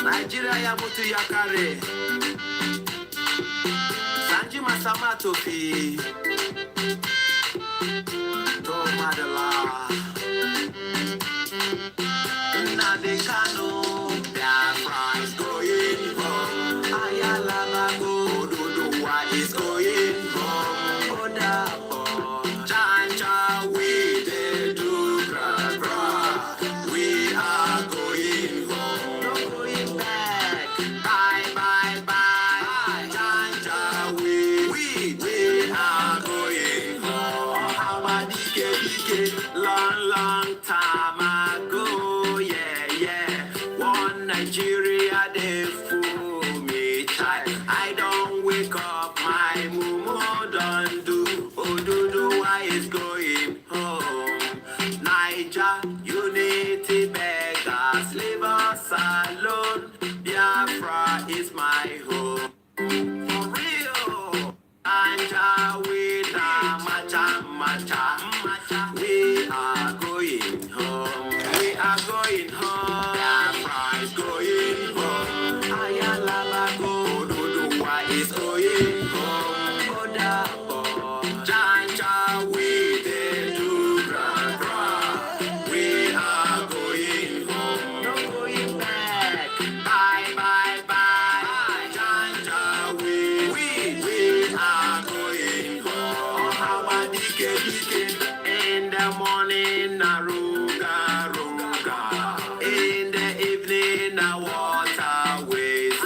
Nigeria ya mutu yakare. Sanji Masamato fi. To Madala. Na de Kano. Biafra is going home. Ayala go. Oduduwa is going home. Odabo. Janja we de do gra gra. We are going home. No going back. Bye bye bye. Janja we are going home. How about DK long time ago? Yeah. One Nigeria they fool me child. I don't wake up, my mumu don't do. Oduduwa is going home. Niger, unity beggars, leave us alone. Biafra is my home. For real. Anja we na macha. We are going home. We are going home. Biafra is going home. Ayala go. Oduduwa is going home. Odabo. Janja we de do gra gra. We are going home. No going back. Bye bye bye. Janja we are going home. How about DK? In the morning, Naruga. In the evening, waterways.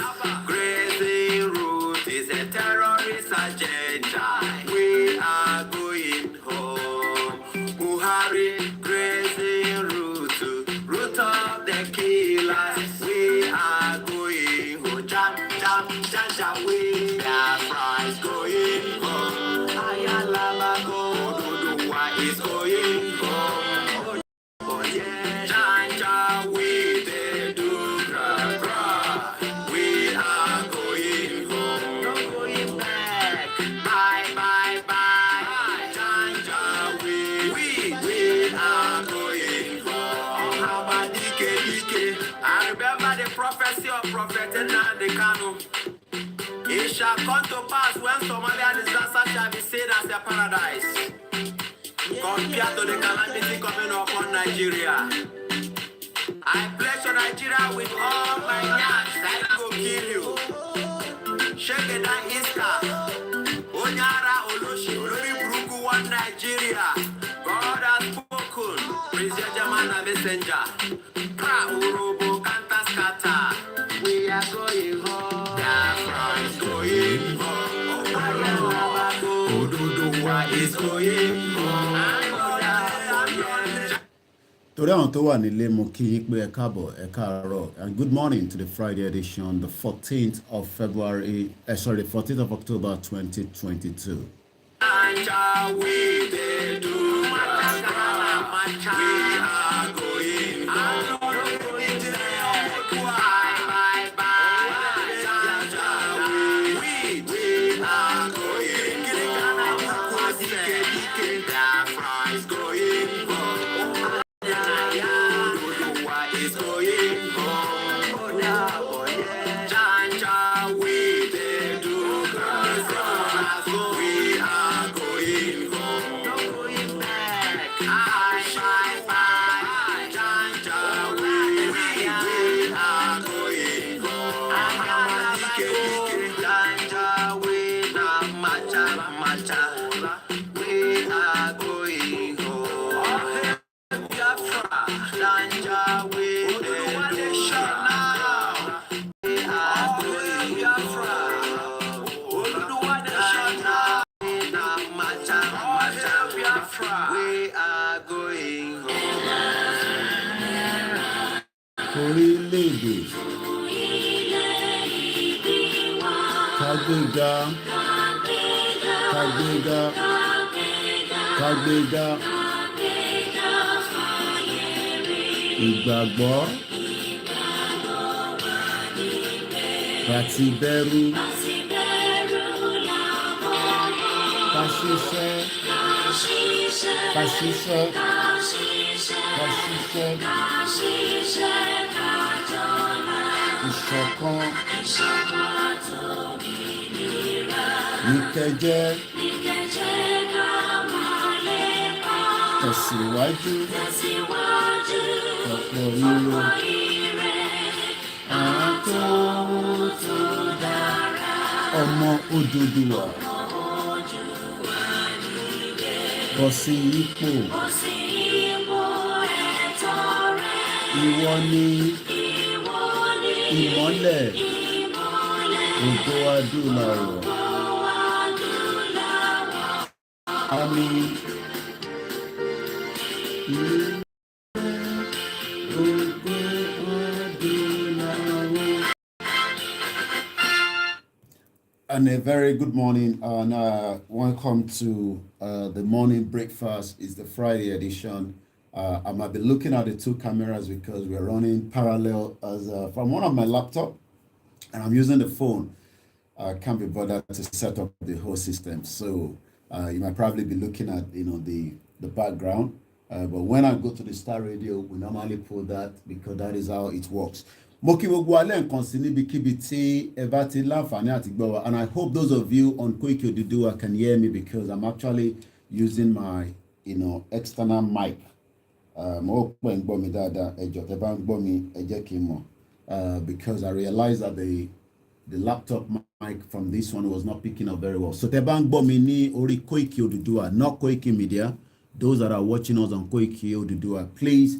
Grazing route is a terrorist agenda. We are going home. Buhari, grazing route of the killers. We are going home. Jam, we Biafra is going home. Ayala go. Oduduwa is going home. Oh yeah. Janja we de do gra gra. We are going home. No going back. Bye bye bye. Janja we are going home. How about DK? I remember the prophecy of Prophet Kano. It shall come to pass when Somalia disaster shall be seen as a paradise, compared to the calamity coming upon Nigeria. I pledge to Nigeria with all my heart that I will kill you. Shegeda Iska, Onyara Oloshi, Olori Buruku, one Nigeria. God has spoken, President Jamana Messenger. Pra Urobo Kanta Skata. We are going home. Biafra is going home. Oduduwa is going home. Today on tó wà nílé mo kí yín pé ẹ káàbọ̀ ẹ káàárọ̀ and good morning to the Friday edition, the 14th of February, 14th of October 2022. Anja we de do macha. We are going home. Bye bye. Janja we are going home. Biafra is going home. Oduduwa is going home. Janja we de do gra gra. We are going home. No going back. Bye bye. Janja we are going home. Janja we na macha. We are going home. Biafra, Janja we de shut now. We are going Biafra. Oduduwa de shut now. We na macha. Biafra. We are going home. Orílẹ̀-èdè kágbéga ìgbàgbọ́ àti bẹ̀rù ká ṣiṣẹ́ ká ṣiṣẹ́ ìṣọ̀kan ní kẹjẹ tẹ̀síwájú ọ̀pọ̀ ire àwọn tó dára ọmọ Odùduwà bọ́ sí ipò ìwọ ni ìmọ́lẹ̀ ògo adúláwọ̀ àmín. And a very good morning and welcome to the morning breakfast. It's the Friday edition. I might be looking at the two cameras because we're running parallel as from one of my laptop, and I'm using the phone. I can't be bothered to set up the whole system, so you might probably be looking at the background. But when I go to the Star Radio, we normally put that because that is how it works. Mo kí gbogbo alẹ́ nǹkan sí níbikíbi tí ẹ bá ti láǹfààní àti gbọ́ wa, and I hope those of you on Koikimedia can hear me because I'm actually using my external mic. Mo pẹ́ ń gbọ́ mi dáadáa, ẹ jọ̀ọ́ tẹ́ bá ń gbọ́ mi ẹ jẹ́ kí n mọ̀ because I realized that the laptop mic from this one was not picking up very well. So tẹ́ bá ń gbọ́ mi ní orí Koikimedia, not Koikimedia, those that are watching us on Koikimedia, please.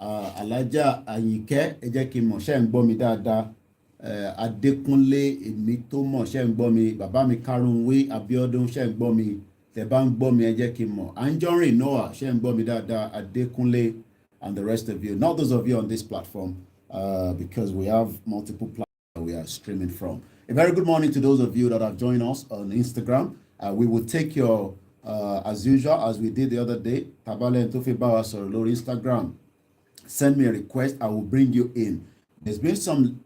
Alájà Àyìnkẹ́ ẹ jẹ́ kí n mọ̀ ṣé ń gbọ́ mi dáadáa. Adékúnlé èmi tó mọ̀ ṣé ń gbọ́ mi. Bàbá mi Kárùnwé Abíọ́dún ṣé ń gbọ́ mi. Tẹ́ bá ń gbọ́ mi ẹ jẹ́ kí n mọ̀. Anjorin Noah ṣé ń gbọ́ mi dáadáa. Adékúnlé and the rest of you. Not those of you on this platform because we have multiple platforms we are streaming from. A very good morning to those of you that have joined us on Instagram. We will take your as usual as we did the other day. Tabale and Tofi Bawa Soro lórí Instagram. Send me a request, I will bring you in. There's been some,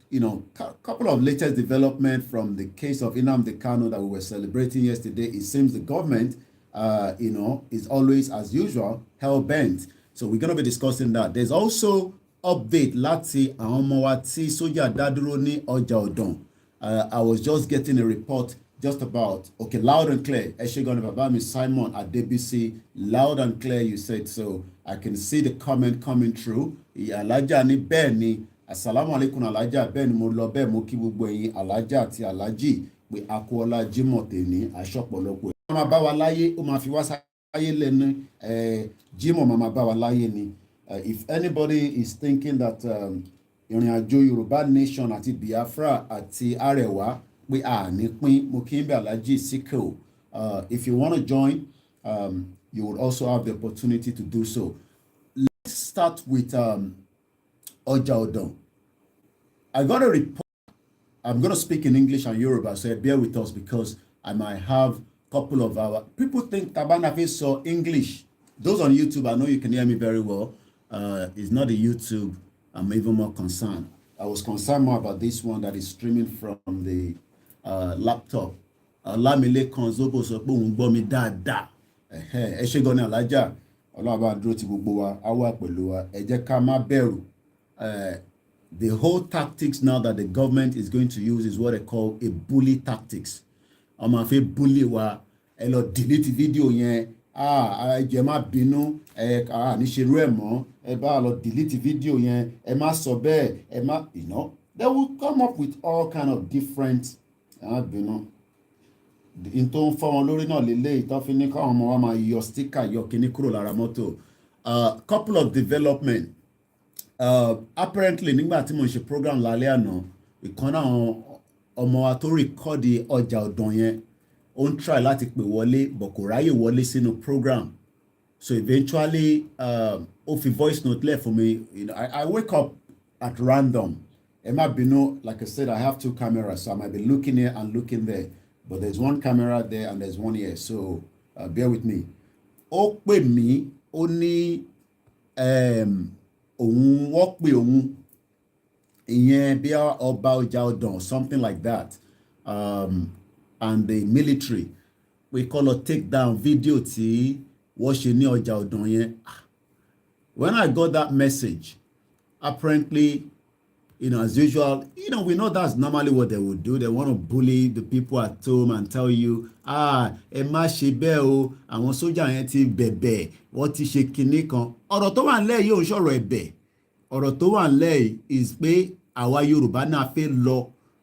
couple of latest development from the case of Nnamdi Kanu that we were celebrating yesterday. It seems the government, is always, as usual, hell-bent. So we're going to be discussing that. There's also update láti àwọn ọmọ wa tí sójà dá dúró ní ọjà Ọ̀dàn. I was just getting a report just about, okay, loud and clear. Eshegon Babami Simon at DBC, loud and clear, you said so. I can see the comment coming through. Alaja ni bẹ́ẹ̀ ni, assalamu alaikum alaja, bẹ́ẹ̀ ni mo lọ bẹ́ẹ̀ mo kí gbogbo ẹ̀yin alaja àti alaji pé a kú ọlá Jímọ̀ tèmi aṣọ́pọ̀lọpọ̀. Ó máa bá wa láyé, ó máa fi wá sáyé lẹ́nu, Jímọ̀ máa bá wa láyé ni. If anybody is thinking that ìrìn àjò Yorùbá nation àti Biafra àti Arewa pé a ní pín, mo kí n bẹ̀ Alhaji Sikko. If you want to join, you would also have the opportunity to do so. Let's start with Ọjà Ọ̀dàn. I got a report. I'm going to speak in English and Yoruba, so bear with us because I might have a couple of our people think Tabanafe saw English. Those on YouTube, I know you can hear me very well. It's not a YouTube. I'm even more concerned. I was concerned more about this one that is streaming from the laptop. Lámilékan Zobo sọ pé òun gbọ́ mi dáadáa. Ẹ ṣé gan ni Alájà. Ọlọ́run bá dúró ti gbogbo wa, á wà pẹ̀lú wa. Ẹ jẹ́ ká má bẹ̀rù. The whole tactics now that the government is going to use is what they call a bully tactics. Wọ́n máa fẹ́ bully wa. Ẹ lọ delete video yẹn. Ẹ jẹ́ má bínú. Ní ṣerú ẹ̀ mọ́. Ẹ bá lọ delete video yẹn. Ẹ má sọ bẹ́ẹ̀. Ẹ má, they will come up with all kind of different in tó ń fọ́ wọn lórí náà lélẹ̀ ìtọ́ fi ní káwọn ọmọ wa máa yọ sticker yọ kíní kúrò lára mọ́tò. Couple of development. Apparently nígbà tí mo ṣe program lálẹ́ àná, ìkan náà ọmọ wa tó rìkọ́dì Ọjà Ọ̀dàn yẹn ó ń try láti pè wọlé but kò ráyè wọlé sínú program. So eventually ó fi voice note lẹ̀ fún mi. I wake up at random. Ẹ má bínú, like I said, I have two cameras, so I might be looking here and looking there. But there's one camera there and there's one here, so bear with me. Ó pè mí, ó ní òun wọ́n pè òun ìyẹn bí ọba Ọjà Ọ̀dàn, something like that, and the military we call a take down video tí wọ́n ṣe ní Ọjà Ọ̀dàn yẹn. When I got that message, apparently, as usual, we know that's normally what they would do. They want to bully the people at home and tell you, ẹ má ṣe bẹ́ẹ̀ o, àwọn sójà yẹn ti bẹ̀bẹ̀, wọ́n ti ṣe kinní kan. Ọ̀rọ̀ tó wà nílẹ̀ yìí ò ń ṣọ̀rọ̀ ẹ̀bẹ̀. Ọ̀rọ̀ tó wà nílẹ̀ yìí is pé àwa Yorùbá náà fẹ́ lọ.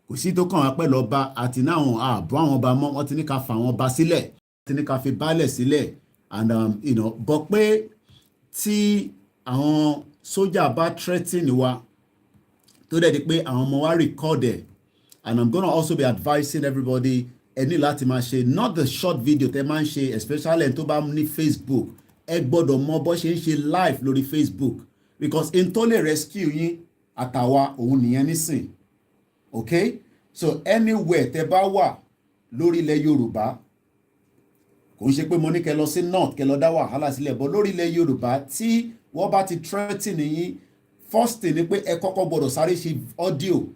Kò sí tó kàn wá pẹ́ lọ bá àti náà ààbò àwọn ọba mọ́, wọ́n ti ní ká fà wọ́n ba sílẹ̀, wọ́n ti ní ká fi baálẹ̀ sílẹ̀. And bọ̀ pé tí àwọn sójà bá threaten wa, tó dẹ̀ di pé àwọn ọmọ wa record ẹ̀, and I'm gonna also be advising everybody ẹ ní láti máa ṣe not the short video tẹ máa ń ṣe, especially ẹni tó bá ní Facebook, ẹ gbọ́dọ̀ mọ bó ṣe ń ṣe live lórí Facebook, because in tó lè rescue yín àtàwa òun nìyẹn nísìn. Okay, so anywhere tẹ bá wà lórí ilẹ̀ Yorùbá, kò ń ṣe pé mo ní kẹ lọ sí north kẹ lọ dá wàhálà sílẹ̀, bọ́ lórí ilẹ̀ Yorùbá tí wọ́n bá ti threaten yín, first thing ni pé ẹ kọ́kọ́ gbọ́dọ̀ sáré ṣe audio.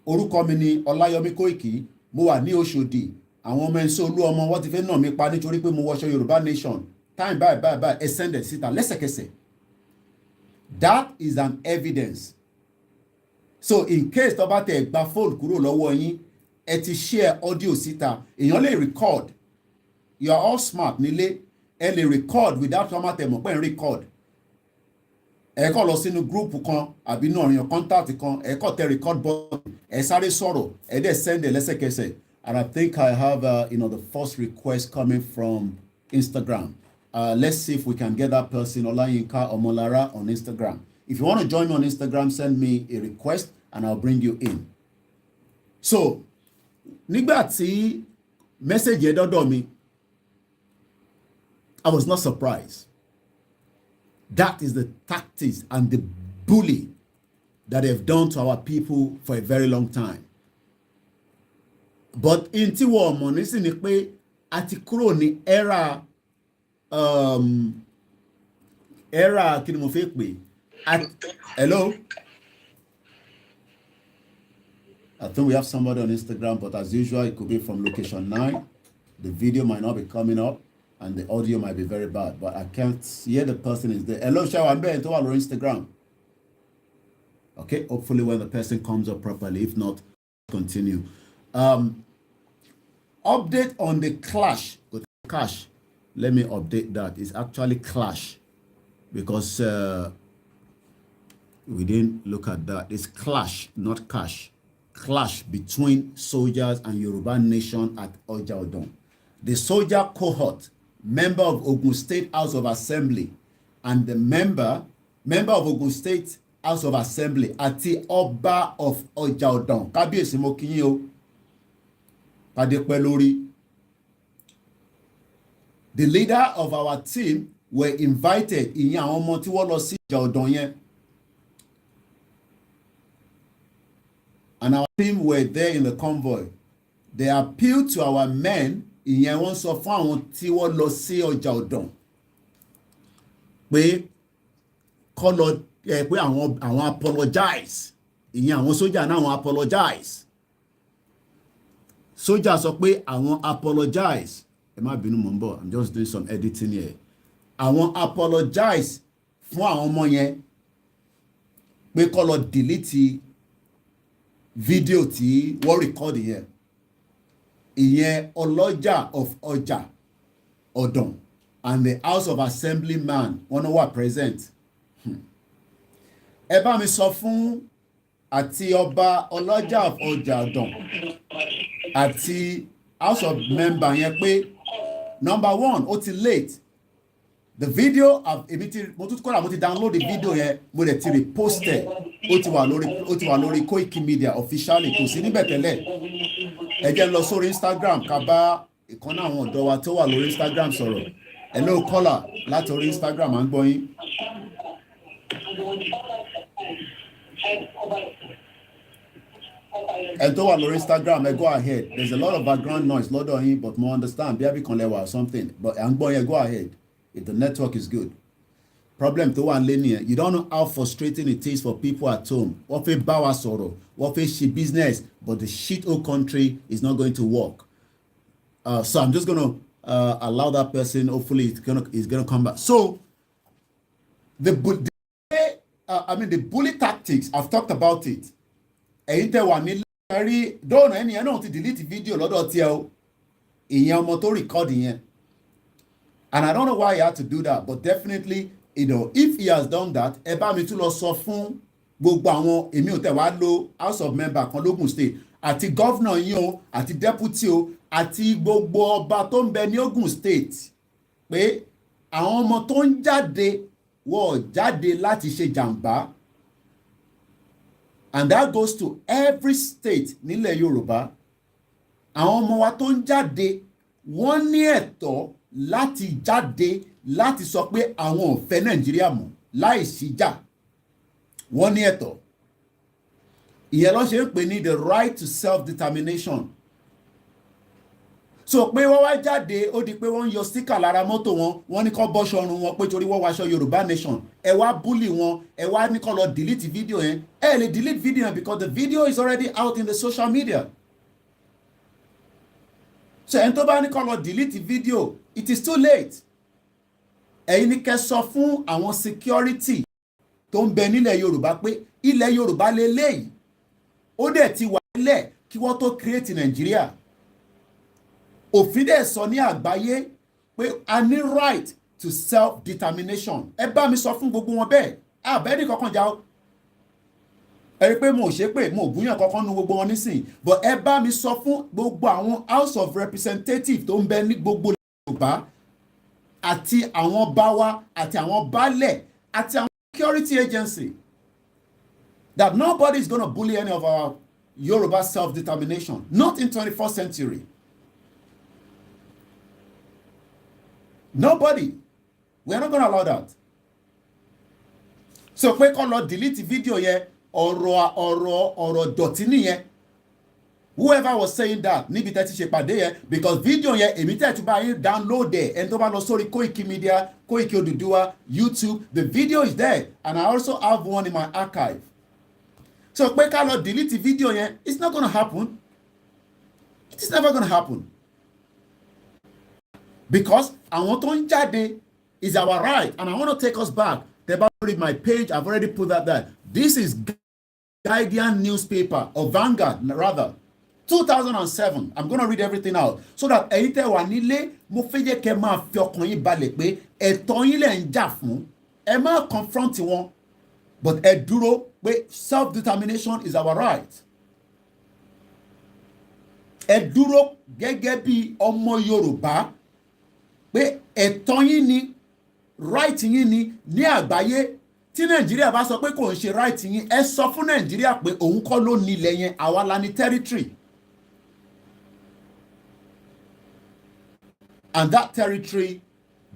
Orúkọ mi ni Ọláyọmí Kóìkì, mo wà ní Òṣòdì, àwọn ọmọ ẹ̀ńsọ́ olú ọmọ wọ́n ti fẹ́ nà mí pa nítorí pé mo wọṣọ Yorùbá Nation, time báyìí ẹ send it síta lẹ́sẹ̀kẹsẹ̀. That is an evidence. So in case tó bá tẹ gba phone kúrò lọ́wọ́ yín, ẹ ti share audio síta, èèyàn lè record. You are all smart nílé, ẹ lè record without ọmọ tẹ̀mọ̀ pé ń record. Ẹ kọ́ lọ sínú gúrùpù kan àbí náà ọ̀rìyàn contact kan, ẹ kọ́ tẹ record button, ẹ sáré sọ̀rọ̀, ẹ dẹ̀ send it lẹ́sẹ̀kẹsẹ̀. And I think I have the first request coming from Instagram. Let's see if we can get that person, Olayinka Omolara, on Instagram. If you want to join me on Instagram, send me a request and I'll bring you in. So, nígbà tí message yẹn dọ́dọ̀ mi, I was not surprised. That is the tactics and the bully that they've done to our people for a very long time. But in tí wọ́n mọ̀ nísìn ni pé a ti kúrò ní era kí ni mo fẹ́ pè? Hello? I think we have somebody on Instagram, but as usual, it could be from location 9. The video might not be coming up, and the audio might be very bad, but I can't hear the person is there. Hello, Shaw, I'm there on Instagram. Okay, hopefully when the person comes up properly. If not, continue. Update on the clash. Let me update that. It's actually clash because we didn't look at that. It's clash, not cash. Clash between soldiers and Yoruba Nation at Ojaodon. The soldier cohort, member of Ogun State House of Assembly, and the member of Ogun State House of Assembly àti Ọba of Ojaodon. Kábíyèsí mo kí yín o. Pàdépẹ́ lórí. The leader of our team were invited. Ìyẹn àwọn ọmọ tí wọ́n lọ sí Ojaodon yẹn. And our team were there in the convoy. They appealed to our men. Ìyẹn wọ́n sọ fún àwọn tí wọ́n lọ sí Ojaodon pé kọ́ lọ pé àwọn apologize. Ìyẹn àwọn sójà náà àwọn apologize. Sójà sọ pé àwọn apologize. Ẹ má bínú mò ń bọ̀, I'm just doing some editing here. Àwọn apologize fún àwọn ọmọ yẹn pé kọ́ lọ delete video tí wọ́n record yẹn. Ìyẹn ọlọ́jà of Ọjà Ọ̀dàn and the House of Assembly man wọ́n náà wà present. Ẹ bá mi sọ fún àti ọba ọlọ́jà of Ọjà Ọ̀dàn àti House of member yẹn pé number one ó ti late. The video mo ti download the video yẹn mo dẹ̀ ti repost ẹ̀ ó ti wà lórí Koikimedia officially kò sí níbẹ̀ tẹ́lẹ̀. Ẹ jẹ́ lọ sórí Instagram ká bá ìkànnì àwọn ọ̀dọ́ wa tó wà lórí Instagram sọ̀rọ̀. Hello caller láti orí Instagram à ń gbọ́ yín. Ẹ tó wà lórí Instagram ẹ go ahead. There's a lot of background noise lọ́dọ̀ yín but mo understand bí ẹbí kan lẹ́wà or something but à ń gbọ́ yẹn go ahead if the network is good. Problem tó wà ń lé nìyẹn. You don't know how frustrating it is for people at home. Wọ́n fẹ́ bá wa sọ̀rọ̀, wọ́n fẹ́ ṣe business, but the shit old country is not going to work. So I'm just gonna allow that person. Hopefully, it's gonna come back. So the bully tactics, I've talked about it. Ẹ̀yin tẹ́ wà ní lẹ́rí dọ́ọ̀nà ẹni yẹn náà ti delete video lọ́dọ̀ tiẹ̀ o. Ìyẹn ọmọ tó record yẹn. And I don't know why he had to do that, but definitely, if he has done that, ẹ bá mi tún lọ sọ fún gbogbo àwọn èmi ò tẹ̀ wá lo House of Member kan lógùn state àti governor yín o àti deputy o àti gbogbo ọba tó ń bẹ ní Ogun state pé àwọn ọmọ tó ń jáde wọ́n jáde láti ṣe jàǹbá, and that goes to every state nílẹ̀ Yorùbá. Àwọn ọmọ wa tó ń jáde wọ́n ní ẹ̀tọ́ láti jáde láti sọ pé àwọn ò fẹ́ Nàìjíríà mọ́ láì síjà, wọ́n ní ẹ̀tọ́. Ìyẹn ló ṣe ń pè ní the right to self-determination. So pé wọ́n wá jáde ó di pé wọ́n ń yọ sticker lára mọ́tò wọn, wọ́n ní kó bọ́ṣọ ọrùn wọn pé torí wọ́n wáṣọ Yorùbá nation, ẹ wá bully wọn, ẹ wá ní kó lọ delete video yẹn. Ẹ lè delete video yẹn because the video is already out in the social media. So ẹni tó bá ní kó lọ delete video, it is too late. Ẹ̀yin ní kẹ́ sọ fún àwọn security tó ń bẹ nílẹ̀ Yorùbá pé ilẹ̀ Yorùbá lélẹ́yìí, ó dẹ̀ ti wà nílẹ̀ kí wọ́n tó create Nàìjíríà. Òfin dẹ̀ sọ ní àgbáyé pé a ní right to self-determination. Ẹ bá mi sọ fún gbogbo wọn bẹ́ẹ̀, àbẹ́ẹ̀dì kankan já o. Ẹ rí pé mo ò ṣe pé mo ò búyàn kankan nu gbogbo wọn nísìnyí, but ẹ bá mi sọ fún gbogbo àwọn House of Representatives tó ń bẹ ní gbogbo Yorùbá àti àwọn báwa àti àwọn baálẹ̀ àti àwọn security agency that nobody is going to bully any of our Yoruba self-determination, not in 21st century. Nobody. We are not going to allow that. So pé kó lọ delete video yẹn, ọ̀rọ̀ dọ̀tí nìyẹn. Whoever was saying that níbi tẹ́ ti ṣe pàdé yẹn, because video yẹn èmi tẹ́ ti bá yín download ẹ̀, ẹni tó bá lọ sórí Koikimedia, Koiki Oduduwa, YouTube, the video is there, and I also have one in my archive. So pé ká lọ delete video yẹn, it's not going to happen. It is never going to happen. Because àwọn tó ń jáde is our right, and I want to take us back. Tẹ́ bá read my page, I've already put that there. This is Guardian newspaper, or Vanguard rather. 2007. I'm going to read everything out so that ẹ̀yin tẹ́ wà nílé, mo fẹ́ jẹ́ kẹ́ máa fi ọkàn yín balẹ̀ pé ẹ̀tọ́ yín lẹ ń jà fún. Ẹ má confront wọn, but ẹ dúró pé self-determination is our right. Ẹ dúró gẹ́gẹ́ bí ọmọ Yorùbá pé ẹ̀tọ́ yín ni, right yín ni ní àgbáyé. Tí Nàìjíríà bá sọ pé kò ń ṣe right yín, ẹ sọ fún Nàìjíríà pé òun kọ́ ló nílẹ̀ yẹn, àwa la ní territory. And that territory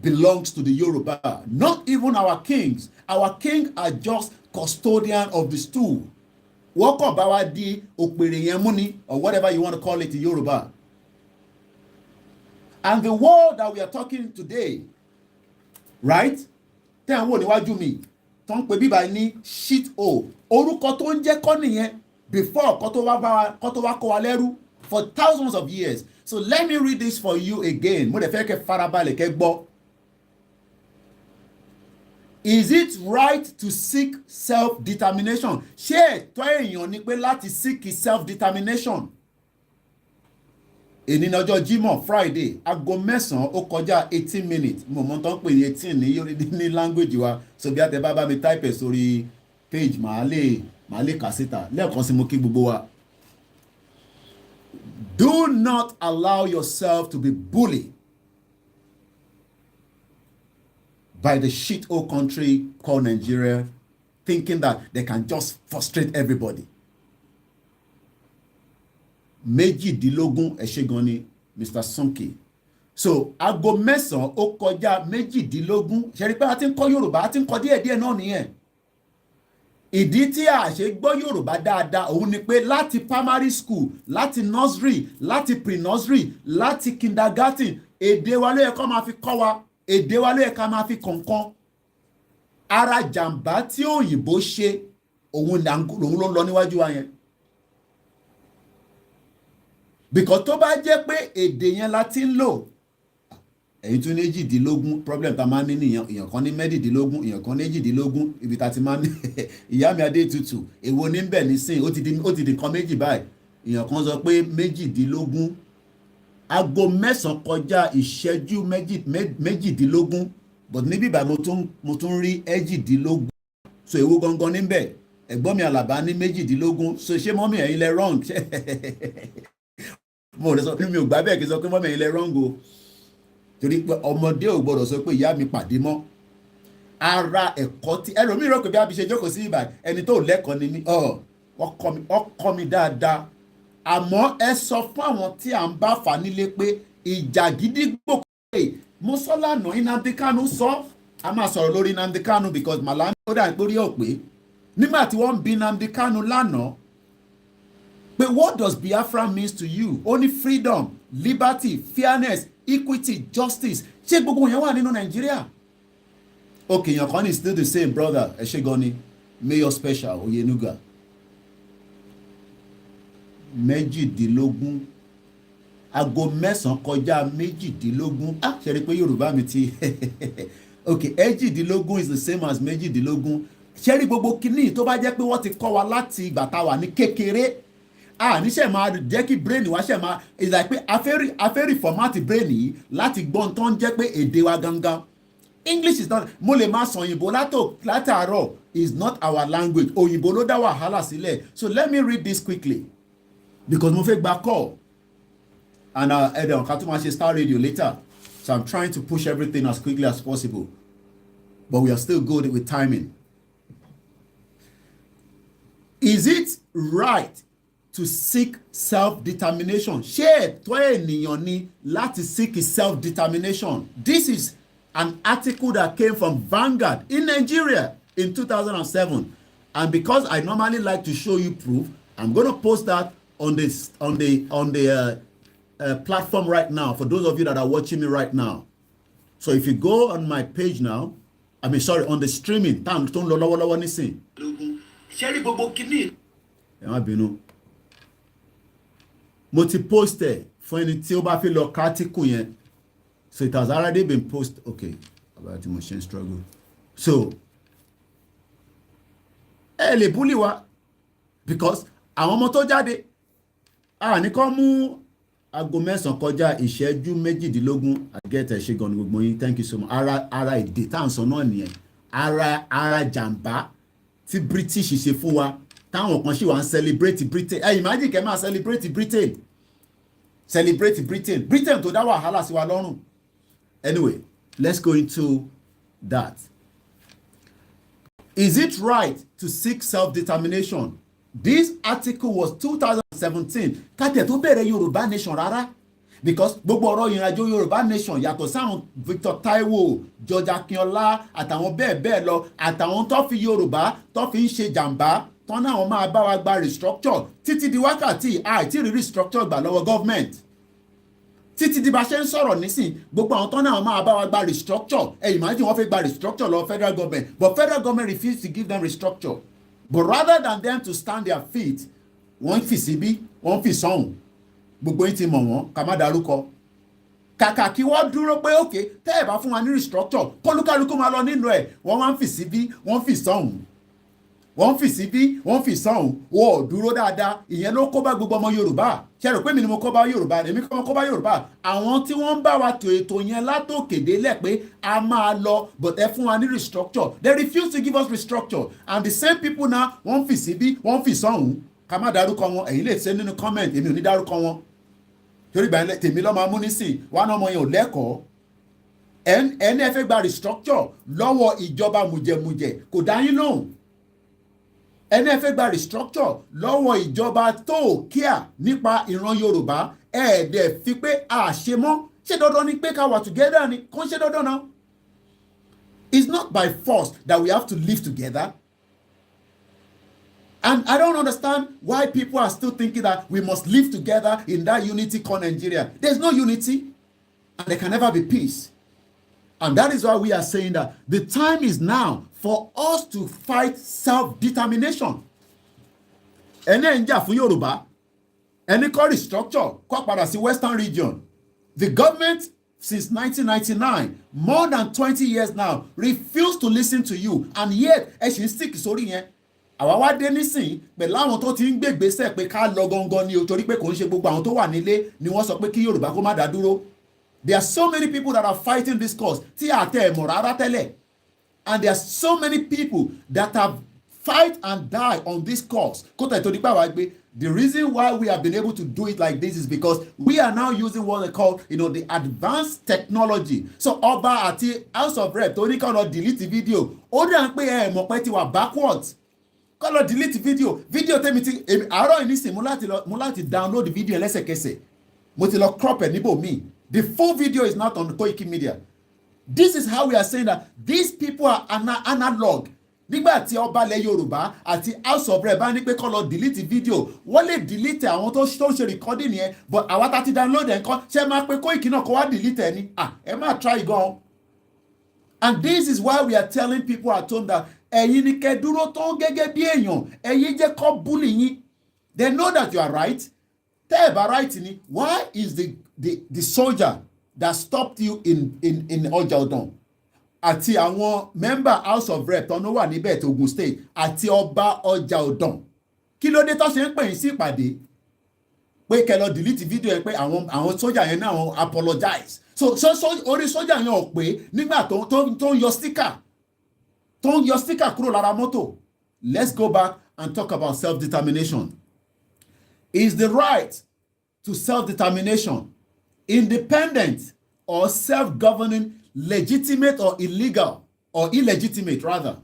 belongs to the Yoruba, not even our kings. Our kings are just custodian of the stool. Wọ́n kàn bá wa di òpèrè yẹn mú ni, or whatever you want to call it in Yoruba. And the world that we are talking today, right? Tẹ́ ẹ̀ ń wò níwájú mi, tó ń pè bíbá ní shit hole. Orúkọ tó ń jẹ́ kọ́ nìyẹn before kó tó wá kó wa lẹ́rú for thousands of years. So let me read this for you again. Mo dẹ̀ fẹ́ kẹ́ farabalẹ̀ kẹ́ gbọ́. Is it right to seek self-determination? Ṣé ẹ̀tọ́ èèyàn ni pé láti seek self-determination? Èní ní ọjọ́ Jímọ̀ Friday, aago 9 ó kọjá 18 minutes. Mo mọ̀ tán pè ní 18 ní language wa. So bí a tẹ bá mi type ẹ̀ sórí page, màá lè kà síta. Lẹ́ẹ̀kan sí mo kí gbogbo wa. Do not allow yourself to be bullied by the shithole country called Nigeria, thinking that they can just frustrate everybody. Méjìdínlógún ẹ ṣé gan ni Mr. Sonke. So aago 9 ó kọjá méjìdínlógún. Ṣé rí pé a ti ń kọ́ Yorùbá, a ti ń kọ́ díẹ̀díẹ̀ náà nìyẹn. Ìdí tí a ṣe gbọ́ Yorùbá dáadáa òun ni pé láti primary school, láti nursery, láti pre-nursery, láti kindergarten, èdè wa ló yẹ kó máa fi kọ́ wa, èdè wa ló yẹ ká máa fi kọ̀ọ̀kan. Ara jàǹbá tí òyìnbó ṣe òun ló ń lọ níwájú wa yẹn. Because tó bá jẹ́ pé èdè yẹn la ti ń lò, ẹ̀yin tún ní èjìdínlógún problem tá a máa ń ní nìyẹn, èèyàn kan ní mẹ́rìndínlógún, èèyàn kan ní èjìdínlógún, ibi tá a ti máa ń ní ìyá mi Adétutù èwo ní bẹ̀ nísìn ó ti di nǹkan méjì báyìí, èèyàn kan sọ pé méjìdínlógún, aago mẹ́sàn-án kọjá ìṣẹ́jú méjìdínlógún, but níbí báyìí mo tún rí èjìdínlógún, so èwo gangan níbẹ̀, ẹ̀gbọ́n mi Àlàbá ní méjìdínlógún, so ṣé mọ́mí ẹ̀yin lẹ wrong mo lè sọ pé mi ò gbà bẹ́ẹ̀ kí n sọ pé mọ́mí ẹ̀yin lẹ wrong o, torí pé ọmọdé ò gbọdọ̀ sọ pé ìyá mi pàdé mọ́. Ara ẹ̀kọ́ tí ẹlòmíì rò pé bí a fi ṣe jókòó sí ibà ẹni tó lẹ́kọ̀ọ́ ni mí, wọ́n kọ́ mi dáadáa, àmọ́ ẹ sọ fún àwọn tí à ń bá fà nílé pé ìjà gídígbò pé mo sọ lánàá Nnamdi Kanu sọ, a máa sọ̀rọ̀ lórí Nnamdi Kanu because Malami ó dà nítorí ọ̀pẹ nígbà tí wọ́n ń bi Nnamdi Kanu lánàá pé what does Biafra means to you? Ó ní freedom, liberty, fairness, equity, justice, ṣé gbogbo yẹn wà nínú Nàìjíríà? Okay, your con is still the same, brother. Ẹ ṣé gan ni, mayor special Oyenuga. Méjìdínlógún, aago mẹ́sàn-án kọjá méjìdínlógún, ṣe rí pé Yorùbá mi ti okay, èjìdínlógún is the same as méjìdínlógún. Ṣé rí gbogbo kìíní tó bá jẹ́ pé wọ́n ti kọ́ wa láti ìgbà tá a wà ní kékeré, níṣẹ́ máa jẹ́ kí brain wa ṣe máa is like pé a fẹ́ reformat brain yìí láti gbọ́n tó ń jẹ́ pé èdè wa gangan. English is not, mo lè máa sọ òyìnbó látàárọ̀ is not our language, òyìnbó ló dá wàhálà sílẹ̀. So let me read this quickly because mo fẹ́ gba call and ẹ̀dẹ̀ ọ̀kan tó máa ṣe Star Radio later, so I'm trying to push everything as quickly as possible but we are still good with timing. Is it right to seek self-determination? Ṣé ẹ̀tọ́ ènìyàn ni láti seek self-determination? This is an article that came from Vanguard in Nigeria in 2007, and because I normally like to show you proof, I'm going to post that on the platform right now for those of you that are watching me right now. So if you go on my page now, on the streaming, tó ń lọ lọ́wọ́lọ́wọ́ nísìn. Ṣé rí gbogbo kìíní? Ẹ má bínú. Mo ti post ẹ̀ fún ẹni tí ó bá fi lọ ka article yẹn. So it has already been posted. Okay, about the machine struggle. So, lè bully wa because àwọn ọmọ tó jáde ní kó mú aago mẹ́sàn-án kọjá ìṣẹ́jú méjìdínlógún àgẹ́tẹ̀ ṣe gan ni gbogbo yín, thank you so much. Ara èdè tá à ń sọ náà nìyẹn, ara jàǹbá tí British ṣe fún wa táwọn kan ṣì wá ń celebrate Britain. Imagine kẹ́ máa celebrate Britain tó dá wàhálà sí wa lọ́rùn. Anyway, let's go into that. Is it right to seek self-determination? This article was 2017. Kátẹ̀ tó bẹ̀rẹ̀ Yorùbá nation rárá. Because gbogbo ọ̀rọ̀ ìrìnàjò Yorùbá nation yàtọ̀ sáwọn Victor Taiwo, George Akínọlá àtàwọn bẹ́ẹ̀ lọ àtàwọn tó fi Yorùbá tó fi ń ṣe jàǹbá tó náà wọ́n máa bá wa gba restructure títí di wákàtí àìtí rí restructure gbà lọ́wọ́ government. Títí di bá ṣe ń sọ̀rọ̀ nísìn gbogbo àwọn tó náà máa bá wa gba restructure imagine wọ́n fẹ́ gba restructure lọ federal government, but federal government refused to give them restructure. But rather than them to stand their feet, wọ́n fi síbí wọ́n fi sọ́hùn, gbogbo yín ti mọ̀ wọ́n ká má darúkọ. Kàkà kí wọ́n dúró pé òkè tẹ́ ẹ̀ bá fún wa ní restructure kólúkálukú máa lọ nínú ẹ̀, wọ́n wá ń fi síbí wọ́n fi sọ́hùn, wọ́n fi síbí wọ́n fi sọ́hùn, wọ́n ò dúró dáadáa. Ìyẹn ló kó bá gbogbo ọmọ Yorùbá. Ṣé rò pé mi ni mo kó bá Yorùbá? Èmi kọ́ mo kó bá Yorùbá. Àwọn tí wọ́n ń bá wa tò ètò yẹn látòkèdè lẹ̀ pé a máa lọ but ẹ fún wa ní restructure, they refuse to give us restructure, and the same people now wọ́n fi síbí wọ́n fi sọ́hùn. Ká má dárúkọ wọn, ẹ̀yin lè ṣe nínú comment, èmi ò ní dárúkọ wọn torí ìgbà tèmi lọ́ máa mú nísìn wọn náà ọmọ yẹn ò lẹ́kọ̀ọ́. Ẹni ẹ fẹ́ gba restructure lọ́wọ́ ìjọba mùjẹ̀mùjẹ̀ kò dá yín lóhùn. Ẹni ẹ fẹ́ gba restructure lọ́wọ́ ìjọba tó kíá nípa ìran Yorùbá ẹ̀ẹ́dẹ̀ fi pé àṣemọ́. Ṣé dandan ni pé ká wà together ni? Kò ń ṣe dandan náà. It's not by force that we have to live together. And I don't understand why people are still thinking that we must live together in that unity called Nigeria. There's no unity and there can never be peace. And that is why we are saying that the time is now for us to fight self-determination. Ẹni ẹ̀ ń jà fún Yorùbá, ẹni kọ́ restructure kọ́ padà sí Western region. The government since 1999, more than 20 years now, refuse to listen to you, and yet ẹ ṣì ń stick sórí yẹn. Àwa wá dé nísìn pẹ̀lú àwọn tó ti ń gbègbèsẹ̀ pé ká lọ gangan ni o, torí pé kò ń ṣe gbogbo àwọn tó wà nílé ni wọ́n sọ pé kí Yorùbá kó má dá dúró. There are so many people that are fighting this cause tí àtẹ ẹ̀mọ̀ rárá tẹ́lẹ̀, and there are so many people that have fight and die on this cause. Kótà ètò nípa wa gbé. The reason why we have been able to do it like this is because we are now using what they call, the advanced technology. So Ọba àti House of Rep tó ní ká lọ delete video, ó dà ń pé ẹ mọ̀ pé ti wà backwards. Ká lọ delete video tẹ́mi ti àárọ̀ yìí nísìn mo láti download video lẹ́sẹ̀kẹsẹ̀. Mo ti lọ crop ẹ̀ níbò míì. The full video is not on the Koikimedia. This is how we are saying that these people are analog. Nígbà tí Ọba ilẹ̀ Yorùbá àti House of Rep bá ní pé kó lọ delete video, wọ́n lè delete àwọn tó ń ṣe recording yẹn, but àwa tá ti download ẹ̀ nǹkan ṣe máa pe Koiki náà kó wá delete ẹ̀ ni. Ẹ máa try gan. And this is why we are telling people at home that ẹ̀yin ni kẹ́ dúró tó gẹ́gẹ́ bí èèyàn, ẹ̀yin jẹ́ kó bully yín. They know that you are right. Tẹ́ ẹ bá right ni, why is the soldier that stopped you in Ọjà Ọ̀dàn àti àwọn member House of Rep tọ́nú wà níbẹ̀ tó Ogun State àti Ọba Ọjà Ọ̀dàn, kí ló dé tó ṣe ń pè yín sí ìpàdé pé kẹ́ lọ delete video yẹn pé àwọn sójà yẹn náà àwọn apologize? So orí sójà yẹn ò pé nígbà tó ń yọ sticker kúrò lára mọ́tò. Let's go back and talk about self-determination. Is the right to self-determination independent or self-governing, legitimate or illegal, or illegitimate rather?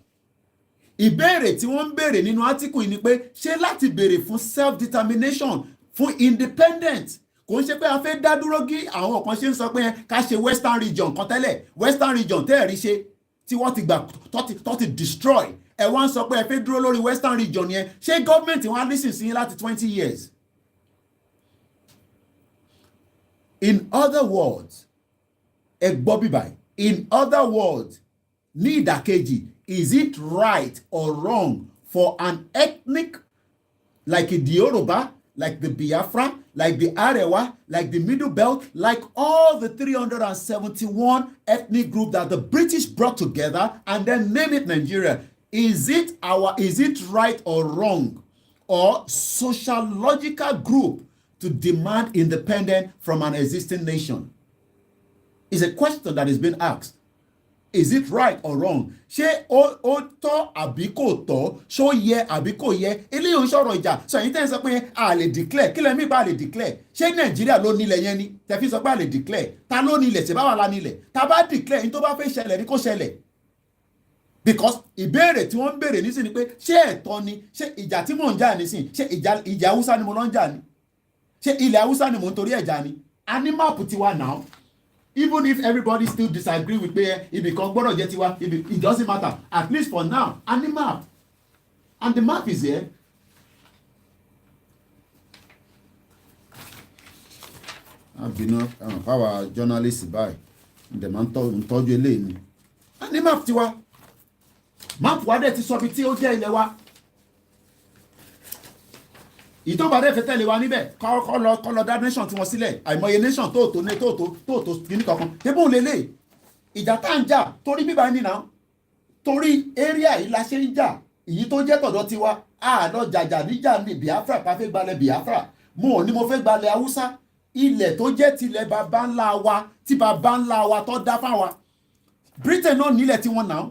Ìbéèrè tí wọ́n ń béèrè nínú article yìí ni pé ṣé láti béèrè fún self-determination, fún independent, kò ń ṣe pé a fẹ́ dá dúró gí àwọn kan ṣe ń sọ pé ká ṣe western region kan tẹ́lẹ̀, western region tẹ́ẹ̀rí ṣe tí wọ́n ti gbà tó ti destroy, ẹ wá ń sọ pé ẹ fẹ́ dúró lórí western region yẹn, ṣé government wọn á listen sí yín láti 20 years? In other words, in other words, ní ìdàkejì, is it right or wrong for an ethnic like the Yoruba, like the Biafra, like the Arewa, like the Middle Belt, like all the 371 ethnic groups that the British brought together and then name it Nigeria? Is it right or wrong, or sociological group to demand independence from an existing nation? It's a question that is being asked. Is it right or wrong? Ṣé ó tọ́ àbí kò tọ́? Ṣó yẹ àbí kò yẹ? Eléyìí ò ń sọ̀rọ̀ ìjà. Sọ èyí tẹ́ ń sọ pé a lè declare. Kí lẹ́mí bá lè declare? Ṣé Nàìjíríà ló nílẹ̀ yẹn ni? Tẹ̀fí sọ pé a lè declare. Ta ló nílẹ̀? Ṣé báwa la nílẹ̀? Ta bá declare ní tó bá fẹ́ ṣẹlẹ̀ ní kó ṣẹlẹ̀. Because ìbéèrè tí wọ́n ń béèrè nísìn ni pé ṣé ẹ̀tọ́ ni? Ṣé ìjà tí mò ń jà nísìn? Ṣé ìjà Haúsá ni mo lọ ń jà ni? Ṣé ilẹ̀ Haúsá ni mò ń torí ẹ̀jà ni? A ní máàpù tiwa now. Even if everybody still disagree with pé ibì kan gbọ́dọ̀ jẹ́ tiwa, it doesn't matter. At least for now, a ní map. And the map is here. Àbínú power journalist báyìí. Ǹdẹ̀ máa ń tọ́jú eléyìí ni. A ní map tiwa. Map wa dẹ̀ ti sọ bí tí ó jẹ́ ilẹ̀ wa. Ìtọ́ba dẹ̀ fẹ́ tẹ̀lé wa níbẹ̀ kọ́ lọ dá nation tí wọ́n sílẹ̀, àìmọye nation tó kìíní kankan ebó lélẹ̀. Ìjà tá ń jà torí bíbá ẹni náà, torí area yìí la ṣe ń jà, èyí tó jẹ́ tọ̀dọ̀ tiwa àádọ́ jàjà níjà ní Biafra ká fẹ́ gbalẹ̀ Biafra, mo fẹ́ gbalẹ̀ Haúsá, ilẹ̀ tó jẹ́ tilẹ̀ bàbá ńlá wa tí bàbá ńlá wa tó dá fáwa. Britain náà nílẹ̀ tí wọ́n náà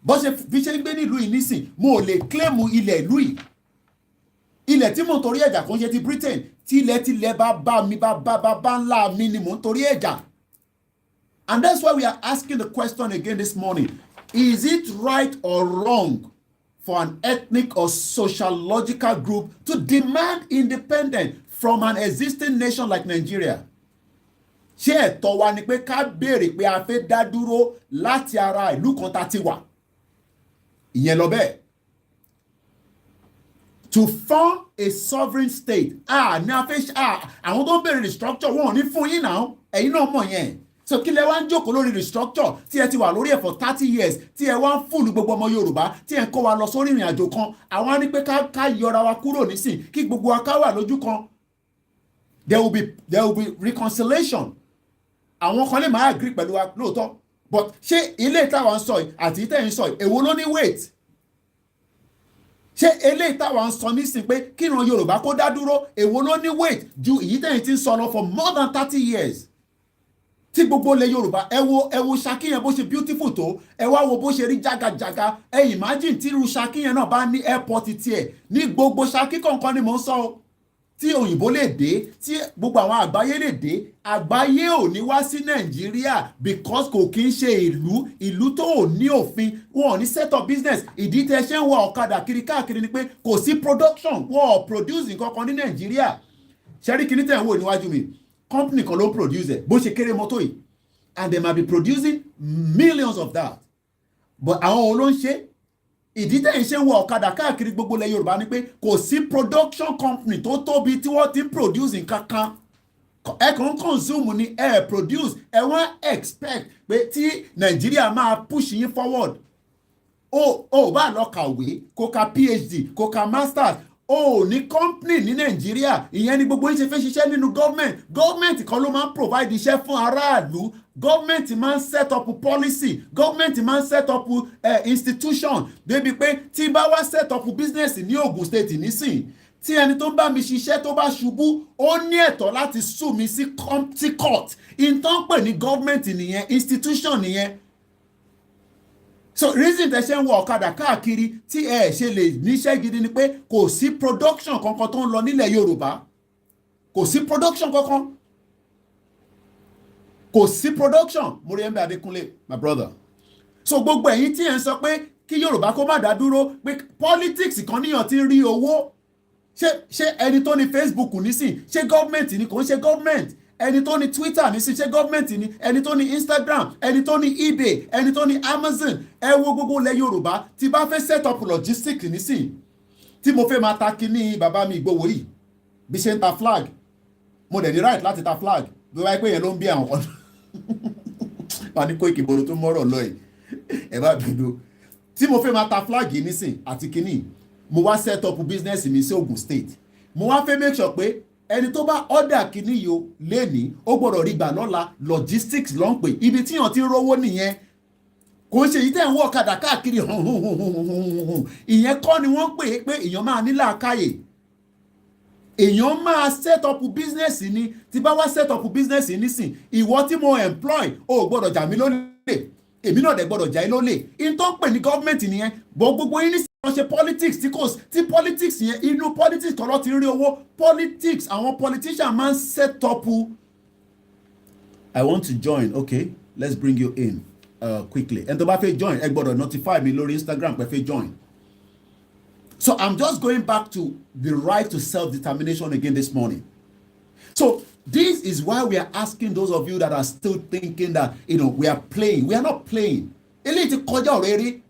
bó ṣe fi ṣe ń gbé nílùú yìí nísìn, mo lè claim ilẹ̀ ìlú yìí. Ilẹ̀ tí mò ń torí ẹ̀jà kò ń ṣe ti Britain, tilẹ̀ bàbá mi bàbá ńlá mi ni mò ń torí ẹ̀jà. And that's why we are asking the question again this morning. Is it right or wrong for an ethnic or sociological group to demand independence from an existing nation like Nigeria? Ṣé ẹ̀tọ́ wa ni pé ká béèrè pé a fẹ́ dá dúró láti ara ìlú kan tá ti wà? Ìyẹn lọ bẹ́ẹ̀. To form a sovereign state. Ní àwọn tó ń bèrè restructure wọn ò ní fún yín náà, ẹ̀yin náà mọ̀ yẹn. So kí lẹ wá ń jókòó lórí restructure tí ẹ ti wà lórí ẹ̀ for 30 years, tí ẹ wá ń fúlù gbogbo ọmọ Yorùbá, tí ẹ ń kó wa lọ sórí ìrìn àjò kan, àwọn á ní pé ká yọra wa kúrò nísìn, kí gbogbo wa ká wà lójú kan. There will be reconciliation. àwọn kan lè máa agree pẹ̀lú wa lóòótọ́ but ṣé ilé táwa ń sọ yìí àti ìtẹ̀yìn sọ yìí èwo ló ní weight ṣé eléyìí táwa ń sọ nísìnyí pé kíran Yorùbá kó dá dúró èwo ló ní weight ju èyí tẹ̀yìn ti ń sọ lọ for more than 30 years tí gbogbo ilẹ̀ Yorùbá ẹ wo Ṣakí yẹn bó ṣe beautiful tó ẹ wá wo bó ṣe rí jágajàga ẹ imagine tí irú Ṣakí yẹn náà bá ní airport tiẹ̀ ní gbogbo Ṣakí kọ̀ọ̀kan ni mò ń sọ tí òyìnbó lè dé tí gbogbo àwọn àgbáyé lè dé àgbáyé ò ní wá sí Nàìjíríà because kò kí ń ṣe ìlú tó ò ní òfin wọn ò ní set up business ìdí tẹ ṣe ń wọ ọ̀kadà kiri káàkiri ni pé kò sí production wọn ò produce nǹkan kan ní Nàìjíríà ṣẹ́rí kìíní tẹ̀ ń wò níwájú mi company kan ló ń produce ẹ̀ bó ṣe kéré mọ́tò yìí and they might be producing millions of that but àwọn òun ló ń ṣe ìdí tẹ̀yìn ṣe ń wọ ọ̀kadà káàkiri gbogbo ilẹ̀ Yorùbá ni pé kò sí production company tó tóbi tí wọ́n ti ń produce nǹkan kan ẹ kàn ń consume ni ẹ produce ẹ wọ́n expect pé tí Nàìjíríà máa push yín forward o bá lọ kàwé kó ka PhD kó ka masters o ní company ní Nàìjíríà ìyẹn ni gbogbo yín ṣe fẹ́ ṣiṣẹ́ nínú government kan ló máa ń provide iṣẹ́ fún aráàlú government máa ń set up policy government máa ń set up institution débi pé tí bá wá set up business ní Ogun State nísìn tí ẹni tó ń bá mi ṣiṣẹ́ tó bá ṣubú ó ní ẹ̀tọ́ láti sue mi sí court ìtàn pè ní government nìyẹn institution nìyẹn so reason tẹ ṣe ń wọ ọ̀kadà káàkiri tí ẹ ṣe lè níṣẹ́ gidi ni pé kò sí production kankan tó ń lọ nílẹ̀ Yorùbá kò sí production kankan kò sí production Moriembe Adékúnlé my brother so gbogbo ẹ̀yin tí ẹ ń sọ pé kí Yorùbá kó má dá dúró pé politics kan níyàn ti ń rí owó ṣé ẹni tó ní Facebook nísìn ṣé government ni kò ń ṣe government ẹni tó ní Twitter ní sí ṣé gọ́ọ̀mẹ̀ntì ni ẹni tó ní Instagram ẹni tó ní eBay ẹni tó ní Amazon ẹ wo gbogbo ilẹ̀ Yorùbá tí bá fẹ́ set up logistics nísìn tí mo fẹ́ máa ta kíní bàbá mi Ìgbòho yìí bí ṣe ń ta flag mo dẹ̀ ní right láti ta flag bí wáyé pé yẹn ló ń bí àwọn kan wà ní Koikimedia tó mọ́rọ̀ lọ yìí ẹ bá dúdú tí mo fẹ́ máa ta flag yìí nísìn àti kíní mo wá set up business mi sí Ogun State mo wá fẹ́ make sure pé ẹni tó bá order kìíní yìí ó lénìí ó gbọ́dọ̀ rí gbà lọ́la logistics ló ń pè ibi tí yàn ti ń rówó nìyẹn kò ń ṣe èyí tẹ́ ń wọ ọ̀kadà káàkiri ìyẹn kọ́ ni wọ́n pè é pé èèyàn máa ní làákàyè èèyàn máa set up business ni tí bá wá set up business nísìn ìwọ tí mo employ ó gbọ́dọ̀ jà mí lólè èmi náà dẹ̀ gbọ́dọ̀ jà ẹ́ lólè in tó ń pè ní gọ́ọ̀mẹ̀ntì nìyẹn bọ́ gbogbo yín ní wọ́n ṣe politics tí politics yẹn inú politics kan ló ti ń rí owó politics àwọn politicians máa ń set up. I want to join okay let's bring you in quickly ẹni tó bá fẹ́ join ẹ gbọ́dọ̀ notify mi lórí Instagram pé fẹ́ join. So I'm just going back to the right to self-determination again this morning. So this is why we are asking those of you that are still thinking that we are playing. We are not playing. Eléyìí ti kọjá ọ̀rẹ́ rí.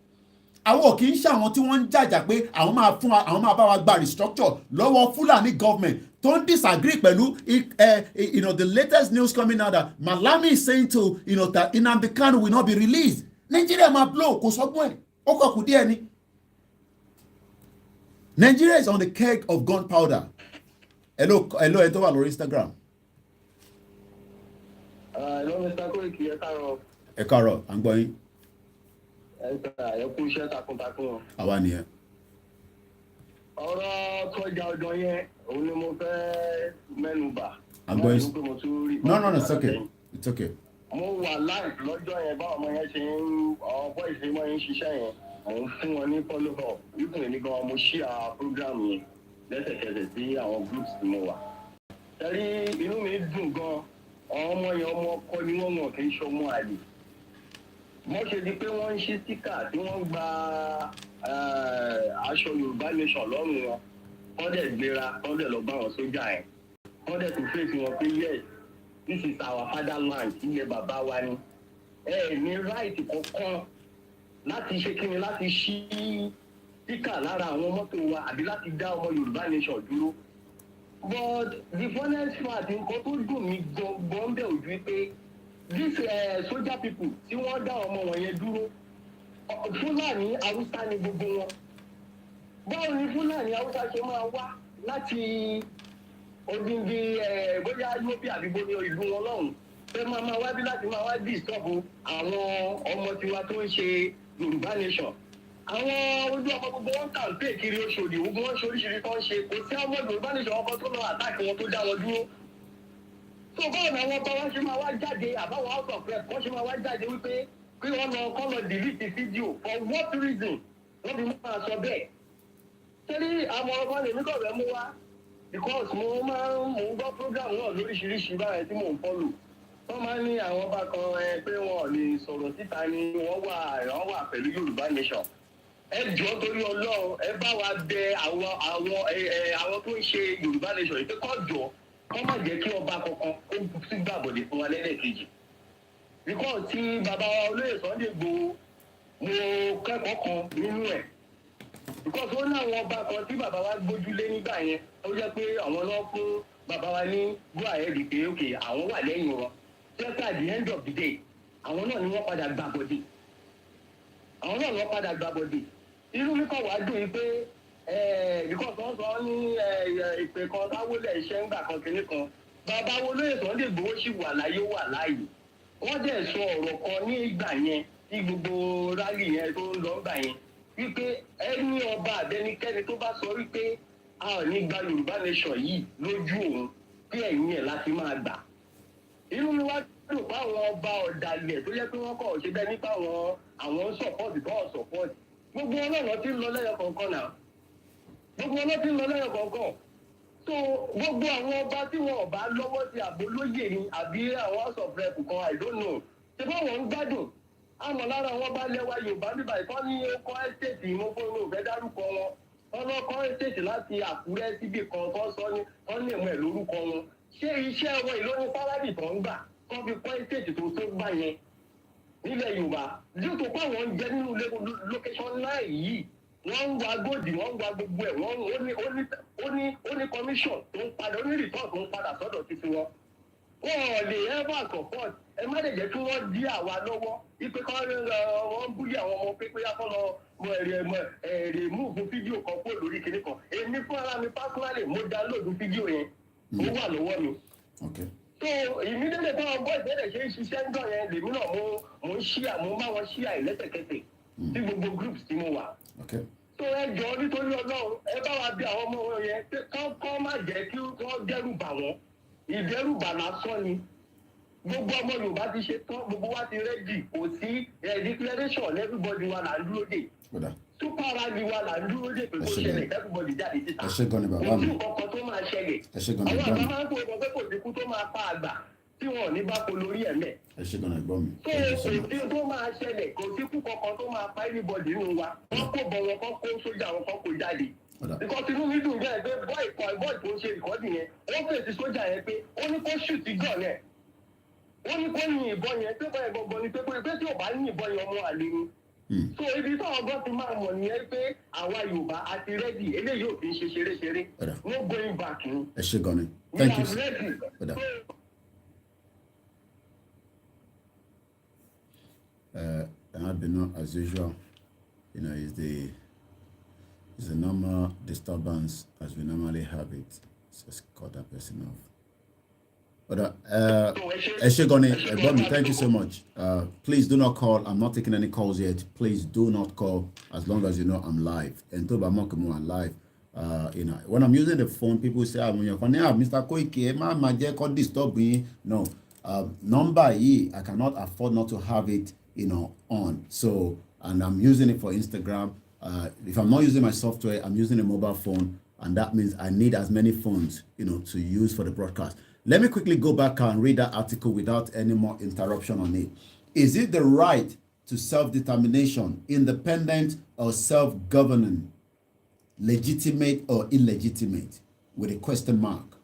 Àwọn kì í ṣe àwọn tí wọ́n ń jàjà pé àwọn máa bá wa gba restructure lọ́wọ́ Fúlàní government tó ń disagree pẹ̀lú the latest news coming out that Malami is saying to that Nnamdi Kanu will not be released. Nigeria máa blow kò sọ́gbọ́n ẹ̀ ó kọ̀ kù díẹ̀ ni. Nigeria is on the keg of gunpowder. Hello, ẹ tó wà lórí Instagram. Hello, Mr. Koiki, ẹ káàárọ̀. Ẹ káàárọ̀, à ń gbọ́ yín. Ẹ kú iṣẹ́ takuntakun. Àwa nìyẹn. Ọ̀rọ̀ tọ́jà ọjọ́ yẹn, òun ni mo fẹ́ mẹ́nu bà. À ń gbọ́ yín. No, it's okay. It's okay. Mo wà live lọ́jọ́ yẹn báwọn ọmọ yẹn ṣe ń àwọn boys ṣe máa ń ṣiṣẹ́ yẹn. Mo ń fún wọn ní follow up. Ibùdó èmi gan mo share program yẹn lẹ́sẹ̀kẹsẹ̀ sí àwọn groups tí mo wà. Ẹ̀rí inú mi dùn gan. Àwọn ọmọ yẹn ọmọ ọkọ ni wọ́n kì í ṣọmọ àlè. Wọ́n ṣe di pé wọ́n ń ṣí síkà tí wọ́n gba aṣọ Yorùbá nation lọ́rùn wọn. Wọ́n dẹ̀ gbéra, wọ́n dẹ̀ lọ bá wọn sójà yẹn. Wọ́n dẹ̀ tún fèsì wọn pé yes, this is our fatherland, ilẹ̀ bàbá wa ni. Ẹ ní right kankan láti ṣe kíni láti ṣí síkà lára àwọn mọ́tò wa àbí láti dá ọmọ Yorùbá nation dúró. But the funniest part nǹkan tó dùn mí gan bẹ̀ ojú pé these soldier people tí wọ́n dá ọmọ wọn yẹn dúró Fúlàní Haúsá ni gbogbo wọn. Báwo ni Fúlàní Haúsá ṣe máa wá láti odindi bóyá Yóòbí àbí bóyá ìlú wọn lọ́hùn fẹ́ máa wá bí láti máa wá disturb àwọn ọmọ tiwa tó ń ṣe Yorùbá nation. Àwọn ojú ọmọ gbogbo wọn kàǹpé kiri Oṣòdì gbogbo wọn ṣe oríṣiríṣi tó ń ṣe kò sí ọmọ Yorùbá nation ọkọ tó lọ àtàkì wọn tó dá wọn dúró. So báwo ni àwọn ọba wa ṣe máa wá jáde àbáwọn house of rep wọ́n ṣe máa wá jáde wípé kí wọ́n lọ kọ́ lọ delete fídíò for what reason wọ́n fi máa sọ bẹ́ẹ̀. Torí àwọn ọmọ lèmi kọ̀ fẹ́ mú wá because mo ń gbọ́ program náà lóríṣiríṣi báyẹn tí mò ń follow. Wọ́n máa ń ní àwọn ọba kan pé wọn ò lè sọ̀rọ̀ síta ni wọ́n wà pẹ̀lú Yorùbá nation. Ẹ jọ̀ọ́ torí Ọlọ́run ẹ bá wa bẹ àwọn tó ń ṣe Yorùbá nation yìí pé kó jọ̀ọ́ kó má jẹ́ kí ọba kankan kó sí gbàbọ̀dé fún wa lẹ́lẹ́kejì. Because tí bàbá wa olóyè Sunday Igboho mo kẹ́kọ̀ọ́ kan nínú ẹ̀. Because ó ní àwọn ọba kan tí bàbá wa gbójúlé nígbà yẹn ó jẹ́ pé àwọn náà fún bàbá wa ní go ahead pé okay àwọn wà lẹ́yìn wọn. Just at the end of the day àwọn náà ni wọ́n padà gbàbọ̀dé. Àwọn náà ni wọ́n padà gbàbọ̀dé. Irú mi kàn wá dùn yìí pé because wọ́n sọ ní ìpè kan táwọlẹ̀ iṣẹ́ ńgbà kan kìíní kan bàbá wo lóye Sunday Igboho sì wà láyé wà láàyè wọ́n dẹ̀ sọ ọ̀rọ̀ kan ní ìgbà yẹn tí gbogbo rálì yẹn tó ń lọ ńgbà yẹn wípé ẹni ọba àbẹnikẹ́ni tó bá sọ wípé a ò ní gba Yorùbá nation yìí lójú òun bí ẹ̀yìn ẹ̀ láti máa gbà. Inú mi wá dùn pé àwọn ọba ọ̀dàlẹ̀ tó yẹ pé wọ́n kọ̀ ṣe bẹ́ẹ̀ nípa àwọn sọ̀pọ̀tì tó ọ̀ sọ̀pọ̀tì gbogbo ọlọ́run ti ń lọ lẹ́yọ kọ̀ọ̀kan náà gbogbo ọlọ́run ti ń lọ lẹ́yọ kọ̀ọ̀kan so gbogbo àwọn ọba tí wọn ò bá lọ́wọ́ sí àbólóyè ni àbí àwọn house of rep kan I don't know ṣé báwọn ń gbádùn àmọ́ lára wọn bá lẹ́wà Yorùbá bíbá ìkọ́ ní ọkọ̀ ẹ́stéètì ìmọ̀fóònù òfẹ́ dárúkọ wọn ọlọ́kọ̀ ẹ́stéètì láti Àkúrẹ́ síbì kan tó sọ ní wọ́n lè mú ẹ̀ lórúkọ wọn ṣé iṣẹ́ wọn ìlóyún fáráàdì tó ń gbà kọ́ fi kọ́ ẹ́stéètì tó gbà yẹn nílẹ̀ Yorùbá yóò tó pàwọn ń jẹ nínú location náà yìí wọ́n ń wa góòdì wọ́n ń wa gbogbo ẹ̀ ó ní commission tó ń padà ó ní report tó ń padà sọ́dọ̀ títí wọn. Wọ́n ò lè ever support ẹ má lè jẹ́ kí wọ́n dí àwa lọ́wọ́ ipe kan wọ́n ń búlì àwọn ọmọ pépé yàtọ̀ lọ ẹ̀rẹ̀ múùfù fídíò kan kúrò lórí kinní kan èmi fún ara mi personally mo download fídíò yẹn ó wà lọ́wọ́ mi. So immediately táwọn boys bẹ̀rẹ̀ ṣe ń ṣiṣẹ́ ń dọ̀ yẹn lèmi náà mo ń ṣíà mo bá wọn ṣíà ìlẹ́sẹ̀kẹsẹ̀ sí gbogbo groups tí mo wà. So ẹ jọ nítorí Ọlọ́run ẹ bá wa bí àwọn ọmọ wọn yẹn kọ́ má jẹ́ kí wọ́n dẹ́rù bà wọ́n ìdẹ́rùbà lásán ni gbogbo ọmọ Yorùbá ti ṣe tán gbogbo wa ti rẹ́dì kò sí declaration everybody wa là ń dúró dè super rally wa là ń dúró dè pé kó ṣẹlẹ̀ everybody jáde síta kò sí nǹkan tó máa ṣẹlẹ̀ àwọn àgbà máa ń kó ìgbà pé kò sí kú tó máa pa àgbà tí wọn ò ní bá kó lórí ẹ̀ mẹ́. ẹ ṣe gan-an ẹ̀gbọ́n mi. kò sí tó máa ṣẹlẹ̀ kò sí kú kankan tó máa pa everybody nínú wa wọ́n kó bọ̀ wọn kọ́ kó sójà wọn kọ́ kó jáde. Because inú mi dùn bẹ́ẹ̀ pé bọ́ì tó ń ṣe ìkọ́dì yẹn wọ́n fèsì sójà yẹn pé ó ní kó ṣùtì gàn yẹn ó ní kó yin ìbọn yẹn pé bọ́ẹ̀ gbọ̀ngàn ni pé tí ò bá yin ìbọn yẹn ọmọ àlè ni. So ibi táwọn ọgbọ́n ti máa mọ̀ nìyẹn pé àwa Yorùbá àti rẹ́dì eléyìí ò fi ń ṣe ṣeréṣeré no going back ni. ẹ ṣe gan-an thank you. As usual, you know, it's a normal disturbance as we normally have it. So let's cut that person off. But Eshegoni, thank you so much. Please do not call. I'm not taking any calls yet. Please do not call as long as you know I'm live. And to I'm live. You know, when I'm using the phone, people say, Mr. Koike, ma disturb me. No. Number E, I cannot afford not to have it, you know, on. So, and I'm using it for Instagram. If I'm not using my software, I'm using a mobile phone, and that means I need as many phones, you know, to use for the broadcast. Let me quickly go back and read that article without any more interruption on it. Is it the right to self-determination, independent or self-governing, legitimate or illegitimate, with a question mark?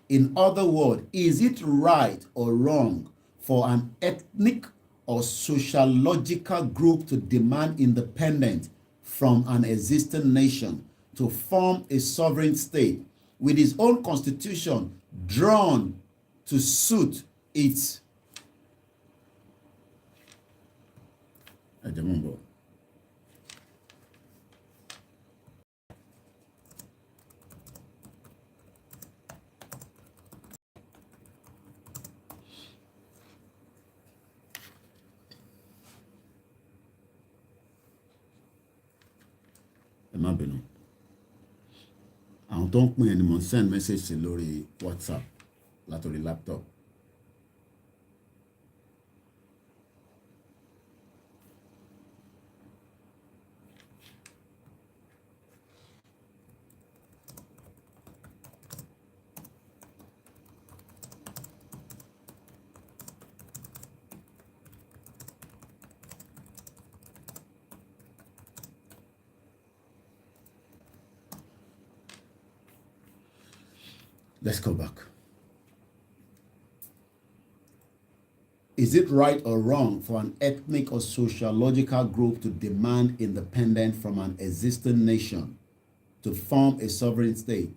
In other words, is it right or wrong for an ethnic or sociological group to demand independence from an existing nation, to form a sovereign state with its own constitution drawn to suit its má bínú. Àwọn tó ń pín ẹni mo send message sí lórí WhatsApp látòrí laptop. Let's go back. Is it right or wrong for an ethnic or sociological group to demand independence from an existing nation to form a sovereign state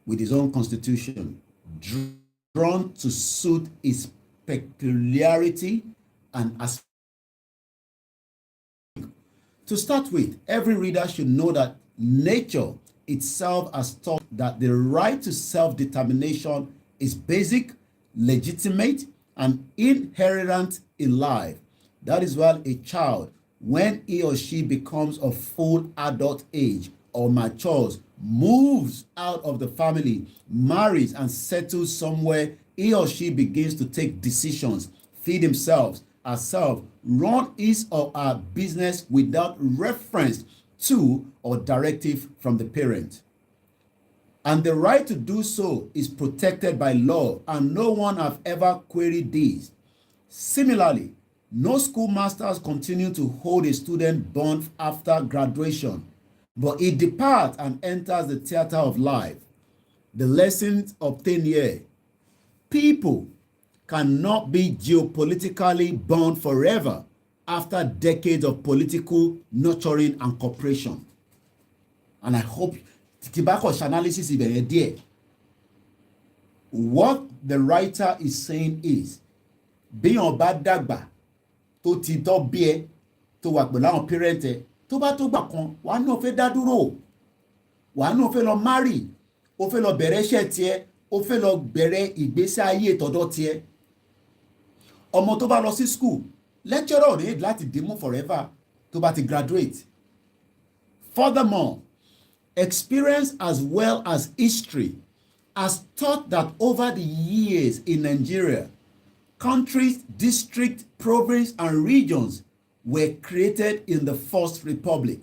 with its own constitution, drawn to suit its peculiarity and aspect? To start with, every reader should know that nature itself has taught that the right to self-determination is basic, legitimate, and inherent in life. That is why a child, when he or she becomes of full adult age or matures, moves out of the family, marries, and settles somewhere, he or she begins to take decisions, feed himself, herself, run his or her business without reference to or directive from the parent. And the right to do so is protected by law, and no one have ever queried this. Similarly, no schoolmasters continue to hold a student bound after graduation, but he departs and enters the theater of life. The lessons obtained here: people cannot be geopolitically bound forever after decades of political nurturing and cooperation. And I hope Tibako's analysis is very dear. What the writer is saying is, being a bad dagba, to ti to be, to wà pẹ̀lú àwọn parent ẹ̀, tó bá tó gbà kan, wà á ní ó fẹ́ dá dúró, wà á ní ó fẹ́ lọ marry, ó fẹ́ lọ bẹ̀rẹ̀ iṣẹ́ tiẹ̀, ó fẹ́ lọ bẹ̀rẹ̀ ìgbésí ayé tọ̀dọ̀ tiẹ̀. Ọmọ tó bá lọ sí school, lecturer ò ní láti dìmú forever tó bá ti graduate. Furthermore, experience as well as history has taught that over the years in Nigeria, countries, districts, provinces, and regions were created in the First Republic.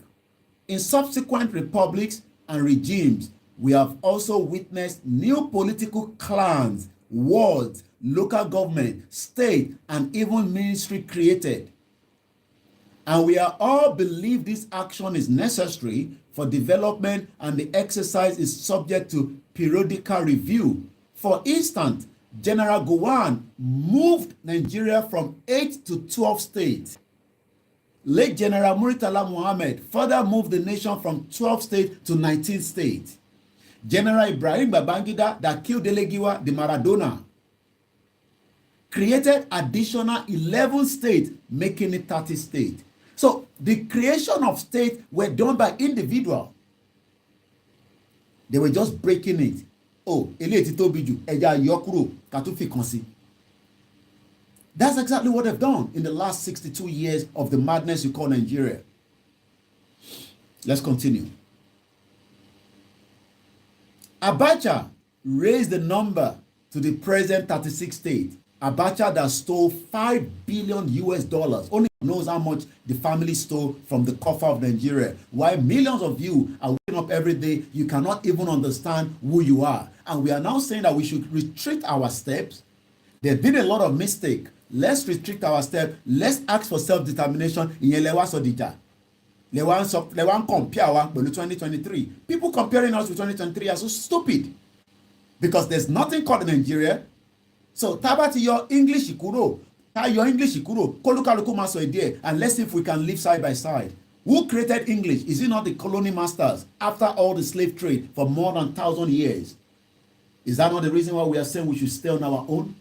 In subsequent republics and regimes, we have also witnessed new political clans, wards, local government, state, and even ministry created. And we are all believe this action is necessary for development, and the exercise is subject to periodical review. For instance, General Gowon moved Nigeria from 8 to 12 states. Late General Murtala Muhammad further moved the nation from 12 states to 19 states. General Ibrahim Babangida, that killed Delegiwa, the Maradona, created additional 11 states, making it 30 states. So the creation of states were done by individuals. They were just breaking it. Oh, that's exactly what they've done in the last 62 years of the madness you call Nigeria. Let's continue. Abacha raised the number to the present 36 states. Abacha that stole $5 billion US. Only knows how much the family stole from the coffer of Nigeria. While millions of you are waking up every day, you cannot even understand who you are. And we are now saying that we should restrict our steps. There's been a lot of mistake. Let's restrict our steps. Let's ask for self-determination. Compare with 2023. People comparing us with 2023 are so stupid. Because there's nothing called Nigeria. So tabati your English ikuro. Your English ikuro. Kolukaluku maso idea. And let's see if we can live side by side. Who created English? Is it not the colony masters after all the slave trade for more than 1,000 years? Is that not the reason why we are saying we should stay on our own?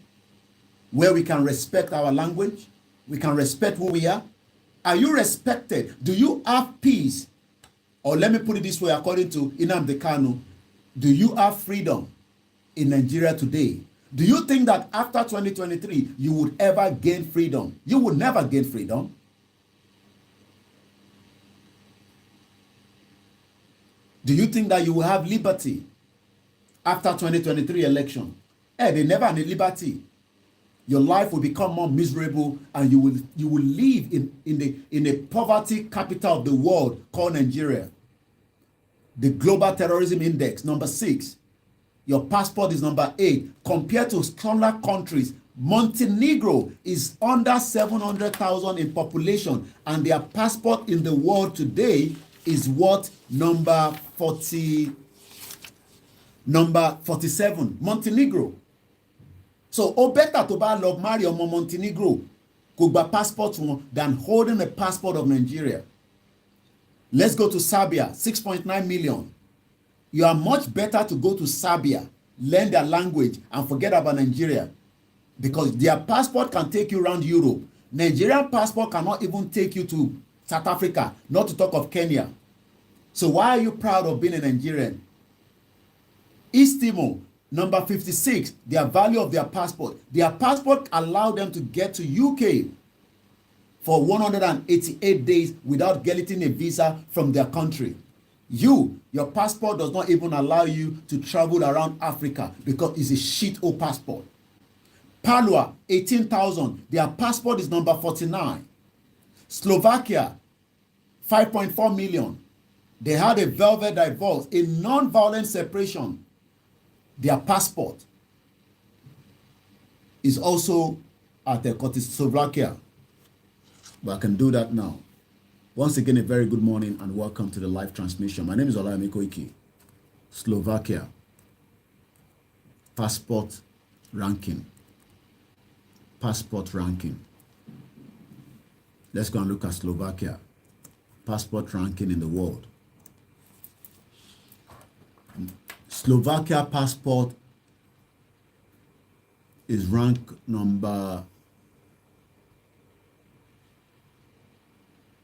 Where we can respect our language, we can respect who we are. Are you respected? Do you have peace? Or let me put it this way, according to Nnamdi Kanu, do you have freedom in Nigeria today? Do you think that after 2023, you would ever gain freedom? You would never gain freedom. Do you think that you will have liberty after 2023 election? They never had liberty. Your life will become more miserable, and you will live in a poverty capital of the world called Nigeria. The Global Terrorism Index, number 6. Your passport is number 8. Compared to stronger countries, Montenegro is under 700,000 in population, and their passport in the world today is what? Number 47. Montenegro. So, better to buy love marry on Montenegro kò gba passport wọn than holding a passport of Nigeria. Let's go to Serbia, 6.9 million. You are much better to go to Serbia, learn their language, and forget about Nigeria, because their passport can take you around Europe. Nigerian passport cannot even take you to South Africa, not to talk of Kenya. So why are you proud of being a Nigerian? East Timor, number 56, their value of their passport. Their passport allowed them to get to UK for 188 days without getting a visa from their country. Your passport does not even allow you to travel around Africa because it's a shit-hole passport. Palua, 18,000. Their passport is number 49. Slovakia, 5.4 million. They had a velvet divorce, a non-violent separation. Their passport is also at the Slovakia. But I can do that now. Once again, a very good morning and welcome to the live transmission. My name is Olayemi Koiki. Slovakia. Passport ranking. Passport ranking. Let's go and look at Slovakia. Passport ranking in the world. Slovakia passport is ranked number.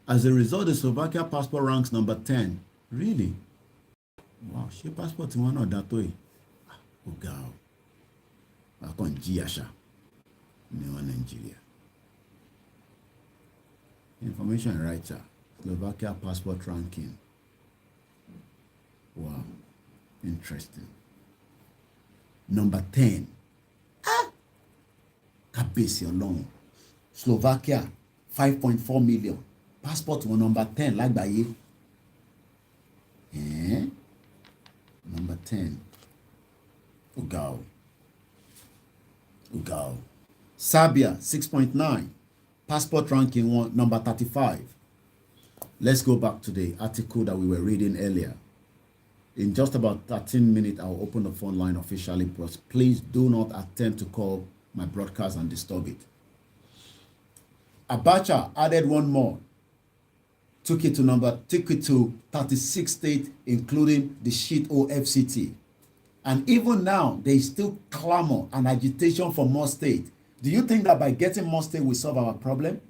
As a result, the Slovakia passport ranks number 10. Really? Wow, she passport one or that way. Oh God. I can't Giasha. Nigeria. Information writer. Slovakia passport ranking. Wow. Interesting. Number 10. Kabesi alone. Slovakia, 5.4 million. Passport was number 10, like by you. Number 10. Ugao. Serbia, 6.9. Passport ranking number 35. Let's go back to the article that we were reading earlier. In just about 13 minutes, I'll open the phone line officially, but please do not attempt to call my broadcast and disturb it. Abacha added one more. Took it to 36 states, including the shit-hole FCT. And even now, there is still clamor and agitation for more states. Do you think that by getting more states will solve our problem?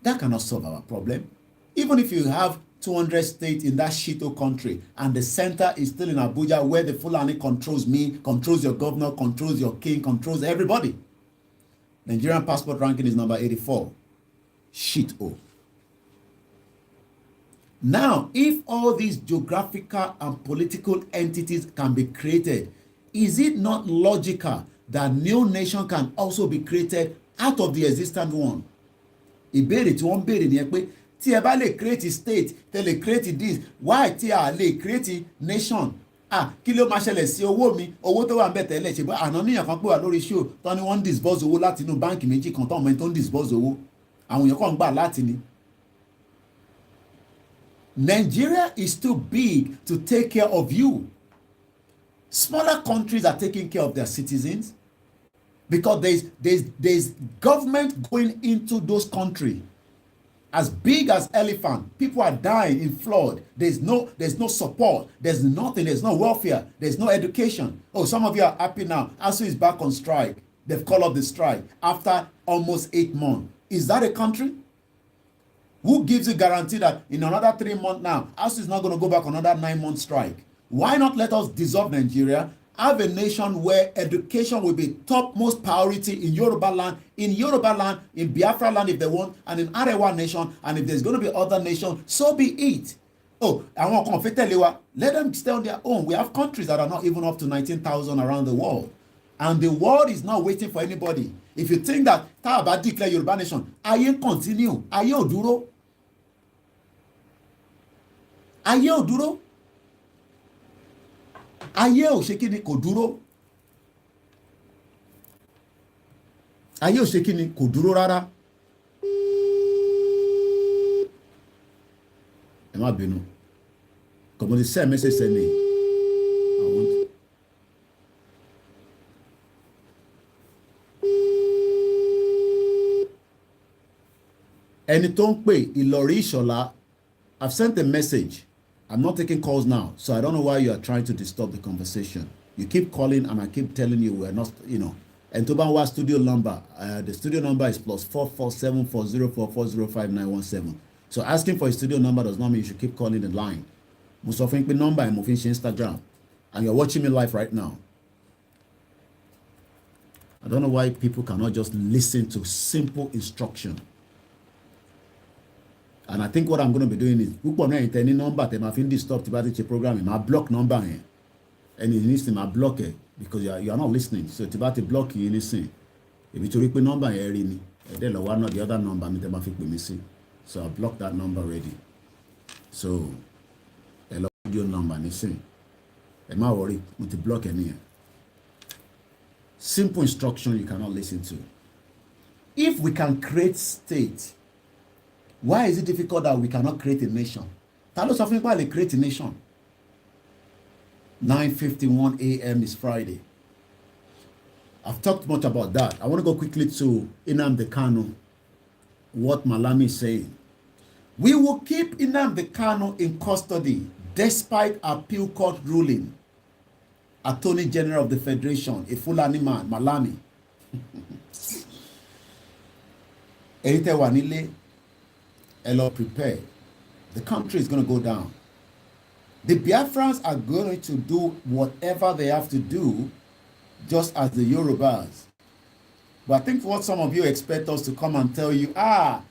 That cannot solve our problem. Even if you have 200 states in that shito country and the center is still in Abuja, where the Fulani controls me, controls your governor, controls your king, controls everybody. Nigerian passport ranking is number 84. Shito. Now, if all these geographical and political entities can be created, is it not logical that new nation can also be created out of the existing one? Ìbéèrè tí wọ́n béèrè ni pé tí ẹ bá lè create state, tẹ́ lè create this, why tí a lè create nation? Kí ló máa ṣẹlẹ̀ sí owó mi? Owó tó wà ń bẹ̀ tẹ́lẹ̀ ṣe bá àná níyàn kan pé wà lórí show tán ni wọ́n ń disburse owó láti inú báǹkì méjì kan tán ọmọ ẹni tó ń disburse owó. Àwọn èèyàn kan ń gbà láti ni. Nigeria is too big to take care of you. Smaller countries are taking care of their citizens because there's government going into those countries as big as elephant. People are dying in flood. There's no support. There's nothing. There's no welfare. There's no education. Oh, some of you are happy now. ASU is back on strike. They've called off the strike after almost 8 months. Is that a country? Who gives you guarantee that in another 3 months now, ASU is not going to go back on another 9-month strike? Why not let us dissolve Nigeria, have a nation where education will be topmost priority in Yoruba land, in Biafra land if they want, and in Arewa nation, and if there's going to be other nation, so be it. àwọn kan fẹ́ tẹ̀lé wa, let them stay on their own. We have countries that are not even up to 19,000 around the world. And the world is not waiting for anybody. If you think that tá a bá declare Yorùbá nation, ayé continue, ayé ò dúró. Ayé ò dúró. Ayé ò ṣe kíni kò dúró. Ayé ò ṣe kíni kò dúró rárá. Ẹ má bínú. Como they say, message send me. Ẹni tó ń pè Ìlọrí Ìṣọ̀lá, I've sent a message. I'm not taking calls now, so I don't know why you are trying to disturb the conversation. You keep calling and I keep telling you we're not, And tó bá ń wá studio number, the studio number is +4474044059117. So asking for a studio number does not mean you should keep calling the line. Mo sọ fún pé number mo fi ń ṣe Instagram, and you're watching me live right now. I don't know why people cannot just listen to simple instruction. And I think what I'm going to be doing is púpọ̀ náà ìtẹ́ ní nọ́mbà tẹ́ máa fi ń disturb tí bá ti ṣe program yìí máa block nọ́mbà yẹn ẹni nísìnyí máa block ẹ̀ because you are not listening, so tí bá ti block yìí nísìnyí èmi torí pé nọ́mbà yẹn rí ni ẹ̀dẹ́ lọ́wọ́ náà the other number mi tẹ́ máa fi pè mí sí, so I block that number already. So ẹ lọ video number nísìnyí ẹ má worry mo ti block ẹ nìyẹn. Simple instruction you cannot listen to. If we can create state, why is it difficult that we cannot create a nation? Ta ló sọ fún mi pé a lè create a nation? 9:51 a.m. is Friday. I've talked much about that. I want to go quickly to Nnamdi Kanu, what Malami is saying. We will keep Nnamdi Kanu in custody despite appeal court ruling. Attorney General of the Federation, a Fulani man, Malami. Èyí tẹ́ wà nílé, ẹ lọ prepare. The country is going to go down. The Biafrans are going to do whatever they have to do, just as the Yorubas. But I think what some of you expect us to come and tell you, nǹkan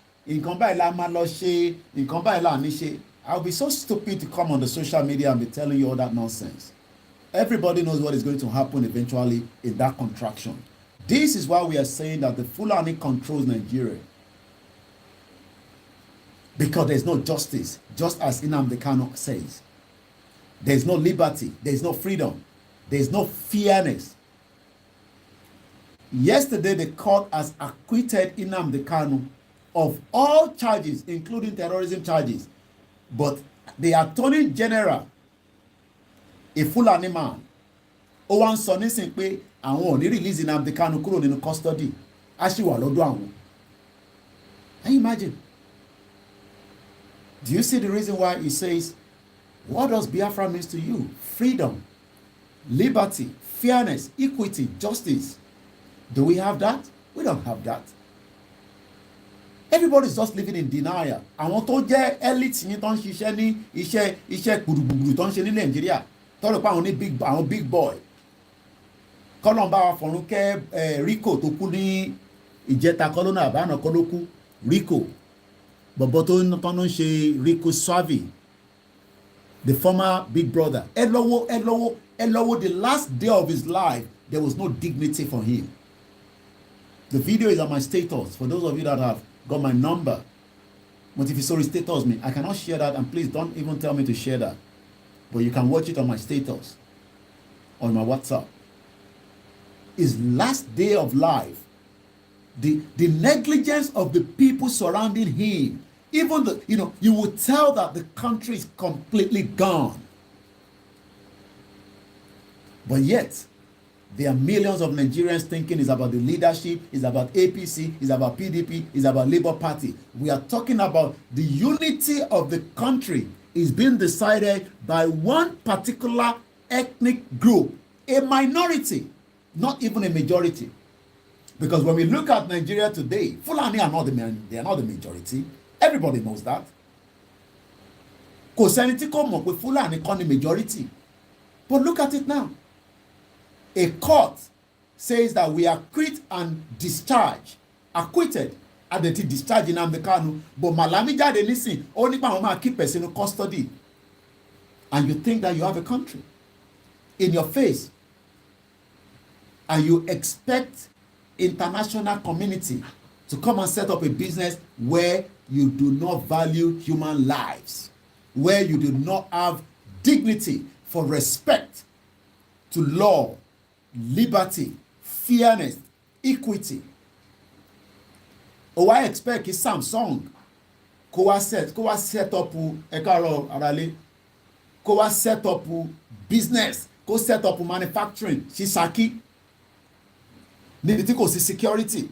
báyìí la máa lọ ṣe, nǹkan báyìí la ní ṣe. I'll be so stupid to come on the social media and be telling you all that nonsense. Everybody knows what is going to happen eventually in that contraction. This is why we are saying that the Fulani controls Nigeria. Because there's no justice, just as Nnamdi Kanu says. There's no liberty, there's no freedom, there's no fairness. Yesterday, the court has acquitted Nnamdi Kanu of all charges, including terrorism charges. But the Attorney General, a Fulani man, ó wá ń sọ nísìn pé àwọn ò ní release Nnamdi Kanu kúrò nínú custody, á sì wà lọ́dọ̀ àwọn. Can you imagine? Do you see the reason why he says, what does Biafra mean to you? Freedom, liberty, fairness, equity, justice. Do we have that? We don't have that. Everybody's just living in denial. Àwọn tó jẹ́ elite yín tó ń ṣiṣẹ́ ní iṣẹ́ gbùdùgbùdù tó ń ṣe ní Nàìjíríà tọ́lọ̀ pé àwọn big boy. Kọ́lọ̀ ń bá wa fọ̀run kẹ́ Rico tó kú ní ìjẹta kọ́lọ́nà àbáànà kọ́ ló kú Rico. Bọ̀bọ̀ tó ń ṣe Rico Suave, the former big brother. Ẹ lọ́wọ́, the last day of his life, there was no dignity for him. The video is on my status. For those of you that have got my number, Motivisori status me. I cannot share that, and please don't even tell me to share that. But you can watch it on my status, on my WhatsApp. His last day of life, the negligence of the people surrounding him, even you would tell that the country is completely gone. But yet, there are millions of Nigerians thinking it's about the leadership, it's about APC, it's about PDP, it's about Labour Party. We are talking about the unity of the country is being decided by one particular ethnic group, a minority, not even a majority. Because when we look at Nigeria today, Fulani are not they are not the majority. Everybody knows that. Kò sẹ́ni tí kò mọ̀ pé Fulani kọ́ ni majority. But look at it now. A court says that we acquit and discharge. Acquitted and they discharge Nnamdi Kanu. But Malami jáde nísìn, ó nípa àwọn máa keep person in custody. and you think that you have a country in your face, and you expect international community to come and set up a business where you do not value human lives, where you do not have dignity for respect to law, liberty, fairness, equity. I expect kí Samsung kó wá set up ẹ̀kárọ̀ àràlé, kó wá set up business, kó set up manufacturing sí Ṣakí níbi tí kò sí security.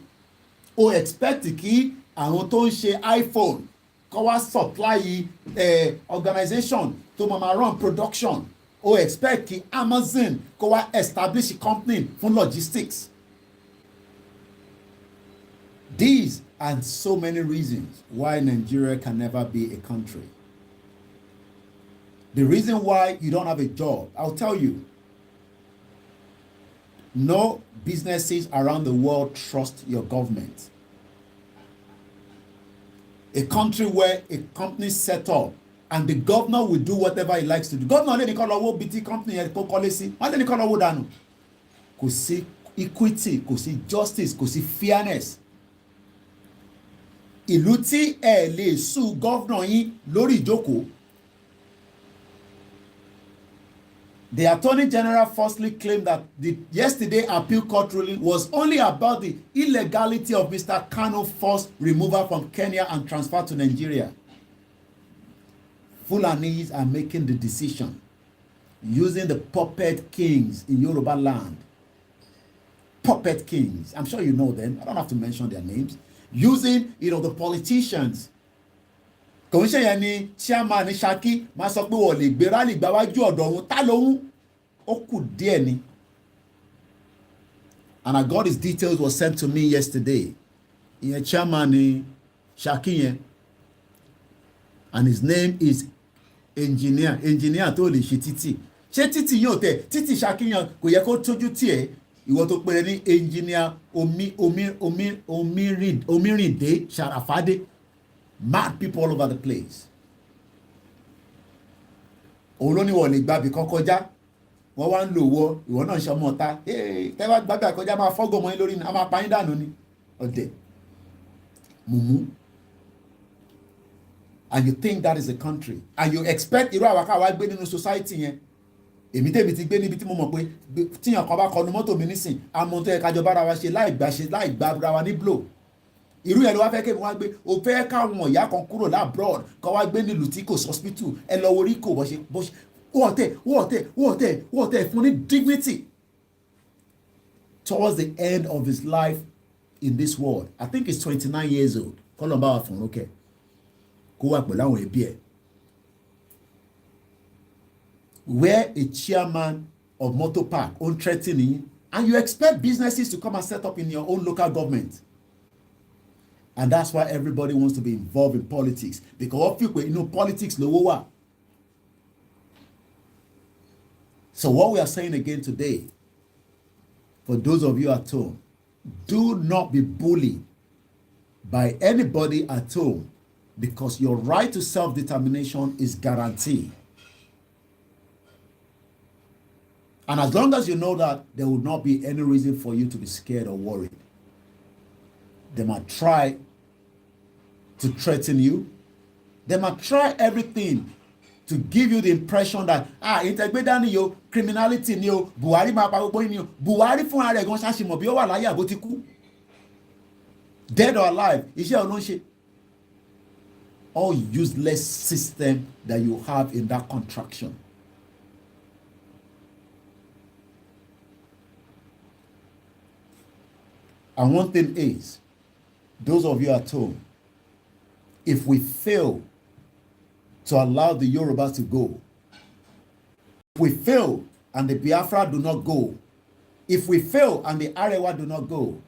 O expect kí àwọn tó ń ṣe iPhone kó wá supply organization tó máa run production. O expect kí Amazon kó wá establish a company fún logistics. These and so many reasons why Nigeria can never be a country. The reason why you don't have a job, I'll tell you. No businesses around the world trust your government. A country where a company set up and the governor will do whatever he likes to do. Governor lè ní kó lọ wó BT company yẹn kó kọ́lé sí. Wọ́n lè ní kó lọ wó dànù. Kò sí equity, kò sí justice, kò sí fairness. Ìlú tí ẹ lè sue governor yín lórí ìjókòó. The Attorney General falsely claimed that the yesterday appeal court ruling was only about the illegality of Mr. Kano's forced removal from Kenya and transfer to Nigeria. Fulanis are making the decision using the puppet kings in Yoruba land. Puppet kings. I'm sure you know them. I don't have to mention their names. Using, the politicians. Kò ń ṣe yẹn ni chairman ní Ṣakí máa sọ pé wọ́n lè gbé rálì gbáwájú ọ̀dọ̀ òun tá lóhun ó kù díẹ̀ ni. And I got his details was sent to me yesterday. Ìyẹn chairman ní Ṣakí yẹn. And his name is engineer tó lè ṣe títì. Ṣé títì yóò tẹ̀ títì Ṣakí yẹn kò yẹ kó tójú tiẹ̀ ìwọ tó pèrè ní engineer Omírìndé Ṣàràfádé. Mad people all over the place. Òun ló ní wọ́n lè gbàbí kan kọjá. Wọ́n wá ń lò wọ́ ìwọ náà ṣe ọmọ ọ̀tá. Tẹ́wá gbàgbé àkọjá máa fọ́gọ̀ mọ́ yín lórí ni. A máa pa yín dànù ni. Ọ̀dẹ̀. Mumu. And you think that is a country. And you expect irú àwàká wa gbé nínú society yẹn. Èmi tèmi ti gbé níbi tí mo mọ̀ pé tíyàn kan bá kọnu mọ́tò mi nísìn. Àmọ́ tó yẹ kájọ bára wa ṣe láì gbà wa ní blow. Irú yẹn ló wá fẹ́ kí wọ́n gbé o fẹ́ káwọn ìyá kan kúrò labroad kọ́ wá gbé nílùú tí kò hospital ẹ lọ orí kò bọ́ ṣe wọ́n tẹ̀ fún ní dignity towards the end of his life in this world. I think he's 29 years old. Kọ́lọ̀ bá wà fún lókè kó wà pẹ̀lú àwọn ẹbí ẹ̀. Where a chairman of motor park own threatening and you expect businesses to come and set up in your own local government. And that's why everybody wants to be involved in politics. Because what people, politics lówó wà. So what we are saying again today, for those of you at home, do not be bullied by anybody at home because your right to self-determination is guaranteed. And as long as you know that, there will not be any reason for you to be scared or worried. They might try to threaten you. They might try everything to give you the impression that ìtẹ̀gbẹ́dá ni yo, criminality ni yo, Buhari máa pa gbogbo ni yo. Buhari fún ara ẹ̀ gan ṣáṣìmọ̀ bí ó wà láyé àbó ti kú. Dead or alive, iṣẹ́ ọ̀nà ń ṣe. All useless system that you have in that contraction. And one thing is, those of you at home, if we fail to allow the Yorubas to go, if we fail and the Biafra do not go, if we fail and the Arewa do not go,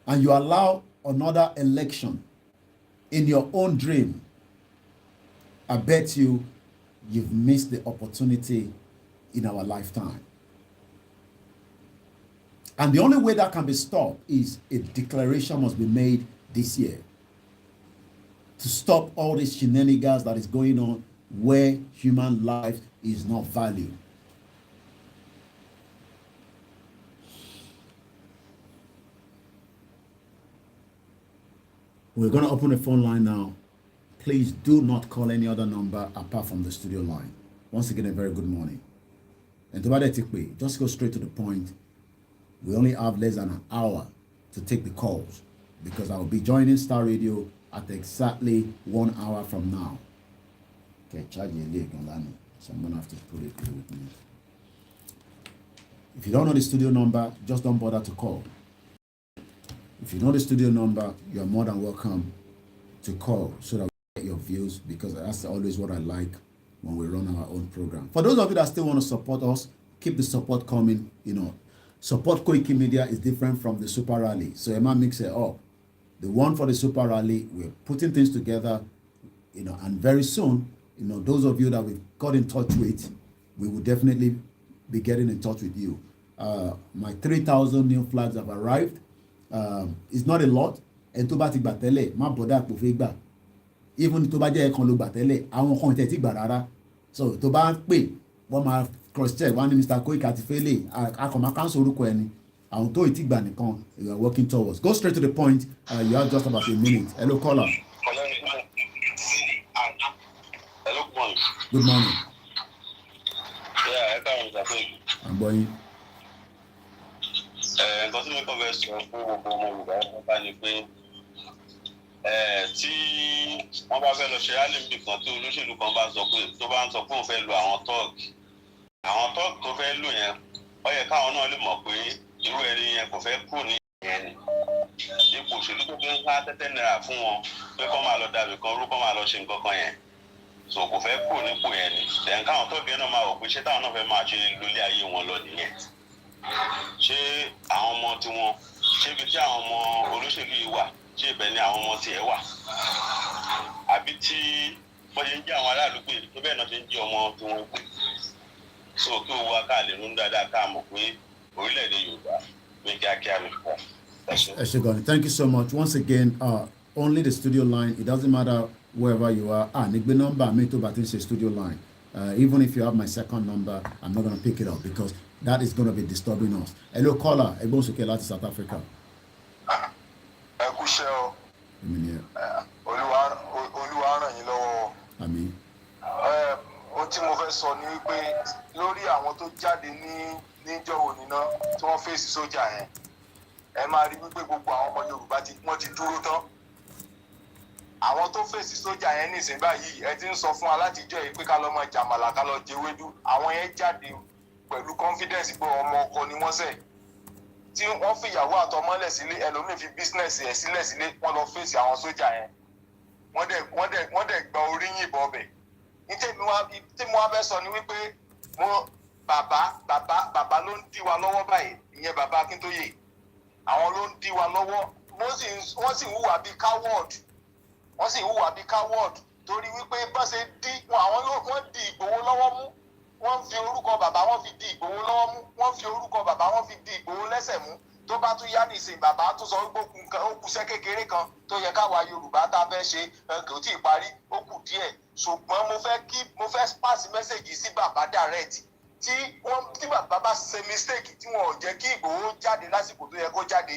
and you allow another election in your own dream, I bet you've missed the opportunity in our lifetime. And the only way that can be stopped is a declaration must be made this year to stop all these shenanigans that is going on where human life is not valued. We're going to open the phone line now. Please do not call any other number apart from the studio line. Once again, a very good morning. And to just go straight to the point. We only have less than an hour to take the calls because I will be joining Star Radio at exactly 1 hour from now. Okay, charge your leg on that. So I'm going to have to put it here with me. If you don't know the studio number, just don't bother to call. If you know the studio number, you're more than welcome to call so that we get your views, because that's always what I like when we run our own program. For those of you that still want to support us, keep the support coming. Support Koikimedia is different from the Super Rally. So Emma mix it up. The one for the Super Rally, we're putting things together, and very soon, those of you that we've got in touch with, we will definitely be getting in touch with you. My 3,000 new flags have arrived. It's not a lot. And tó bá ti gbà tẹ́lẹ̀, má bọ̀dá àpò fẹ́ gbà. Even tó bá jẹ́ ẹ̀kan ló gbà tẹ́lẹ̀, àwọn kan tẹ̀ ti gbà rárá. So tó bá ń pè, wọ́n máa cross check, wọ́n ní Mr. Koiki àti Fele, akọ̀mọ́ cancel orúkọ ẹni. Àwọn tó ti gbà nìkan, you are working towards. Go straight to the point. You have just about a minute. Hello, caller. Hello, good morning. Good morning. Yeah, I can't understand. I'm going. Nǹkan tí mo kọ́ fẹ́ sọ fún gbogbo ọmọ Yorùbá bá ní pé tí wọ́n bá fẹ́ lọ ṣe rálì nìkan tí olóṣèlú kan bá sọ pé tó bá ń sọ pé òun fẹ́ lo àwọn tọ́ọ̀gì tó fẹ́ lò yẹn ó yẹ káwọn náà lè mọ̀ pé irú ẹni yẹn kò fẹ́ kúrò ní ìyẹn ni ipò òṣèlú tó fi ń ká tẹ́tẹ́ náírà fún wọn pé kọ́ máa lọ dàbí kan orúkọ máa lọ ṣe nǹkan kan yẹn so kò fẹ́ kúrò nípò yẹn ni lẹ́yìn káwọn tọ́ọ̀gì náà máa wò pé ṣé táwọn náà fẹ́ máa ṣe lólé ayé wọn lọ nìyẹn ṣé àwọn ọmọ tiwọn ṣé ibi tí àwọn ọmọ olóṣèlú yìí wà ṣé ibẹ̀ ni àwọn ọmọ tiẹ̀ wà àbí tí wọ́n ṣe ń jí àwọn aráàlú pé tó bẹ́ẹ̀ náà ṣe ń jí ọmọ tiwọn pé so kí owó wa ká lè rún dáadáa ká mọ̀ pé orílẹ̀-èdè Yorùbá ní kíákíá mi pọ̀. Eshegoni, thank you so much once again. Only the studio line. It doesn't matter wherever you are. Nigbe number me to batin say studio line. Even if you have my second number, I'm not going to pick it up because that is going to be disturbing us. Hello, caller. Egbon Soke láti South Africa. Ẹ kú iṣẹ́ o. Olúwa ràn yín lọ́wọ́. Àmín. Ohun tí mo fẹ́ sọ ni wípé lórí àwọn tó jáde níjọ́ òní náà tí wọ́n fèsì sójà yẹn, ẹ máa rí wípé gbogbo àwọn ọmọ Yorùbá wọ́n ti dúró tán. Àwọn tó fèsì sójà yẹn nísìn báyìí ẹ ti ń sọ fún wa láti jọ yìí pé ká lọ mọ jàmàlà ká lọ jẹwédú. Àwọn yẹn jáde pẹ̀lú confidence pé ọmọ ọkọ ni wọ́n ṣẹ̀. Tí wọ́n fi ìyàwó àtọmọ́lẹ̀ sílé, ẹlòmíì fi business ẹ̀ sílé wọ́n lọ fèsì àwọn sójà yẹn. Wọ́n dẹ̀ gba oríyìn bọ̀bẹ̀. Ní tí mo wá fẹ́ sọ ni wípé bàbá ló ń dí wa lọ́wọ́ báyìí, ìyẹn bàbá Akíntóyè. Àwọn ló ń dí wa lọ́wọ́. Wọ́n sì ń hùwà bíi coward. Torí wípé bá ṣe dí wọ́n di Ìgbòho lọ́wọ́ mú. Wọ́n fi orúkọ bàbá wọn fi di Ìgbòho lọ́wọ́ mú. Wọ́n fi orúkọ bàbá wọn fi di Ìgbòho lẹ́sẹ̀ mú. Tó bá tún yá nìsín bàbá tó sọ wípé ó kù iṣẹ́ kékeré kan tó yẹ káwa Yorùbá tá a fẹ́ ṣe kò tí ì parí ó kù díẹ̀. Ṣùgbọ́n mo fẹ́ pass message sí bàbá direct. Tí bàbá bá ṣe mistake tí wọn ò jẹ́ kí Ìgbòho jáde lásìkò tó yẹ kó jáde,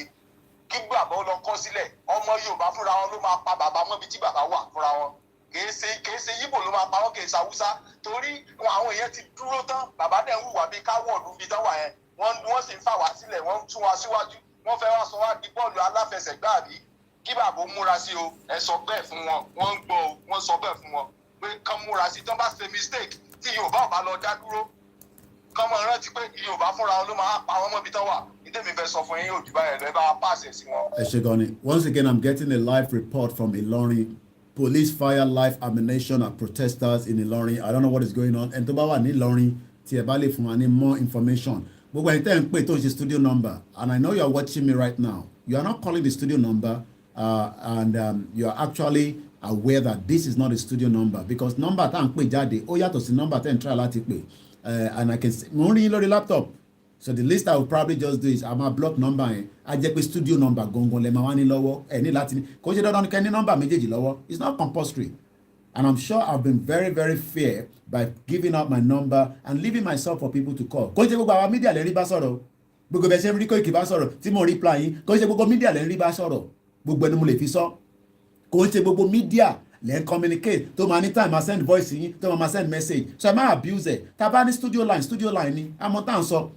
kí bàbá ó lọ kọ́ sílẹ̀. Ọmọ Yorùbá fúnra wọn ló máa pa bàbá mọ́bi tí bàbá wà fúnra wọn. Kìí ṣe Yíbò ló máa pa wọn, kìí ṣe Haúsá. Torí àwọn èèyàn ti dúró tán, bàbá dẹ̀ ń hùwà bíi káwọ̀dù bíi tán wà yẹn. Wọ́n sì ń fà wá sílẹ̀, wọ́n ń tún wa síwájú. Wọ́n fẹ́ wá sọ wá di bọ́ọ̀lù aláfẹsẹ̀gbá àbí kí bàbá ó múra sí o. Ẹ sọ bẹ́ẹ̀ fún wọn, wọ́n ń gbọ́ o, wọ́n sọ bẹ́ẹ̀ fún wọn pé kán múra sí. Tán bá ṣe mistake tí Yorùbá ò bá lọ dá dúró, kán mọ̀ rántí pé Yorùbá fúnra wọn ló máa pa wọ́n mọ́bi tán wà. Ìdẹ́mi fẹ́ sọ fún yín òjò báyẹn lọ, ẹ bá wa pàṣẹ sí wọn. Eshegoni, once again, I'm getting a live report from Ilorin. Police fire live ammunition at protesters in Ilorin. I don't know what is going on. And tó bá wà ní Ilorin, tí ẹ bá lè fún wa ní more information. Gbogbo ẹni tẹ́ ń pè tó ń ṣe studio number, and I know you are watching me right now. You are not calling the studio number, and you are actually aware that this is not a studio number because number tá à ń pè jáde ó yàtọ̀ sí number tẹ́ ń try láti pè. And I can see mo ń rí lórí laptop. So the least I will probably just do is I'm a block number yẹn. A jẹ́ pé studio number gangan lẹ máa wá ní lọ́wọ́ ẹ ní láti ní kò ṣe dandan ní kẹ́ ní number méjèèjì lọ́wọ́. It's not compulsory. And I'm sure I've been very, very fair by giving out my number and leaving myself for people to call. Kò ṣe gbogbo àwọn mídíà lẹ́rìí bá sọ̀rọ̀. Gbogbo bẹ́ẹ̀ ṣe ń rí Koiki bá sọ̀rọ̀ tí mo reply yín. Kò ṣe gbogbo mídíà lẹ́rìí bá sọ̀rọ̀. Gbogbo ẹni mo lè fi sọ. Kò ṣe gbogbo mídíà lẹ́n communicate tó máa ní time máa send voice yín tó máa send message. So ẹ má abuse ẹ̀. Tá a bá ní studio line ni àmọ́ tá à ń sọ.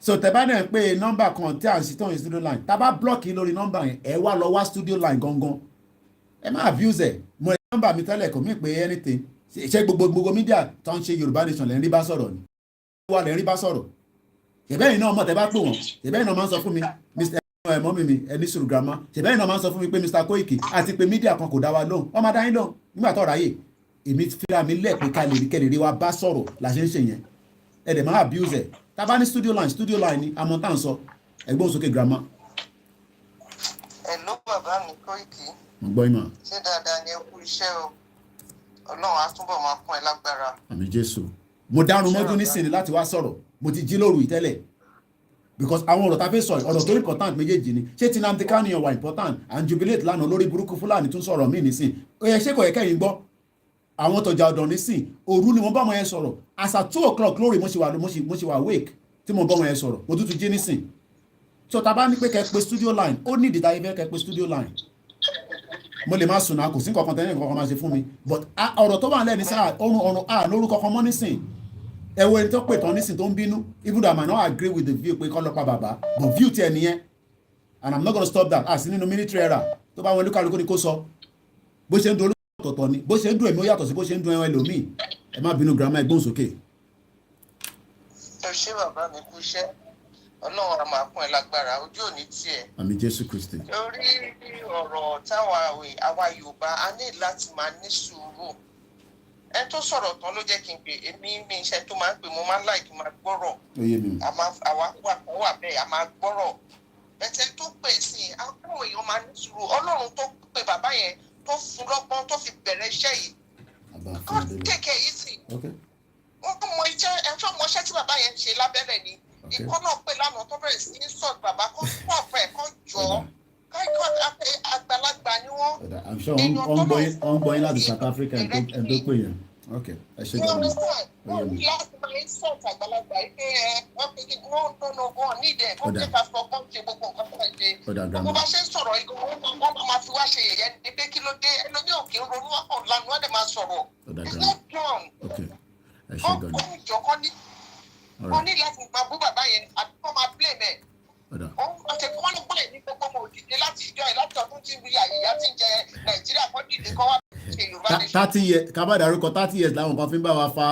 So tẹ́ bá náà pé nọ́mbà kan tí à ń ṣe tó ń studio line. Tá a bá block yín lórí nọ́mbà yẹn ẹ wá lọ wá studio line gangan. Ẹ má abuse ẹ̀. Mo nọ́mbà mi tẹ́lẹ̀ kò mí pé anything ṣe gbogbo mídíà tó ń ṣe Yorùbá Nation lẹ́ ń rí bá sọ̀rọ̀ ni wà lẹ́ ń rí bá sọ̀rọ̀ ṣèbẹ́yìn náà mọ̀ tẹ́ bá pè wọ́n ṣèbẹ́yìn náà máa ń sọ fún mi Mr. mọ́mí mi ẹni sùúrù grandma ṣèbẹ́yìn náà máa ń sọ fún mi pé Mr. Koiki àti pé mídíà kan kò dá wa lóhùn wọ́n máa dá yín lóhùn nígbà tó ráyè èmi fira mi lẹ̀ pé ká lè rí kẹ́lẹ̀ rí wa bá sọ̀rọ̀ la ṣe ń ṣe yẹn ẹ dẹ̀ máa abuse ẹ̀ tá a bá ní studio line ni àmọ́ tá à ń sọ ẹgbọ́n sókè grandma. Hello bàbá mi Koiki. mo gbọ́ ìmọ̀. Ṣé dáadáa ni ẹ kú iṣẹ́ o? Ọlọ́run á túbọ̀ máa fún ẹ lágbára. Àmín Jésù. Mo dárun mọ́jú nísìnyí láti wá sọ̀rọ̀. Mo ti jí lóru ìtẹ́lẹ̀. Because àwọn ọ̀rọ̀ ta fẹ́ sọ ọ̀rọ̀ tó important méjèèjì ni. Ṣé ti Nnamdi Kanu wà important and jubilate lánàá lórí burúkú Fúlàní tún sọ̀rọ̀ mí nísìn. Ṣé kò yẹ kẹ́yìn gbọ́? Àwọn tọ̀jà ọ̀dọ̀ nísìn. Òru ni mo bá ọmọ yẹn sọ̀rọ̀. As at 2 o'clock lórí mo ṣì wà awake tí mo bá ọmọ yẹn sọ̀rọ̀. Mo tún jí nísìn. So ta bá ní pé kẹ́ pe studio line, ó ní ìdí táyé fẹ́ kẹ́ pe studio line. Mo lè máa sùn náà kò sí nǹkan kan tẹ́lẹ̀ nǹkan kan máa ṣe fún mi but ọ̀rọ̀ tó wà lẹ́ni sáà ọ̀run lórúkọ kan mọ́ nísìn ẹ̀wọ̀ ẹni tó pè tán nísìn tó ń bínú even though I might not agree with the view pé kọ́ lọ́pàá bàbá but view tiẹ̀ nìyẹn and I'm not gonna stop that àti nínú military era tó bá wọn olúkálukú ni kò sọ bó ṣe ń dun olúkọ ọ̀tọ̀ọ̀tọ̀ ni bó ṣe ń dun èmi ó yàtọ̀ sí bó ṣe ń dun ẹwọn ẹlòmíì ẹ má bínú grandma ẹgbọ́n sókè. Ẹ ṣé bàbá mi kú iṣẹ́. Ọlọ́run á máa fún ẹ lágbára ojú òní tiẹ̀. Àmín Jésù Kristi. Lórí ọ̀rọ̀ táwa àwa Yorùbá a ní láti máa ní sùúrù. Ẹ tó sọ̀rọ̀ tán ló jẹ́ kí n pè èmi mi iṣẹ́ tó máa ń pè mo máa ń láìkí máa gbọ́rọ̀. Ó yé mi. Àwa wà bẹ́ẹ̀ a máa gbọ́rọ̀. Bẹ̀tẹ̀ tó pè sí i àwọn èèyàn máa ní sùúrù. Ọlọ́run tó pe bàbá yẹn tó fún lọ́gbọ́n tó fi bẹ̀rẹ̀ iṣẹ́ yìí. Kọ́ kéèké yìí sì. Wọ́n mọ iṣẹ́ tí bàbá yẹn ṣe lábẹ́rẹ̀ ni. Ìkọ́ náà pé lánàá tó bẹ̀rẹ̀ sí ní sọ̀rọ̀ bàbá kó pọ̀ fẹ́ kó jọ káìkọ́ àgbàlagbà ni wọ́n. I'm sure wọ́n gbọ́ yín láti South Africa ẹ̀ tó pè yẹn. Okay, ẹ ṣe gbọ́dọ̀. Wọ́n ní láti máa ń sọ̀rọ̀ àgbàlagbà yìí pé wọ́n fi wọ́n ní ìdẹ̀ kó jẹ́ ká fọ kó ṣe gbogbo nǹkan tó ń ṣe. Gbogbo bá ṣe ń sọ̀rọ̀ yìí wọ́n máa fi wá ṣe yẹ̀yẹ́ ní pé kí ló dé ẹlòmíì òkè ń ronú ọ̀hún lánàá wọ́n dẹ̀ máa sọ̀rọ̀. It's not done. Okay, ẹ ṣe gbọ́dọ̀. Wọ́n jọ kọ́ ní wọ́n ní láti gba bú bàbá yẹn àti wọ́n máa blame ẹ̀. Ọ̀sẹ̀ kí wọ́n ló gbọ́dọ̀ ní gbogbo ọmọ òdìdí láti ìjọ ẹ̀ láti ọdún tí wí àyíyá ti ń jẹ Nàìjíríà kọ́ dìde kọ́ wá ṣe Yorùbá Nation. 30 years ká bá dárúkọ 30 years làwọn kan fi ń bá wa fa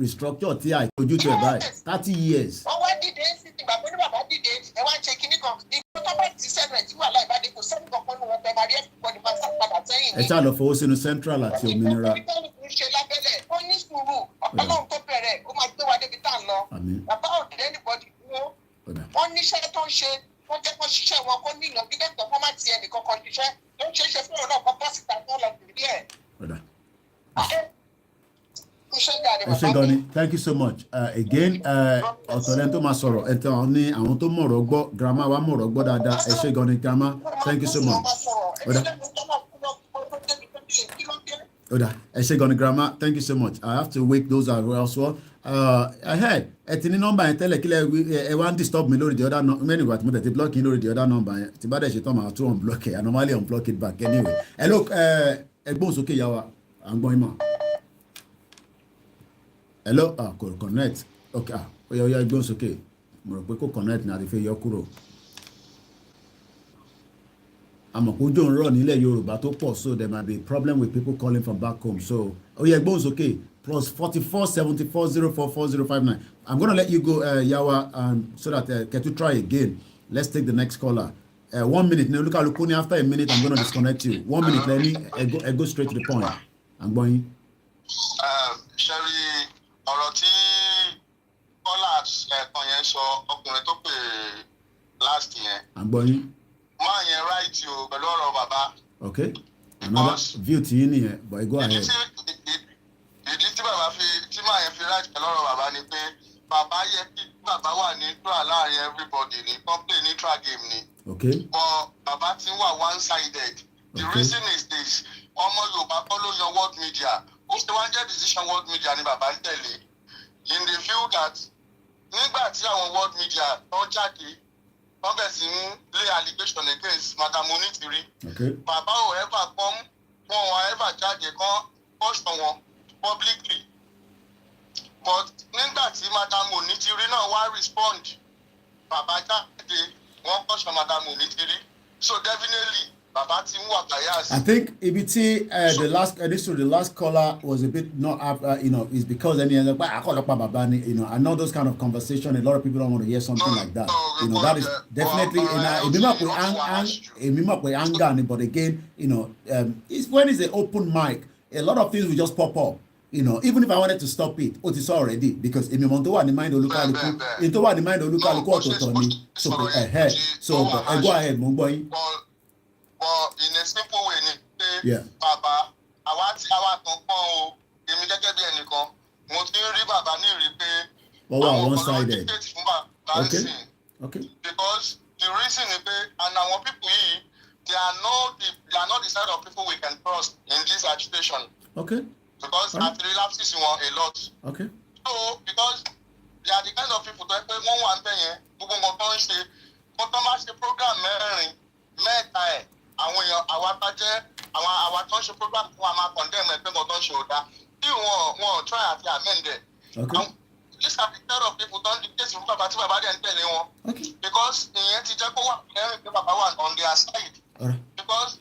restructure tí àìtójú tó ẹ̀ báyìí 30 years. Wọ́n wá dìde sí ti gbàgbé ní bàbá dìde ẹ̀ wá ń ṣe kinní kan ìgbó tó bá ti sẹ́nu ẹ̀ tí wà láìbádé kò sẹ́nu kankan ní wọn bẹ́ẹ̀ máa rí ẹ̀kọ́ ní máa padà sẹ́yìn ní. Ẹ ṣáà lọ fowó sínú central àti òmìnira. Ṣe lábẹ́lẹ̀ ó ní sùúrù Ọlọ́run tó bẹ̀rẹ̀ ó máa gbé wa débi tá à ń lọ. Bàbá òdìdé anybody dúró wọ́n níṣẹ́ tó ń ṣe wọ́n jẹ́ kó ṣiṣẹ́ wọn kó ní ìyànjú lẹ́tọ̀ọ́ kó má ti ẹnìkan kan ṣiṣẹ́ tó ń ṣeéṣe fún ọ̀nà kan bọ́ síta tó lọ sí ẹ̀. Ẹ ṣé gan ni, thank you so much. Again, ọ̀tọ̀lẹ́ni tó máa sọ̀rọ̀ ẹ̀tọ́ ní àwọn tó mọ̀rọ̀ gbọ́ grandma wa mọ̀rọ̀ gbọ́ dáadáa ẹ ṣé gan ni grandma, thank you so much. Ẹ ṣé gan ni grandma, thank you so much. I have to wake those as well. Ẹ ti ní nọ́mbà yẹn tẹ́lẹ̀ kílẹ̀ ẹ wá ń disturb mi lórí the other number many what mo tẹ̀ ti block yín lórí the other number yẹn tí bá dẹ̀ ṣe tán màá tún unblock ẹ̀ I normally unblock it back anyway. Hello, ẹgbọ́n sókè yà wá à ń gbọ́ yín mọ̀. Hello, kò connect. Okay, ó yá ẹgbọ́n sókè mo rò pé kò connect ní àti fẹ́ yọ kúrò. Àmọ́ kó jò ń rọ̀ nílẹ̀ Yorùbá tó pọ̀ so there might be a problem with people calling from back home so ó yá ẹgbọ́n sókè. +44 74 04 4059. I'm going to let you go, Yawa, so that Ketu try again. Let's take the next caller. 1 minute. Now, look at Lukuni. After a minute, I'm going to disconnect you. 1 minute. Let me go straight to the point. I'm going. Sherry, ọ̀rọ̀ tí Bọ́lá ẹ̀kan yẹn sọ ọkùnrin tó pè last yẹn. I'm going. Máa yẹn right o pẹ̀lú ọ̀rọ̀ bàbá. Okay. Another view to you here, but go ahead. Ìdí tí bàbá tí máa yẹn fi right pẹ̀lú ọ̀rọ̀ bàbá ni pé bàbá yẹ kí bàbá wà ní neutral láàrin everybody ní complete neutral game ni. Okay. But bàbá ti wà one-sided. The reason is this. ọmọ Yorùbá kọ́ ló yan world media ó ṣe wá ń jẹ́ decision world media ni bàbá ń tẹ̀lé in the view that nígbà tí àwọn world media tó jáde wọ́n bẹ̀ sí ń lay allegation against Madam Onitiri bàbá ò ever come wọn ò ever jáde kan caution wọn publicly but nígbà tí Madam Onitiri náà wá respond bàbá jáde wọ́n caution Madam Onitiri so definitely bàbá ti ń wà bias. I think ibiti the last caller was a bit not is because any other but I call up baba I know those kind of conversation a lot of people don't want to hear something like that. That is definitely anger but again it's when it's an open mic a lot of things will just pop up. Even if I wanted to stop it, it is already because if you want to want the mind of Lukaku, into what the mind of Lukaku so go ahead. So go ahead, Mumbai. In a simple way ni pé bàbá àwa kan pọ́n o èmi gẹ́gẹ́ bí ẹnìkan mo ti rí bàbá ní rí pé one sided fún bàbá ń sìn because the reason ni pé and àwọn people yìí they are not the side of people we can trust in this agitation because at relapses wọn a lot so because they are the kind of people tó ẹ pé wọ́n wà ń bẹ̀ yẹn gbogbo nǹkan tó ń ṣe kó tó máa ṣe program mẹ́ta ẹ̀ àwọn èèyàn àwa tó ń ṣe program fún wa máa condemn ẹgbẹ́ kan tó ń ṣe òdá bí wọn try àti amend ẹ̀. These are the kind of people tó ń dictate fún bàbá tí bàbá dẹ̀ ń tẹ̀lé wọn because ìyẹn ti jẹ́ kó wà lẹ́rìn pé bàbá wà on their side because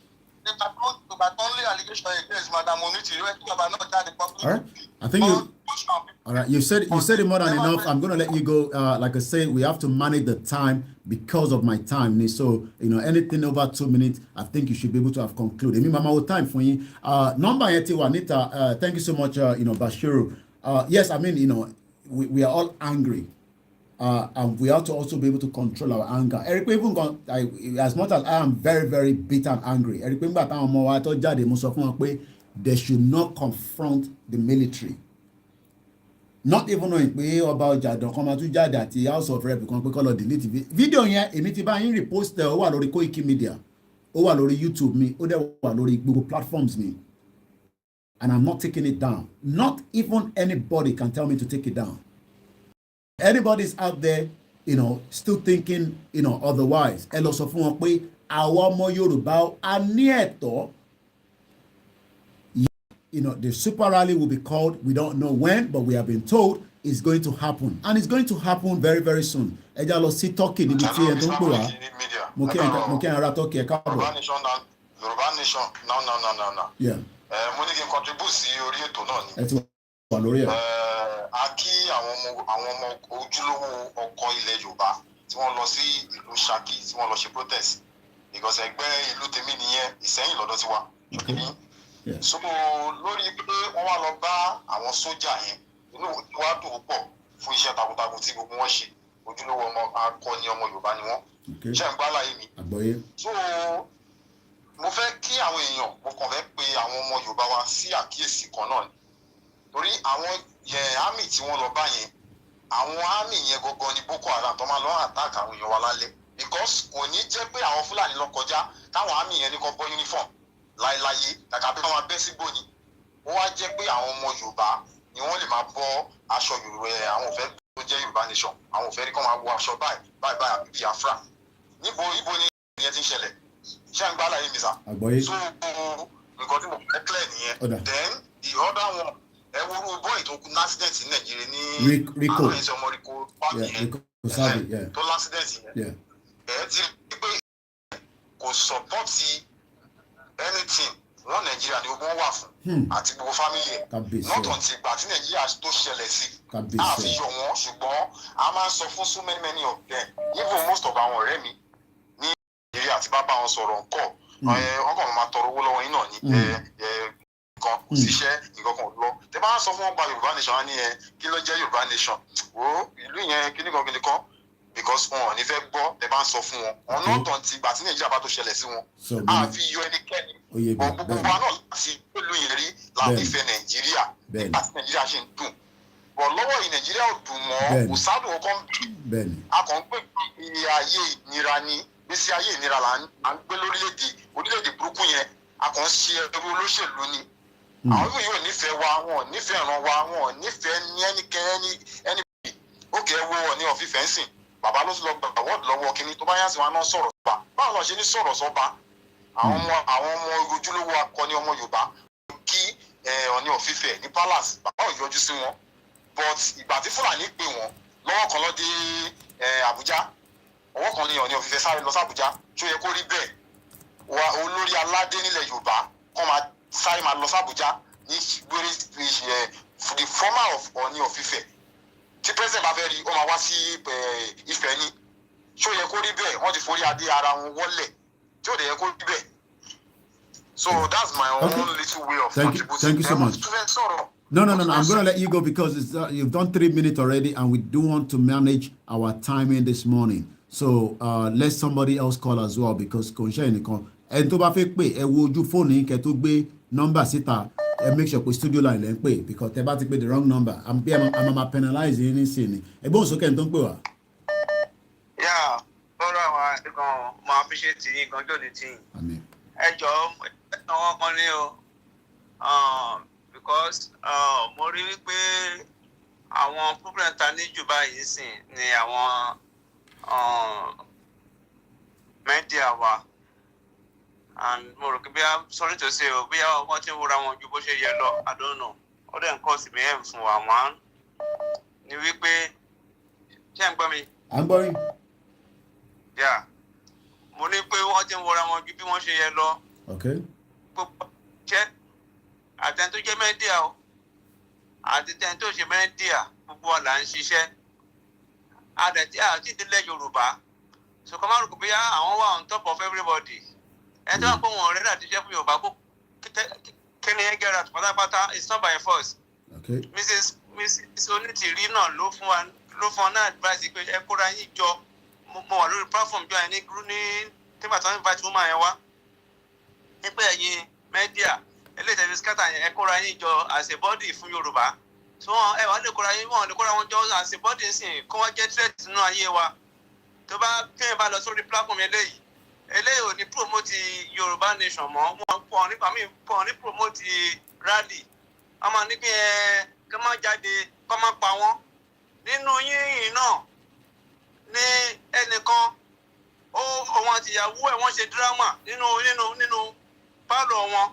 bàbá tó ń lé allegation against Madam Onitiri rẹ̀ kí bàbá náà jáde public. I think all right. You said it more than enough. I'm going to let you go. Like I say, we have to manage the time because of my time. So anything over 2 minutes, I think you should be able to have concluded. Me, mama, what time for you? Number 81, Anita. Thank you so much. Bashiru. Yes, I mean, we are all angry, and we have to also be able to control our anger. Eric, even as much as I am very, very bitter and angry, Eric, they should not confront the military. Not even knowing pé ọba ọjà àdàn kan máa tún jáde àti house of rep kan pé kọ́ lọ delete video yẹn èmi ti bá yín repost ó wà lórí Koikimedia ó wà lórí YouTube mi ó dẹ̀ wà lórí gbogbo platforms mi and I'm not taking it down. Not even anybody can tell me to take it down. Anybody's out there still thinking otherwise ẹ lọ sọ fún wọn pé àwa ọmọ Yorùbá a ní ẹ̀tọ́. The super rally will be called. We don't know when, but we have been told it's going to happen. And it's going to happen very, very soon. Ẹja lọ sí Turkey níbi tí ẹ tó ń pè wá. Mo kí ara Turkey ẹ káàbọ̀. Yorùbá nation no. Yeah. Mo ní kí n contribute sí orí ètò náà ni. Ẹ ti wà lórí ẹ̀. A kí àwọn ọmọ ojúlówó ọkọ ilẹ̀ Yorùbá tí wọ́n lọ sí ìlú Ṣakí tí wọ́n lọ ṣe protest. Because ẹgbẹ́ ìlú tèmi nìyẹn Ìṣẹ́yìn lọ́dọ̀ ti wà. So lórí pé wọ́n wá lọ bá àwọn sójà yẹn inú wa dùn púpọ̀ fún iṣẹ́ takuntakun tí gbogbo wọn ṣe ojúlówó ọmọ akọni ọmọ Yorùbá ni wọ́n ṣe ń gbá láyé mi. So mo fẹ́ kí àwọn èèyàn mo kàn fẹ́ pe àwọn ọmọ Yorùbá wa sí àkíyèsí kan náà torí àwọn àmì tí wọ́n lọ bá yẹn àwọn àmì yẹn gangan ni Boko Haram tó máa lọ àtàkì àwọn èèyàn wa lálẹ́ because kò ní jẹ́ pé àwọn Fúlàní lọ kọjá táwọn àmì yẹn ní kan bọ́ uniform láéláyé kàkà bí wọn bẹ́ sígbó ni wọ́n wá jẹ́ pé àwọn ọmọ Yorùbá ni wọ́n lè máa bọ́ aṣọ Yorùbá àwọn òfẹ́ tó jẹ́ Yorùbá nation àwọn òfẹ́ rí kọ́ máa wọ aṣọ báyìí àbí Biafra ibo ni ìyẹn ti ń ṣẹlẹ̀ ṣé à ń gbá láyé mi sà so nǹkan tí mo fẹ́ clear nìyẹn then the other one ẹ wúrú bọ́ọ̀ì tó kú accident ní Nàìjíríà ní àwọn ẹ̀sẹ̀ ọmọ Rico pààkì yẹn tó l'accident yẹn ẹ ti rí pé kò support anything wọn Nàìjíríà ni gbogbo wà fún àti gbogbo family ẹ not until ìgbà tí Nàìjíríà tó ṣẹlẹ̀ sí àfihàn wọn ṣùgbọ́n a máa ń sọ fún so many of them even most of àwọn ọ̀rẹ́ mi ní Nàìjíríà tí bá bá wọn sọ̀rọ̀ ńkọ́ wọn kàn máa tọrọ owó lọ́wọ́ yín náà ní nǹkan kò síṣẹ́ nǹkan kan lọ tẹ bá sọ fún wọn gba Yorùbá nation wọn ní kí ló jẹ́ Yorùbá nation wo ìlú yẹn kíníkan because wọn ò ní fẹ́ gbọ́ tẹ bá ń sọ fún wọn ọ̀nà ọ̀tàn ti gbà tí Nàìjíríà bá tó ṣẹlẹ̀ sí wọn àfi yọ ẹnikẹ́ni gbogbo wa náà láti pẹ̀lú yẹn rí láti fẹ́ Nàìjíríà nígbà tí Nàìjíríà ṣe ń dùn bọ̀ lọ́wọ́ yìí Nàìjíríà ò dùn mọ́ kò sádùn ọkọ̀ ń bì a kàn ń pè iye ayé ìnira ni gbèsè ayé ìnira là ń gbé orílẹ̀-èdè burúkú yẹn a kàn ń ṣe ẹrú olóṣèlú ni àwọn yóò yóò nífẹ̀ẹ́ wa wọn ò nífẹ̀ẹ́ ìran wa wọn ò nífẹ̀ẹ́ ní ẹni ó kẹ́ wo Ọọ̀ni of Ifẹ̀ ń sìn bàbá ló tún lọ gbà wọ́ọ̀dù lọ́wọ́ kínní tó bá yá sí wọn náà sọ̀rọ̀ sọ́ba báwo lọ ṣe ní sọ̀rọ̀ sọ́ba àwọn ọmọ ojúlówó akọni ọmọ Yorùbá kí Ọọ̀ni of Ifẹ̀ ní palace bàbá ò yọjú sí wọn but ìgbà tí Fúlàní pè wọ́n lọ́wọ́ kan lọ dé Àbújá ọwọ́ kan ní Ọọ̀ni of Ifẹ̀ sáré lọ sí Àbújá tó yẹ kó rí bẹ́ẹ̀ wa olórí aládé nílẹ̀ Yorùbá kọ́ máa sáré máa lọ sí Àbújá ní gbére the former of Ọọ̀ni of Ifẹ̀ tí president bá fẹ́ rí ó máa wá sí Ifẹ̀ ni ṣó yẹ kó rí bẹ́ẹ̀ wọ́n ti forí adé ara wọn wọ́lẹ̀ tí ó dẹ̀ yẹ kó rí bẹ́ẹ̀ so that's my own little way of contributing. Thank you so much. No. I'm going to let you go because you've done 3 minutes already and we do want to manage our timing this morning. So let somebody else call as well because kò ń ṣe ẹnìkan ẹni tó bá fẹ́ pè ẹ wo ojú fóònù yín kẹ́ tó gbé nọ́mbà síta ẹ make sure pé studio line lẹ́ ń pè because tẹ́ bá ti pè the wrong number I'm penalize yín nísìnyí ẹgbẹ́ òsókè ẹni tó ń pè wá. Yeah, lọ́rọ̀ àwọn ẹ̀kan máa fi ṣe tì yín gan jòdì tì yín. Ẹ jọ̀ọ́ ẹ̀sán wọn kan ní o because mo rí wípé àwọn problem ta ní jù báyìí sìn ni àwọn media wa and mo rò pé bí a sorry to say o bí wọ́n ti ń wúra wọn ju bó ṣe yẹ lọ I don't know ó dẹ̀ ń kọ́ sí mi ẹ̀ fún wa wọ́n ní wípé ṣé ń gbọ́ mi. à ń gbọ́ yín. Yeah, mo ní pé wọ́n ti ń wúra wọn ju bí wọ́n ṣe yẹ lọ. Okay. Gbogbo jẹ́ àtẹni tó jẹ́ mẹ́díà o àti tẹni tó ṣe mẹ́díà gbogbo wa là ń ṣiṣẹ́ àdẹ̀tí àti ìdílé Yorùbá so kọ́ máa rò pé àwọn wà on top of everybody ẹni tó wà pé wọn ọ̀rẹ́dà ti ṣe fún Yorùbá kó kíni ẹ gẹ́rà pátápátá it's not by force. Okay. Mrs. Onítìrí náà ló fún ọ náà advice pé ẹ kóra yín jọ mo wà lórí platform jọ ẹ ní nígbà tó ń invite woman yẹn wá nípa ẹ̀yin media eléyìí tẹ̀lé scatter yẹn ẹ kóra yín jọ as a body fún Yorùbá tí wọn ẹ wà lè kóra yín wọn lè kóra wọn jọ as a body sìn kó wọn jẹ́ threat nínú ayé wa tó bá kéèyàn bá lọ sórí platform eléyìí ò ní promote Yorùbá nation mọ́ wọn pọ̀ nípa mi pọ̀ ní promote rally wọn máa ní pé kí wọ́n má jáde kí wọ́n má pa wọ́n nínú yín náà ní ẹnìkan òun àti ìyàwó ẹ̀ wọ́n ṣe drama nínú pálọ̀ wọn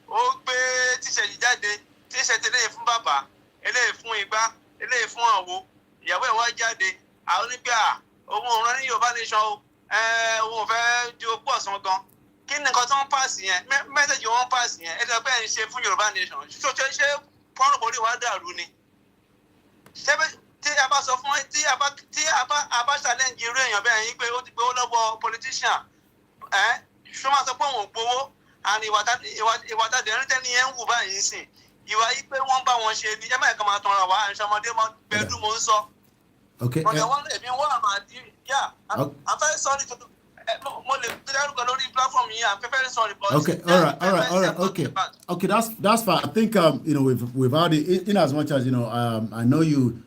ó gbé tíṣẹ̀tì jáde tíṣẹ̀tì eléyìí fún bàbá eléyìí fún igbá eléyìí fún àwo ìyàwó ẹ̀ wá jáde àwọn onígbà òun ò rán ní Yorùbá nation o òun ò fẹ́ di opó ọ̀sán gan kí ni nǹkan tó ń pàṣẹ yẹn mẹ́sẹ̀jì wọn ń pàṣẹ yẹn ẹ̀dá bẹ́ẹ̀ ń ṣe fún Yorùbá nation ṣé pọ́nrọ̀bọ̀rí wa dàrú ni tí a bá sọ fún tí a bá challenge irú èèyàn bẹ́ẹ̀ yín pé ó ti gbowó lọ́wọ́ politician ṣó máa sọ pé òun ò gbowó and ìwà tàdé ẹni tẹ́ni yẹn ń wù báyìí sìn ìwà yìí pé wọ́n bá wọn ṣe ni ẹ máa kàn máa tanra wá àìsànmọ́dé pẹ̀lú mò ń sọ. Okay. But wọ́n èmi wọ́n àmà àdí I'm very sorry to mo lè dárúkọ lórí platform yìí I'm very sorry but. Okay, all right. Okay, that's fine. I think we've had it in as much as I know you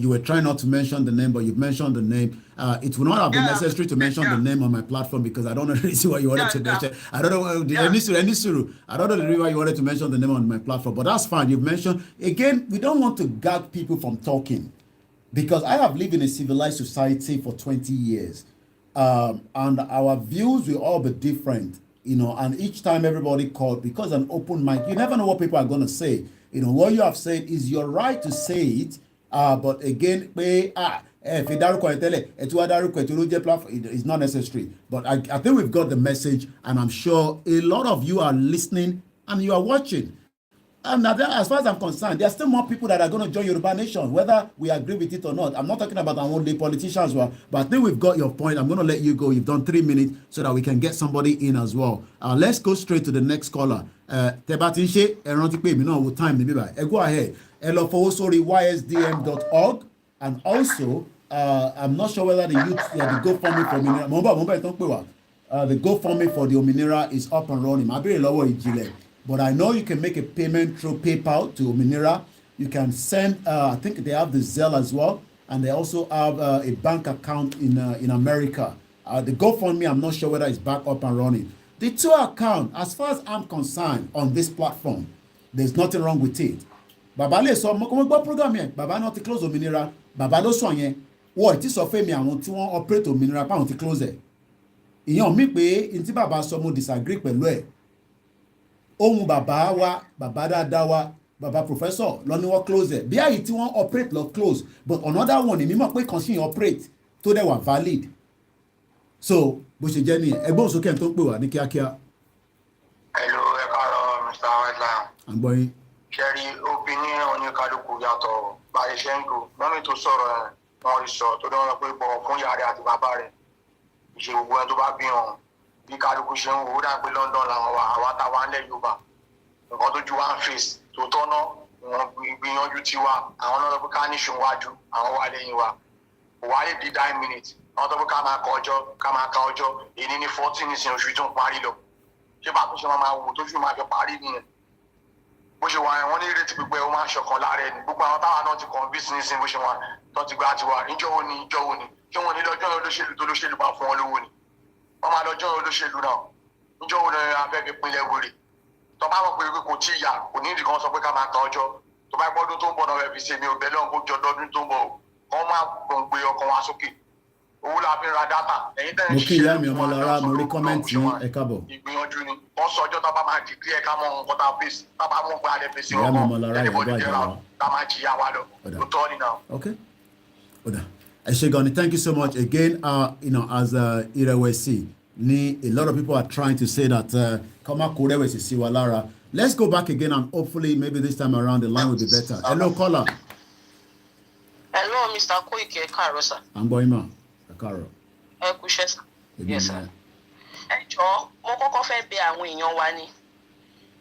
were trying not to mention the name, but you've mentioned the name. It will not have been necessary to mention the name on my platform because I don't know the reason why you wanted to mention. I don't know I don't know the reason why you wanted to mention the name on my platform, but that's fine. You've mentioned again. We don't want to gag people from talking because I have lived in a civilized society for 20 years, and our views will all be different. And each time everybody called because an open mic, you never know what people are going to say. What you have said is your right to say it. But again, it's not necessary. But I think we've got the message, and I'm sure a lot of you are listening and you are watching. And as far as I'm concerned, there are still more people that are going to join Yoruba Nation, whether we agree with it or not. I'm not talking about our only politicians, but I think we've got your point. I'm going to let you go. You've done 3 minutes so that we can get somebody in as well. Let's go straight to the next caller. Tebatinche, time. Go ahead. ysdm.org, and also I'm not sure whether the GoFundMe for Ominira, the GoFundMe for the Ominira is up and running. But I know you can make a payment through PayPal to Ominira. You can send, I think they have the Zelle as well, and they also have a bank account in America. The GoFundMe, I'm not sure whether it's back up and running. The two account, as far as I'm concerned, on this platform, there's nothing wrong with it. Bàbá lè sọ mo gbọ́ program yẹn, bàbá náà ti close òmìnira, bàbá ló sọ yẹn, wọ́n ti sọ fẹ́ mi àwọn tí wọ́n operate òmìnira pa àwọn ti close ẹ̀. Ìyẹn mi pé n tí bàbá sọ mo disagree pẹ̀lú ẹ̀. Ohun bàbá wa, bàbá dáadáa wa, bàbá professor lọ ní wọ́n close ẹ̀. Bí àyè tí wọ́n operate lọ close, but another one èmi mọ̀ pé kan sí operate tó dẹ̀ wà valid. So bó ṣe jẹ́ nìyẹn, ẹgbọ́n sókè tó ń pè wá ní kíákíá. Hello, ẹ káàárọ̀ Mr. White Lion. À ń gbọ́ yín. Ṣẹ́rí opinion oníkálukú yàtọ̀ báyìí ṣe ń lò. Mọ́mí tó sọ̀rọ̀ ẹ̀ wọ́n rí sọ tó dánwó pé bọ̀ fún ìyá rẹ̀ àti bàbá rẹ̀. Ìṣe gbogbo ẹni tó bá bí hàn bí kálukú ṣe ń wò ó dà pé London làwọn wà àwa táwa ń lẹ̀ Yorùbá. Nǹkan tó ju one face tó tọ́nà wọn gbìyànjú tiwa àwọn náà lọ pé ká ní ṣùnwájú àwọn wà lẹ́yìn wa. Kò wá lè di 9 minutes. Àwọn tó pé ká máa ka ọjọ́ èyí ní 14 ìsìn oṣù tó ń parí lọ. Ṣé bá tó ṣe máa wò tó ṣù máa fi parí nìyẹn? Bó ṣe wà yẹn wọ́n ní ìrètí pípẹ́ ó máa ń ṣọ̀kan lára ẹni gbogbo àwọn táwa náà ti kàn bí sinsin bó ṣe wà tó ti gba tiwa níjọ́ wo ni ṣé wọ́n ní lọ́jọ́ olóṣèlú tó lóṣèlú bá fún wọn lówó ni wọ́n máa lọ́jọ́ olóṣèlú náà níjọ́ wo ni afẹ́fẹ́ pinlẹ̀ wèrè tó bá mọ̀ pé kò tí ì yá kò ní ìdíkan sọ pé ká máa ka ọjọ́ tó bá gbọ́dún tó ń bọ̀ náà rẹ̀ fi ṣe mi ò bẹ́ lọ́n kó jọ lọ́dún tó ń bọ̀ kọ́ máa gbòǹgbé ọkàn wa sókè owó la fi ra dátà ẹ̀yin tẹ́ ń Mo kí ìyá mi ọmọlára mo rí kọ́mẹ́ǹtì yín ẹ káàbọ̀. ìgbìyànjú ni wọ́n sọ ọjọ́ tó bá máa dìgírí ẹ̀ ká mọ nǹkan tá a fèsì tá a bá mú pé a lè fèsì Ìyá mi ọkàn ọmọlára ìyàbọ̀ àjàrà. ká máa jìyà wa lọ tó tọ́ ni náà. Okay. Oda. Eshegoni, thank you so much again. As Irewesi, a lot of people are trying to say that Kama Kurewesi Siwalara. Let's go back again and hopefully maybe this time around the line will be better. Hello, caller. Hello, Mr. Koike Karosa. I'm going ma. Karo. Ẹ kú iṣẹ́ sà. Yes sir. Ẹ jọ̀ọ́, mo kọ́kọ́ fẹ́ bẹ̀ àwọn èèyàn wa ni.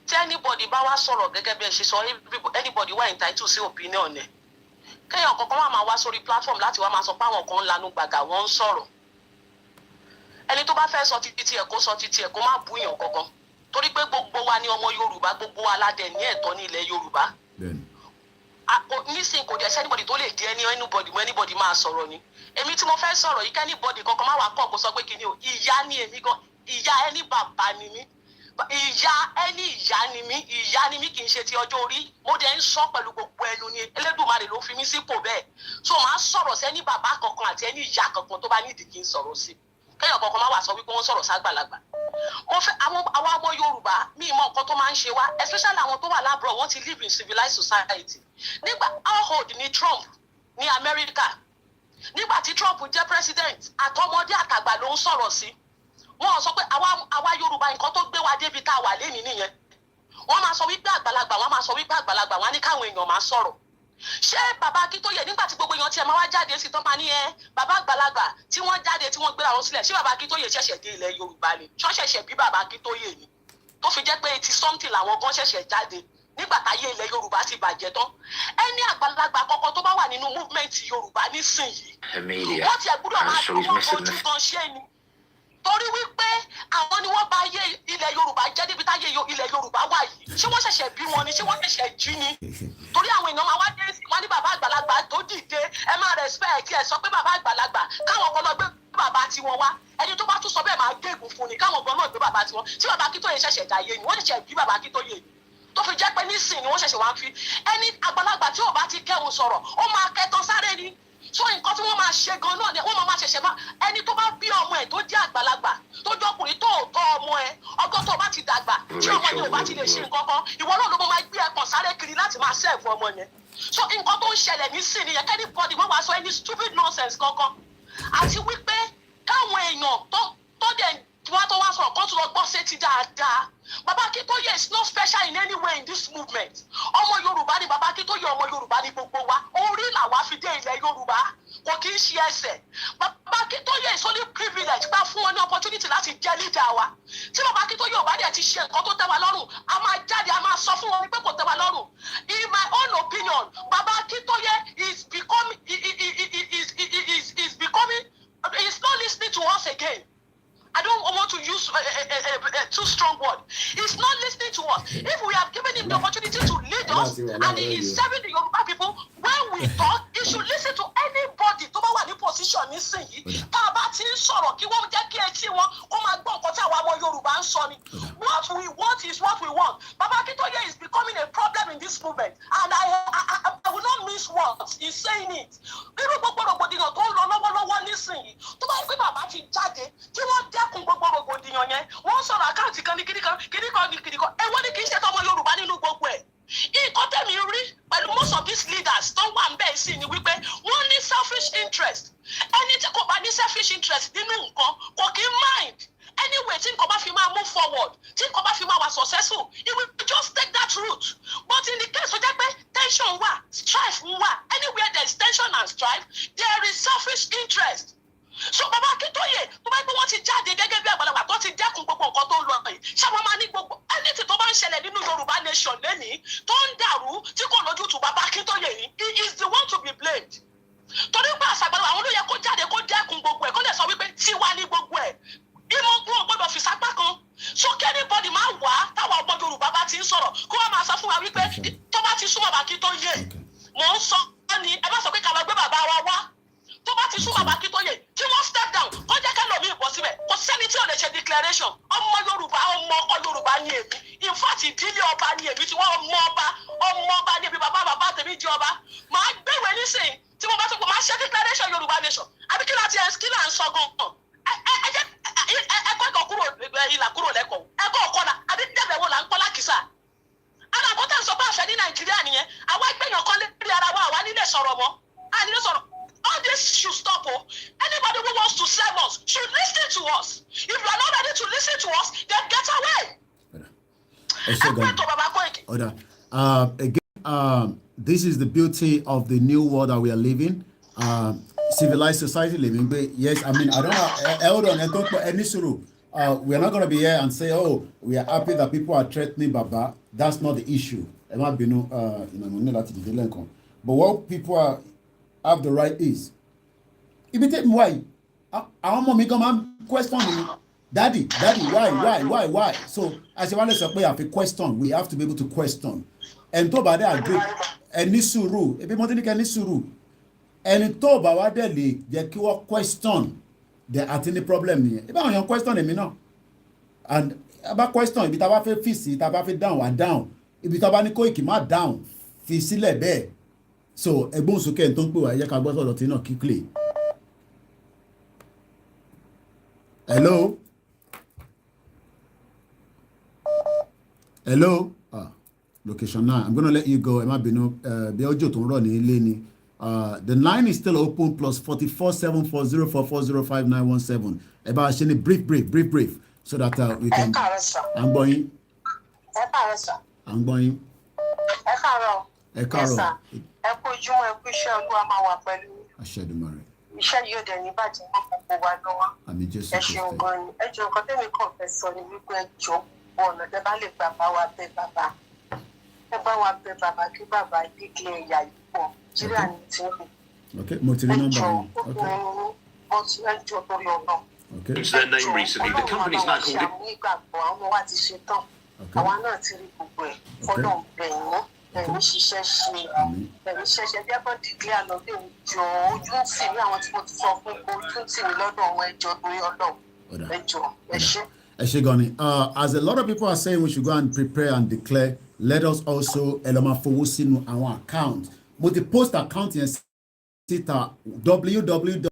Tí anybody bá wá sọ̀rọ̀ gẹ́gẹ́ bí ẹ ṣe sọ, anybody wá entitled sí opinion ẹ̀. Kéèyàn kankan máa wá sórí platform láti wá máa sọ pé àwọn kan ń lanu gbàgà wọ́n ń sọ̀rọ̀. Ẹni tó bá fẹ́ sọ títí ẹ̀ kó sọ títí ẹ̀ kó má bú èèyàn kankan. Torí pé gbogbo wa ni ọmọ Yorùbá, gbogbo wa ládẹ̀ ní ẹ̀tọ́ ní ilẹ̀ Yorùbá. Nísìnyí kò dẹ̀ sí anybody tó lè di anybody máa sọ̀rọ̀ ni. Èmi tí mo fẹ́ sọ̀rọ̀ yìí kẹ́nìbọ̀dì kankan má wàá kọ̀ kó sọ pé kí ni o ìyá ni èmi gan ìyá ẹni bàbá ni mí ìyá ni mí kì í ṣe ti ọjọ́ orí mo dẹ̀ ń sọ pẹ̀lú gbogbo ẹnu ni Elédùmarè ló fi mí sípò bẹ́ẹ̀ so màá sọ̀rọ̀ sí ẹni bàbá kankan àti ẹni ìyá kankan tó bá nídìí kí n sọ̀rọ̀ sí kẹ́yọ̀ kankan má wàá sọ wípé wọ́n sọ̀rọ̀ ságbàlagbà mo fẹ́ àwọn ọmọ Yorùbá mi mọ nǹkan tó máa ń ṣe wá especially àwọn tó wà lábúrò wọ́n ti live in civilized society nígbà how old ni Trump ní America nígbà tí Trump jẹ́ president àtọmọdé àtàgbà ló ń sọ̀rọ̀ sí wọ́n sọ pé àwa Yorùbá nǹkan tó gbé wa débi tá a wà lẹ́nìí nìyẹn wọ́n máa sọ wípé àgbàlagbà wọ́n á ní káwọn èèyàn máa sọ̀rọ̀ ṣé bàbá Akíntóyè nígbà tí gbogbo èèyàn tiẹ̀ máa wá jáde sí tán máa ní bàbá àgbàlagbà tí wọ́n jáde tí wọ́n gbéra wọn sílẹ̀ ṣé bàbá Akíntóyè ṣẹ̀ṣẹ̀ dé ilẹ̀ Yorùbá ni ṣọ́ṣẹ̀ṣẹ̀ bí bàbá Akíntóyè ni tó fi jẹ́ pé 80 something làwọn gan ṣẹ̀ṣẹ̀ jáde nígbà táyé ilẹ̀ Yorùbá ti bàjẹ́ tán ẹni àgbàlagbà kọ́kọ́ tó bá wà nínú movement Yorùbá nísìnyìí wọ́n ti ẹ̀gbúdọ̀ máa dúró ojú gan ṣé ni torí wípé àwọn ni wọ́n bá yé ilẹ̀ Yorùbá jẹ́ níbi táyé ilẹ̀ Yorùbá wà yìí ṣé wọ́n ṣẹ̀ṣẹ̀ bí wọn ni ṣé wọ́n ṣẹ̀ṣẹ̀ jí ni torí àwọn èèyàn máa wá dé sí wọn ní bàbá àgbàlagbà tó dìde ẹ máa respect ẹ sọ pé bàbá àgbàlagbà káwọn kan lọ gbé bàbá tiwọn wá ẹni tó bá tún sọ bẹ́ẹ̀ máa gégùn fún ni káwọn gan náà gbé bàbá tiwọn tí bàbá Akíntóyè ṣẹ̀ṣẹ̀ dáyé ni wọ́n ṣẹ̀ṣẹ̀ bí bàbá Akíntóyè ni tó fi jẹ́ pé nísìn ni wọ́n ṣẹ̀ṣẹ̀ wá ń fi ẹni àgbàlagbà tí ò bá ti kẹ́hùn sọ̀rọ̀ ó máa kẹtàn sáré ni so nǹkan tí wọ́n máa ṣe gan náà ni wọ́n máa ṣẹ̀ṣẹ̀ máa ẹni tó bá bí ọmọ ẹ̀ tó jẹ́ àgbàlagbà tó jẹ́ ọkùnrin tó tọ́ ọmọ ẹ̀ ọgọ́ tó bá ti dàgbà tí ọmọ yẹn ò bá ti lè ṣe nǹkan kan ìwọ náà ló máa gbé ẹ̀kan sáré kiri láti máa sẹ́ẹ̀fù ọmọ yẹn so nǹkan tó ń ṣẹlẹ̀ nísìn nìyẹn kẹ́nìbọ̀dì wọ́n wá sọ any stupid nonsense kankan àti wípé káwọn èèyàn tó dẹ̀ wọ́n tó wá sọ̀rọ̀ kó tún lọ gbọ́ sétí dáadáa bàbá Akíntóyè is not special in any way in this movement ọmọ Yorùbá ni bàbá Akíntóyè ọmọ Yorùbá ni gbogbo wa orí làwa fi dé ilẹ̀ Yorùbá kò kì í ṣe ẹsẹ̀ bàbá Akíntóyè is only privilege gbà fún wọn ní opportunity láti jẹ́ leader wa tí bàbá Akíntóyè ò bá dẹ̀ ti ṣe nǹkan tó tẹ́ wa lọ́rùn a máa jáde a máa sọ fún wọn pé kò tẹ́ wa lọ́rùn in my own opinion bàbá Akíntóyè is not listening to us again. I don't want to use a too strong word. He's not listening to us. If we have given him the opportunity to lead us and he is serving the Yoruba people, when we talk, he should listen to anybody tó bá wà ní position nísìnyí. Tá a bá ti ń sọ̀rọ̀ kí wọ́n jẹ́ kí etí wọn kó máa gbọ́ nǹkan tí àwọn ọmọ Yorùbá ń sọ ni. What we want is what we want. Baba Akintoye is becoming a problem in this movement, and I will not miss words in saying it. Irú gbogbo rògbòdìyàn tó ń lọ lọ́wọ́lọ́wọ́ nísìnyí tó bá yẹ pé bàbá ti jáde tí wọ́n dẹ́kun gbogbo rògbòdìyàn yẹn wọ́n sọ̀rọ̀ àkáǹtì kan ní kíníkan ẹ̀wọ́n ní kì í ṣe tọmọ Yorùbá nínú gbogbo ẹ̀. Nǹkan tẹ̀mí rí pẹ̀lú most of these leaders tó wà ń bẹ̀ sí ni wípé wọ́n ní selfish interest. Ẹni tí kò bá ní selfish interest nínú nǹkan kò kí mind. Anyway, tí nǹkan bá fi máa move forward, tí nǹkan bá fi máa wà successful, it will just take that route. But in the case tó jẹ́ pé tension wà, strife wà, anywhere there is tension and strife, there is selfish interest. So Baba Akintoye tó bá gbé wọ́n ti jáde gẹ́gẹ́ bí àgbàlagbà tó ti dẹ́kun gbogbo nǹkan tó ń lọ yìí ṣáwọn máa ní gbogbo anything tó bá ń ṣẹlẹ̀ nínú Yorùbá nation lẹ́nìí tó ń dàrú tí kò lójútùú Baba Akintoye yìí he is the one to be blamed. Torí pé àṣàgbàlagbà àwọn ló yẹ kó jáde kó dẹ́kun gbogbo ẹ̀ kó lè sọ wípé tiwa ní gbogbo ẹ̀ ìmọ̀ ogun ọgbọ́dọ̀ fi sápá kan. So anybody máa wà táwọn ọmọ Yorùbá bá ti ń sọ̀rọ̀ kó wá máa sọ fún wa wípé tó bá ti súnmọ́ Baba Akintoye mò ń sọ ni ẹ bá sọ pé ká lọ gbé bàbá wa wá tó bá ti súnmọ́ Baba Akintoye tí wọ́n step down kó jẹ́ kẹ́lò mi ìbọn síbẹ̀ kò sẹ́ni tí ò lè ṣe declaration ọmọ Yorùbá ọmọ ọkọ Yorùbá ni èmi in fact ìdílé ọba ni èmi tí wọ́n ọmọ ọba ni èmi bàbá tèmi jẹ́ ọba màá gbéwèé nísìnyí tí mo bá tó kó máa ṣe declaration Yorùbá nation àbí kí láti kí là ń sọ gan-an ẹ̀kọ́ ìkọ̀ kúrò ìlà kúrò lẹ́kọ̀ọ́ ẹ̀kọ́ ọ̀kọ́dà àbí dẹ̀bẹ̀ wo là ń kọ́ lákìsà ara àkọ́tà sọ pé àfẹ́ ní Nàìjíríà nìyẹn àwa gbẹ̀yàn kan lórí ara wa àwa nílẹ̀ sọ̀rọ̀ mọ́ ànílẹ̀ sọ̀rọ̀. All this should stop. Oh. Anybody who wants to serve us should listen to us. If you are not ready to listen to us, then get away. Again, this is the beauty of the new world that we are living. Civilized society living. But yes, I mean, I don't know. Hold on, we are not going to be here and say, oh, we are happy that people are threatening Baba. That's not the issue. But what people have the right is ibi tẹ why àwọn ọmọ mi gan máa ń question me daddy why so àṣewálẹ̀ sọ pé àfi question we have to be able to question ẹni tó bá dé agree ẹni sùúrù ebi mo ti ní kẹ́ ní sùúrù ẹni tó bá wá dẹ̀ lè jẹ́ kí wọ́n question the àti ní problem nìyẹn ebi àwọn èèyàn question èmi náà and abá question ibi tá a bá fẹ́ fèsì tá a bá fẹ́ down wá down ibi tá a bá ní Koiki má down fi sílẹ̀ bẹ́ẹ̀. So ẹgbọ́n sókè tó ń pè wá ẹ̀yẹ́ ká gbọ́ sọ̀rọ̀ tí náà kíkìlẹ̀. Hello. Location now. I'm gonna let you go. Ẹ má bínú bí ọjọ́ tó ń rọ̀ ní ilé ni. The line is still open plus 447404405917. Ẹ bá a ṣe ní brief so that we can. À ń gbọ́ yín. À ń gbọ́ yín. Ẹ káàárọ̀. Ẹ kú ojúmọ́ ẹ kú iṣẹ́ Olúwa máa wà pẹ̀lú. Àṣẹdùmarè. Iṣẹ́ yóò dẹ̀ ní bàjẹ́ mọ́ gbogbo wa lọ́wọ́. Àmín Jésù Kristi. Ẹ ṣeun gan ni. Ẹ jọ nǹkan tẹ́mi kàn fẹ́ sọ ni wípé ẹ jọ ọ̀nà tẹ́ bá lè gbà bá wa bẹ̀ bàbá. Ẹ bá wa bẹ̀ bàbá kí bàbá dídí ẹ̀yà yìí pọ̀. Nàìjíríà ní ti ń bì. Okay, mo ti rí nọ́mbà yẹn. Ẹ jọ torí ọ̀nà. Okay. Their name recently. The company's now called it. Àwọn ìgbàgbọ́ àwọn wa ti ṣe tán. Àwa náà ti rí gbogbo ẹ̀. Fọlọ́n bẹ̀yìn. Ẹ̀mí ṣiṣẹ́ ṣe ẹ̀mí ṣẹṣẹ bí ẹ̀kọ́ dìgbì àná bí òjò ojú ń tì ní àwọn tí mo ti sọ fún kó ojú ń tì mí lọ́dọ̀ àwọn ẹjọ́ lórí ọlọ́run ẹjọ́ ẹ ṣé. Ẹ ṣé gan ni. As a lot of people are saying we should go and prepare and declare, let us also ẹ lọ máa fowó sínú àwọn account. Mo ti post account yẹn síta www.isdm.org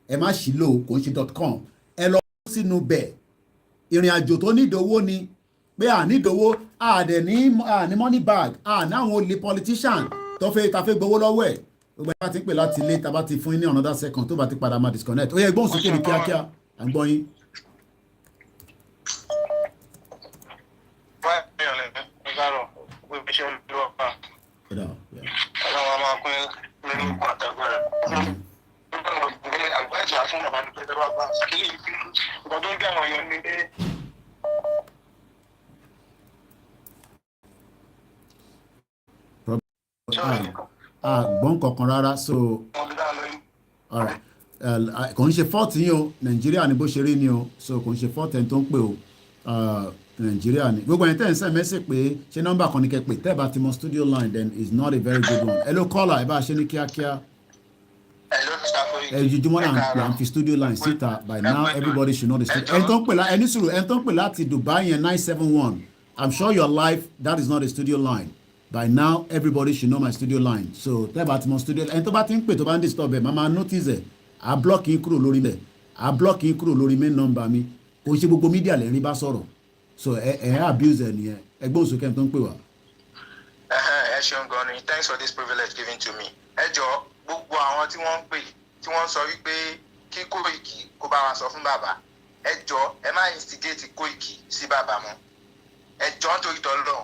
ẹ má ṣì lò kò ń ṣe .com ẹ lọ sínú bẹ́ẹ̀ ìrìn àjò tó ní ìdówó ni pé ànídòwó àdẹ̀ ní money bag ànáwọn olè politician tó fẹ́ ta fẹ́ gbowó lọ́wọ́ ẹ̀ gbogbo ẹ̀ bá ti ń pè láti ilé tá bá ti fún yín ní another second tó bá ti padà máa disconnect ó yẹ gbóhùn sókè ní kíákíá à ń gbọ́ yín. Gbọ́n kankan rárá so kò ń ṣe fọ́ọ̀tì yín o Nàìjíríà ni bó ṣe rí ni o so kò ń ṣe fọ́ọ̀tì ẹni tó ń pè o Nàìjíríà ni gbogbo ẹni tẹ́ ń sẹ́ mẹ́sì pé ṣé nọ́mbà kan ní kẹ́ pé tẹ́ ẹ bá ti mọ studio line then it's not a very good one. Hello caller ẹ bá a ṣe ní kíákíá. Hello Mr. Ojoojúmọ́ là ń fi studio line síta. By now everybody should know the studio. Ẹni tó ń pè láti Dubai yẹn 971. I'm sure your life that is not a studio line. By now everybody should know my studio line. So tẹ́ bá ti mọ studio ẹni tó bá ti ń pè tó bá ń disturb ẹ̀ máa notice ẹ̀ à block yín kúrò lórí mẹ́ à block yín kúrò lórí main number mi. Kò ṣe gbogbo media lẹ́rìn bá sọ̀rọ̀. So ẹ abuse ẹ nìyẹn ẹgbẹ́ òsókè tó ń pè wá. Ẹ ṣeun gan ni, thanks for this privilege given to me. Ẹ jọ gbogbo àwọn tí wọ́n ń pè tí wọ́n sọ wípé kí Koiki kó bá wa sọ fún bàbá, ẹ jọ ẹ má instigate Koiki sí bàbá mọ́. Ẹ jọ nítorí tọ́lọ́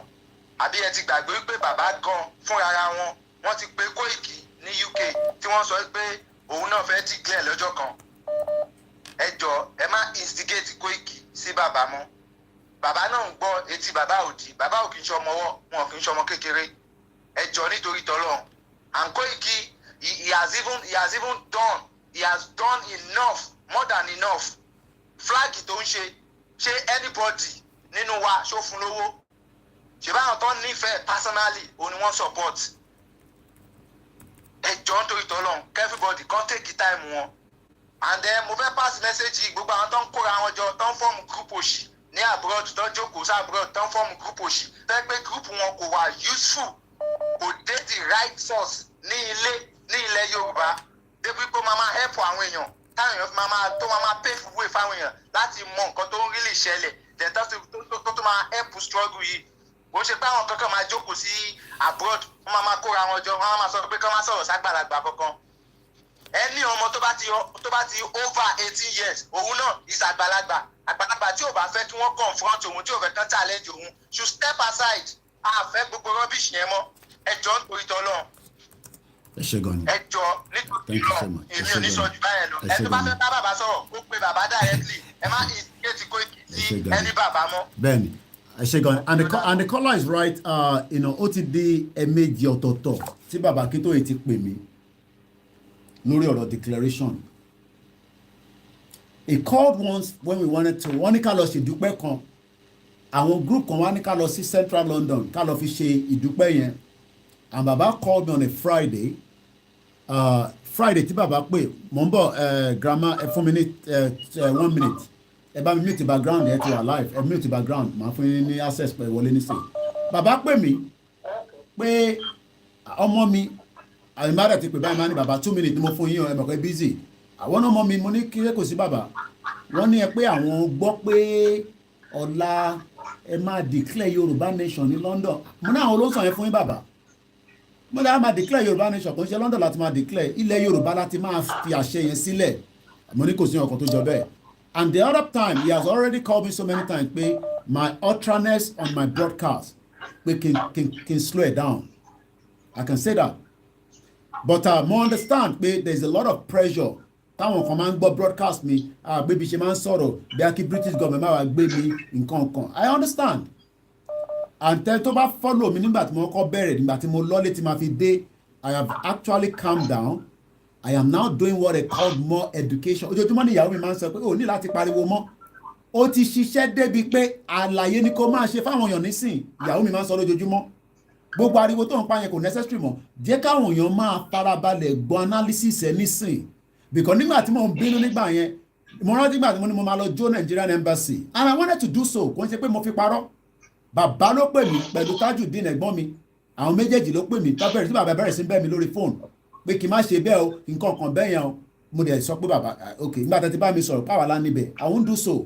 àbí ẹ ti gbàgbé wípé bàbá gan fúnra wọ́n ti pè Koiki ní UK tí wọ́n sọ wípé òun náà fẹ́ declare lọ́jọ́ kan. Ẹ jọ ẹ má instigate Koiki sí bàbá mọ́. Bàbá náà ń gbọ́ etí bàbá òdì, bàbá ò kì í ṣọmọwọ́, wọn kì í ṣọmọ kékeré. Ẹ jọ nítorí tọ́lọ́ and Koiki he has even done enough, more than enough. Flag tó ń ṣe anybody nínú wa ṣó fún lówó. Ṣé báwọn tó nífẹ̀ẹ́ personally òun ni wọ́n support. Ẹ jọ nítorí tọ́lọ́ everybody come take time wọn. And then mo fẹ́ pass message yìí gbogbo àwọn tó ń kóra wọn jọ tó ń fọ́ọ̀mù group òṣì ní abroad tó ń jókòó sí abroad tó ń fọ́ọ̀mù group òṣì fẹ́ pé group wọn kò wà useful, kò dé the right source ní ilẹ̀ Yorùbá débi pé máa help àwọn èèyàn táwọn èèyàn tó máa pave way fáwọn èèyàn láti mọ nǹkan tó ń really ṣẹlẹ̀ then tó máa help struggle yìí. Ó ṣe pé àwọn kankan máa jókòó sí abroad wọ́n máa kóra wọn jọ wọ́n máa sọ pé kán máa sọ̀rọ̀ ságbàlagbà kankan. Ẹni ọmọ tó bá ti over 18 years òun náà is àgbàlagbà tí ò bá fẹ́ kí wọ́n confront òun tí ò fẹ́ kán challenge òun should step aside. Àfẹ́ gbogbo rubbish yẹn mọ́. Ẹ jọ nítorí tọ́lọ́. Ẹ ṣé gan ni. Ẹ jọ nítorí lọ èmi ò ní sọ jù báyẹn lọ. Ẹ tó bá fẹ́ bá bàbá sọ̀rọ̀ ó pe bàbá directly. Ẹ má instigate Koiki sí ẹni bàbá mọ́. Bẹ́ẹ̀ni ẹ ṣé gan ni and the caller is right ó ti di ẹ̀ẹ̀mejì ọ̀tọ̀ọ̀tọ̀ tí bàbá Akíntóyè ti pè mí lórí ọ̀rọ̀ declaration. He called once when we wanted to wọ́n ní ká lọ ṣe ìdúpẹ́ kan àwọn group kan wá ní ká lọ sí Central London ká lọ fi ṣe ìdúpẹ́ yẹn and baba called me on a Friday tí baba pè mò ń bọ̀ grandma ẹ fún mi ní 1 minute ẹ bá mi mute background ẹ ti wà live ẹ mute background màá fún yín ní access pẹ̀ wọlé nísìnyí. Baba pè mí pé ọmọ mi àyìnbá ti pè báyìí máa ní baba 2 minutes ni mo fún yín ẹ mọ̀ pé busy àwọn ọmọ mi mo ní kí kò sí bàbá wọ́n ní ẹ pé àwọn gbọ́ pé ọ̀la ẹ máa declare Yorùbá nation ní London mo ní àwọn olóńsàn yẹn fún yín bàbá mo dáa máa declare Yorùbá nation kò ń ṣe London láti máa declare ilẹ̀ Yorùbá láti máa fi àṣẹ yẹn sílẹ̀ mo ní kò sí ọkàn tó jọ bẹ́ẹ̀ and the other time he has already called me so many times pé my utterance on my broadcast pé can slow it down I can say that but mo understand pé there is a lot of pressure táwọn kan máa ń gbọ́ broadcast mi àgbébi ṣe máa ń sọ̀rọ̀ bí akí British government máa wá gbé mi nǹkan kan I understand and tẹ́ tó bá follow mi nígbà tí mo kọ́ bẹ̀rẹ̀ nígbà tí mo lọ́lé tí ma fi dé I have actually calmed down I am now doing what I call more education ojoojúmọ́ ni ìyàwó mi máa ń sọ pé o ní láti pariwo mọ́ o ti ṣiṣẹ́ débi pé àlàyé ni kó máa ṣe fáwọn èèyàn nísìn ìyàwó mi máa ń sọ lójoojúmọ́ gbogbo ariwo tó ń pa yẹn kò necessary mọ́ jẹ́ káwọn èèyàn máa farabalẹ̀ gbọ́ analysis ẹ̀ nísìn because nígbà tí mo ń bínú nígbà yẹn mo rántí nígbà tí mo ní mo máa lọ jó Nigerian embassy and I wanted to do so kò ń ṣe pé mo fi parọ́ bàbá ló pè mí pẹ̀lú Tajudeen ẹ̀gbọ́n mi àwọn méjèèjì ló pè mí tábẹ̀rẹ̀ tí bàbá bẹ̀rẹ̀ sí bẹ́ mi lórí fóònù pé kí n má ṣe bẹ́ẹ̀ o nǹkan kan bẹ́ẹ̀ yẹn o mo dẹ̀ sọ pé bàbá ok nígbà tí bá mi sọ̀rọ̀ pàwọ́ lá níbẹ̀ I won't do so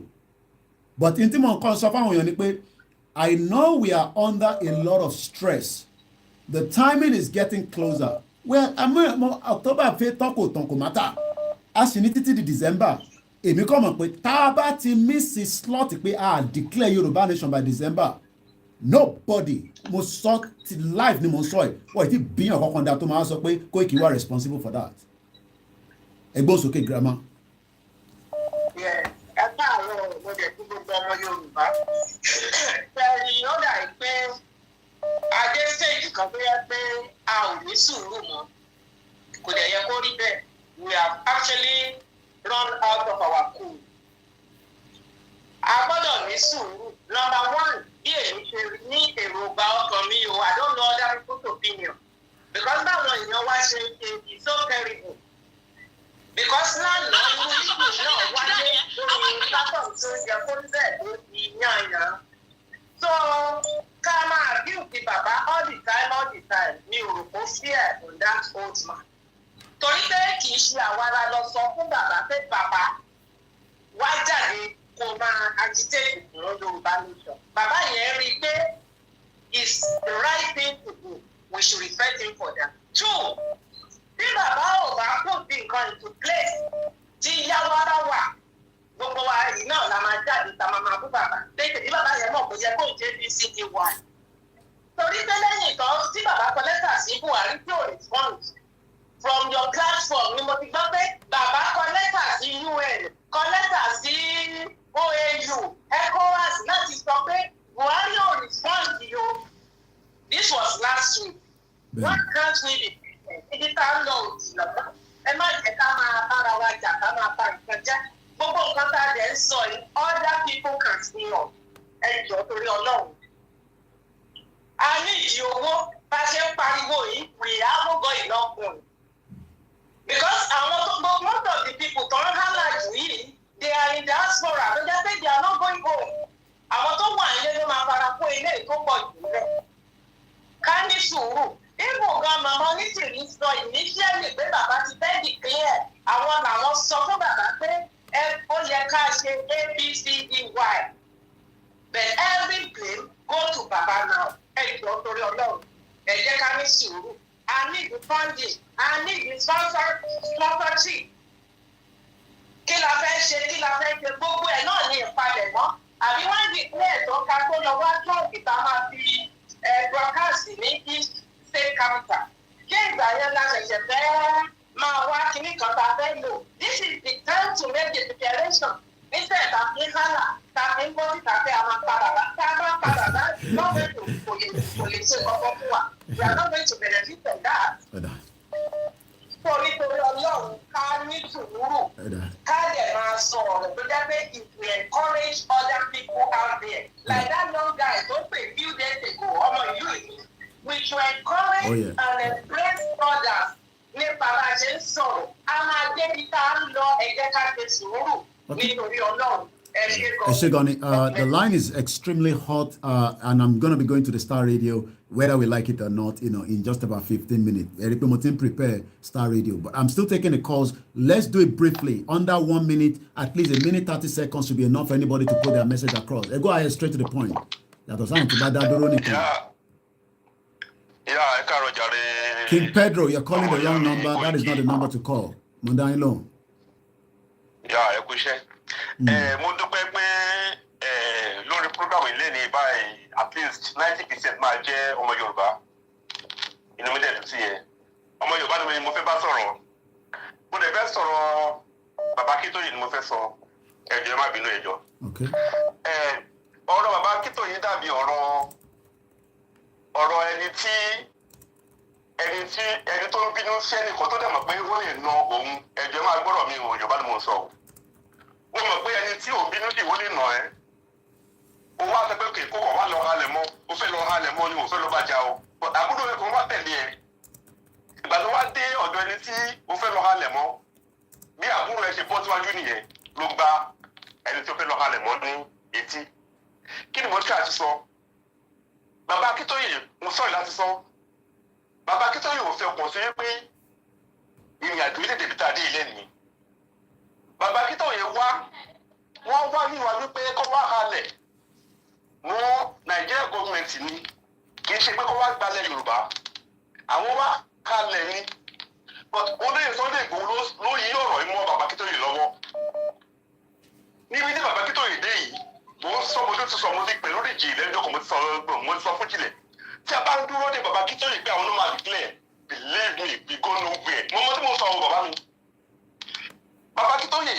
but n tí mo kàn sọ fáwọn èèyàn ni pé I know we are under a lot of stress the timing is getting closer well October fẹ́ tán kò mátà a sì ní títí di December èmi kọ́ mọ̀ pé tá a bá ti miss slot pé a declare Yorùbá nation by December nobody mo sọ ti live ni mo sọ ẹ wọ́n ti bíyàn kankan dá tó máa sọ pé Koiki wà responsible for that ẹgbọ́n sókè grandma. ẹ káàárọ̀ ọmọdé tí gbogbo ọmọ Yorùbá ṣẹ́ni ó dà pé adé stage kan tó yẹ pé a ò ní sùúrù mọ́ kò dẹ̀ yẹ kó rí bẹ́ẹ̀ we have actually run out of our cool. A gbọ́dọ̀ ní sùúrù. Number one, bí èmi ṣe ní èròǹgbà ọkàn mi o, I don't know other people's opinion. Because báwọn èèyàn wá ṣe is so terrible. because lánàá irú ìlú náà wáyé lórí platform tó ń yẹ kó bẹ́ẹ̀ ló di yànyàn. So ká máa abuse bàbá all the time ní òrùkó fear on that old man. Torí pé kì í ṣe àwa la lọ sọ fún bàbá pé bàbá wá jáde kó máa agitate fún Yorùbá nation. Bàbá yẹn rí i pé it's the right thing to do. We should respect him for that. 2, bí bàbá ò bá put the nǹkan into place tí yáwárá wà gbogbo wa yìí náà la máa jáde ta máa bú bàbá tètè bí bàbá yẹn mọ̀ kó yẹ kó jẹ́ BCDY. Torí pé lẹ́yìn ìtàn tí bàbá kọ lẹ́tà sí Buhari tí ò respond from your platform ni mo ti gbọ́ pé bàbá kọ lẹ́tà sí UN kọ lẹ́tà sí OAU ECOWAS láti sọ pé Buhari ò respond yìí o. This was last week. What can't we be? Ibi tá ń lọ òdì lọ́wọ́. Ẹ má jẹ́ ká máa bára wa jà ká máa bá nǹkan jẹ́. Gbogbo nǹkan tá a dẹ̀ ń sọ yìí, other people can see us. Ẹ jọ̀ọ́ torí Ọlọ́run. A ní ìdí owó bá ṣe ń pariwo yìí, we haven't got enough money. Because most of the people tó ń hálà jù yìí, they are in diaspora. Ló jẹ́ pé they are not going home. Àwọn tó wà nílé ló máa fara kó ilé tó pọ̀ jù lọ. Ká ní sùúrù. Ibùn gan màmá onítìrí sọ ìníṣẹ́lì pé bàbá ti fẹ́ declare àwọn làwọn sọ fún bàbá pé ó yẹ ká ṣe ABCDY. But every blame go to bàbá now. Ẹ jọ̀ọ́ torí Ọlọ́run. Ẹ jẹ́ ká ní sùúrù. I need the funding. I need the sponsorship. Kí la fẹ́ ṣe gbogbo ẹ̀ náà ní ìpalẹ̀mọ́. Àbí wọ́n declare tó ká tó lọ wá trọ́ọ̀kì tá a máa fi broadcast ní East State Capital. Ṣé ìgbà yẹn la ṣẹ̀ṣẹ̀ fẹ́ máa wá kíní kan tá a fẹ́ lò? This is the time to make a declaration. Instead tàbí hálà tàbí bọ́ọ̀lì tàbí àwọn padà lọ́wọ́ kò lè ṣe ọkọ̀ fún wa. We are not going to benefit from that. Torí Ọlọ́run ká ní sùúrù ká dẹ̀ máa sọ ọ̀rọ̀ tó jẹ́ pé if we encourage other people out there like that young guy tó pè few days ago ọmọ ìlú ìlú we should encourage and embrace others nípa bá a ṣe ń sọ̀rọ̀ a máa débi tá a ń lọ ẹ jẹ́ ká ṣe sùúrù nítorí Ọlọ́run. Eshegoni, the line is extremely hot, and I'm going to be going to the Star Radio, whether we like it or not, in just about 15 minutes. Eric Motin prepare Star Radio, but I'm still taking the calls. Let's do it briefly, under 1 minute, at least 1 minute 30 seconds should be enough for anybody to put their message across. Go ahead, straight to the point. King Pedro, you're calling the wrong number. That is not the number to call. Mondailo. Mo dúpẹ́ pé lórí program ilé ní báyìí at least 90% máa jẹ́ ọmọ Yorùbá inú mi dẹ̀ dùn sí yẹn ọmọ Yorùbá ni mo fẹ́ bá sọ̀rọ̀ mo dẹ̀ fẹ́ sọ̀rọ̀ bàbá Akíntóyè ni mo fẹ́ sọ ẹ̀jọ̀ ẹ má bínú ẹ̀jọ̀ ọ̀rọ̀ bàbá Akíntóyè dàbí ọ̀rọ̀ ẹni tó ń bínú sí ẹnìkan tó dẹ̀ mọ̀ pé ó lè na òun ẹ̀jọ̀ ẹ má gbọ́dọ̀ mi ò Yorùbá ni mo sọ ó mọ̀ pé ẹni tí òun bínú sí ìwọ lè nà ẹ́ ó wá sọ pé kò kọ̀ wá lọ halẹ̀ mọ́ ó fẹ́ lọ halẹ̀ mọ́ ni mo fẹ́ lọ bá jà o àbúrò rẹ̀ kò wá tẹ̀lé ẹ̀ ìgbà tó wá dé ọ̀dọ̀ ẹni tí ó fẹ́ lọ halẹ̀ mọ́ bí àbúrò ẹ̀ ṣe bọ́ síwájú nìyẹn ló gba ẹni tí ó fẹ́ lọ halẹ̀ mọ́ ní etí kí ni mo ṣe àti sọ bàbá Akíntóyè mo sọ̀rọ̀ láti sọ bàbá Akíntóyè ò fẹ́ ọkàn sí pé ìrìn àjò ilé dèbí tá a dé ilé nìyí bàbá Akíntóyè wọ́n wá wíwá wípé kọ́ wá halẹ̀ mọ́ Nàìjíríà gọ́ọ̀mẹ̀ntì ni kì í ṣe pé kọ́ wá gbalẹ̀ Yorùbá àwọn wá halẹ̀ ni but olóyè Sunday Igboho ló yí ọ̀rọ̀ yìí mọ́ bàbá Akíntóyè lọ́wọ́ níbi tí bàbá Akíntóyè dé yìí mo ń sọ mo tó sọ mo ti pè lórí ìjì lẹ́jọ́ kan mo ti sọ fún jìnlẹ̀ tí a bá ń dúró de bàbá Akíntóyè pé àwọn ló máa declare believe me we go nowhere mo mọ tí mo sọ ọ bàbá mi bàbá Akíntóyè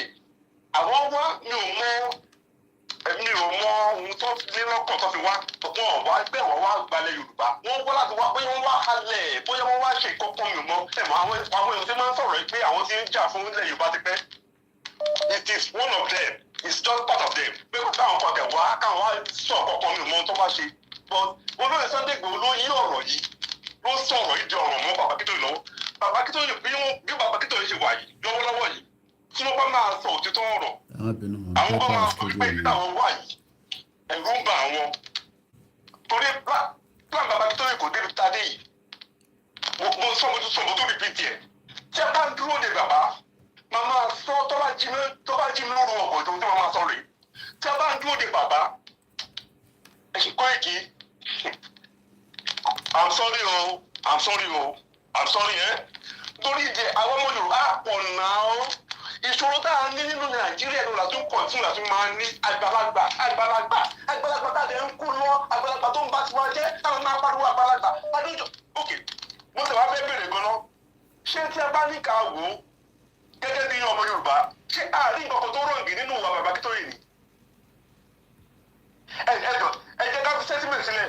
àwọn wá mi ò mọ ohun tó ní lọ́kàn tó fi wá wọn wá gbé wọn wá gbalẹ̀ Yorùbá wọn wá láti wá bóyá wọn wá halẹ̀ bóyá wọn wá ṣe ìkọ̀kọ̀ mi mọ́ ẹ̀mọ́ àwọn èèyàn tí máa ń sọ̀rọ̀ pé àwọn tí ń jà fún ilẹ̀ Yorùbá ti pẹ́ it is one of them it's just part of them pé kò táwọn kan tẹ̀ wá káwọn wá sọ ọ̀kọ̀ọ̀kan mi mọ́ tó bá ṣe but olóyè Sunday Igboho ló yí ọ̀rọ̀ yìí ló sọ̀rọ̀ yìí di ọ̀rọ̀ mọ́ bàbá Akíntóyè lọ́wọ́ bàbá Akíntóyè bí bàbá Akíntóyè ṣe wà yìí lọ́wọ́lọ́wọ́ yìí tí wọ́n bá máa sọ òtítọ́ ọ̀rọ̀ àwọn bá máa sọ pé táwọn wà yìí ẹ̀rù ń bà àwọn torí plan bàbá tó yẹ kò débi tadé yìí mo sọ mo tó repeat ẹ̀ tí a bá ń dúró de bàbá màmá sọ tó bá jí mi lóru ọ̀pọ̀ tó tí wọ́n máa sọ rèé tí a bá ń dúró de bàbá ẹ̀sìn Koiki I'm sorry torí ìdí àwọn ọmọ Yorùbá pọ̀ náà ìṣòro tá a ní nínú Nàìjíríà ló la tún kọ̀tún la tún máa ní àgbàlagbà tá a lè ń kú lọ àgbàlagbà tó ń bá tiwa jẹ́ táwọn máa pariwo àgbàlagbà adójọ ok mo sì wá fẹ́ bèrè gan-an ṣé tí a bá ní ká wò ó gẹ́gẹ́ bí ọmọ Yorùbá ṣé àárín nǹkan tó rọ̀ǹgì nínú ìwà bàbá Akíntóyè ni ẹ jẹ́ ká fi sẹ́tímẹ̀ sílẹ̀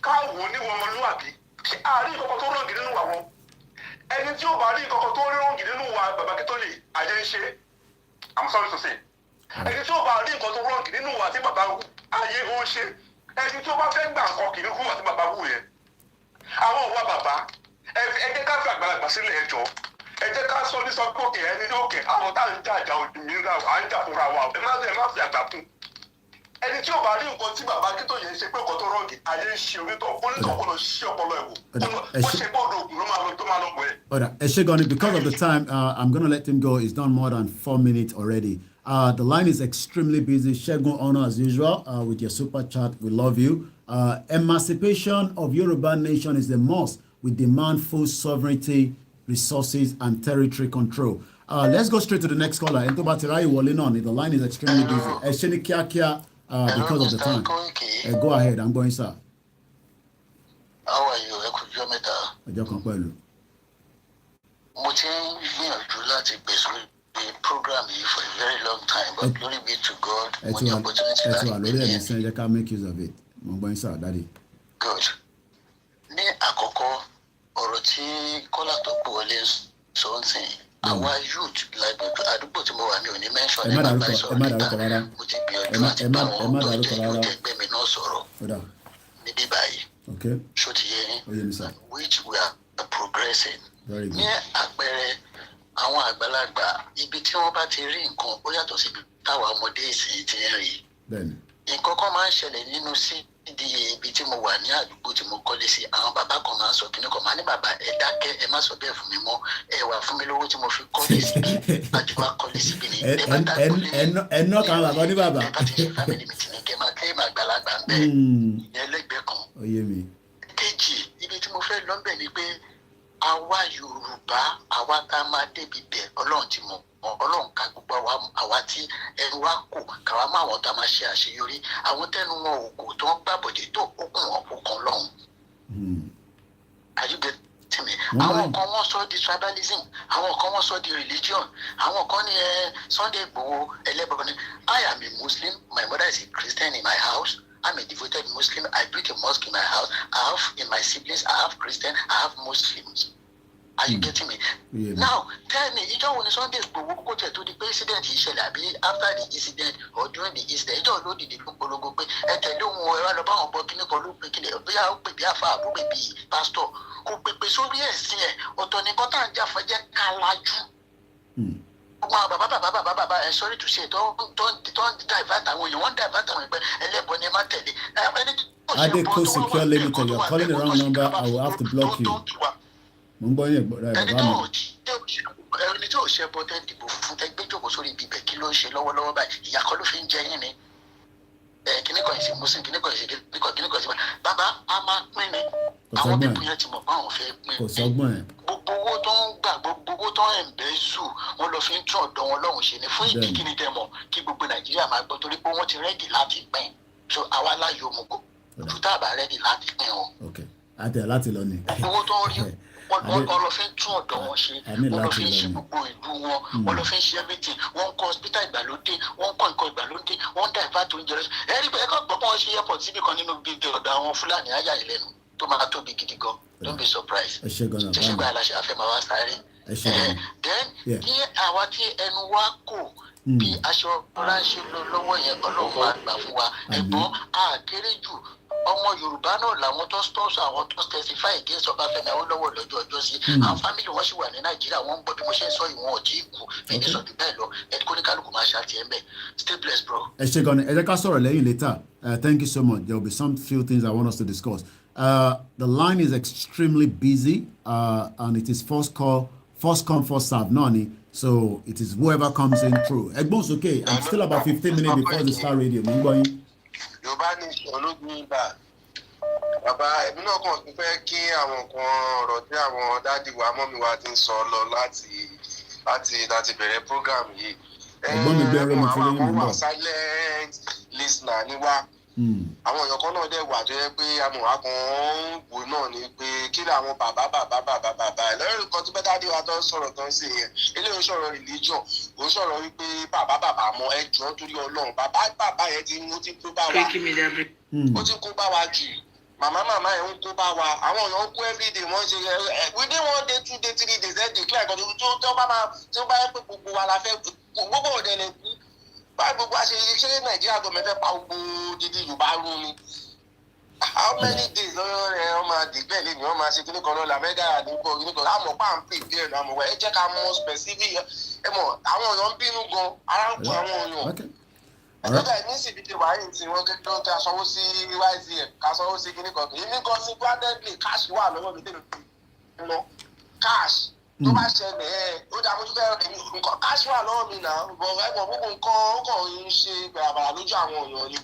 ká wò ó níwọ̀n ọmọlúwàbí ṣé àárín nǹkan tó rọ̀ǹgì nínú ìwà wọn ẹni tí ó bá rí nǹkan tó rọ̀ǹgì nínú ìwà bàbá Akíntóyè àjẹ́ ń ṣe I'm sorry to say ẹni tí ó bá rí nǹkan tó rọ̀ǹgì nínú ìwà tí bàbá ayé ó ń ṣe ẹni tí ó bá fẹ́ gbà nǹkan kì í hùwà tí bàbá hù yẹn àwọn òwà bàbá ẹ jẹ́ ká fi àgbàlagbà sílẹ̀ ẹjọ́ ẹ jẹ́ ká sọ ní sọ pé òkè ẹni ní òkè àwọn tá à ń jà òmìnira à ń jà fúnra wa ẹ má fi àgbà kún ẹni tí ó bá rí nǹkan tí bàbá Akíntóyè ń ṣe pé nǹkan tó rọ̀ǹgì ayé ń ṣe onítọ̀ kó lọ sí ọpọlọ ẹ̀wò ó ṣe gbọ́dọ̀ ògùn ló máa lọ pẹ́. Eshegoni, because of the time, I'm going to let him go. It's done more than 4 minutes already. The line is extremely busy. Shegun Ono, as usual, with your super chat. We love you. Emancipation of Yoruba nation is a must. We demand full sovereignty, resources, and territory control. Let's go straight to the next caller. The line is extremely busy. Esheni Kiakia, because of the time. Go ahead. I'm going, sir. How are you? Mo ti ń gbìyànjú láti pè sórí program yìí for a very long time, but glory be to God, mo ní opportunity láti pè ní ẹni. Can make use of it. Mo gbọ́ sir, daddy. Good. Ní àkọ́kọ́, ọ̀rọ̀ tí kọ́lá tó pọ̀ wọlé sọ ń sìn, àwa youth lágbègbè àdúgbò tí mo wà ní òní mention ní bàbá ìsọ̀rọ̀ níta, mo ti gbìyànjú láti bá wọn tó jẹ́ yóò tẹ́gbẹ́ mi náà sọ̀rọ̀ níbí báyìí. Ṣó ti yé yín? Which we are progressing. Ní àpẹẹrẹ àwọn àgbàlagbà ibi tí wọ́n bá ti rí nǹkan ó yàtọ̀ síbi táwa ọmọdé ìsìn ti ń rí. Nǹkan kan máa ń ṣẹlẹ̀ nínú CDA ibi tí mo wà ní àdúgbò tí mo kọ́lé sí, àwọn bàbá kan máa ń sọ kíní kan máa ní bàbá ẹ dákẹ́ ẹ má sọ bẹ́ẹ̀ fún mi mọ́ ẹ wà fún mi lówó tí mo fi kọ́lé síbi àdúgbò kọ́lé síbi ni ẹ bá dákúlé ẹ nọ́ kan bàbá ní bàbá. ẹ bá ti ṣe family meeting kẹ máa claim àgbàlagbà ń bẹ ìyẹn lẹ́gbẹ̀ẹ́ kan. Kejì ibi tí mo fẹ́ lọ́nbẹ̀ ni pé àwa Yorùbá àwa tá a máa débi bẹ̀ Ọlọ́run ti mọ̀ Ọlọ́run ká gbogbo àwa tí ẹnu wa kò káwa máa wọ́n tá a máa ṣe àṣeyọrí àwọn tẹnu wọn ò kò tó ń gbàbọ̀dé tó okùn wọn kò kàn lọ́hùn. àyùbẹ tìmí àwọn kan wọ́n sọ di tribalism àwọn kan wọ́n sọ di religion àwọn kan ní Sunday Igboho ẹlẹ́bọ ni. I am a Muslim, my mother is a Christian in my house. I'm a devoted Muslim. I built a mosque in my house. I have in my siblings, I have Christian, I have Muslims. Are you getting me? Now, tell me, ìjọ wo ni Sunday Igboho kó tẹ̀ tó di pé incident yìí ṣẹlẹ̀ àbí after the incident or during the incident ìjọ ló dìde ló polongo pé ẹ tẹ̀lé òun ẹ̀rọ lọ bá wọn bọ́ kíní kan ló pé kíní bí a ó pè bí àfa àbúrò bí pásítọ̀ kò pèpè sórí ẹ̀sìn ẹ̀ ọ̀tọ̀ nìkan tá à ń jà fún jẹ́ ká lajú. Gbogbo àwọn bàbá sorry to say tó ń divert àwọn èèyàn wọ́n divert àwọn ẹgbẹ́ ẹlẹ́bọn ni ẹ má tẹ̀lé. Adeco Secure Limited, you're calling the wrong number. I will have to block you. Ẹni tí ò ṣe bọ́ tẹ́ dìbò fún tẹ́ gbé jókòó sórí ibi ibẹ̀ kí ló ń ṣe lọ́wọ́lọ́wọ́ báyìí ìyá kan ló fi ń jẹ yín ni. Kíní kan ìsìn Muslim kíní kan ìsìn kíní kan ìsìn bàbá a máa pín ni àwọn pípín yẹn ti mọ̀ pé àwọn fẹ́ pín. Gbogbo owó tó ń gbà gbogbo owó tó ń ẹ̀ǹbẹ́sù wọn lọ fi ń tún ọ̀dọ̀ wọn lọ́hùn ṣe ni fún ìdí kíní tẹ́ mọ̀ kí gbogbo Nàìjíríà máa gbọ́ torí pé wọ́n ti rẹ́dì láti pín so àwa láyò mú kó ojú tá a bá rẹ́dì láti pín o. Àtẹ̀ láti lọ ni. Owó tó ń rí wọ́n lọ fi ń tún ọ̀dọ̀ wọn ṣe wọ́n lọ fi ń ṣe gbogbo ìlú wọn wọ́n lọ fi ń ṣe everything wọ́n ń kọ́ hospital ìgbàlódé wọ́n ń kọ́ nǹkan ìgbàlódé wọ́n ń dá ìbá tó ń jẹrẹ ẹ̀rí pé ẹ̀kọ́ gbọ́ wọ́n ṣe airport síbi kan nínú bíbí ọ̀dọ̀ àwọn Fúlàní ayá ìlẹ́nu tó máa tóbi gidi gan don't be surprised ṣẹṣẹ gba aláṣẹ afẹ́ máa wá sáré then ní àwa tí ẹnu wa kò bí aṣọ ránṣẹ́ lọ lọ́wọ́ yẹn Ọlọ́run máa gbà fún wa ẹ̀gbọ́n àkéré jù ọmọ Yorùbá náà làwọn tó sponsor àwọn tó testify against Ọbáfẹ́mi Awólọ́wọ̀ lọ́jọ́ ọjọ́ sí àwọn family wọn sì wà ní Nàìjíríà wọ́n ń gbọ́ bí mo ṣe ń sọ ìwọ̀n ọ̀tí ìkù ẹni sọ jù bẹ́ẹ̀ lọ ẹni kó ní kálukú máa ṣàtì ẹ̀ ń bẹ̀. Stay blessed, bro. ẹ ṣé gan ni ẹ jẹ́ ká sọ̀rọ̀ lẹ́yìn later. Thank you so much. There will be some few things I want us to discuss. The line is extremely busy and it is first come first serve náà ni. So it is whoever comes in through. Ẹgbọ́n sókè, I'm still about 15 minutes before the Star Radio. Mo ń gbọ́ yín. Yorùbá ní ológun ibà. Bàbá ẹ̀mí náà kàn tún fẹ́ kí àwọn nǹkan ọ̀rọ̀ tí àwọn dádì wa mọ́mí wa ti ń sọ lọ láti bẹ̀rẹ̀ program yìí. Ẹ̀gbọ́n mi bẹ̀rẹ̀ mo ti rí àwọn nínú wà náà. silent listener ni wá. Àwọn èèyàn kan náà dẹ̀ wà tó yẹ pé amọ̀wá kan ń wò náà ni pé kí ni àwọn bàbá ẹ̀ lọ́rùn kan tó bẹ́ dádì wa tó ń sọ̀rọ̀ tó ń sè yẹn eléyìí ń sọ̀rọ̀ religion ó ń sọ̀rọ̀ wípé bàbá mọ ẹjọ́ torí Ọlọ́run bàbá yẹn ti kó bá wa ó ti kó bá wa jù màmá ẹ̀ ń kó bá wa àwọn èèyàn ń kó everyday wọ́n ṣe within 1 day 2 day 3 days ẹ̀ declare kan tó bá yẹ pé gbogbo wa la fẹ́ gbogbo òde lè kú báyìí gbogbo àṣeyẹ ṣé Nàìjíríà gọọmẹ̀ntì fẹ́ pa gbogbo dídí Yorùbá rú ni how many days lọ́yọ́ rẹ̀ wọ́n máa dìgbẹ́ lé ni wọ́n máa ṣe kíní kan lọ́la mẹ́gà àdúgbò kíní kan láàmú pàǹpì díẹ̀ náà mọ̀ ẹ jẹ́ ká mọ̀ specific ẹ mọ̀ àwọn èèyàn ń bínú gan ara ń kó àwọn èèyàn ẹgbẹ́ ní síbi tí wàá yìí tí wọ́n kékeré ká sanwó sí YZF ká sanwó sí kíní kan èmi gan sí gladly cash wà lọ́wọ́ mi tẹ̀lé lọ cash tó bá ṣẹlẹ̀ ó dá mo tún fẹ́ nǹkan cash wà lọ́wọ́ mi náà bọ̀ ẹ̀gbọ́n gbogbo nǹkan ó kàn ń ṣe gbàràbàrà lójú àwọn èèyàn ni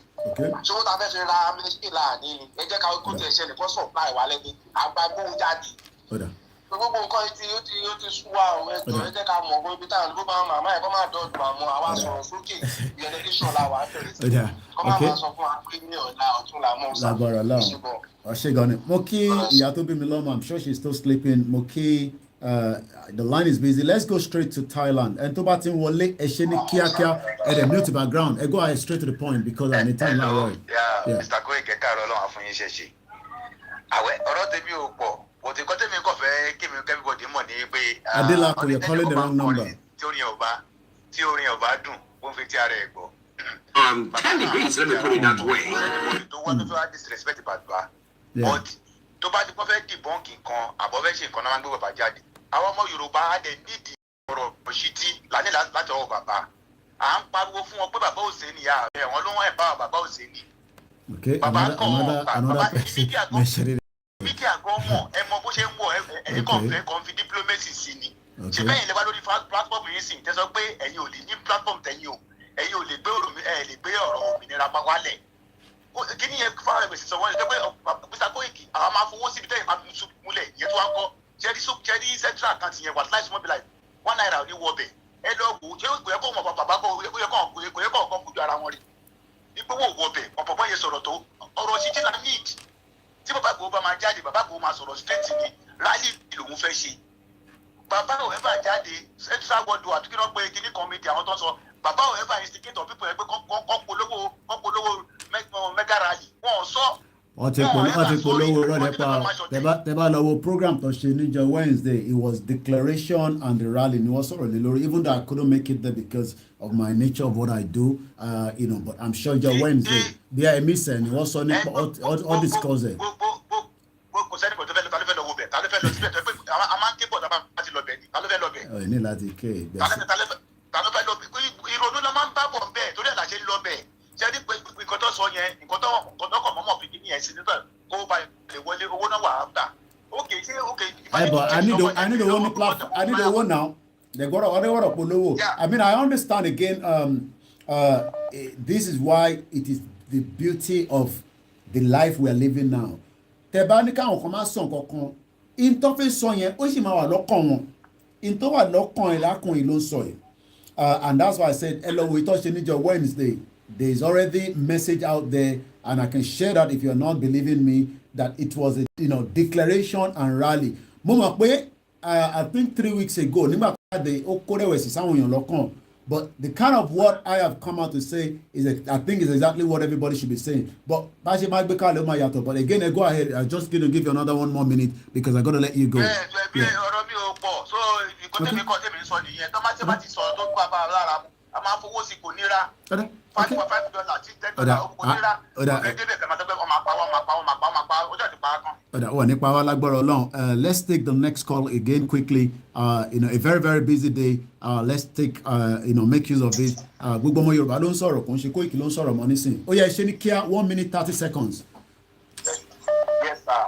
ṣòwò tá a fẹ́ fi ra mínísítì láàánú ni ẹ jẹ́ ká kó tiẹ̀ ṣẹlẹ̀ kó supply wa lẹ́ni àgbàgbóhùn jáde gbogbo nǹkan ó ti sú wa òun ẹ̀jọ̀ ẹ jẹ́ ká mọ̀ ọ́n ibi táwọn olùkọ́ máa màmá ẹ̀ kọ́ máa dọ̀dù àmọ́ àwa sọ̀rọ̀ sókè ìyẹnìkéṣọ̀n la wà á tẹ̀lé sí kọ́ máa sọ fún wa pé ní ọ̀la ọ̀tún la mọ̀ ọ́n lágbára láwọn ọ̀ṣẹ́ gan ni mo kí ìyá tó bí mi lọ́mọ I'm sure she's still sleeping mo kí the line is busy let's go straight to Thailand ẹni tó bá ti ń wọlé ẹ ṣe ní kíákíá ẹ dẹ̀ mute background ẹ go ahead straight to the point because I need time now. Mr. Koiki káàárọ̀ Ọlọ́run àfún yín ṣẹ̀ṣẹ̀ àwẹ̀ ọ̀rọ̀ tèmi ò pọ̀ òtí kọ́ tèmi kọ̀ fẹ́ kí mi everybody mọ̀ ní pé Adélakùn you're calling the wrong number. tí orin ọba dùn ó ń fi tí ara ẹ̀ gbọ́. Candidates, let me put it that way. tó wọ́n tó fẹ́ wá disrespect bàbá but tó bá ti pọ́n fẹ́ debunk nǹkan àbọ̀ fẹ́ ṣe nǹkan náà máa ń gbé bàbá jáde àwọn ọmọ Yorùbá á dẹ̀ nídìí ọ̀rọ̀ òṣìtì lánìí láti ọwọ́ bàbá à ń pariwo fún wọn pé bàbá Òsèní yà ẹ̀ wọ́n ló wọ́n ẹ̀ bá bàbá Òsèní. Okay, bàbá another person mentioned it. Mídíà gan mọ̀ ẹ mọ bó ṣe ń wọ̀ ẹ̀yin kan fẹ́ kan fi diplomacy sí ni ṣe bẹ́ẹ̀ lè wá lórí platform yìí sì tẹ́ sọ pé ẹ̀yin ò lè ní platform tẹ̀yin ò lè gbé ọ̀rọ̀ òmìnira pa wálẹ̀ kí ni yẹn fáwọn ẹgbẹ̀sì sọ wọ́n ṣe pé Mr. Koiki àwọn máa fowó síbi tẹ́yìn máa fi sùn múlẹ̀ ìyẹn tó wá kọ́ ṣẹ́rí central account yẹn wà láì súnmọ́ bí láì £1 ò ní wọ bẹ̀ ẹ lọ wò ó ṣé kò yẹ kó mọ̀ bàbá kò yẹ kó fojú ara wọn rí ipò wò wọ bẹ̀ ọ̀pọ̀pọ̀ yẹn sọ̀rọ̀ tó ọ̀rọ̀ sí tí la need tí bàbá kò bá máa jáde bàbá kò máa sọ̀rọ̀ straight ni rally lòun fẹ́ ṣe bàbá ò ever jáde central world war àtúkí náà pé kíní committee àwọn tó ń sọ bàbá ò ever instigate of people ẹgbẹ́ kọ́ polówó mega rally wọn ò sọ. wọ́n ti polówó rọ́lẹ̀ pa tẹ́ bá lọ wo program tó ṣe níjọ́ Wednesday it was declaration and the rally ni wọ́n sọ̀rọ̀ lé lórí even though I couldn't make it there because of my nature of what I do but I'm sure níjọ́ Wednesday bí i miss ẹ̀ ni wọ́n sọ nípa all discuss ẹ̀. kò sẹ́ni kò tó fẹ́ lọ wo bẹ̀ ta ló fẹ́ lọ síbẹ̀ tó pé a máa ń ké bọ̀ tá a ti lọ bẹ̀ ni ta ló fẹ́ lọ bẹ̀. ọ̀ ní láti ké ìgbésẹ̀. ta ló fẹ́ lọ bẹ̀ ìrònú la máa ń bá bọ̀ bẹ́ẹ̀ torí ẹ̀ la ṣe ń lọ bẹ̀ ṣe ní pé nǹkan tó sọ yẹn nǹkan tó kọ̀ mọ́mọ́ fi ní ẹ̀ sí nígbà kó bá lè wọlé owó náà wà á gbà. But I need the one platform. I need the one now. They got to polówó. I mean, I understand again. This is why it is the beauty of the life we are living now. Tẹ̀bá ní káwọn kan máa sọ nǹkan kan. Ìtọ́fẹ́ sọ yẹn ó sì máa wà lọ́kàn wọn. Ìtọ́ wà lọ́kàn ẹ̀ lákùnrin ló ń sọ yẹn. And that's why I said, ẹ lọ wo ìtọ́ṣe níjọ́ Wednesday. There is already message out there, and I can share that if you are not believing me, that it was a declaration and rally. Mo mọ̀ pé I think 3 weeks ago, nígbà tí ó kó rẹ̀wẹ̀sì sáwọn èèyàn lọ́kàn. But the kind of what I have come out to say is, I think, is exactly what everybody should be saying. But but again, I go ahead. I'm just going to give you another 1 more minute because I got to let you go. Let's take the next call again quickly. A very, very busy day. Let's take, make use of it. Gbogbo ọmọ Yorùbá ló ń sọ̀rọ̀, kò ń ṣe Koiki ló ń sọ̀rọ̀ mọ́ nísìn. Ó yá, ṣe ní kíá 1 minute 30 seconds. Yes, sir.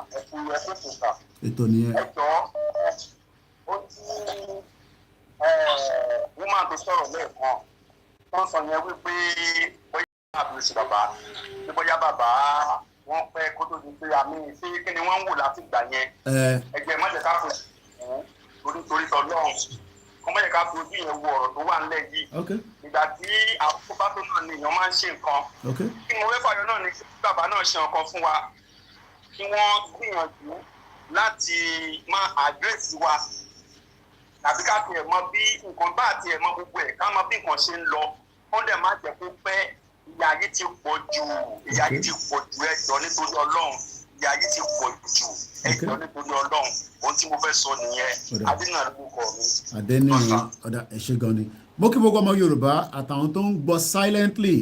Ètò nìyẹn. Ẹ jọ ó tí woman tó sọ̀rọ̀ lẹ́ẹ̀kan tó ń sọ yẹn wípé bóyá àbúrò sí bàbá bí bóyá bàbá wọ́n pẹ́ kó tó di pé àmì ṣé kí ni wọ́n ń wò láti gbà yẹn ẹgbẹ́ mọ́jẹ̀ ká fojú fún torí tọ́lọ́run kọ́ mọ́jẹ̀ ká fojú yẹn wo ọ̀rọ̀ tó wà ńlẹ̀ yìí ìgbà tí àkókò bá tó náà ni èèyàn máa ń ṣe nǹkan kí mo fẹ́ fàyọ náà ni kí bàbá náà ṣe nǹkan fún wa kí wọ́n gbìyànjú láti máa àdírẹ́sì wa tàbí ká tiẹ̀ mọ bí nǹkan bá tiẹ̀ mọ gbogbo ẹ̀ ká mọ bí nǹkan ṣe ń lọ wọ́n dẹ̀ má jẹ́ kó pẹ́ ìyà yìí ti pọ̀ jù ẹjọ́ nítorí Ọlọ́run ìyà yìí ti pọ̀ jù ẹjọ́ nítorí Ọlọ́run ohun tí mo fẹ́ sọ nìyẹn adínà lórúkọ mi. Adéníran ọ̀dà ẹ̀ṣẹ̀ gan ni mo kí gbogbo ọmọ Yorùbá àtàwọn tó ń gbọ́ silently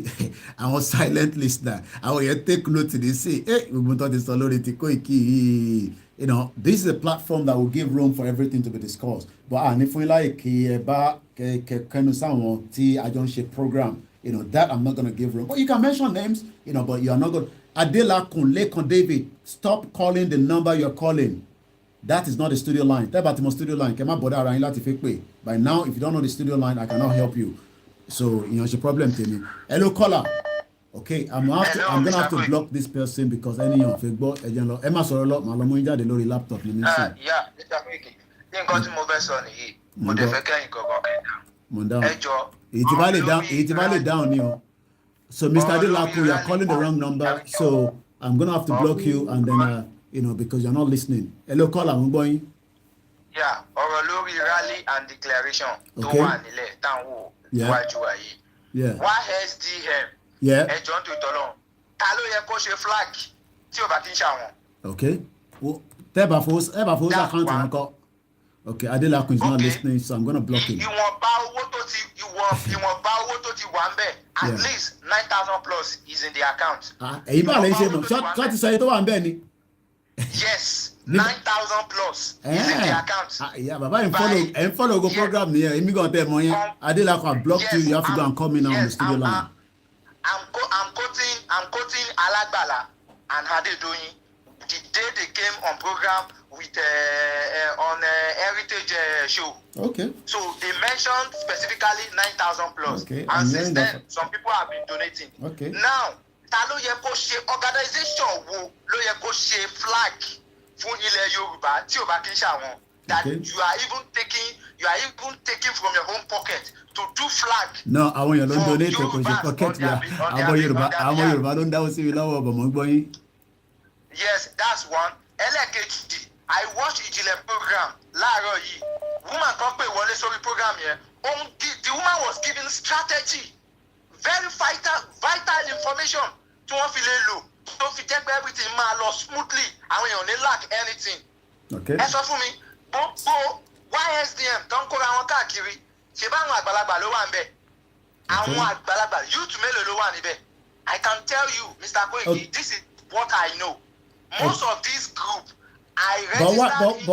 àwọn silent listener àwọn yẹn take note ní sí gbogbo tó ti sọ lórí ti Koiki yìí. This is a platform that will give room for everything to be discussed. But ní fún ilé kí ẹ bá kẹnu sáwọn tí a jọ ń ṣe program, that I'm not going to give room. But you can mention names, but you are not going. Adelakun Lekan David, stop calling the number you're calling. That is not the studio line. Tell about the studio line. Kema bother ara yín láti fi pè. By now, if you don't know the studio line, I cannot help you. So, it's a problem to me. Hello, caller. Okay, I'm gonna have to block this person because any of you gbọ́ ẹ̀jẹ̀ lọ ẹ má sọ̀rọ̀ lọ màá lọ mú jáde lórí laptop ní nísìn. Mr. Koiki nǹkan tí mo fẹ́ sọ nìyí mo dẹ̀ fẹ́ kẹ́yìn kankan kẹ́yìn ẹ jọ. èyí tí bá lè dáhùn ni o. So Mr. Adelaku, you are calling the wrong number, so I'm gonna have to block you and then because you're not listening. Hello, caller, mo gbọ́ yín. Ọ̀rọ̀ lórí rally and declaration tó wà nílẹ̀ táwọn wò níwájú wa yìí. YSDM. Ẹjọ́ ń tó ìtọ́lọ́run ta ló yẹ kó ṣe flag tí ò bá ti ń ṣàwọn. Okay, tẹ́ẹ̀bà fowó àkáǹtì wọn kọ́. Okay, Adelaku is not listening, so I'm gonna block him. Ìwọ̀nba owó tó ti wà ń bẹ̀ at least 9,000 plus is in the account. Èyí bá lè ṣe mọ̀ ṣọ́ọ̀tì sọ èyí tó wà ń bẹ̀ ni. Yes, 9,000 plus is in the account. Bàbá ẹ̀ ń follow ogo program nìyẹn èmi gan tẹ̀ mọ́ yẹn. Adelaku, I blocked you have to go and call me now on the studio line. I'm quoting Alagbala and Adedoyin the day they came on program with on Heritage show. Okay. So they mentioned specifically 9,000 plus. Okay. And since then, some people have been donating. Okay. Now, ta ló yẹ kó ṣe organization wo ló yẹ kó ṣe flag fún ilẹ̀ Yorùbá tí ò bá kí ń ṣàwọn. That you are even taking from your own pocket to do flag. No, àwọn èèyàn ló ń donate kò ṣe pocket ya. Àwọn Yorùbá ló ń dáwọ́ sí mi lọ́wọ́ ọ̀bọ̀ mọ́ gbọ́ yín. Yes, that's one. Ẹlẹ́kejì, I watch ìjìnlẹ̀ program láàárọ̀ yìí. Woman kan pè wọlé sórí program yẹn. The woman was giving strategy, very vital information tí wọ́n fi lè lò tó fi jẹ́ pé everything máa lọ smoothly. Àwọn èèyàn ní lack anything. Okay. Ẹ sọ fún mi, gbogbo YSDM tó ń kóra wọn káàkiri, ṣe bá àwọn àgbàlagbà ló wà níbẹ̀? Àwọn àgbàlagbà youth mélòó ló wà níbẹ̀? I can tell you, Mr. Koiki, this is what I know. Most of this group, I registered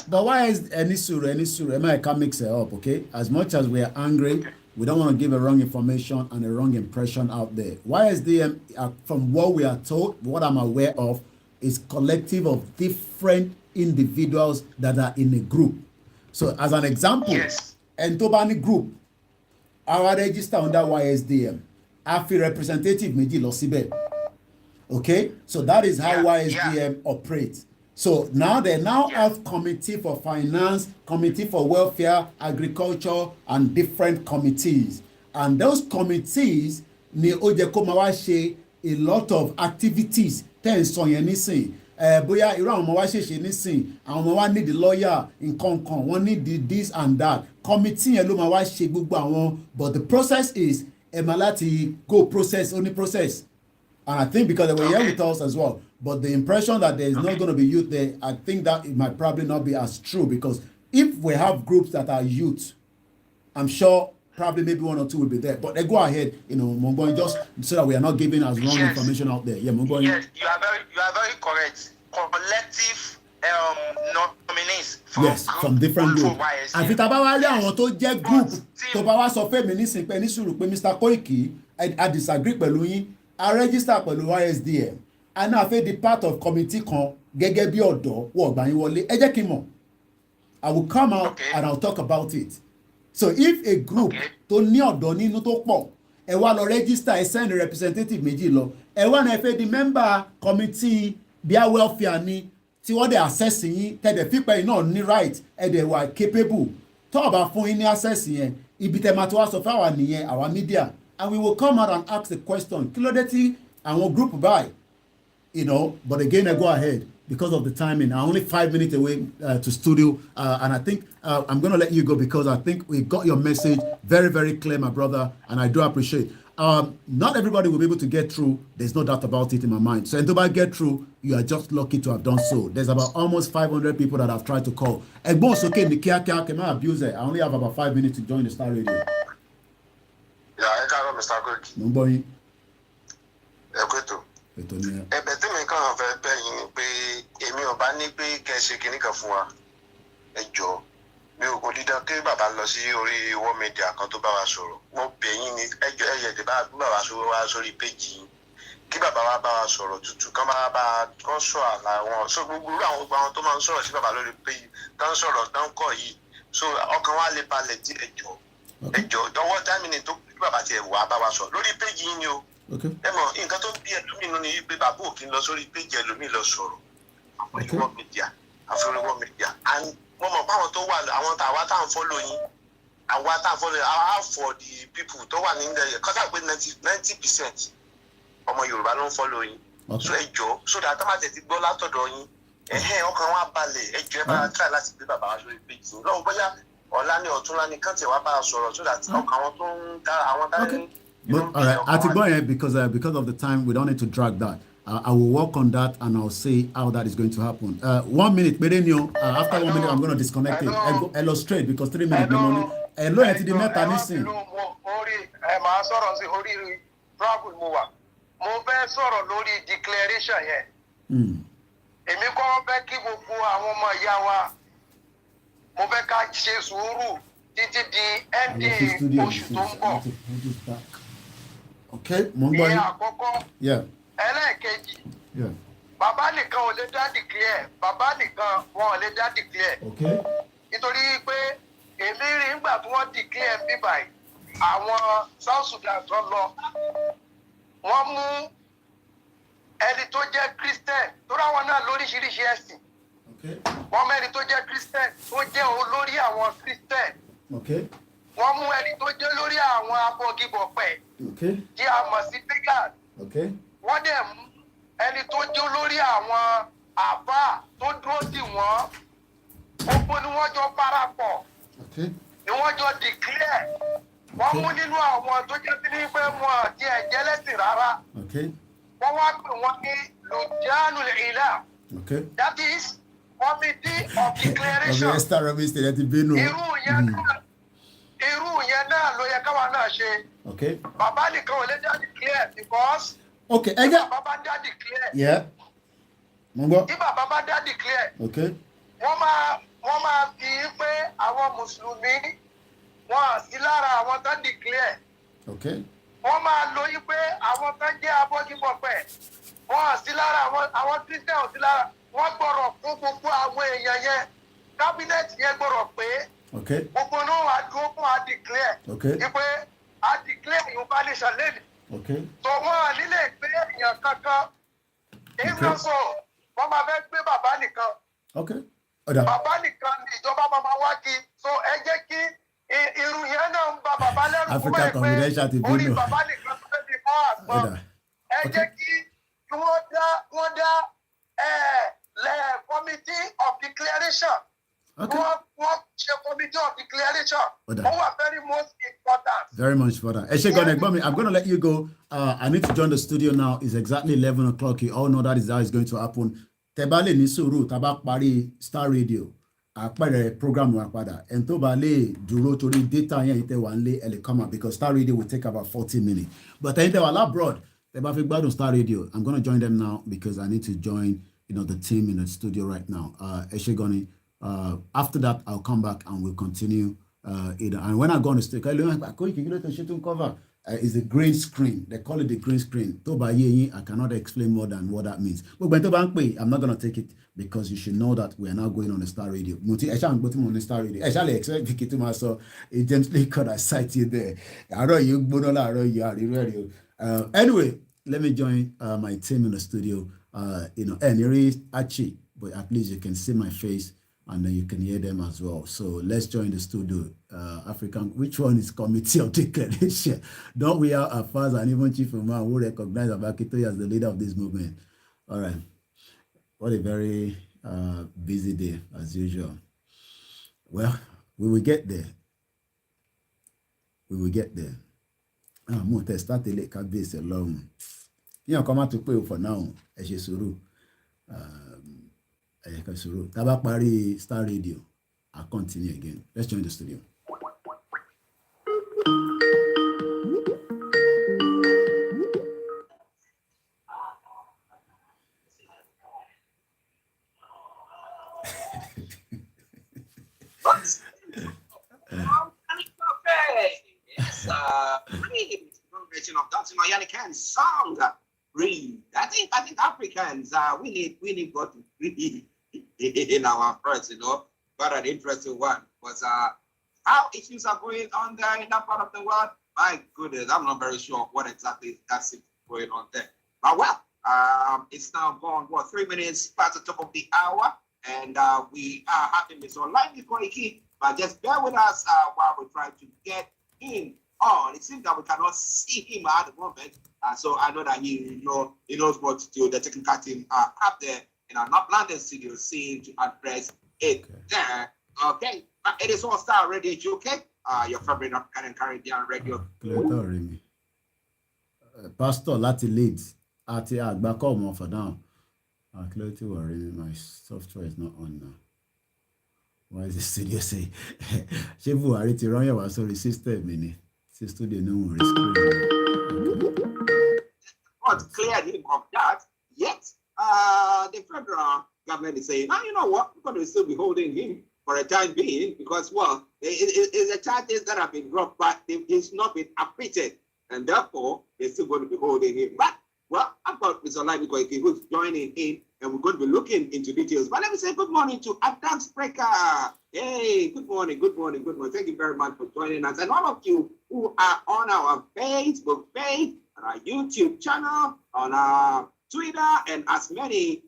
but why is any suru? I can't mix it up, okay? As much as we are angry, we don't want to give a wrong information and a wrong impression out there. YSDM, from what we are told, what I'm aware of, is collective of different individuals that are in a group. So, as an example, Entobani group, our register under YSDM, I feel representative méjì lọ síbẹ̀. Okay, so that is how YSDM operates. So now they have committee for finance, committee for welfare, agriculture, and different committees. And those committees ni ó jẹ́ kó máa wá ṣe a lot of activities tẹ́ ń sọ yẹn nísìn. Bóyá irú àwọn ọmọ wa ṣèṣe nísìn, àwọn ọmọ wa need the lawyer, nǹkan kan, wọ́n need the this and that. Committee yẹn ló máa wá ṣe gbogbo àwọn, but the process is ẹ máa láti go process, only process. And I think because they were here with us as well, but the impression that there is not going to be youth there, I think that it might probably not be as true, because if we have groups that are youth, I'm sure probably maybe 1 or 2 will be there. But they go ahead, Mongoy, just so that we are not giving us wrong information out there. Yeah, Mongoy. Yes, you are very correct. Collective nominees from different groups. Àfi tá bá wá lé àwọn tó jẹ́ group tó bá wá sọ fẹ́ mi nísìnyí pé ní sùúrù pé Mr. Koiki, I disagree pẹ̀lú yín. I register pẹ̀lú YSDM. I now fẹ́ di part of committee kan gẹ́gẹ́ bí ọ̀dọ́ wọ̀ gbà yín wọlé. Ẹ jẹ́ kí n mọ̀. I will come out and I'll talk about it. So if a group tó ní ọ̀dọ́ nínú tó pọ̀, ẹ wá lọ register, ẹ send representative méjì lọ, ẹ wá náà ẹ fẹ́ di member committee bíi welfare ni tí wọ́n dẹ̀ access yín tẹ̀dẹ̀ fípẹ́ yín náà ní right ẹ dẹ̀ wà capable tó ọba fún yín ní access yẹn ibi tẹ̀ máa tó wá sọ fún àwa nìyẹn àwa media and we will come out and ask the question kí ló dé tí àwọn group báyìí but again I go ahead because of the timing. I'm only 5 minutes away to studio and I think I'm going to let you go because I think we got your message very, very clear, my brother, and I do appreciate. Not everybody will be able to get through. There's no doubt about it in my mind. So until I get through, you are just lucky to have done so. There's about almost 500 people that have tried to call. I only have about 5 minutes to join the Star Radio. Yeah, I got Mr. Koiki. Nobody. Ẹ̀bẹ̀ tí mi kàn fẹ́ bẹ̀ yín ni pé èmi ò bá ní pé kẹ́ ṣe kinní kan fún wa ẹ jọ̀ọ́ mi ò kò dídán kí bàbá lọ sí orí World Media kan tó bá wa sọ̀rọ̀ mo bẹ̀ yín ní ẹjọ́ ẹ̀yẹ̀dẹ̀ bá bàbá sọ̀rọ̀ wá sórí péjì yín kí bàbá wa bá wa sọ̀rọ̀ tútù kán bá kán sọ àlà wọn so gbogbo àwọn tó máa ń sọ̀rọ̀ sí bàbá lórí péjì tán sọ̀rọ̀ tán kọ̀ yìí so ọkàn wa lè balẹ̀ tí ẹjọ́ dọwọ́ dámìnì tó kí bàbá tiẹ̀ wà bá wa sọ lórí péjì yín ni o. Ẹ mọ̀ nǹkan tó bí ẹlòmíì nínú ni wípé bàbá òkín lọ sórí péjì ẹlòmíì lọ sọ̀rọ̀ àfọwọ́ media wọ́n mọ̀ pé àwọn tó wà àwọn àwa tá à ń fọ́lọ̀ yín àwa tá à ń fọ́lọ̀ are for the people tó wà nílẹ̀ kọ́tà pé 90% ọmọ Yorùbá ló ń fọ́lọ̀ yín so ẹ jọ̀ọ́ so that tá má tẹ̀ ti gbọ́ látọ̀dọ̀ yín ọkàn wa balẹ̀ ẹ jọ̀ọ́ ẹ bá try láti gbé bàbá wa sórí péjì yín lọ́wọ́ bóyá ọ̀la ni ọ̀túnla ni kàn tẹ̀ wá bá a sọ̀rọ̀ so that ọkàn àwọn tó ń dá àwọn dání. But, all right, Atiboye, because of the time, we don't need to drag that. I will work on that and I'll see how that is going to happen. 1 minute, after 1 minute, I'm going to disconnect it. I go illustrate because 3 minutes. Hello, Ati Meta, listen. Mo fẹ́ sọ̀rọ̀ lórí declaration yẹn. Èmi kọ́ fẹ́ kí gbogbo àwọn ọmọ ìyá wa mo fẹ́ ká ṣe sùúrù títí di ending oṣù tó ń bọ̀. Okay, Mongo. Ìyẹn àkọ́kọ́. Ẹlẹ́ẹ̀kejì. Bàbá nìkan ò lè dá declare. Bàbá nìkan wọn ò lè dá declare. Okay. Nítorí pé èmi rí nígbà tí wọ́n declare bí báyìí, àwọn South Sudan tó lọ. Wọ́n mú ẹni tó jẹ́ Christian tó ráwọn náà lóríṣiríṣi ẹ̀sìn. Okay. Wọ́n mú ẹni tó jẹ́ Christian tó jẹ́ olórí àwọn Christian. Okay. Wọ́n mú ẹni tó jẹ́ lórí àwọn abọ́gibọ̀pẹ̀. Okay. Tí a mọ̀ sí pagan. Okay. Wọ́n dẹ̀ mú ẹni tó jẹ́ lórí àwọn àbá tó dúró tì wọ́n. Gbogbo ni wọ́n jọ parapọ̀. Okay. Ni wọ́n jọ declare. Wọ́n mú nínú àwọn tó jẹ́ sí ní pé wọn àti ẹ̀jẹ̀ lẹ́sìn rárá. Okay. Wọ́n wá pè wọ́n ní Lujanul Ila. Okay. That is Committee of Declaration. Irú yẹn náà ló yẹ káwa náà ṣe. Okay. Bàbá nìkan ò lè dá declare because. Okay. Tí bàbá bá dá declare. Yeah. Mongo. Tí bàbá bá dá declare. Okay. Wọ́n máa fi pé àwọn Mùsùlùmí wọn sí lára àwọn tó declare. Okay. Wọ́n máa lo yí pé àwọn tó jẹ́ abọ́gibọ̀pẹ̀ wọn sí lára àwọn Christian ò sí lára. Wọ́n gbọ́dọ̀ fún gbogbo àwọn èèyàn yẹn. Kábínẹ̀tì yẹn gbọ́dọ̀ pé. Okay. Gbogbo náà wà dúró fún a declare. Okay. Ipe a declare Yorùbá nation lẹ́nu. Okay. So wọ́n nílé gbé èèyàn kankan. Ìgbà sọ wọ́n máa fẹ́ gbé bàbá nìkan. Okay. Bàbá nìkan ni ìjọba máa wá kí. So ẹ jẹ́ kí irú yẹn náà ń ba bàbá lẹ́rù fún ẹ pé orí bàbá nìkan tó fẹ́ fi kọ́ àgbọn. Ẹ jẹ́ kí wọ́n dá Committee of Declaration. Okay. What Committee of Declaration? Very most important. Very much important. I'm going to let you go. I need to join the studio now. It's exactly 11 o'clock. You all know that is how it's going to happen. Tebale Nisuru, Tabak Pari, Star Radio. àpẹẹrẹ program wa padà ẹni tó bá lè dúró torí data yẹn tẹ wà nílé ẹ lè come out because Star Radio will take about 40 minutes but ẹni tẹ wà labroad tẹ bá fi gbádùn Star Radio I'm gonna join them now because I need to join the team in the studio right now ẹ ṣé gan ni after that I'll come back and we'll continue and when I go on the stage Koikimedia cover is the green screen. They call it the green screen. I cannot explain more than what that means. But I'm not going to take it because you should know that we are now going on the Star Radio. I shan't go on the Star Radio. I shall expect to get myself. It gently could I cite you there. I know you, radio. Anyway, let me join my team in the studio. And here is Achi, but at least you can see my face. And then you can hear them as well. So let's join the studio. African, which one is Committee of Declaration? Don't we have Afaz and even Chief Imam who recognize Abakito as the leader of this movement? All right. What a very busy day as usual. Well, we will get there. We will get there. I'm going to start the late base alone. You know, come out to pay for now. Eshisuru. Tabakpari Star Radio. I'll continue again. Let's join the studio. Version of Dancing Mayani can sound. Read. I think Africans we need God to read in our prayers, But an interesting one was how issues are going on there in that part of the world. My goodness, I'm not very sure what exactly that's going on there. But well, it's now gone 3 minutes past the top of the hour, and we are having this online with Koiki. But just bear with us while we try to get him on. It seems that we cannot see him at the moment. So I know that he knows what to do. The technical team are up there in our North London studio seeing to address it there. Okay. It is All Star Radio UK, your favorite African and Caribbean radio. Pastor láti Leeds àti àgbákọ̀ ọmọ for now. Clarity worry, my software is not on now. Why is the studio say? Ṣé Buhari ti rán yẹ̀wá sórí system mi ni? Sí studio ní òun rí screen. God cleared him of that, yet the federal government is saying, you know what, we're going to still be holding him for a time being because, well, it's the charges that have been dropped, but he's not been acquitted, and therefore they're still going to be holding him. But, well, I've got Mr. Olabi Koiki who's joining in, and we're going to be looking into details. But let me say good morning to Adams Breaker. Hey, good morning. Thank you very much for joining us. And all of you who are on our Facebook page, on our YouTube channel, on our Twitter, and as many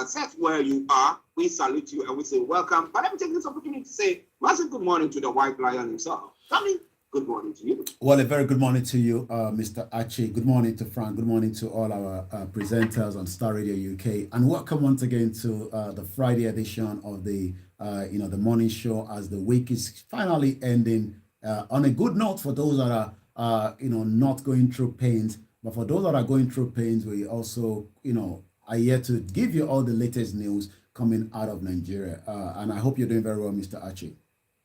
sets where you are, we salute you and we say welcome. But let me take this opportunity to say massive good morning to the White Lion himself. Tommy, good morning to you. Well, a very good morning to you, Mr. Achi. Good morning to Frank. Good morning to all our presenters on Star Radio UK. And welcome once again to the Friday edition of the the morning show as the week is finally ending on a good note for those that are not going through pains. But for those that are going through pains, we also, are here to give you all the latest news coming out of Nigeria. And I hope you're doing very well, Mr. Achi.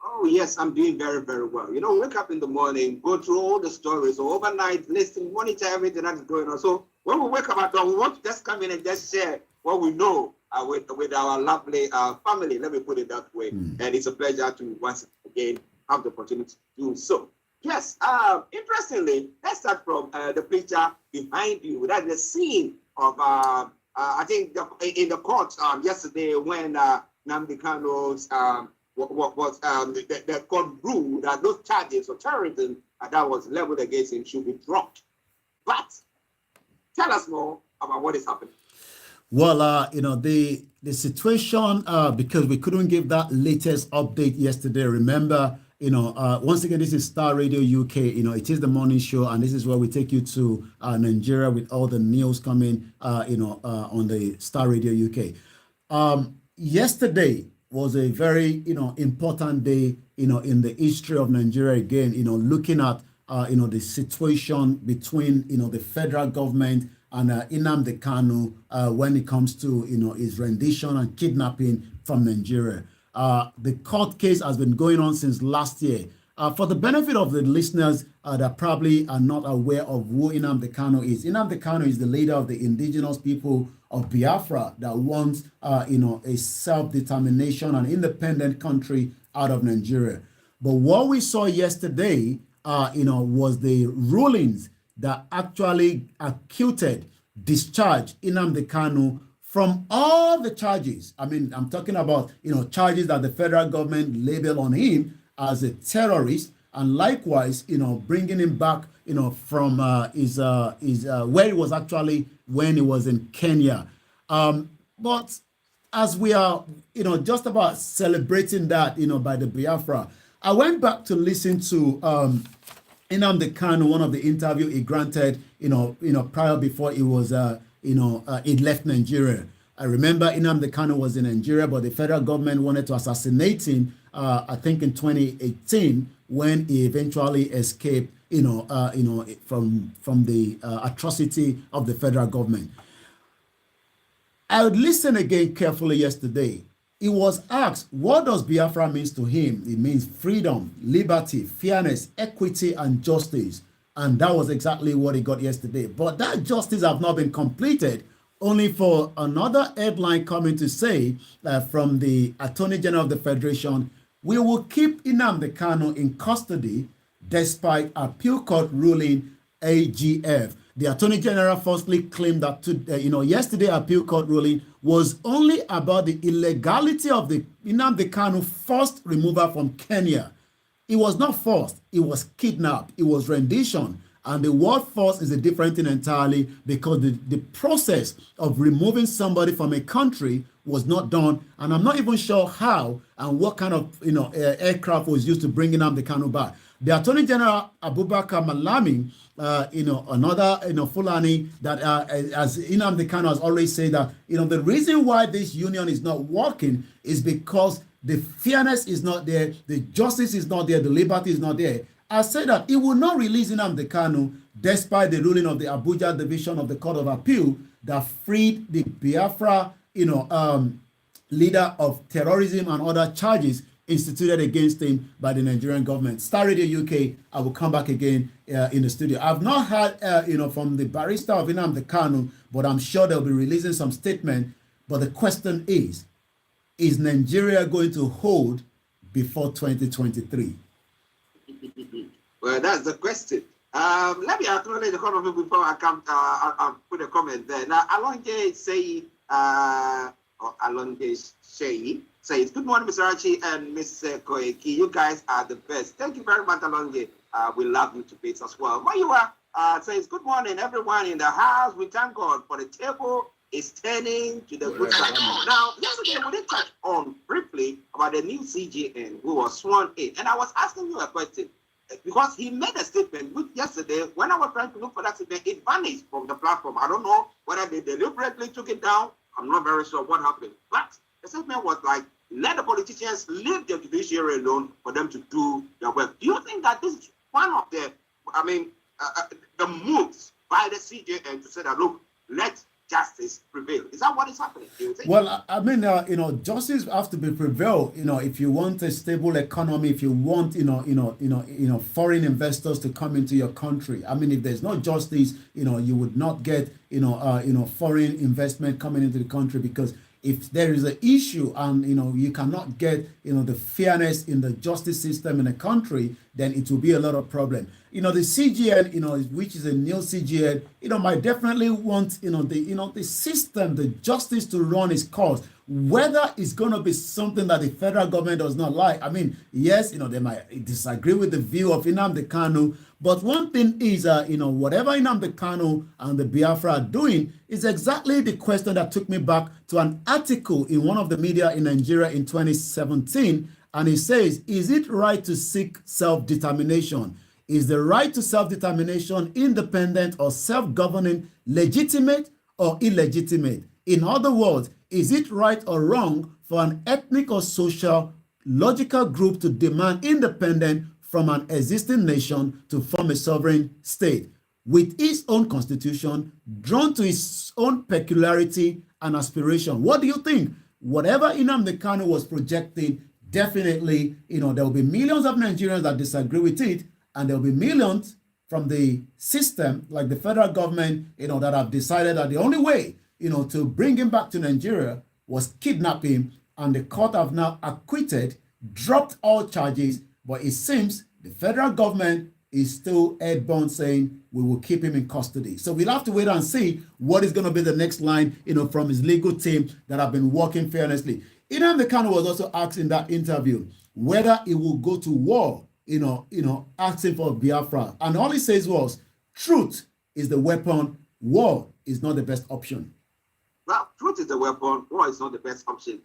Oh, yes, I'm doing very, very well. Wake up in the morning, go through all the stories, so overnight, listen, monitor everything that is going on. So when we wake up at dawn, we want to just come in and just share what we know with our lovely family. Let me put it that way. And it's a pleasure to once again have the opportunity to do so. Yes, interestingly, let's start from the picture behind you. That's the scene of, I think, in the court yesterday when Nnamdi Kanu's the court ruled that those charges of terrorism that was leveled against him should be dropped. But tell us more about what is happening. Well, the situation, because we couldn't give that latest update yesterday, remember, once again, this is Star Radio UK, it is the morning show, and this is where we take you to Nigeria with all the news coming, on the Star Radio UK. Yesterday was a very, important day, in the history of Nigeria again, looking at, the situation between, the federal government and Nnamdi Kanu when it comes to, his rendition and kidnapping from Nigeria. The court case has been going on since last year. For the benefit of the listeners that probably are not aware of who Nnamdi Kanu is the leader of the indigenous people of Biafra that wants, a self-determination and independent country out of Nigeria. But what we saw yesterday, was the rulings that actually discharged Nnamdi Kanu from all the charges. I mean, I'm talking about, charges that the federal government labeled on him as a terrorist, and likewise, bringing him back, from his where he was actually when he was in Kenya. But as we are, just about celebrating that, by the Biafra, I went back to listen to Nnamdi Kanu, one of the interview he granted, prior before he was, he left Nigeria. I remember Nnamdi Kanu was in Nigeria, but the federal government wanted to assassinate him, I think in 2018, when he eventually escaped, from the atrocity of the federal government. I would listen again carefully yesterday. He was asked, what does Biafra mean to him? It means freedom, liberty, fairness, equity, and justice. And that was exactly what he got yesterday. But that justice have not been completed, only for another headline coming to say from the Attorney General of the Federation, we will keep Nnamdi Kanu in custody despite appeal court ruling AGF. The Attorney General firstly claimed that yesterday appeal court ruling was only about the illegality of the Nnamdi Kanu forced removal from Kenya. It was not forced, it was kidnapped, it was rendition. And the word force is a different thing entirely, because the process of removing somebody from a country was not done. And I'm not even sure how and what kind of aircraft was used to bring Nnamdi Kanu back. The Attorney General Abubakar Malami, another Fulani that as Nnamdi Kanu has always said that the reason why this union is not working is because the fairness is not there, the justice is not there, the liberty is not there. I said that it will not release Nnamdi Kanu despite the ruling of the Abuja Division of the Court of Appeal that freed the Biafra, leader of terrorism and other charges instituted against him by the Nigerian government. Star Radio UK, I will come back again in the studio. I've not heard, from the barrister of Nnamdi Kanu, but I'm sure they'll be releasing some statement. But the question is Nigeria going to hold before 2023? Well, that's the question. Let me acknowledge the comment before I come. I'll put a comment there. Now, Alonge say, Alonge Shay says, good morning, Mr. Archie and Miss Koiki. You guys are the best. Thank you very much, Alonge. We love you to bits as well. Where you are, says, good morning, everyone in the house. We thank God for the table is turning to the good side. Now, yesterday we did touch on briefly about the new CGN who was sworn in. And I was asking you a question because he made a statement which yesterday, when I was trying to look for that statement, it vanished from the platform. I don't know whether they deliberately took it down. I'm not very sure what happened. But the statement was like, let the politicians leave the judiciary alone for them to do their work. Do you think that this is one of the, the moves by the CJN to say that, look, let justice prevail? Is that what is happening? Do you think? Well, I mean, justice has to be prevail. If you want a stable economy, if you want, foreign investors to come into your country. I mean, if there's no justice, you would not get, foreign investment coming into the country, because if there is an issue and you cannot get the fairness in the justice system in a country, then it will be a lot of problem. The CGN, which is a new CGN, might definitely want the system, the justice to run its course. Whether it's going to be something that the federal government does not like. I mean, yes, they might disagree with the view of Nnamdi Kanu, but one thing is, whatever Nnamdi Kanu and the Biafra are doing is exactly the question that took me back to an article in one of the media in Nigeria in 2017. And it says, is it right to seek self-determination? Is the right to self-determination independent or self-governing, legitimate or illegitimate? In other words, is it right or wrong for an ethnic or social logical group to demand independence from an existing nation to form a sovereign state with its own constitution, drawn to its own peculiarity and aspiration? What do you think? whatever Nnamdi Kanu was projecting, definitely, there will be millions of Nigerians that disagree with it, and there will be millions from the system, like the federal government, that have decided that the only way, to bring him back to Nigeria was kidnap him, and the court have now acquitted, dropped all charges, but it seems the federal government is still headbound saying we will keep him in custody. So we'll have to wait and see what is going to be the next line, from his legal team that have been working fearlessly. Nnamdi Kanu was also asked in that interview whether he will go to war, asking for Biafra. And all he says was, truth is the weapon, war is not the best option. Well, truth is the weapon, war is not the best option.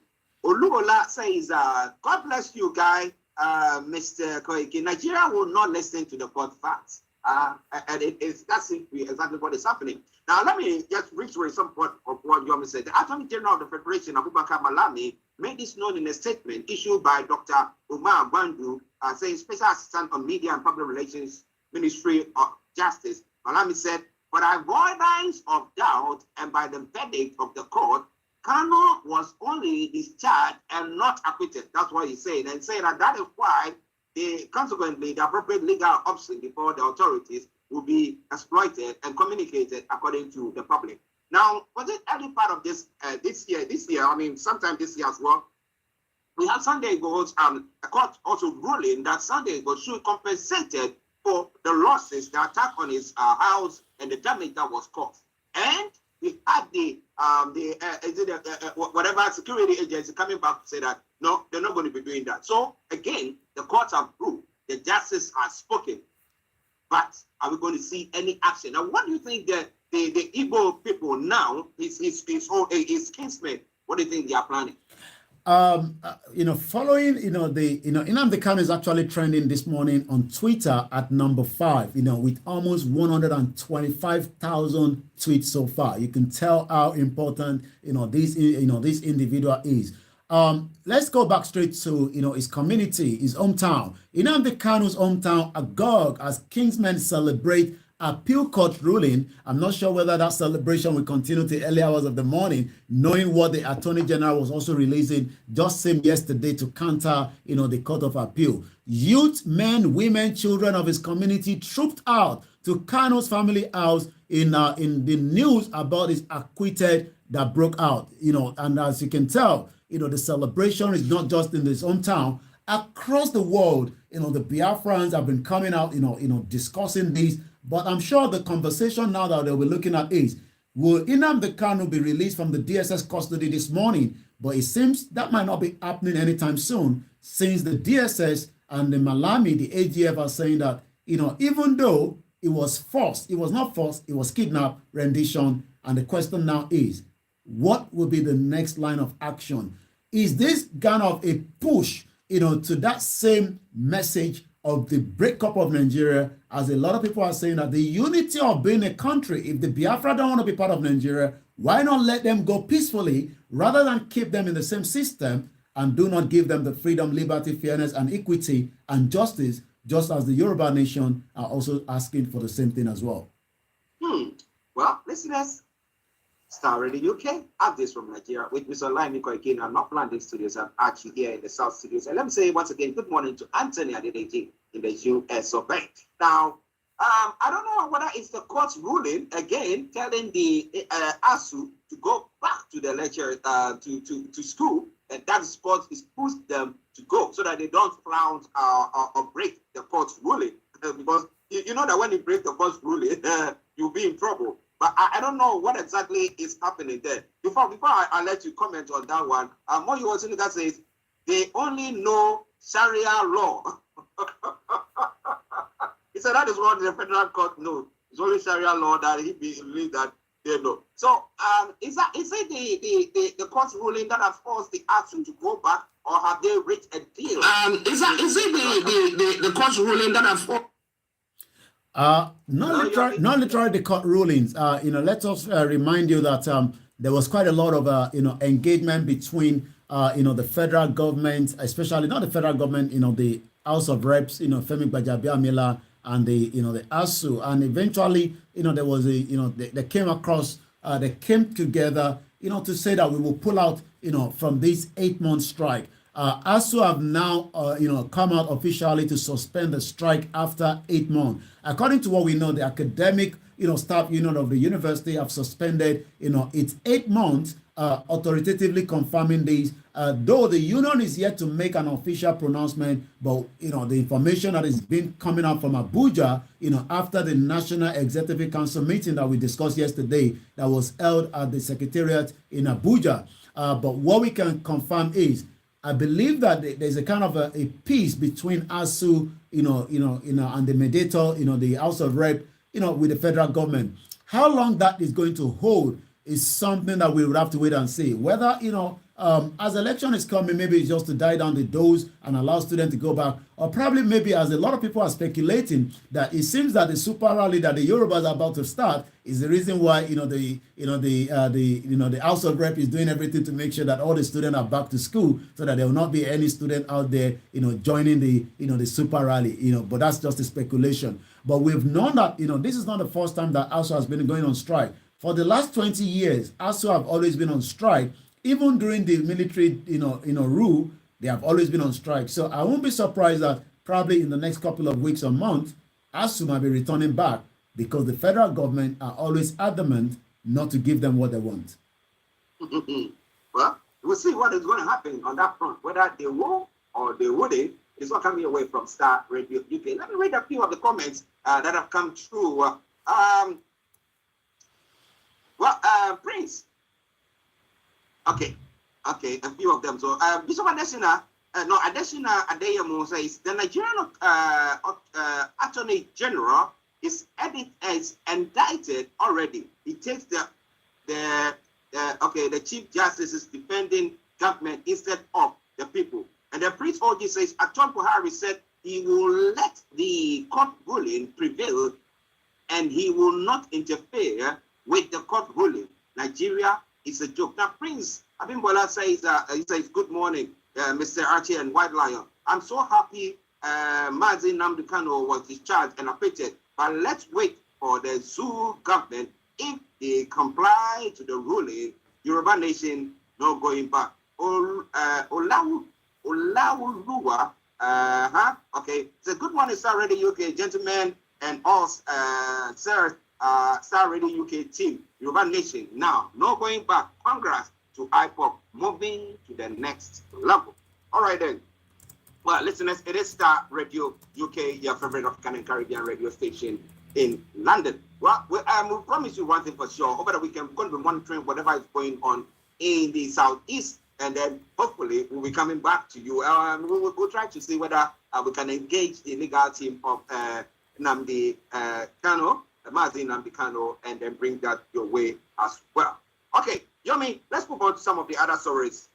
Oluola says, God bless you, guy, Mr. Koiki. Nigeria will not listen to the court facts. And that's exactly what is happening. Now, let me just reiterate some part of what Yomi said. The Attorney General of the Federation, Abubakar Malami, made this known in a statement issued by Dr. Umar Gwandu, saying Special Assistant on Media and Public Relations, Ministry of Justice. Malami said, for the avoidance of doubt and by the verdict of the court, Kanu was only discharged and not acquitted. That's what he said. And saying that is why consequently the appropriate legal option before the authorities will be exploited and communicated according to the public. Now, was it early part of this year, I mean, sometime this year as well, we have Sunday Igboho's a court also ruling that Sunday Igboho should be compensated for the losses, the attack on his house and the damage that was caused. And we had whatever security agency coming back to say that no, they're not going to be doing that. So again, the courts have ruled, the justice has spoken, but are we going to see any action? Now, what do you think the Igbo people now, his kinsmen, what do you think they are planning? Following, Nnamdi Kanu is actually trending this morning on Twitter at number 5, with almost 125,000 tweets so far. You can tell how important, this individual is. Let's go back straight to, his community, his hometown. Nnamdi Kanu's hometown, Agog, as Kingsmen celebrate appeal court ruling. I'm not sure whether that celebration will continue till early hours of the morning, knowing what the Attorney General was also releasing just same yesterday to counter, the Court of Appeal. Youth, men, women, children of his community trooped out to Kanu's family house in the news about his acquitted that broke out, and as you can tell, the celebration is not just in his hometown. Across the world, the Biafrans have been coming out, discussing this. But I'm sure the conversation now that they'll be looking at is, will Nnamdi Kanu be released from the DSS custody this morning? But it seems that might not be happening anytime soon, since the DSS and the Malami, the AGF, are saying that, even though it was forced, it was not forced, it was kidnapped, rendition. And the question now is, what will be the next line of action? Is this kind of a push, to that same message of the breakup of Nigeria, as a lot of people are saying that the unity of being a country, if the Biafra don't want to be part of Nigeria, why not let them go peacefully rather than keep them in the same system and do not give them the freedom, liberty, fairness, and equity and justice, just as the Yoruba nation are also asking for the same thing as well? Well, listeners, Star Radio UK, updates from Nigeria with Mr. Laimi Koiki and not London studios and Archie here in the South studios. And let me say once again, good morning to Anthony Adedeji in the US of A. Now, I don't know whether it's the court's ruling again telling the ASU to go back to the lecture to school, and that is what is pushed them to go so that they don't flout or break the court's ruling. Because you know that when you break the court's ruling, you'll be in trouble. But I don't know what exactly is happening there. Before I let you comment on that one, Moyo Wasinika says they only know Sharia law. He said that is what the federal court knows. It's only Sharia law that he believes that they know. So is it the court's ruling that has forced the action to go back, or have they reached a deal? Is it the court's ruling that has forced? Not literally the court rulings. Let us remind you that there was quite a lot of engagement between the federal government, especially not the federal government, the House of Reps, Femi Gbajabiamila, and the ASU, and eventually there was they came together to say that we will pull out, from this 8-month strike. ASU have now, come out officially to suspend the strike after 8 months. According to what we know, the academic, staff union of the university have suspended, its 8 months, authoritatively confirming this. Though the union is yet to make an official pronouncement, but the information that is been coming out from Abuja, after the National Executive Council meeting that we discussed yesterday, that was held at the Secretariat in Abuja. But what we can confirm is, I believe that there's a kind of a peace between ASU, and the mediator, the House of Rep, with the federal government. How long that is going to hold is something that we would have to wait and see. Whether, as election is coming, maybe it's just to die down the doors and allow students to go back, or probably maybe, as a lot of people are speculating, that it seems that the super rally that the Yorubas are about to start is the reason why the House of Rep is doing everything to make sure that all the students are back to school, so that there will not be any student out there joining the super rally. But that's just a speculation. But we've known that this is not the first time that ASU has been going on strike. For the last 20 years, ASU have always been on strike. Even during the military, rule, they have always been on strike. So I won't be surprised that probably in the next couple of weeks or months, ASU might be returning back, because the federal government are always adamant not to give them what they want. Well, we'll see what is going to happen on that front. Whether they will or they wouldn't, it's not coming away from Star Radio UK. Let me read a few of the comments that have come through. Prince. Okay, a few of them. So, Bishop Adesina Adeyemo says the Nigerian Attorney General is indicted already. He takes the Chief Justice is defending government instead of the people. And the Prince Oji says Attorney Buhari said he will let the court ruling prevail and he will not interfere with the court ruling. Nigeria is a joke. Now, Prince Abimbola says, he says, good morning, Mr. Archie and White Lion. I'm so happy Mazi Nnamdi Kanu was discharged and acquitted, but let's wait for the zoo government. If they comply to the ruling, Yoruba Nation no going back. Olawuluwa, okay. So good morning, Star Radio UK, gentlemen, and all Star Radio UK team, Yoruba Nation. Now, no going back. Congrats to IPOP, moving to the next level. All right then. Well, listeners, it is Star Radio UK, your favorite African and Caribbean radio station in London. Well, we promise you one thing for sure. Over the weekend, we're going to be monitoring whatever is going on in the southeast, and then hopefully we'll be coming back to you. We'll try to see whether we can engage the legal team of Nnamdi Kanu, Mazi Nnamdi Kanu, and then bring that your way as well. Okay, Yomi, let's move on to some of the other stories.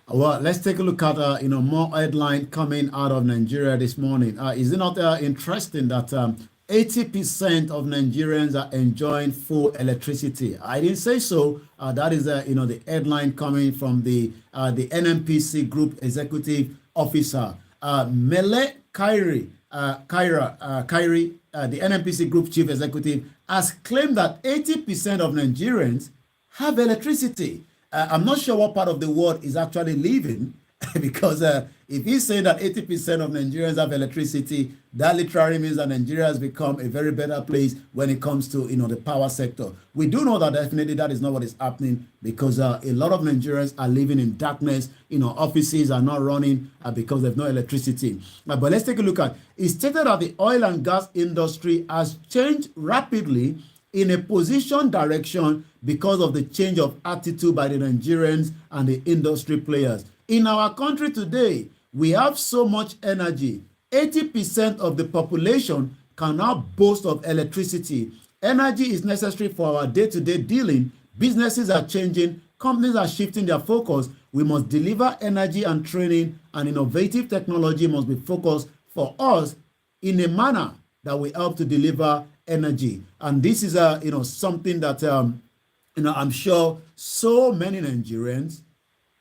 Well, let's take a look at more headline coming out of Nigeria this morning. Is it not interesting that 80% of Nigerians are enjoying full electricity? I didn't say so. That is the headline coming from the NNPC Group Executive Officer Mele Kairi. Kairi, the NNPC Group Chief Executive, has claimed that 80% of Nigerians have electricity. I'm not sure what part of the world is actually living, because if he say that 80% of Nigerians have electricity, that literally means that Nigeria has become a very better place when it comes to the power sector. We do know that definitely that is not what is happening, because a lot of Nigerians are living in darkness. Offices are not running because there's no electricity. But let's take a look at. It's stated that the oil and gas industry has changed rapidly in a position direction because of the change of attitude by the Nigerians and the industry players. In our country today, we have so much energy. 80% of the population can now boast of electricity. Energy is necessary for our day-to-day dealing. Businesses are changing. Companies are shifting their focus. We must deliver energy and training, and innovative technology must be focused for us in a manner that will help to deliver energy. And this is something that I'm sure so many Nigerians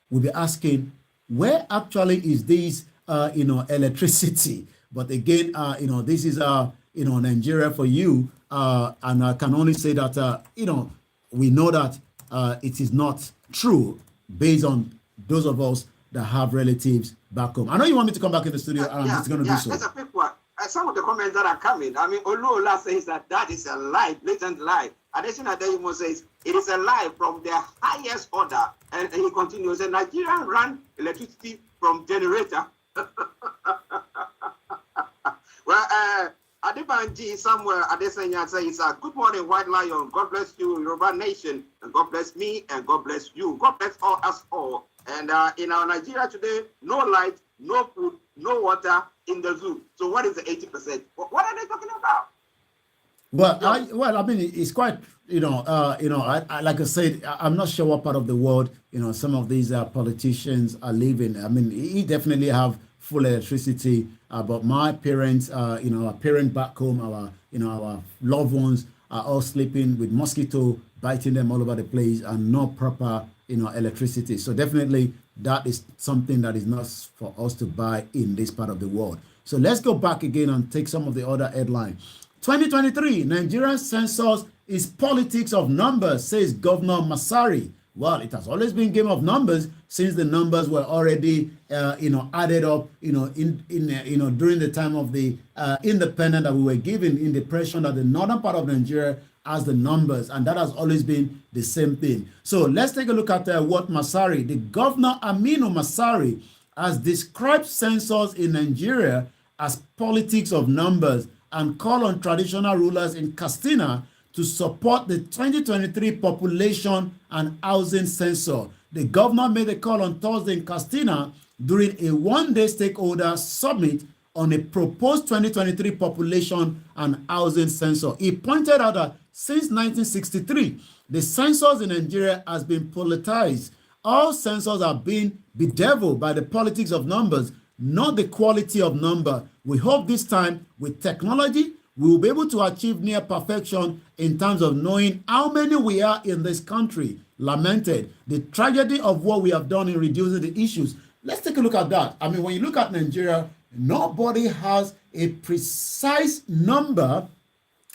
will be asking, where actually is this electricity? But again, this is Nigeria for you, and I can only say that we know that it is not true based on those of us that have relatives back home. I know you want me to come back in the studio, and I'm just going to do so. That's a quick one. Some of the comments that are coming, I mean, Oluola says that is a lie, blatant lie. Additional Adeyemo says it is a lie from the highest order. And he continues, and Nigerian run electricity from generator. Well, Adebanji somewhere, Adesanya says, good morning, White Lion. God bless you, Yoruba Nation. And God bless me, and God bless you. God bless all us all. And in our Nigeria today, no light, no food, no water in the zoo. So what is the 80%? What are they talking about? Well, I mean, it's quite, I like I said, I'm not sure what part of the world, some of these politicians are living. I mean, he definitely have full electricity, but my parents, our parent back home, our loved ones are all sleeping with mosquito biting them all over the place and no proper, electricity. So definitely that is something that is not for us to buy in this part of the world. So let's go back again and take some of the other headlines. 2023, Nigerian census is politics of numbers, says Governor Masari. Well, it has always been game of numbers since the numbers were already, added up, during the time of the independence that we were given in depression, that the northern part of Nigeria has the numbers, and that has always been the same thing. So let's take a look at what Masari, the Governor Aminu Masari, has described census in Nigeria as politics of numbers and call on traditional rulers in Katsina to support the 2023 population and housing census. The governor made a call on Thursday in Katsina during a one-day stakeholder summit on a proposed 2023 population and housing census. He pointed out that since 1963, the census in Nigeria has been politicized. All census are being bedeviled by the politics of numbers, not the quality of number. We hope this time with technology, we will be able to achieve near perfection in terms of knowing how many we are in this country. Lamented the tragedy of what we have done in reducing the issues. Let's take a look at that. I mean, when you look at Nigeria, nobody has a precise number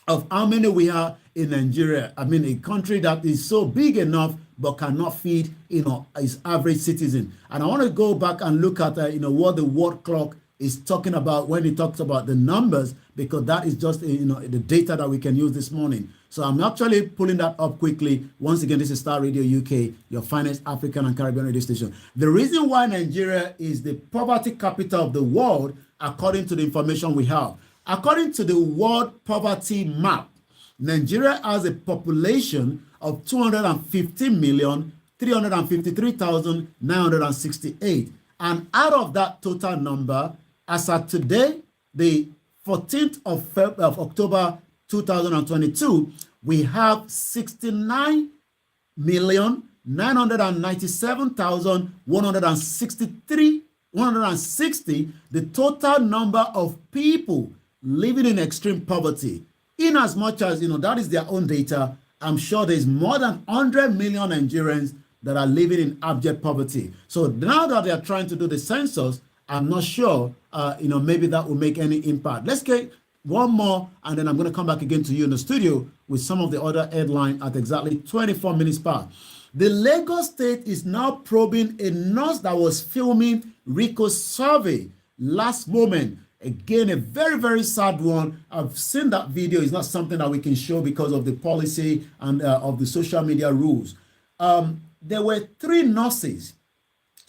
of how many we are in Nigeria. I mean, a country that is so big enough but cannot feed, its average citizen. And I want to go back and look at, what the word clock is talking about when it talks about the numbers, because that is just, the data that we can use this morning. So I'm actually pulling that up quickly. Once again, this is Star Radio UK, your finest African and Caribbean radio station. The reason why Nigeria is the poverty capital of the world, according to the information we have, according to the World Poverty Map, Nigeria has a population of 250,353,968. And out of that total number, as of today, the 14th of October 2022, we have 160, the total number of people living in extreme poverty. In as much as, that is their own data, I'm sure there's more than 100 million Nigerians that are living in abject poverty. So now that they are trying to do the census, I'm not sure, maybe that will make any impact. Let's get one more, and then I'm going to come back again to you in the studio with some of the other headlines at exactly 24 minutes past. The Lagos State is now probing a nurse that was filming Rico's survey last moment. Again, a very, very sad one. I've seen that video. It's not something that we can show because of the policy and of the social media rules. There were 3 nurses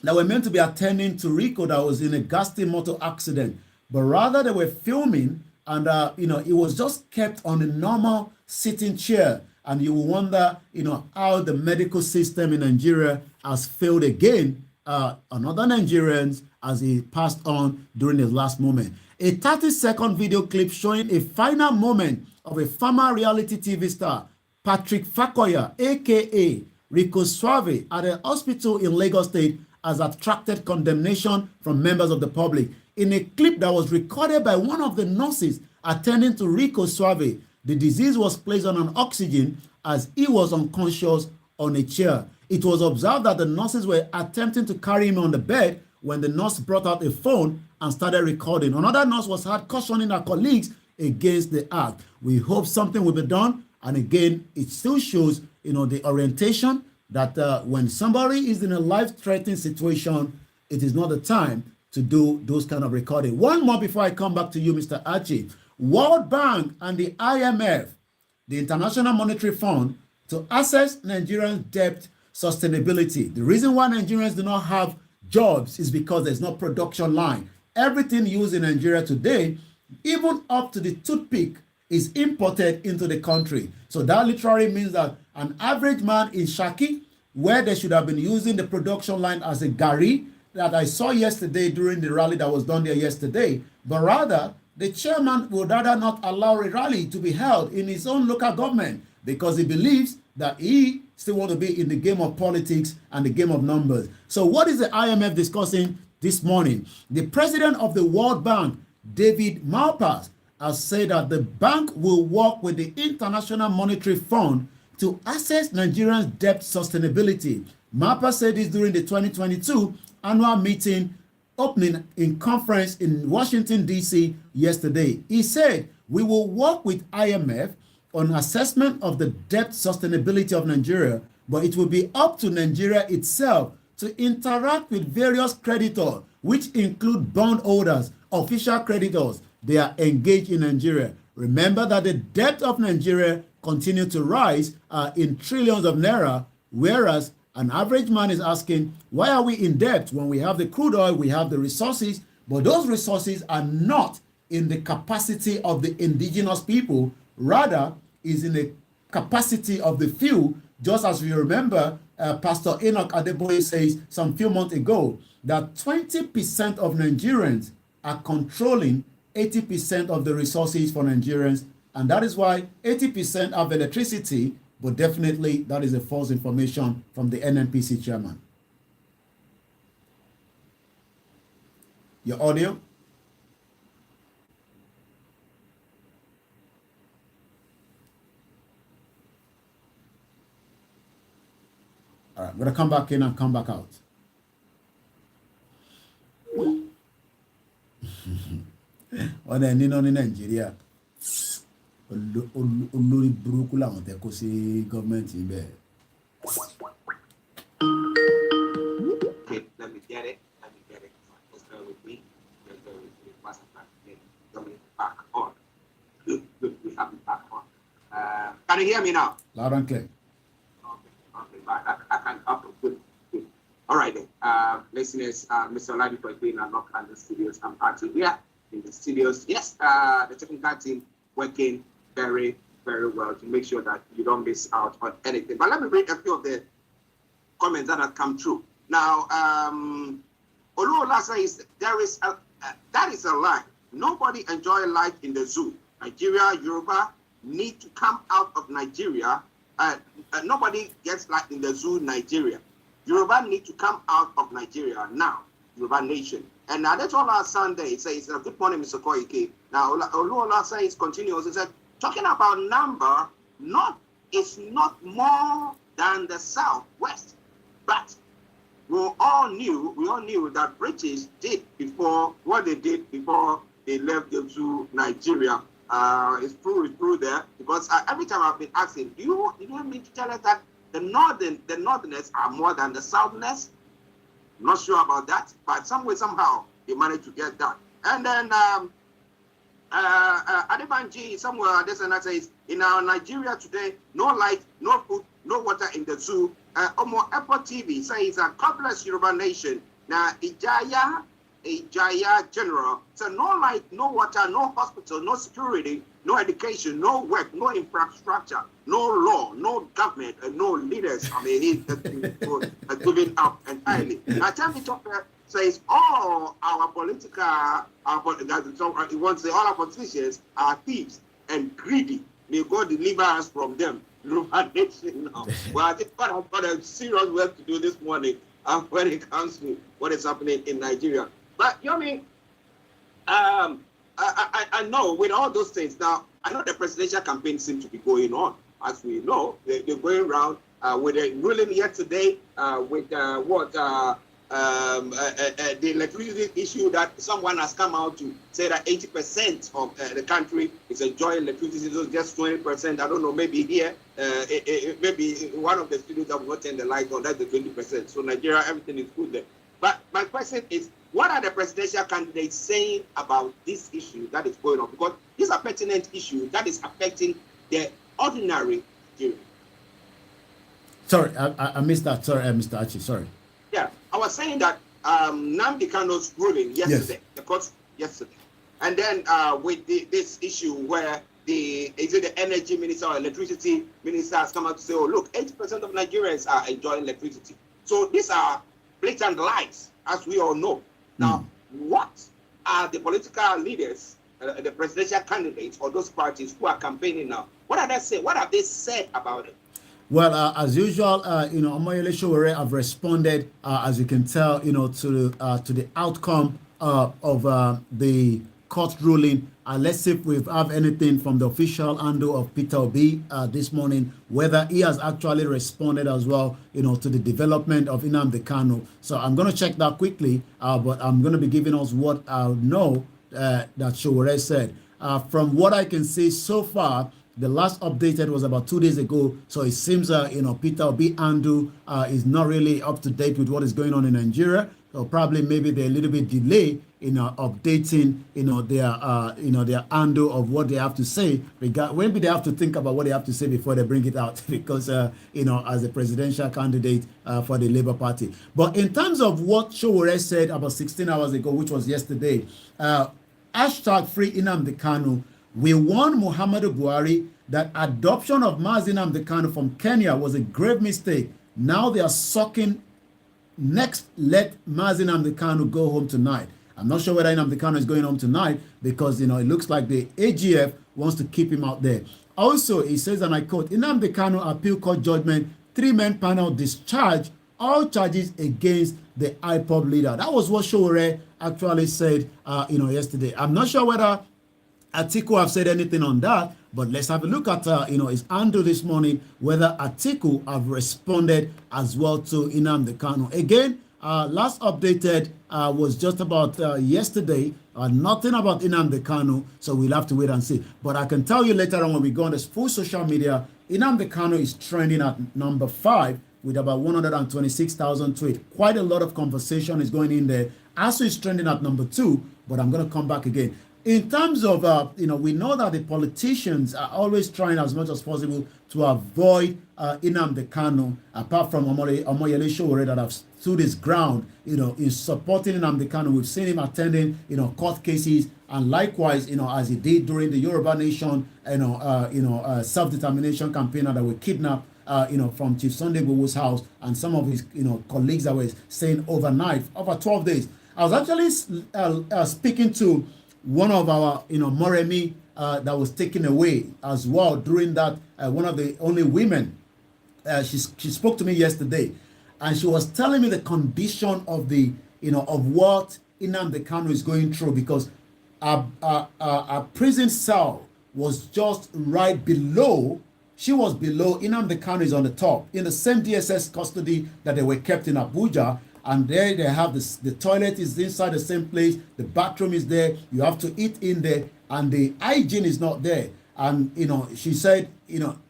that were meant to be attending to Rico that was in a ghastly motor accident, but rather they were filming, and it was just kept on a normal sitting chair. And you will wonder, how the medical system in Nigeria has failed again another Nigerians as he passed on during his last moment. A 30-second video clip showing a final moment of a former reality TV star, Patrick Fakoya, aka Rico Suave, at a hospital in Lagos State has attracted condemnation from members of the public. In a clip that was recorded by one of the nurses attending to Rico Suave, the deceased was placed on an oxygen as he was unconscious on a chair. It was observed that the nurses were attempting to carry him on the bed when the nurse brought out a phone and started recording. Another nurse was heard cautioning her colleagues against the act. We hope something will be done. And again, it still shows, the orientation that when somebody is in a life-threatening situation, it is not the time to do those kind of recording. One more before I come back to you, Mr. Archie. World Bank and the IMF, the International Monetary Fund, to assess Nigerian debt sustainability. The reason why Nigerians do not have jobs is because there's no production line. Everything used in Nigeria today, even up to the toothpick, is imported into the country. So that literally means that an average man in Shaki, where they should have been using the production line as a gari that I saw yesterday during the rally that was done there yesterday, but rather the chairman would rather not allow a rally to be held in his own local government because he believes that he still wants to be in the game of politics and the game of numbers. So what is the IMF discussing this morning? The president of the World Bank, David Malpass, has said that the bank will work with the International Monetary Fund to assess Nigeria's debt sustainability. Malpass said this during the 2022 annual meeting opening in conference in Washington, D.C. yesterday. He said, we will work with IMF on assessment of the debt sustainability of Nigeria, but it will be up to Nigeria itself to interact with various creditors, which include bondholders, official creditors. They are engaged in Nigeria. Remember that the debt of Nigeria continues to rise in trillions of naira, whereas an average man is asking, why are we in debt when we have the crude oil, we have the resources, but those resources are not in the capacity of the indigenous people, rather is in the capacity of the few, just as we remember Pastor Enoch Adeboye says some few months ago that 20% of Nigerians are controlling 80% of the resources for Nigerians, and that is why 80% have electricity, but definitely that is a false information from the NNPC chairman. Your audio? All right, I'm going to come back in and come back out. Wọ́n ní nínú ní Nàìjíríà olórí burúkú làwọn tẹ́ kó sí gọ́ọ̀mẹ̀ntì bẹ́ẹ̀. Okay, let me get it. Just bear with me. Back on. We have it back on. Can you hear me now? Loud and clear. Okay, right. I can. Okay, good. All right then. Listeners, Mr. Oladipo is being unlocked at the studios. I'm actually here in the studios. Yes, the technical team working very, very well to make sure that you don't miss out on anything. But let me read a few of the comments that have come through. Now, Oluola says that is a lie. Nobody enjoy life in the zoo. Nigeria, Yoruba need to come out of Nigeria. Nobody gets life in the zoo, Nigeria. Yoruba need to come out of Nigeria now. Yoruba nation. And that's all our Sunday. It says, good morning, Mr. Koike. Now, Oluola says, continues, he said, talking about number, it's not more than the Southwest. But we all knew that British did before what they did before they left to Nigeria. It's true there, because every time I've been asking, do you mean to tell us that the northerners are more than the southerners? Not sure about that, but somehow they managed to get that. And then Adebanji somewhere this and that says, in our Nigeria today, no light, no food, no water in the zoo. Omo Apple TV says, God bless Yoruba nation. Now Ijaya General. So no light, no water, no hospital, no security, no education, no work, no infrastructure, no law, no government, and no leaders. I mean, he's giving up entirely. Now, tell me, says all our all our politicians are thieves and greedy. May God deliver us from them. Well, I think I've got a serious work to do this morning when it comes to what is happening in Nigeria. But you know what I mean? I know with all those things now, I know the presidential campaign seems to be going on. As we know, they're going around with a ruling yesterday with the electricity issue that someone has come out to say that 80% of the country is enjoying electricity, so just 20%. I don't know, maybe here, maybe one of the students have not turned the light on, that's the 20%. So Nigeria, everything is good there. But my question is, what are the presidential candidates saying about this issue that is going on? Because this is a pertinent issue that is affecting the ordinary Nigerian. Sorry, I missed that. Sorry, Mr. Archie, sorry. Yeah, I was saying that Nnamdi Kanu's ruling yesterday, Yes. the court yesterday, and then with this issue where the energy minister or electricity minister has come out to say, oh look, 80% of Nigerians are enjoying electricity. So these are blatant lies, as we all know. Now, what are the political leaders, the presidential candidates, or those parties who are campaigning now? What are they saying? What have they said about it? Well, as usual, Omoyele Sowore have responded, as you can tell, to the outcome of the court ruling. Let's see if we have anything from the official handle of Peter Obi this morning, whether he has actually responded as well, to the development of Nnamdi Kanu. So I'm going to check that quickly, but I'm going to be giving us what I know that Sowore said. From what I can see so far, the last updated was about 2 days ago, so it seems Peter Obi Andu is not really up to date with what is going on in Nigeria. So probably maybe they're a little bit delayed in updating their Andu of what they have to say. Maybe they have to think about what they have to say before they bring it out because as a presidential candidate for the Labour Party. But in terms of what Sowore said about 16 hours ago, which was yesterday, hashtag free Nnamdi Kanu. We warned Muhammadu Buhari that adoption of Mazi Nnamdi Kanu from Kenya was a grave mistake. Now they are sucking. Next, let Mazi Nnamdi Kanu go home tonight. I'm not sure whether Nnamdi Kanu is going home tonight because, it looks like the AGF wants to keep him out there. Also, he says, and I quote, Nnamdi Kanu appeal court judgment, 3-man panel discharge all charges against the IPOB leader. That was what Sowore actually said, yesterday. I'm not sure whether Atiku have said anything on that, but let's have a look at his handle this morning, whether Atiku have responded as well to Nnamdi Kanu. Again, last updated was just about yesterday. Nothing about Nnamdi Kanu, so we'll have to wait and see. But I can tell you later on when we go on this full social media, Nnamdi Kanu is trending at number 5 with about 126,000 tweets. Quite a lot of conversation is going in there. ASU is trending at number 2, but I'm going to come back again. In terms of, we know that the politicians are always trying as much as possible to avoid Nnamdi Kanu, apart from Omoyele Sowore that have stood his ground, in supporting Nnamdi Kanu. We've seen him attending, court cases, and likewise, as he did during the Yoruba Nation, self-determination campaigner that were kidnapped, from Chief Sunday Igboho's house, and some of his, colleagues that were staying overnight, over 12 days. I was actually speaking to one of our, Moremi that was taken away as well during that, one of the only women. She spoke to me yesterday, and she was telling me the condition of the, of what Nnamdi Kanu is going through, because a prison cell was just right below. She was below. Nnamdi Kanu is on the top, in the same DSS custody that they were kept in Abuja. And there they have the toilet is inside the same place. The bathroom is there. You have to eat in there. And the hygiene is not there. And, she said,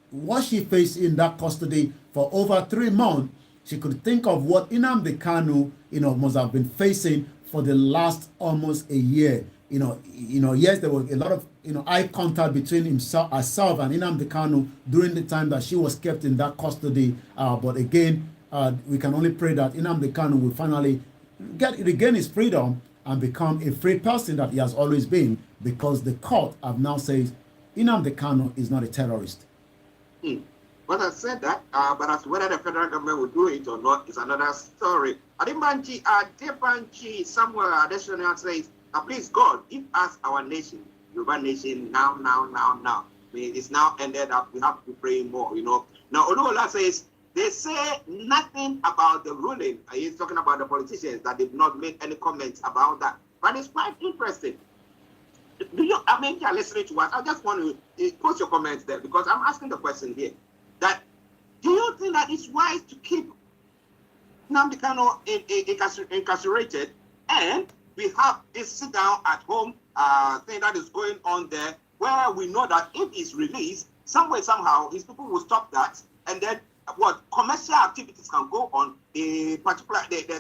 what she faced in that custody for over 3 months, she could think of what Nnamdi Kanu, must have been facing for the last almost a year. Yes, there was a lot of, eye contact between herself and Nnamdi Kanu during the time that she was kept in that custody. But again, we can only pray that Nnamdi Kanu will finally regain his freedom and become a free person that he has always been, because the court have now said Nnamdi Kanu is not a terrorist. But I said that, but as whether the federal government will do it or not is another story. Adebanji somewhere additional says, please God, give us our nation, Yoruba nation, now. I mean, it's now ended up, we have to pray more, Now, Oluola says, they say nothing about the ruling. He's talking about the politicians that did not make any comments about that. But it's quite interesting. You're listening to us. I just want to post your comments there, because I'm asking the question here. That do you think that it's wise to keep Nnamdi Kanu incarcerated, and we have a sit down at home thing that is going on there, where we know that if he's released, some way, somehow, his people will stop that, and then what commercial activities can go on. The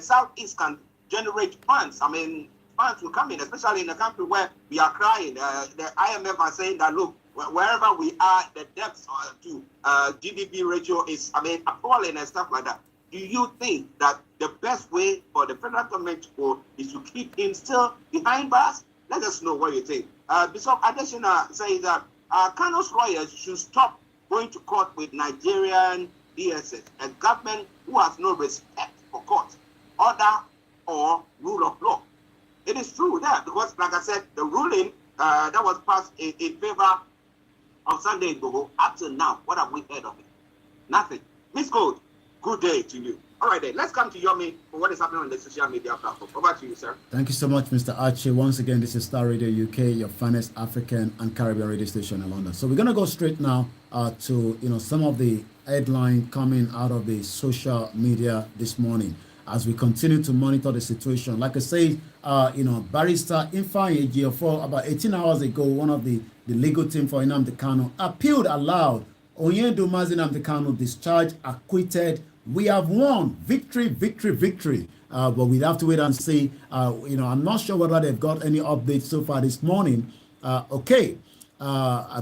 Southeast can generate funds. I mean, funds will come in, especially in a country where we are crying. The IMF are saying that, look, wherever we are, the debt to GDP ratio is, I mean, appalling and stuff like that. Do you think that the best way for the federal government to go is to keep him still behind bars? Let us know what you think. Bishop Adesina says that Kanu's lawyers should stop going to court with Nigerian DSS, a government who has no respect for court, order, or rule of law. It is true that, because, like I said, the ruling that was passed in favor of Sunday Igboho, up to now, what have we heard of it? Nothing. Miss Gold, good day to you. All right, then, let's come to Yomi for what is happening on the social media platform. Over to you, sir. Thank you so much, Mr. Archie. Once again, this is Star Radio UK, your finest African and Caribbean radio station in London. So we're going to go straight now to some of the headline coming out of the social media this morning as we continue to monitor the situation. Like I say, Barrister Ifeanyi Ejiofor, about 18 hours ago, one of the legal team for Nnamdi Kanu appealed aloud. Onyedu Mazi Nnamdi Kanu discharged, acquitted. We have won. Victory, victory, victory. But we'd have to wait and see. I'm not sure whether they've got any updates so far this morning. I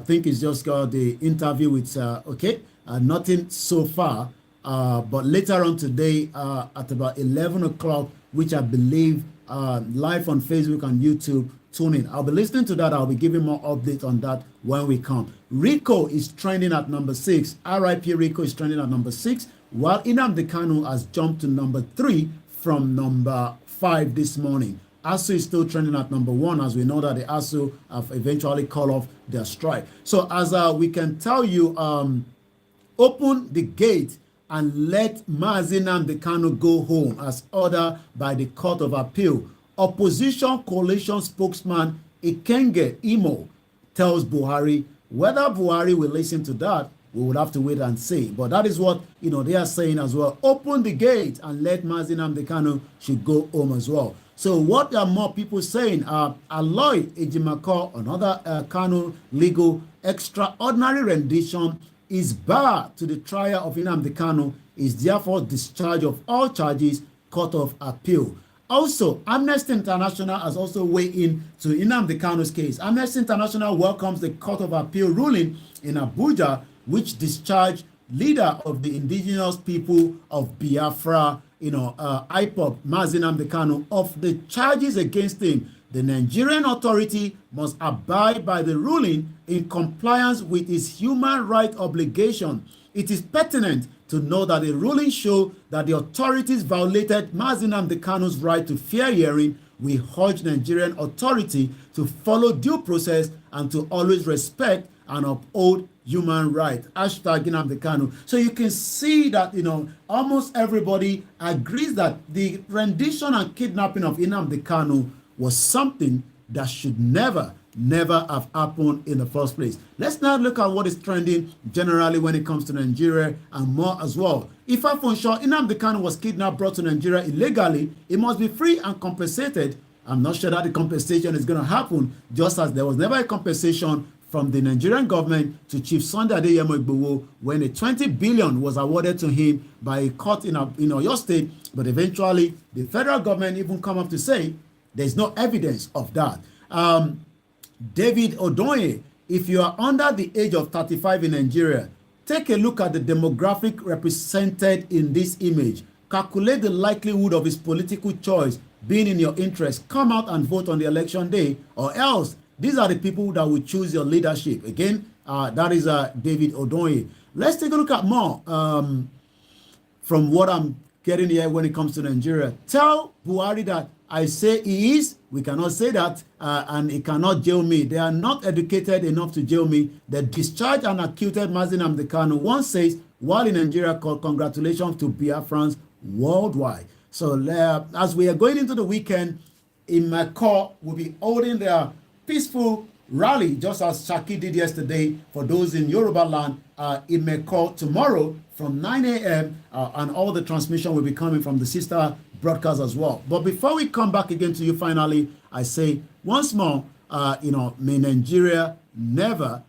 think it's just got the interview with, nothing so far. But later on today at about 11 o'clock, which I believe live on Facebook and YouTube, tune in. I'll be listening to that. I'll be giving more updates on that when we come. Rico is trending at number 6. RIP Rico is trending at number 6. While Nnamdi Kanu has jumped to number 3 from number 5 this morning. ASU is still trending at number 1, as we know that the ASU have eventually called off their strike. So as we can tell you, open the gate and let Mazi Nnamdi Kanu go home as ordered by the Court of Appeal. Opposition coalition spokesman Ikenge Imo tells Buhari. Whether Buhari will listen to that, we would have to wait and see. But that is what they are saying as well. Open the gate and let Mazi Nnamdi Kanu should go home as well. So what are more people saying? Aloy Ejimako, another Kanu legal extraordinary rendition is barred to the trial of Nnamdi Kanu, is therefore discharge of all charges, Court of Appeal. Also, Amnesty International has also weighed in to Nnamdi Kanu's case. Amnesty International welcomes the Court of Appeal ruling in Abuja, which discharged leader of the indigenous people of Biafra, IPOB, Mazi Nnamdi Kanu, of the charges against him. The Nigerian authority must abide by the ruling in compliance with its human rights obligation. It is pertinent to know that the ruling shows that the authorities violated Mazi Nnamdi Kanu's right to fair hearing. We urge Nigerian authority to follow due process and to always respect and uphold human rights. Hashtag Nnamdi Kanu. So you can see that, almost everybody agrees that the rendition and kidnapping of Nnamdi Kanu was something that should never have happened in the first place. Let's now look at what is trending generally when it comes to Nigeria and more as well. If I for sure Nnamdi Kanu was kidnapped, brought to Nigeria illegally, it must be free and compensated. I'm not sure that the compensation is going to happen, just as there was never a compensation from the Nigerian government to Chief Sunday Adeyemo Igboho when a 20 billion was awarded to him by a court in Oyo State, but eventually the federal government even come up to say there's no evidence of that. David Odoye, if you are under the age of 35 in Nigeria, take a look at the demographic represented in this image. Calculate the likelihood of his political choice being in your interest. Come out and vote on the election day, or else these are the people that will choose your leadership. Again, that is David Odoye. Let's take a look at more from what I'm getting here when it comes to Nigeria. Tell Buhari that I say he is, we cannot say that, and he cannot jail me. They are not educated enough to jail me. They discharged and acquitted Mazi Nnamdi Kanu. One says, while in Nigeria, called congratulations to Biafrans worldwide. So as we are going into the weekend, in my core, we'll be holding their peaceful rally, just as Shaki did yesterday. For those in Yoruba land, it may call tomorrow from 9 a.m. And all the transmission will be coming from the sister broadcast as well. But before we come back again to you finally, I say once more, may Nigeria never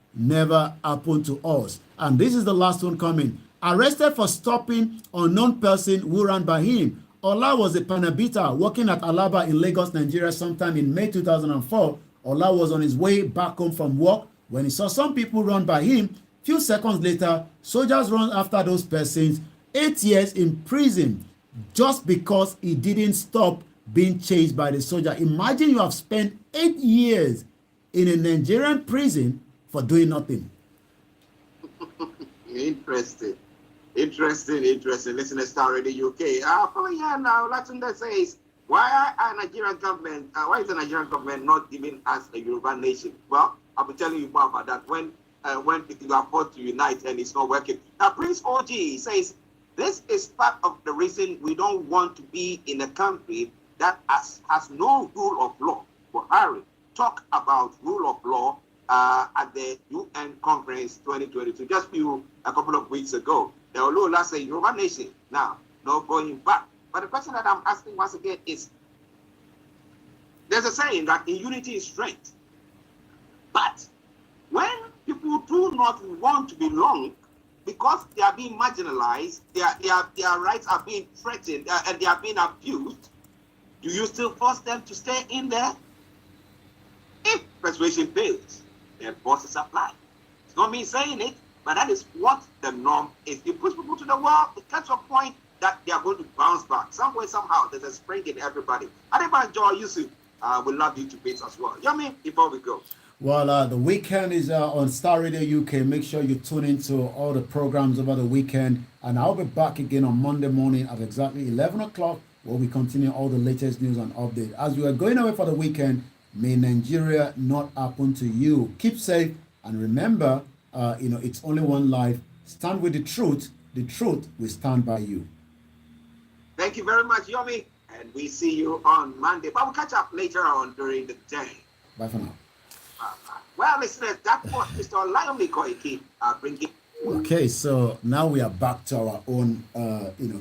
happen to us. And this is the last one coming. Arrested for stopping unknown person who ran by him. Ola was a panabita working at Alaba in Lagos, Nigeria sometime in May 2004. Ola was on his way back home from work when he saw some people run by him. Few seconds later, soldiers run after those persons. 8 years in prison just because he didn't stop being chased by the soldier. Imagine you have spent 8 years in a Nigerian prison for doing nothing. Interesting. Listen to Star Radio UK. Following here now, Latunde says, why is the Nigerian government not giving us a Yoruba nation? Well, I'll be telling you more about that when you are forced to unite and it's not working. Now, Prince OG says, this is part of the reason we don't want to be in a country that has no rule of law. Buhari talk about rule of law at the UN conference 2022, just a couple of weeks ago. The Olola say Yoruba nation now, no going back. But the question that I'm asking once again is, there's a saying that in unity is strength. But when people do not want to belong because they are being marginalized, their rights are being threatened and they are being abused, do you still force them to stay in there? If persuasion fails, then forces apply. It's not me saying it, but that is what the norm is. You push people to the wall, it gets to a point that they are going to bounce back. Some way, somehow, there's a spring in everybody. Adebanjo Yusuf will love you to bits as well. Yummy, before we go. Well, the weekend is on Star Radio UK. Make sure you tune into all the programs over the weekend. And I'll be back again on Monday morning at exactly 11 o'clock where we continue all the latest news and updates. As we are going away for the weekend, may Nigeria not happen to you. Keep safe and remember, it's only one life. Stand with the truth. The truth will stand by you. Thank you very much, Yomi. And we see you on Monday. But we'll catch up later on during the day. Bye for now. Well, listeners, that was Mr. Olayomi Koiki bringing. Okay, so now we are back to our own,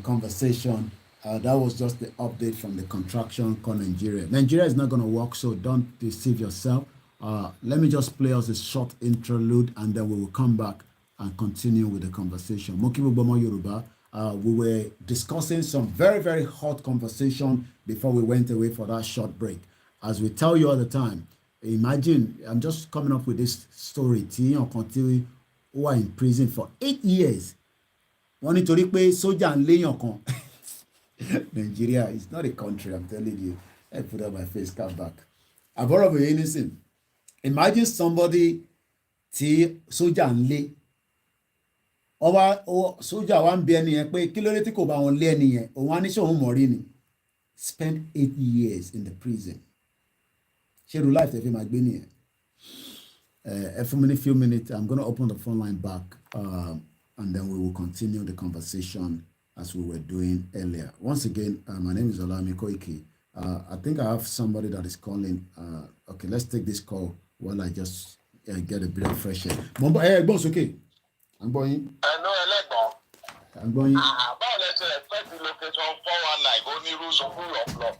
conversation. That was just the update from the contraction called Nigeria. Nigeria is not going to work, so don't deceive yourself. Let me just play us a short interlude, and then we will come back and continue with the conversation. Mokibu Bomo Yoruba. We were discussing some very, very hot conversation before we went away for that short break. As we tell you all the time, imagine, I'm just coming up with this story. Tiyan Konti who are in prison for 8 years. Wọ́n nítorí pé sójà ń léyàn kan. Nigeria is not a country, I'm telling you. I put up my face, come back. Àbọ̀rọ̀ bòye nísìn. Imagine somebody tí sójà ń lé. Sójà wa ń bí ẹni yẹn pé kí ló dé tí kò bá wọn lé ẹni yẹn. Òun á ní ṣé òun mọ̀ rí ni. Spent 8 years in the prison. Share life if you might be near. For a few minutes, I'm going to open the phone line back and then we will continue the conversation as we were doing earlier. Once again, my name is Olami Koiki. I think I have somebody that is calling. Okay, let's take this call while I just get a bit of fresh air. Hey, boss, okay. I'm going. I'm going. About let's expect the location 419 only rules of rule of law.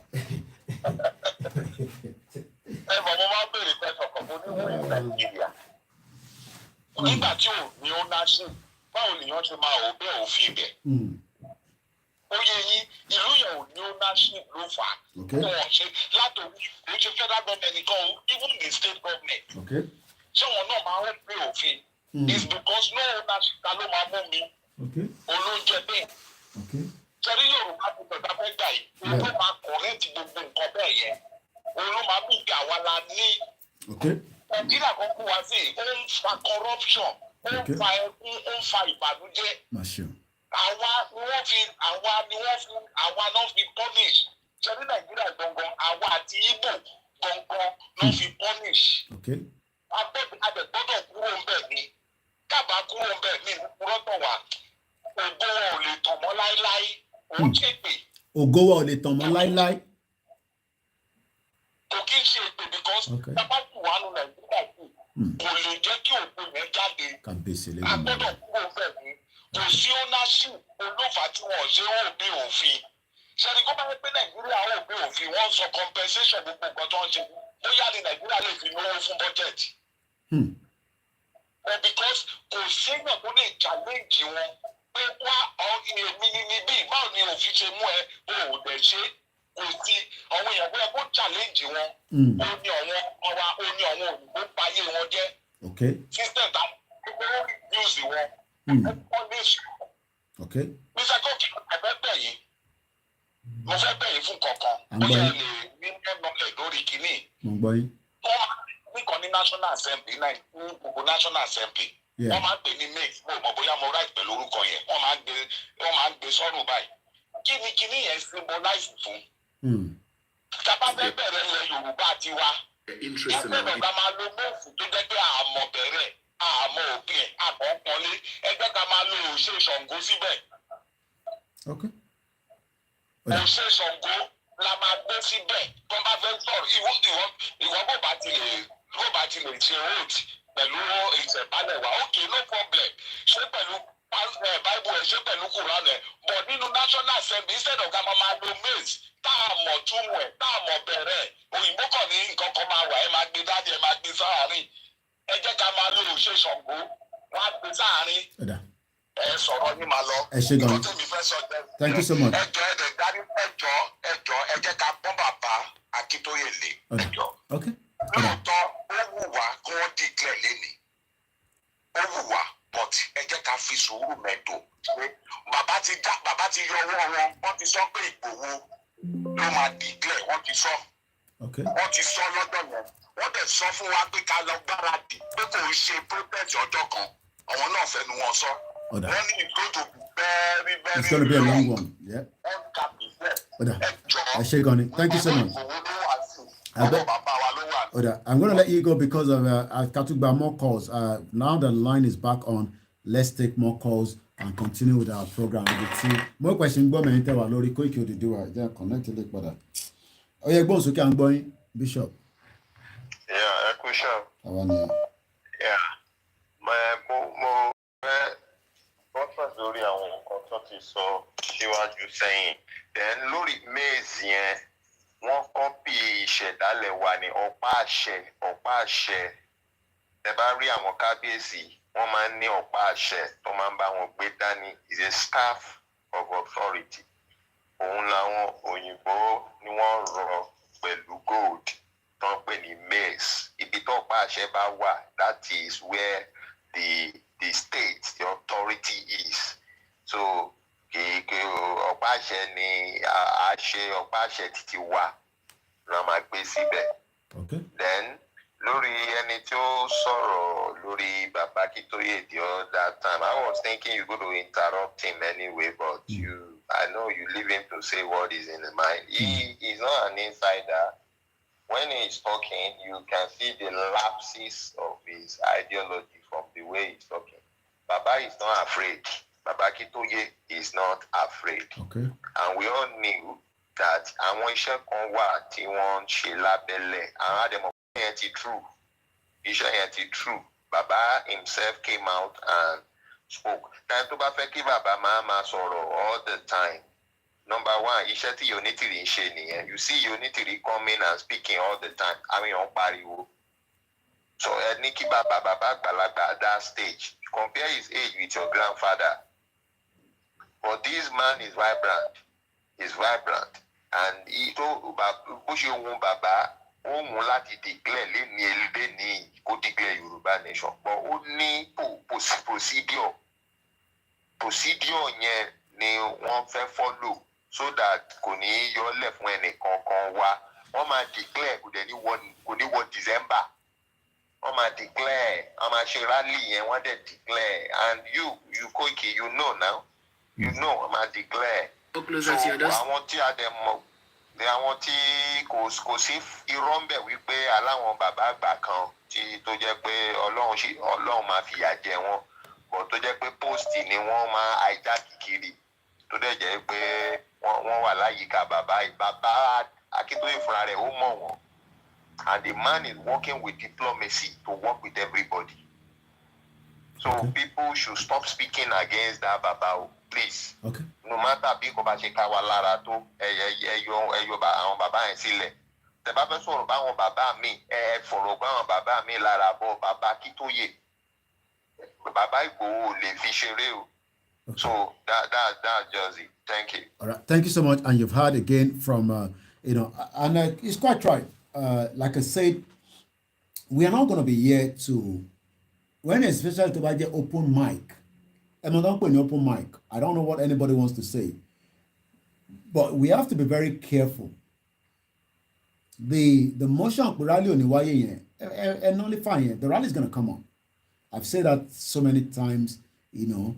Nígbà tí ò ní ownership báwo nìyẹn ṣe máa ò bẹ́ẹ̀ òfin bẹ̀. Ó yẹ yín ìlú yẹn ò ní ownership ló fà á. Wọ́n ṣe látòrí kò ṣe federal government nìkan o even the state government. Ṣé wọn náà máa ń pè òfin? It's because no ownership ta ló máa mú mi. Olóúnjẹ bẹ́ẹ̀. Ṣẹ́rí Yorùbá ti bẹ̀rẹ̀ fẹ́ gbà yìí. Òun ló máa correct gbogbo nǹkan bẹ́ẹ̀ yẹn. Òun ló máa bí ìgbà wa la ní. Nàìjíríà kan kú wa sí ó ń fa corruption, ó ń fa ẹkún, ó ń fa ìbànújẹ́. Àwa náà fi punish. Ṣẹ́rí Nàìjíríà gangan, àwa àti Igbo gangan náà fi punish. Àgbẹ̀gbọ́dọ̀ kúrò ń bẹ̀ ni. Kábàá kúrò ń bẹ̀ ni ìkúrọ́tọ̀ wa. Ògo wa ò lè tàn mọ́ láíláí. Òun ṣègbè. Ògo wa ò lè tàn mọ́ láíláí. Kò kí n ṣe ètò because tábà kù wá nù Nàìjíríà kù kò lè jẹ́ kí òkú yẹn jáde a gbọ́dọ̀ kúrò bẹ́ẹ̀ ni kò sí ownership olófà tí wọ́n ṣe ó bí òfin ṣẹ́ni kó bá yẹ pé nàìjíríà ó bí òfin wọ́n sọ compensation gbogbo nǹkan tó ń ṣe bóyá ní nàìjíríà lè fi lówó fún budget. But because kò séèyàn tó lè challenge wọn pé wá èmi ni níbí báwo ni òfin ṣe mú ẹ ò dẹ̀ ṣe kò sí àwọn èèyàn bóyá kó challenge wọn ó ní àwọn òyìnbó payé wọn jẹ́ system tá gbogbo reduce wọn punish. Mr. Koiki ẹ̀fẹ́ bẹ̀yìn mo fẹ́ bẹ̀yìn fún kankan bóyá ẹ lè ní knowledge lórí kínní. Nìkan ní National Assembly ní gbogbo National Assembly wọ́n máa ń pè ní mix mo mọ̀ bóyá mo right pẹ̀lú orúkọ yẹn wọ́n máa ń gbé sọ́rùn báyìí kíni yẹn symbolize fún. Tábà fẹ́ bẹ̀rẹ̀ ilẹ̀ Yorùbá tiwa ẹgbẹ́ ọ̀gá máa lo mọ́ọ̀fù tó jẹ́ pé àmọ̀ bẹ̀rẹ̀ àmọ̀ òpin ẹ̀ àkọ́kọ́lé ẹgbẹ́ ká máa lo òṣè Ṣàngó síbẹ̀. Òṣè Ṣàngó la máa gbé síbẹ̀ tó bá fẹ́ sọ̀rọ̀ ìwọ bó bá ti lè ṣe oath pẹ̀lú ìṣẹ̀bálẹ̀ wa okay no problem ṣé pẹ̀lú bible ẹ̀ ṣé pẹ̀lú Quran ẹ̀ but nínú National Assembly instead of ká máa lo maize tá a mọ̀ túmọ̀ ẹ̀ tá a mọ̀ bẹ̀rẹ̀ òyìnbó kàn ní nǹkan kan máa wà ẹ̀ máa gbé dáadé ẹ̀ máa gbé sáàárín ẹ jẹ́ ká máa lo òṣè Ṣàngó wọ́n á gbé sáàárín ẹ sọ̀rọ̀ ní máa lọ. Ẹ ṣé gan. Thank you so much. ẹjọ́ ẹ̀dẹ̀ dárí ẹjọ́ ẹ jẹ́ ká pọ́n bàbá Akíntóyè lé ẹjọ́. Lóòótọ́ ó wù wá kí wọ́n declare lẹ́nìí ó wù wá but ẹ jẹ́ ká fi sùúrù mẹ́tò bàbá ti yọ ọwọ́ wọ́n ti sọ pé Ìgbòho ló máa declare wọ́n ti sọ lọ́dọ̀ yẹn wọ́n dẹ̀ sọ fún wa pé ká lọ gbáradì pé kò ń ṣe protest ọjọ́ kan àwọn náà fẹnu wọn sọ. When it's going to be very, very it's going to be a long one. Yeah. Thank you so much. I'm going to let you go because of I've got to buy more calls. Now the line is back on. Let's take more calls and continue with our program. More questions. Lori Koiki Odiduwa. They are connected. Oh yeah, go so can going Bishop. Yeah, Bishop. Yeah. Conference lórí àwọn nǹkan tó ti sọ síwájú sẹ́yìn then lórí maize yẹn wọ́n kọ́pì ìṣẹ̀dálẹ̀ wa ní ọ̀pá àṣẹ ẹ bá rí àwọn kábíyèsí wọ́n máa ń ní ọ̀pá àṣẹ tó máa ń bá wọn gbé dání is a staff of authority òun làwọn òyìnbó ni wọ́n rọ pẹ̀lú gold tó ń pè ní maize ibi tó ọ̀pá àṣẹ bá wà that is where the state, the authority is. So, ọ̀pá àṣẹ ni ọ̀pá àṣẹ títí wà la máa gbé síbẹ̀. Then lórí ẹni tí ó sọ̀rọ̀ lórí bàbá Akíntóyè the other time, I was thinking you're going to interrupt him anyway, but I know you leave him to say what is in his mind. He is not an insider. When he is talking, you can see the lapses of his ideology from the way he's talking. Baba is not afraid. Baba Akíntóyè is not afraid. And we all knew that àwọn iṣẹ́ kan wà tí wọ́n ń ṣe lábẹ́lẹ̀. Àwọn àdèmọ̀ yẹn ti true. Iṣẹ́ yẹn ti true. Baba himself came out and spoke. Táyà tó bá fẹ́ kí bàbá máa sọ̀rọ̀ all the time. Number one, iṣẹ́ tí Onítìrí ń ṣe nìyẹn. You see Onítìrí coming and speaking all the time. Àwọn èèyàn pariwo. So ẹ ní kí bàbá àgbàlagbà at that stage. Compare his age with your grandfather. But this man is vibrant. He's vibrant. And he told bó ṣe ohun bàbá ó mú láti declare lẹ́ni ẹlẹ́dẹ́ ní kó declare Yorùbá nation. But ó ní procedure yẹn ni wọ́n fẹ́ follow so that kò ní yọlẹ̀ fún ẹnì kankan wá. Wọ́n máa declare kò ní wọ December. wọ́n máa declare wọ́n máa ṣe rally yẹn wọ́n dẹ̀ declare and you Koiki you know now wọ́n máa declare so àwọn tí a dẹ̀ mọ̀ àwọn tí kò sí irọ́ ń bẹ̀ wípé aláwọn bàbá àgbà kan tí tó jẹ́ pé Ọlọ́run máa fìyà jẹ wọ́n bọ̀ tó jẹ́ pé post ni wọ́n máa hijack kiri tó dẹ̀ jẹ́ pé wọ́n wà láyìíká bàbá Akíntóyè fúnra rẹ̀ ó mọ̀ wọ́n And the man is working with diplomacy to work with everybody. So people should stop speaking against that Baba, please. Okay. No matter bí kò bá ṣe ká wa lára tó ẹyọ àwọn bàbá yẹn sílẹ̀. Tẹ́ bá fẹ́ sọ̀rọ̀ báwọn bàbá mi fọ̀rọ̀ báwọn bàbá mi lára bọ́ bàbá Kítóyè. Bàbá Ìgbòho lè fi ṣeré o. Okay. So that's just it. Thank you. All right. Thank you so much. And you've heard again from and it's quite right. Like I said, we are not going to be here to, when especially to buy the open mic. I'm not putting open mic. I don't know what anybody wants to say, but we have to be very careful. The motion of rally on the way and only fine. The rally is going to come on. I've said that so many times. But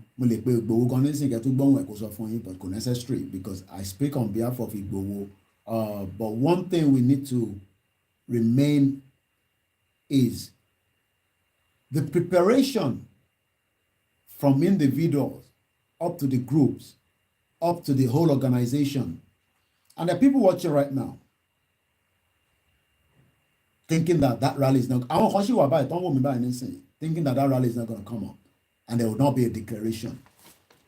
necessary because I speak on behalf of Igboho. But one thing we need to remain is the preparation from individuals up to the groups, up to the whole organization. And the people watching right now, thinking that rally is not, thinking that rally is not going to come up. And there will not be a declaration.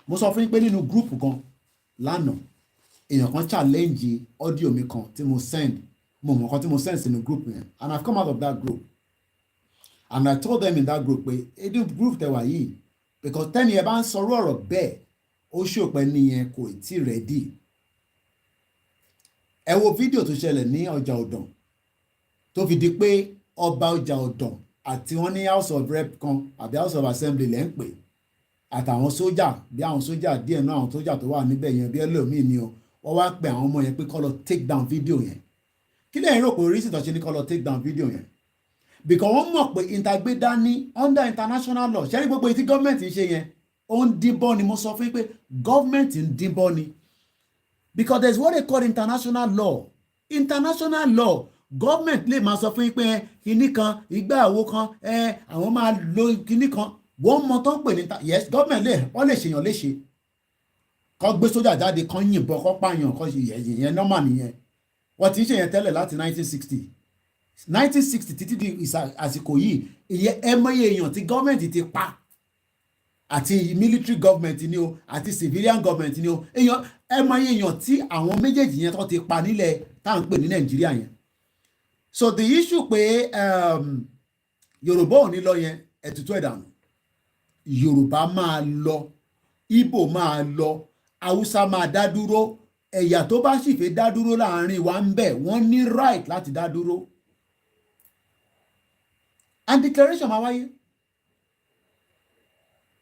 Most often, pé nínú group kan lánàá èèyàn kan challenge audio mi kan tí mo send mo mọ̀ kan tí mo send sínú group yẹn, and I've come out of that group and I told them in that group pé edu group tẹ́ wà yìí because tẹ́ni ẹ bá ń sọ̀rọ̀ ọ̀rọ̀ bẹ́ẹ̀ ó ṣòpẹ́ nìyẹn kò tí ready. Ẹ wo fídíò tó ṣẹlẹ̀ ní ọjà ọ̀dàn tó fi di pé ọba ọjà ọ̀dàn àti wọ́n ní house of rep kan àbí house of assembly lẹ́ ń pè àtàwọn sójà bí àwọn sójà díẹ̀ náà àwọn sójà tó wà níbẹ̀ yẹn bí ẹlòmíì ni o wọ́n wá pe àwọn ọmọ yẹn pé kó lọ take down video yẹn. Kí lẹ́yìn rò pé oríṣìí tó ṣe ní kó lọ take down video yẹn because wọ́n mọ̀ pé ìtàgbé dání under international law ṣẹ́rí gbogbo etí gọ́ọ̀mẹ̀ntì ń ṣe yẹn ó ń díbọ́ ni mo sọ fún yín pé gọ́ọ̀mẹ̀ntì ń díbọ́ ni because there is what they call international law. Government lè máa sọ fún yín pé kinní kan ìgbà àwo kan àwọn máa lo kinní kan wọ́n mọ tó ń pè ní yes government wọ́n lè ṣèyàn léṣe kọ́ gbé sójà jáde kan yìnbọn kọ́ pààyàn kọ́ yẹn normal nìyẹn wọ́n ti ń ṣe yẹn tẹ́lẹ̀ láti 1960 títí di àsìkò yìí ìyẹn ẹmọye èèyàn tí government ti pa àti military government ni o àti civilian government ni o èèyàn ẹmọye èèyàn tí àwọn méjèèjì yẹn tó ti pa nílẹ̀ tá à ń pè ní Nàìjíríà yẹn. So the issue pé Yorùbá ò ní lọ yẹn ẹ̀tútù ẹ̀dànù Yorùbá máa lọ Ìgbò máa lọ Haúsá máa dá dúró ẹ̀yà tó bá sì fẹ́ dá dúró láàrin wa ń bẹ̀ wọ́n ní right láti dá dúró and declaration máa wáyé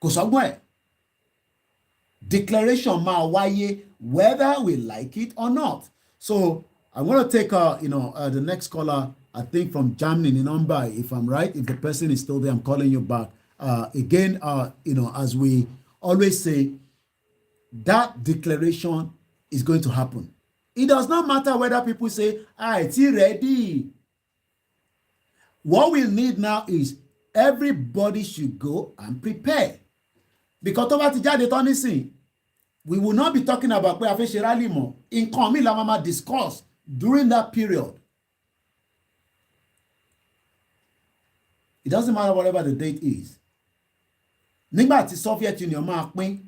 kò sọ́gbọ́n ẹ̀ declaration máa wáyé whether we like it or not. So I'm going to take the next caller, I think from Germany, the number, if I'm right, if the person is still there, I'm calling you back. Again, as we always say, that declaration is going to happen. It does not matter whether people say, it's ready. What we need now is everybody should go and prepare. Because we will not be talking about pé a fẹ́ ṣe rally mọ́. Nǹkan mi la máa discuss during that period. It doesn't matter whatever the date is. Nígbà tí Soviet Union máa pín,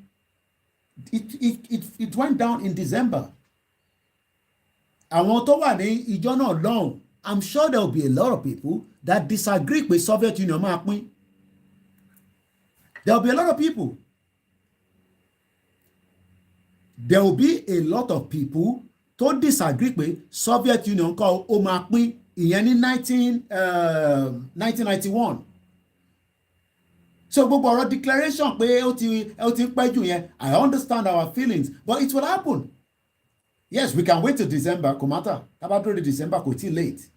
it went down in December. Àwọn tó wà ní ìjọ náà lọ́hùn, I'm sure there will be a lot of people that disagree pé Soviet Union máa pín. There will be a lot of people. There will be a lot of people tó disagree pé Soviet Union kọ́ ó máa pín ìyẹn ní 1991. So gbogbo ọ̀rọ̀ declaration pé ó ti ń pẹ́ jù yẹn, I understand our feelings, but it will happen. Yes, we can wait till December, kò matter. Tábà di December kò tí late.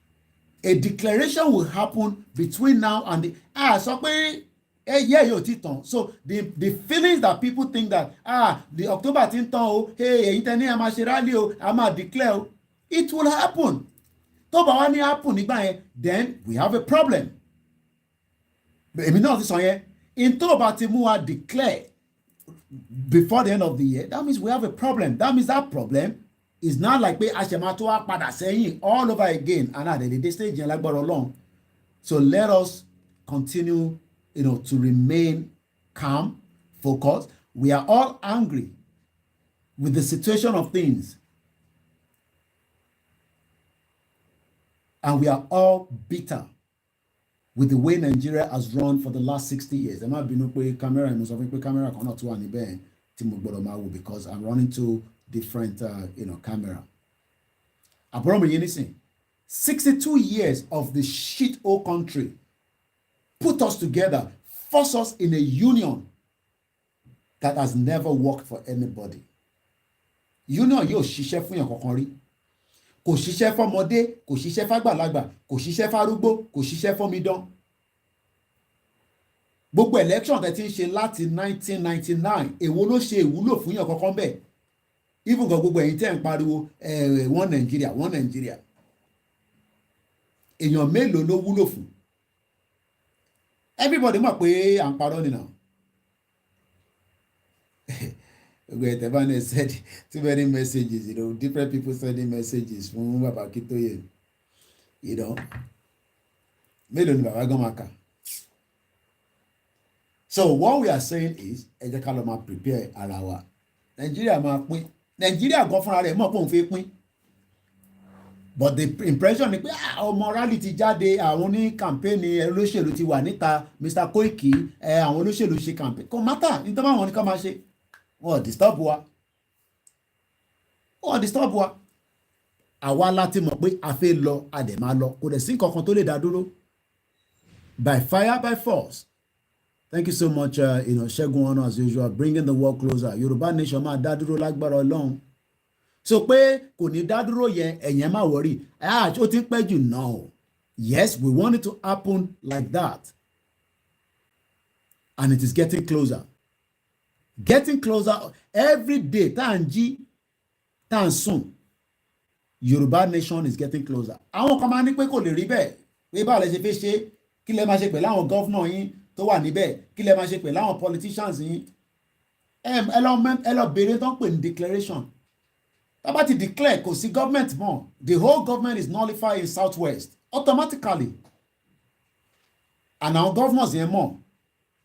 A declaration will happen between now and the sọ pé yóò ti tàn. So the feelings that people think that the October ti ń tàn o, èyí tẹ́ ní a máa ṣe rally o, a máa declare o, it will happen. Tó bá wá ní happen nígbà yẹn, then we have a problem. Èmi náà ti sọ yẹn, in tó bá ti mú wa declare before the end of the year, that means we have a problem. That means that problem It's not like pé àṣẹmátó wá padà sẹ́yìn all over again and at the stage yẹn lágbára Ọlọ́run. So let us continue, to remain calm, focused. We are all angry with the situation of things. And we are all bitter with the way Nigeria has run for the last 60 years. Ẹ má bínú pé camera mo sọ fún pé camera kan náà tún wà níbẹ̀ tí mo gbọ́dọ̀ máa wò because I'm running two different camera. Àbúrò mi yé nísìn 62 years of the shit old country put us together, force us in a union that has never worked for anybody. Union yóò ṣiṣẹ́ fún yàn kankan rí. Kò ṣiṣẹ́ fọ́mọdé, kò ṣiṣẹ́ fágbàlagbà, kò ṣiṣẹ́ fárúgbó, kò ṣiṣẹ́ fọ́midán. Gbogbo election tẹ́ ti ń ṣe láti 1999, èwo ló ṣe ìwúlò fún yàn kankan bẹ́ẹ̀? Even gan gbogbo ẹ̀yin tẹ́ ń pariwo one Nigeria, one Nigeria. Èèyàn mélòó ló wúlò fún? Everybody mọ̀ pé à ń parọ́ nìyẹn. Tebane said too many messages, different people sending messages from Baba Kitoye. Mélòó ni Baba gan máa kà. So what we are saying is, ẹ jẹ́ ká lọ máa prepare ara wa. Nigeria máa pín. Nigeria gan fúnra rẹ̀ mọ̀ pé òun fẹ́ pín. But the impression ni pé morality jáde, àwọn ní campaign olóṣèlú ti wà níta, Mr. Koiki, àwọn olóṣèlú ṣe campaign. Kò matter, ní tó bá wọn ní ká máa ṣe. Wọ́n disturb wa. Àwa láti mọ̀ pé a fẹ́ lọ, a dẹ̀ máa lọ. Kò dẹ̀ sí nǹkan kan tó lè dá dúró. By fire, by force. Thank you so much, Ṣẹ́gun Ọ̀nà as usual, bringing the world closer. Yorùbá nation máa dá dúró lágbára Ọlọ́run. So pé kò ní dá dúró yẹn, ẹ̀yẹn má worry. Ó ti ń pẹ́ jù now. Yes, we want it to happen like that. And it is getting closer. Getting closer every day. Tá à ń jí, tá à ń sùn. Yorùbá nation is getting closer. Àwọn kan máa ní pé kò lè rí bẹ́ẹ̀. Pé báwo lẹ ṣe fẹ́ ṣe? Kí lẹ máa ṣe pẹ̀lú àwọn gọ́fúnà yín tó wà níbẹ̀? Kí lẹ máa ṣe pẹ̀lú àwọn politicians yín? Ẹ lọ béèrè tó ń pè ní declaration. Tá bá ti declare kò sí government mọ́. The whole government is nullified in Southwest automatically. And àwọn governors yẹn mọ̀.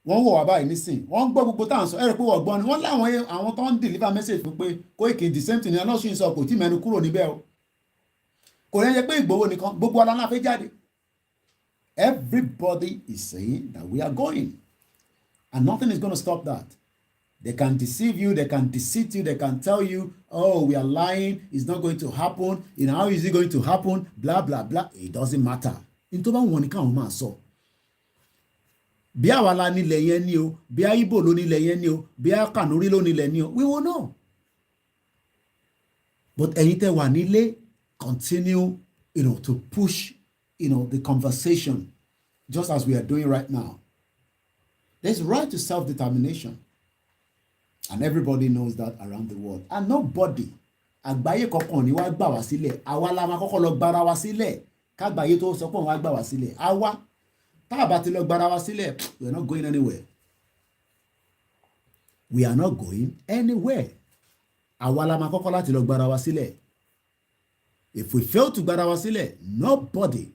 Wọ́n wò wá báyìí nísìn. Wọ́n gbọ́ gbogbo tá à ń sọ. Ẹ rẹ̀ pé wọ́n gbọ́ ni. Wọ́n láwọn àwọn tó ń deliver message fún pé Koiki the same thing ni ọlọ́sùn sọ kò tí mẹ́nu kúrò níbẹ̀ o. Kò rẹ̀ yẹ pé Ìgbòho nìkan gbogbo ara náà fẹ́ jáde. Everybody is saying that we are going. And nothing is going to stop that. They can deceive you, they can deceive you, they can tell you, oh, we are lying, it's not going to happen, how is it going to happen, blah, blah, blah. It doesn't matter. Into bá wọn ní káwọn máa sọ. Bí àwa la nílẹ̀ yẹn ni o, bí a Igbo ló nílẹ̀ yẹn ni o, bí a Kanuri ló nílẹ̀ ni o, we will know. But ẹ̀yin tẹ́ wà nílé, continue, to push, the conversation, just as we are doing right now. There's right to self-determination. And everybody knows that around the world. And nobody, àgbáyé kankan ni wá gbà wá sílẹ̀. Àwa la máa kọ́kọ́ lọ gbára wá sílẹ̀. Kágbáyé tó sọ pé wọ́n á gbà wá sílẹ̀. Àwa, tá a bá ti lọ gbára wá sílẹ̀, we are not going anywhere. We are not going anywhere. Àwa la máa kọ́kọ́ láti lọ gbára wá sílẹ̀. If we fail to gbára wá sílẹ̀, nobody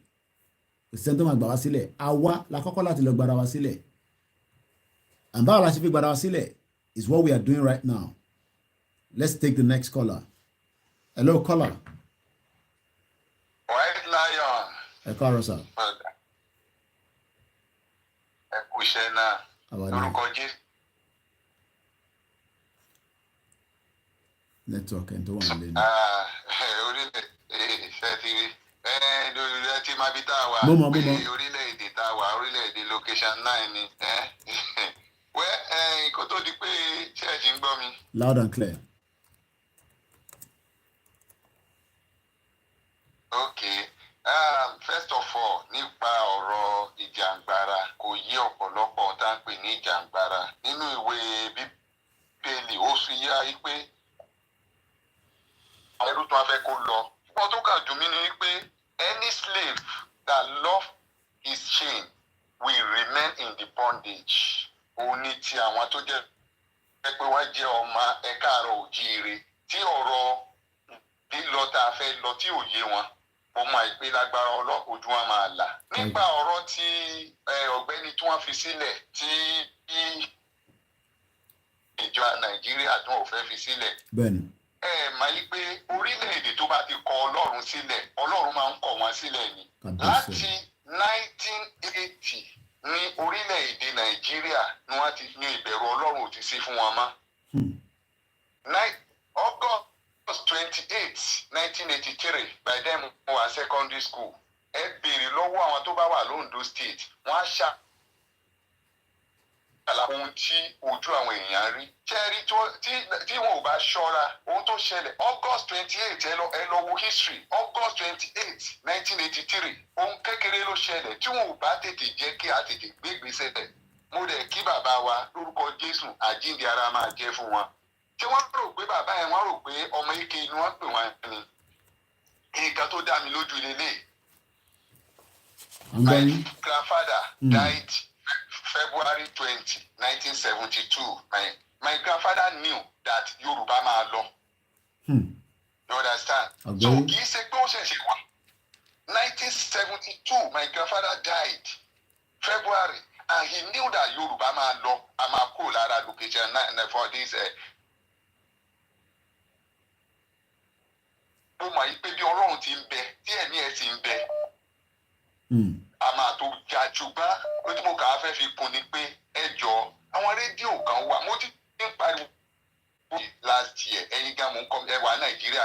will send them gbà wá sílẹ̀. Àwa la kọ́kọ́ láti lọ gbára wá sílẹ̀. And báwo la ṣe fi gbára wá sílẹ̀ is what we are doing right now. Let's take the next caller. Hello, caller. White Lion. Ẹ káàárọ̀ sà. Ẹ kú iṣẹ́ náà. Lórúkọ Jésù. Network ẹ̀ tó wà nílé ni. Orílẹ̀ ṣe ti rí. Lórí ẹ ti máa bí tá a wà. Mo mọ̀. Orílẹ̀-èdè tá a wà, orílẹ̀-èdè location 9 ni. Kó tó di pé ṣẹ́ẹ̀ṣì ń gbọ́ mi. Loud and clear. Okay. First of all, nípa ọ̀rọ̀ ìjàngbara kò yí ọ̀pọ̀lọpọ̀ tá à ń pè ní ìjàngbara. Nínú ìwé Bíbélì ó fi yá pé ẹrú tó wá fẹ́ kó lọ. Wọ́n tó kà dùn mí ni pé any slave that love his chain will remain in the bondage. Òun ni ti àwọn tó jẹ́ pé wá jẹ́ ọmọ ẹ̀ka àrọ̀ òjíire tí ọ̀rọ̀ fẹ́ lọ tí ò yé wọn ó máa gbé lágbára ọlọ́pàá ojú wọn máa là nípa ọ̀rọ̀ tí ọ̀gbẹ́ni tí wọ́n fi sílẹ̀ tí ìjọ Nàìjíríà tó ò fẹ́ fi sílẹ̀. Bẹ́ẹ̀ni. Máa yí pé orílẹ̀-èdè tó bá ti kọ Ọlọ́run sílẹ̀ Ọlọ́run máa ń kọ̀ wọ́n sílẹ̀ ni. Láti 1980 ní orílẹ̀-èdè Nàìjíríà ni wọ́n ti ní ìbẹ̀rù Ọlọ́run ò ti sí fún wọn mọ́. August 28, 1983 by then mo wà secondary school ẹ béèrè lọ́wọ́ àwọn tó bá wà l'Ondo State wọ́n á ṣá ohun tí ojú àwọn èèyàn rí ṣẹ́ẹ́rí tí wọn ò bá ṣọ́ra ohun tó ṣẹlẹ̀ August 28 ẹ lọ wo history August 28, 1983 ohun kékeré ló ṣẹlẹ̀ tí wọn ò bá tètè jẹ́ kí a tètè gbégbèsè rẹ̀ mo dẹ̀ kí bàbá wa lórúkọ Jésù àjíǹde ara máa jẹ́ fún wọn tí wọ́n rò pé bàbá yẹn wọ́n rò pé ọmọ ike ni wọ́n pè wọ́n ni nǹkan tó dá mi lójú lélẹ̀. My grandfather died February 20, 1972. My grandfather knew that Yorùbá máa lọ. You understand? So kì í ṣe pé ó ṣẹ̀ṣẹ̀ wá. 1972 my grandfather died February and he knew that Yorùbá máa lọ a máa kó lára location for this. Ó mọ̀ yí pé bí Ọlọ́run ti ń bẹ tí ẹ̀mí ẹ̀ ti ń bẹ. A máa tó ga ṣùgbọ́n lójú mo kà á fẹ́ fi kún ni pé ẹ jọ àwọn rédíò kan wà mo ti ń pariwo last year ẹ̀yin gan mo ń kọ́ ẹ wà Nàìjíríà.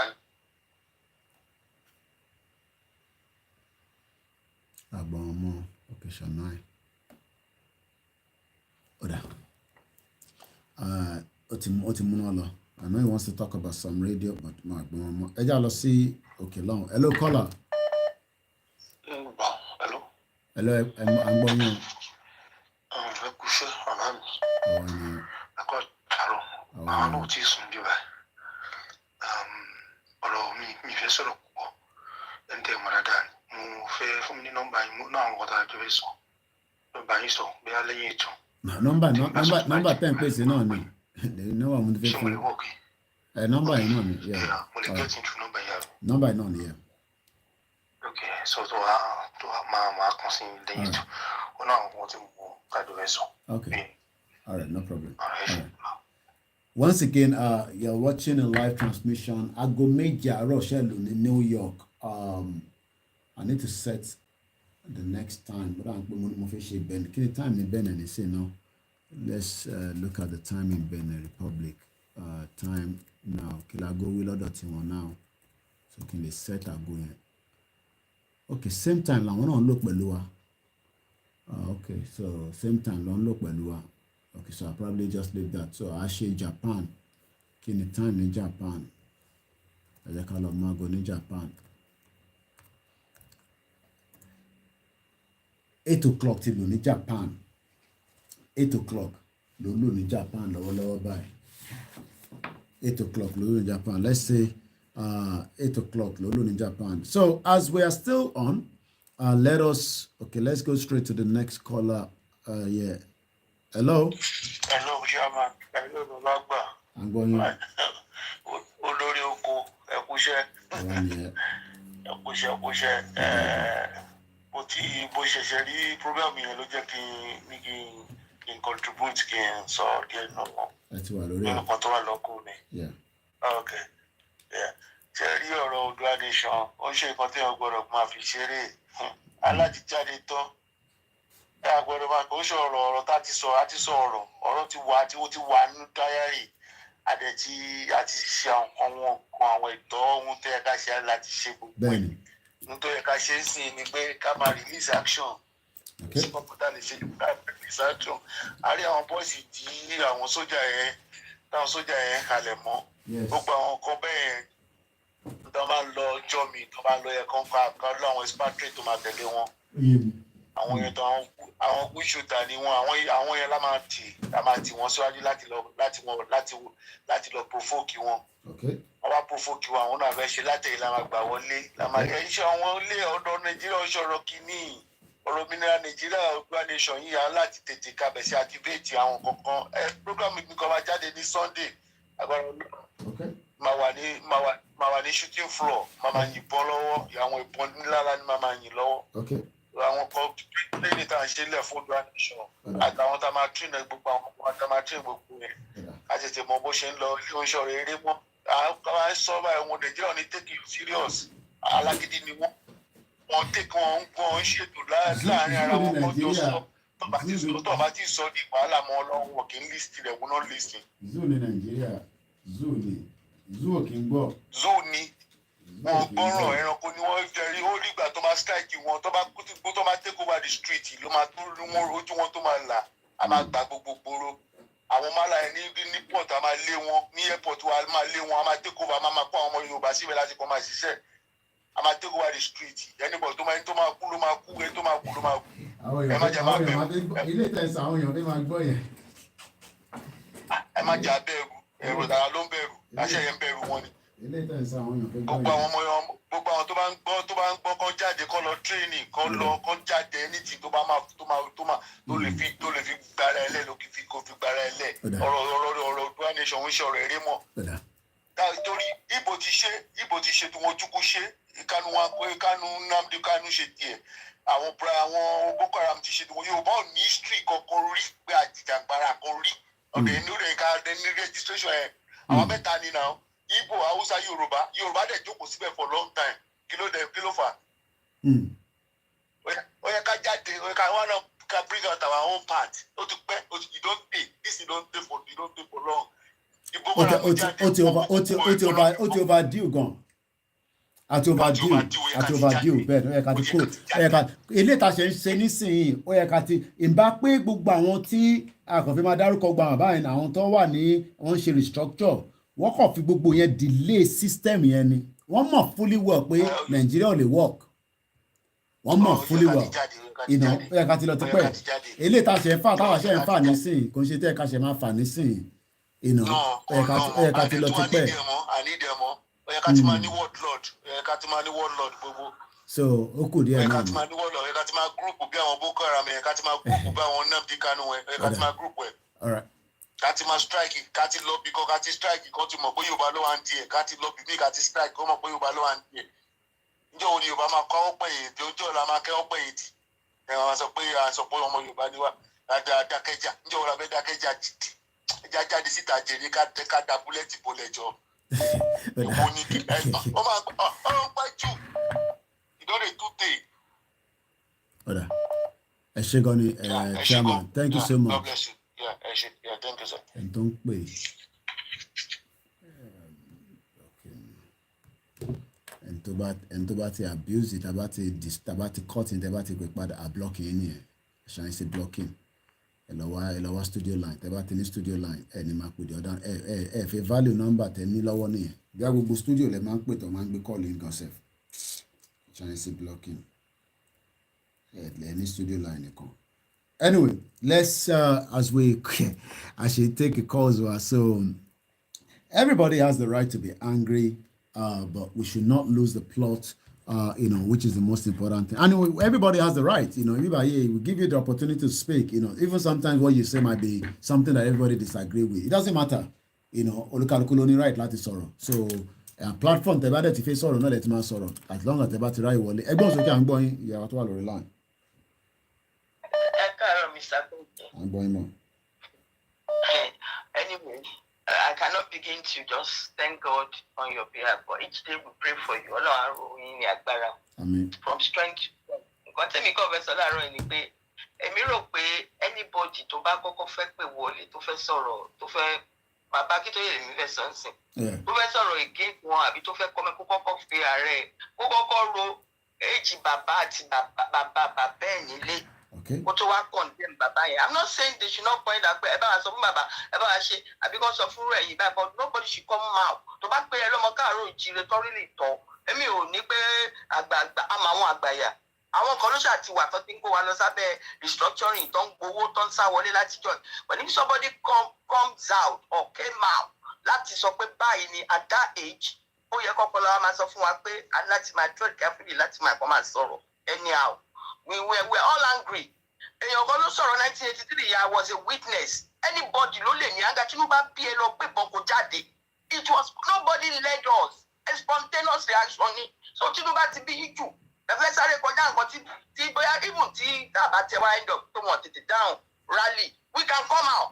Àgbọ̀n ọmọ occasion 9. Oda. Ó ti múná lọ. I know he wants to talk about some radio, but my mom. Ẹ já lọ sí òkè lọ́hùn. Hello, caller. Hello, I'm going on. Ẹ kú iṣẹ́ ọ̀nà mi. Àwọn ènìyàn. Akọ́ àrò. Àwọn náà ti sùn bí báyìí. Ọ̀rọ̀ mi fẹ́ sọ̀rọ̀ púpọ̀. Ẹni tẹ́ mọ̀ dáadáa ni. Mo fẹ́ fún mi ní nọ́mbà yín. Mo náà àwọn ọ̀tá àjọ fẹ́ sọ. Nọ́mbà yín sọ bí a lẹ́yìn ètò. Nọ́mbà tẹ́ ń pèsè náà ni. Nọ́mbà mo ti fẹ́ fún. Nọ́mbà yìí náà ni. Mo lè get into nọ́mbà yẹn. Nọ́mbà yìí náà ni. Okay, so to máa kàn sí lẹ́yìn ètò. Ó náà àwọn tí mo kájọ fẹ́ sọ. Okay. All right, no problem. All right. Once again, you're watching a live transmission. Aago méje àárọ̀ ṣẹ́lù ní New York. I need to set the next time. But I'm going to finish Ben. Can the time in Benin is now? Let's look at the time in Benin Republic. Time now. Can I go with other thing now? So can they set a go in? Okay, same time. I want to look below. Okay, so same time. I look below. Okay, so I'll probably just leave that. So I say Japan. Can the time in Japan? I call up Mago in Japan. 8 o'clock till in Japan. 8 o'clock. Lulu in Japan. Lower by 8 o'clock. Lulu in Japan. Let's say 8 o'clock. Lulu in Japan. So as we are still on, let's go straight to the next caller. Yeah. Hello. Hello, Chairman. Hello, Lagba. I'm going on. Olórí oko, ẹ kúṣẹ́. Ẹ kúṣẹ́. Bó ṣẹ̀ṣẹ̀ rí program yẹn ló jẹ́ kí n contribute kí n sọ díẹ̀ náà. Ẹ ti wà lórí ẹ̀. Nínú kan tó wà lọ́kùn mi. Okay. Ṣé rí ọ̀rọ̀ Oòduà Nation? Ó ṣe nǹkan tí wọ́n gbọ́dọ̀ máa fi ṣeré. Aláti jáde tán. Agbọ́dọ̀ máa kó ṣe ọ̀rọ̀ tá ti sọ ọ̀rọ̀ ti wà nínú dáyárì àti ṣe àwọn ìtọ́ ohun tó yẹ ká ṣe láti ṣe gbogbo ẹ̀. Ohun tó yẹ ká ṣe ń sìn ni pé ká máa release action. Ṣé kọ́mpútà lè ṣe release action? A rí àwọn bọ́ọ̀sì tí àwọn sójà yẹn halẹ̀ mọ́. Gbogbo àwọn kan bẹ́ẹ̀ tó máa ń lọ ọjọ́ mi tó máa ń lọ yẹ kán lọ àwọn expatriate tó máa tẹ̀lé wọn. Àwọn yẹn tó àwọn gúúsùtà ni wọn àwọn yẹn la máa tì wọn síwájú láti lọ provoke wọn. Wọ́n bá provoke wọn àwọn náà fẹ́ ṣe látẹ̀yìn la máa gbà wọlé iṣẹ́ àwọn ilé ọ̀dọ́ Nàìjíríà ọ̀ṣọ́rọ̀ kìíní ọ̀rọ̀ òmìnira Nàìjíríà Oòduà Nation yìí á láti tètè kabẹ̀ sí activate àwọn kankan program mi kan máa jáde ní Sunday agbára máa wà ní shooting floor máa máa yìnbọn lọ́wọ́ àwọn ìbọn ńláńlá ni máa máa yìn lọ́wọ́. Àwọn kan lẹ́yìn tá à ń ṣe lẹ̀ fún donation àtàwọn tá a máa tún ní gbogbo àwọn ọmọ tá a máa tún gbogbo yẹn a tètè mọ bó ṣe ń lọ ilé oúnjẹ ọ̀rẹ́ eré mọ́ àwọn sọ báyìí wọn Nàìjíríà ní take you serious alágídí ni wọ́n take wọn ń gbọ́n ń ṣètò láàárín ara wọn kọ́ tó sọ tó bá ti sọ di wàhálà mọ́ ọlọ́run wọn kì í list rẹ̀ wọ́n náà list. zoo ní Nàìjíríà zoo kì í gbọ́. zoo ni wọn gbọ́rọ̀ ẹranko ni wọ́n jẹ́rí ó rí ìgbà tó máa strike wọn tó bá take over the street ló máa tó rí wọn ojú wọn tó máa là á máa gba gbogbo gbòòrò àwọn máa láyé ní port a máa lé wọn ní airport wa máa lé wọn a máa take over a máa kó àwọn ọmọ Yorùbá síbẹ̀ láti kọ́ máa ṣiṣẹ́ a máa take over the street anybody tó máa kú ló máa kú ẹni tó máa kú ló máa kú ẹ má jà máa bẹ̀rù. ilé ìtẹ̀sán àwọn èèyàn lè máa gbọ́ yẹn. ẹ má jà bẹ̀rù ẹ̀rù dára ló ń bẹ̀rù láṣẹ yẹn ń bẹ̀rù wọn ni. ilé ìtẹ̀sán àwọn èèyàn fẹ́ gbọ́ yẹn. gbogbo àwọn tó bá ń gbọ́ kán jáde kán lọ training kán jáde anything tó lè fi gbára ẹlẹ́ ló fi gbára ẹlẹ́ ọ̀rọ̀ donation ń ṣe ọ̀rọ̀ eré mọ́. torí ibo ti ṣe tí wọ́n jùkú ṣe Kánú Nnamdi Kánú ṣe tiẹ̀ àwọn Boko Haram ti ṣe tí wọ́n Yorùbá ò ní history kankan rí pé àjìjàgbara kan rí ọ̀dẹ̀ inú rẹ̀ ká ní registration ẹ̀ àwọn mẹ́ta ni náà Igbo Hausa Yorùbá dẹ̀ jókòó síbẹ̀ for long time kí ló fà. Ó yẹ ká jáde ó yẹ ká wọn náà ká bring out our own part ó ti pẹ́ you don pay this you don pay for long. ó ti overdue gan àti overdue bẹ́ẹ̀ ni ó yẹ ká ti kó ó yẹ ká ilé ìtaṣẹ ń ṣe nísìnyí ó yẹ ká ti ìbá pé gbogbo àwọn tí akọ̀fẹ́ máa dárúkọ gba àwọn báyìí àwọn tó wà ní wọ́n ń ṣe restructure wọ́n kàn fi gbogbo yẹn delay system yẹn ni wọ́n mọ̀ fully well pé Nàìjíríà ò lè work wọ́n mọ̀ fully well ìnà ó yẹ ká ti lọ ti pẹ́ ilé ìtaṣẹ ń fà táwọn aṣẹ ń fà nísìnyí kò ń ṣe tẹ́ ká ṣe máa fà nísìnyí ìnà ó yẹ ká ti lọ ti pẹ́. Ó yẹ ká ti máa ní warlord gbogbo. So ó kù díẹ̀ náà ni. Ó yẹ ká ti máa ní warlord ó yẹ ká ti máa group bí àwọn Boko Haram ó yẹ ká ti máa group bí àwọn Nnamdi Kanu ó yẹ ká ti máa group ẹ̀. Ká ti máa strike ká ti lọ bí kan ká ti strike kan ti mọ̀ pé Yorùbá ló wà ń di ẹ̀ ká ti lọ bí mí ká ti strike kó mọ̀ pé Yorùbá ló wà ń di ẹ̀. Ǹjẹ́ òun ni Yorùbá máa kọ́ ọ́ pẹ̀yìn tí ojú ọ̀la máa kẹ́ ọ́ pẹ̀yìn tì. Wọ́n sọ pé ọmọ Yorùbá ni wá dákẹ́jà ǹjẹ́ òun la fẹ́ dákẹ́jà jìdì ẹja jáde síta jèrè ká da búlẹ́ẹ̀tì bolẹ̀ jọ. Ìwọ ni ọ máa ń pẹ́ jù ìdọ́rẹ̀ tó tè. Ẹ ṣé gan ni chairman thank you so much. God bless you. Ẹ ṣé thank you sir. Ẹni tó ń pè ẹni tó bá ti abuse it tàbá ti cut in tàbá ti pè padà à block yín nìyẹn ṣáà ṣe blocking ẹ lọ wá studio line tàbá ti ní studio line ẹ ní máa pè dé ọ̀dà ẹ fẹ́ value number tẹ ní lọ́wọ́ nìyẹn bí a gbogbo studio lẹ máa ń pè tó máa ń gbé call in gan sef ṣáà ṣe blocking ẹ ní studio line nìkan. Anyway, let's as we take a call as well. So everybody has the right to be angry, but we should not lose the plot, which is the most important thing. Anyway, everybody has the right, we give you the opportunity to speak, even sometimes what you say might be something that everybody disagree with. It doesn't matter, olukaluku only right láti sọ̀rọ̀. So platform tẹ́ bá dẹ̀ ti fẹ́ sọ̀rọ̀ náà lẹ ti máa sọ̀rọ̀ as long as tẹ́ bá ti ráyè wọlé. Ẹgbọ́n sókè à ń gbọ́ yín ìyàwó tó wà lórí line. Anyway, I cannot begin to just thank God on your behalf, but each day we pray for you. From strength to strength. Nǹkan tẹ́mi kọ́ fẹ́ sọ láàárọ̀ yìí ni pé èmi rò pé anybody tó bá kọ́kọ́ fẹ́ pè wọlé tó fẹ́ sọ̀rọ̀ tó fẹ́ bàbá kí tó yẹ lèmi fẹ́ sọ ń sìn tó fẹ́ sọ̀rọ̀ against wọn àbí tó fẹ́ kọ́mẹ́ kó kọ́kọ́ fi ààrẹ kó kọ́kọ́ ro èjì bàbá àti bàbá ẹ̀ nílé. Kó tó wá condemn bàbá yẹn. I'm not saying they should not point out pé ẹ bá wa sọ fún bàbá ẹ bá wa ṣe àbí kó sọ fún rẹ̀ yìí báyìí but nobody should come out. Tó bá pé ẹ lọ́mọ káàárọ̀ ìjìnlẹ̀ tó rí lè tọ́ èmi ò ní pé àgbààgbà àmọ́ àwọn àgbàyà. Àwọn kan ló ṣàtiwà tó ti ń kó wa lọ sábẹ́ restructuring tó ń gbowó tó ń sá wọlé láti jọ. But if somebody comes out or came out láti sọ pé báyìí ni at that age ó yẹ kọ́kọ́ lọ́wọ́ máa sọ fún wa pé láti máa tread carefully láti máa kọ́ máa sọ̀rọ̀ anyhow. We were all angry. Èèyàn kan ló sọ̀rọ̀ 1983 I was a witness. Anybody ló lè ní àga Tinubu bí ẹ lọ pé bọ́n kò jáde. It was nobody led us. A spontaneous reaction. So Tinubu ti bí yín jù. Ẹ̀fẹ́ sáré kọjá nǹkan tí bóyá even tí tàbá tẹ wá end up tó wọ́n tètè down rally. We can come out.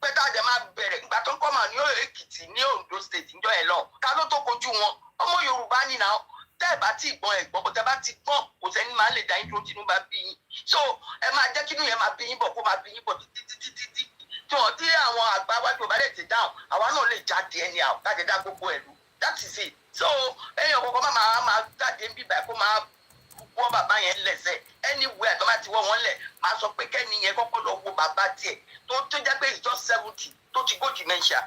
Better dem máa bẹ̀rẹ̀ ìgbà tó ń come out ní Èkìtì ní Ondo state níjọ́ ẹ̀ lọ. Ta ló tó kojú wọn? Ọmọ Yorùbá ni náà. Tẹ́ ẹ̀ bá ti gbọ́n ẹ̀ gbọ́n, bó tẹ́ bá ti gbọ́n, kò sẹ́ni máa lè dá yín tó Tinubu bá bí yín. So ẹ máa jẹ́ kí inú yẹn máa bí yín bọ̀ kó máa bí yín bọ̀ títí. Tí àwọn àgbà wájú ọba lè ti dáhùn, àwa náà lè jáde ẹni àwọn láti dá gbogbo ẹ̀lú. That is it. So ẹ̀yin ọ̀kọ̀ọ̀kan máa jáde ń bíbá kó máa wọ́ bàbá yẹn lẹ́sẹ̀. Anywhere tó bá ti wọ́ wọn lẹ̀, máa sọ pé kẹ́ni yẹn kọ́kọ́ lọ wo bàbá tiẹ̀ tó jẹ́ pé it's just 70 tó ti go dementia.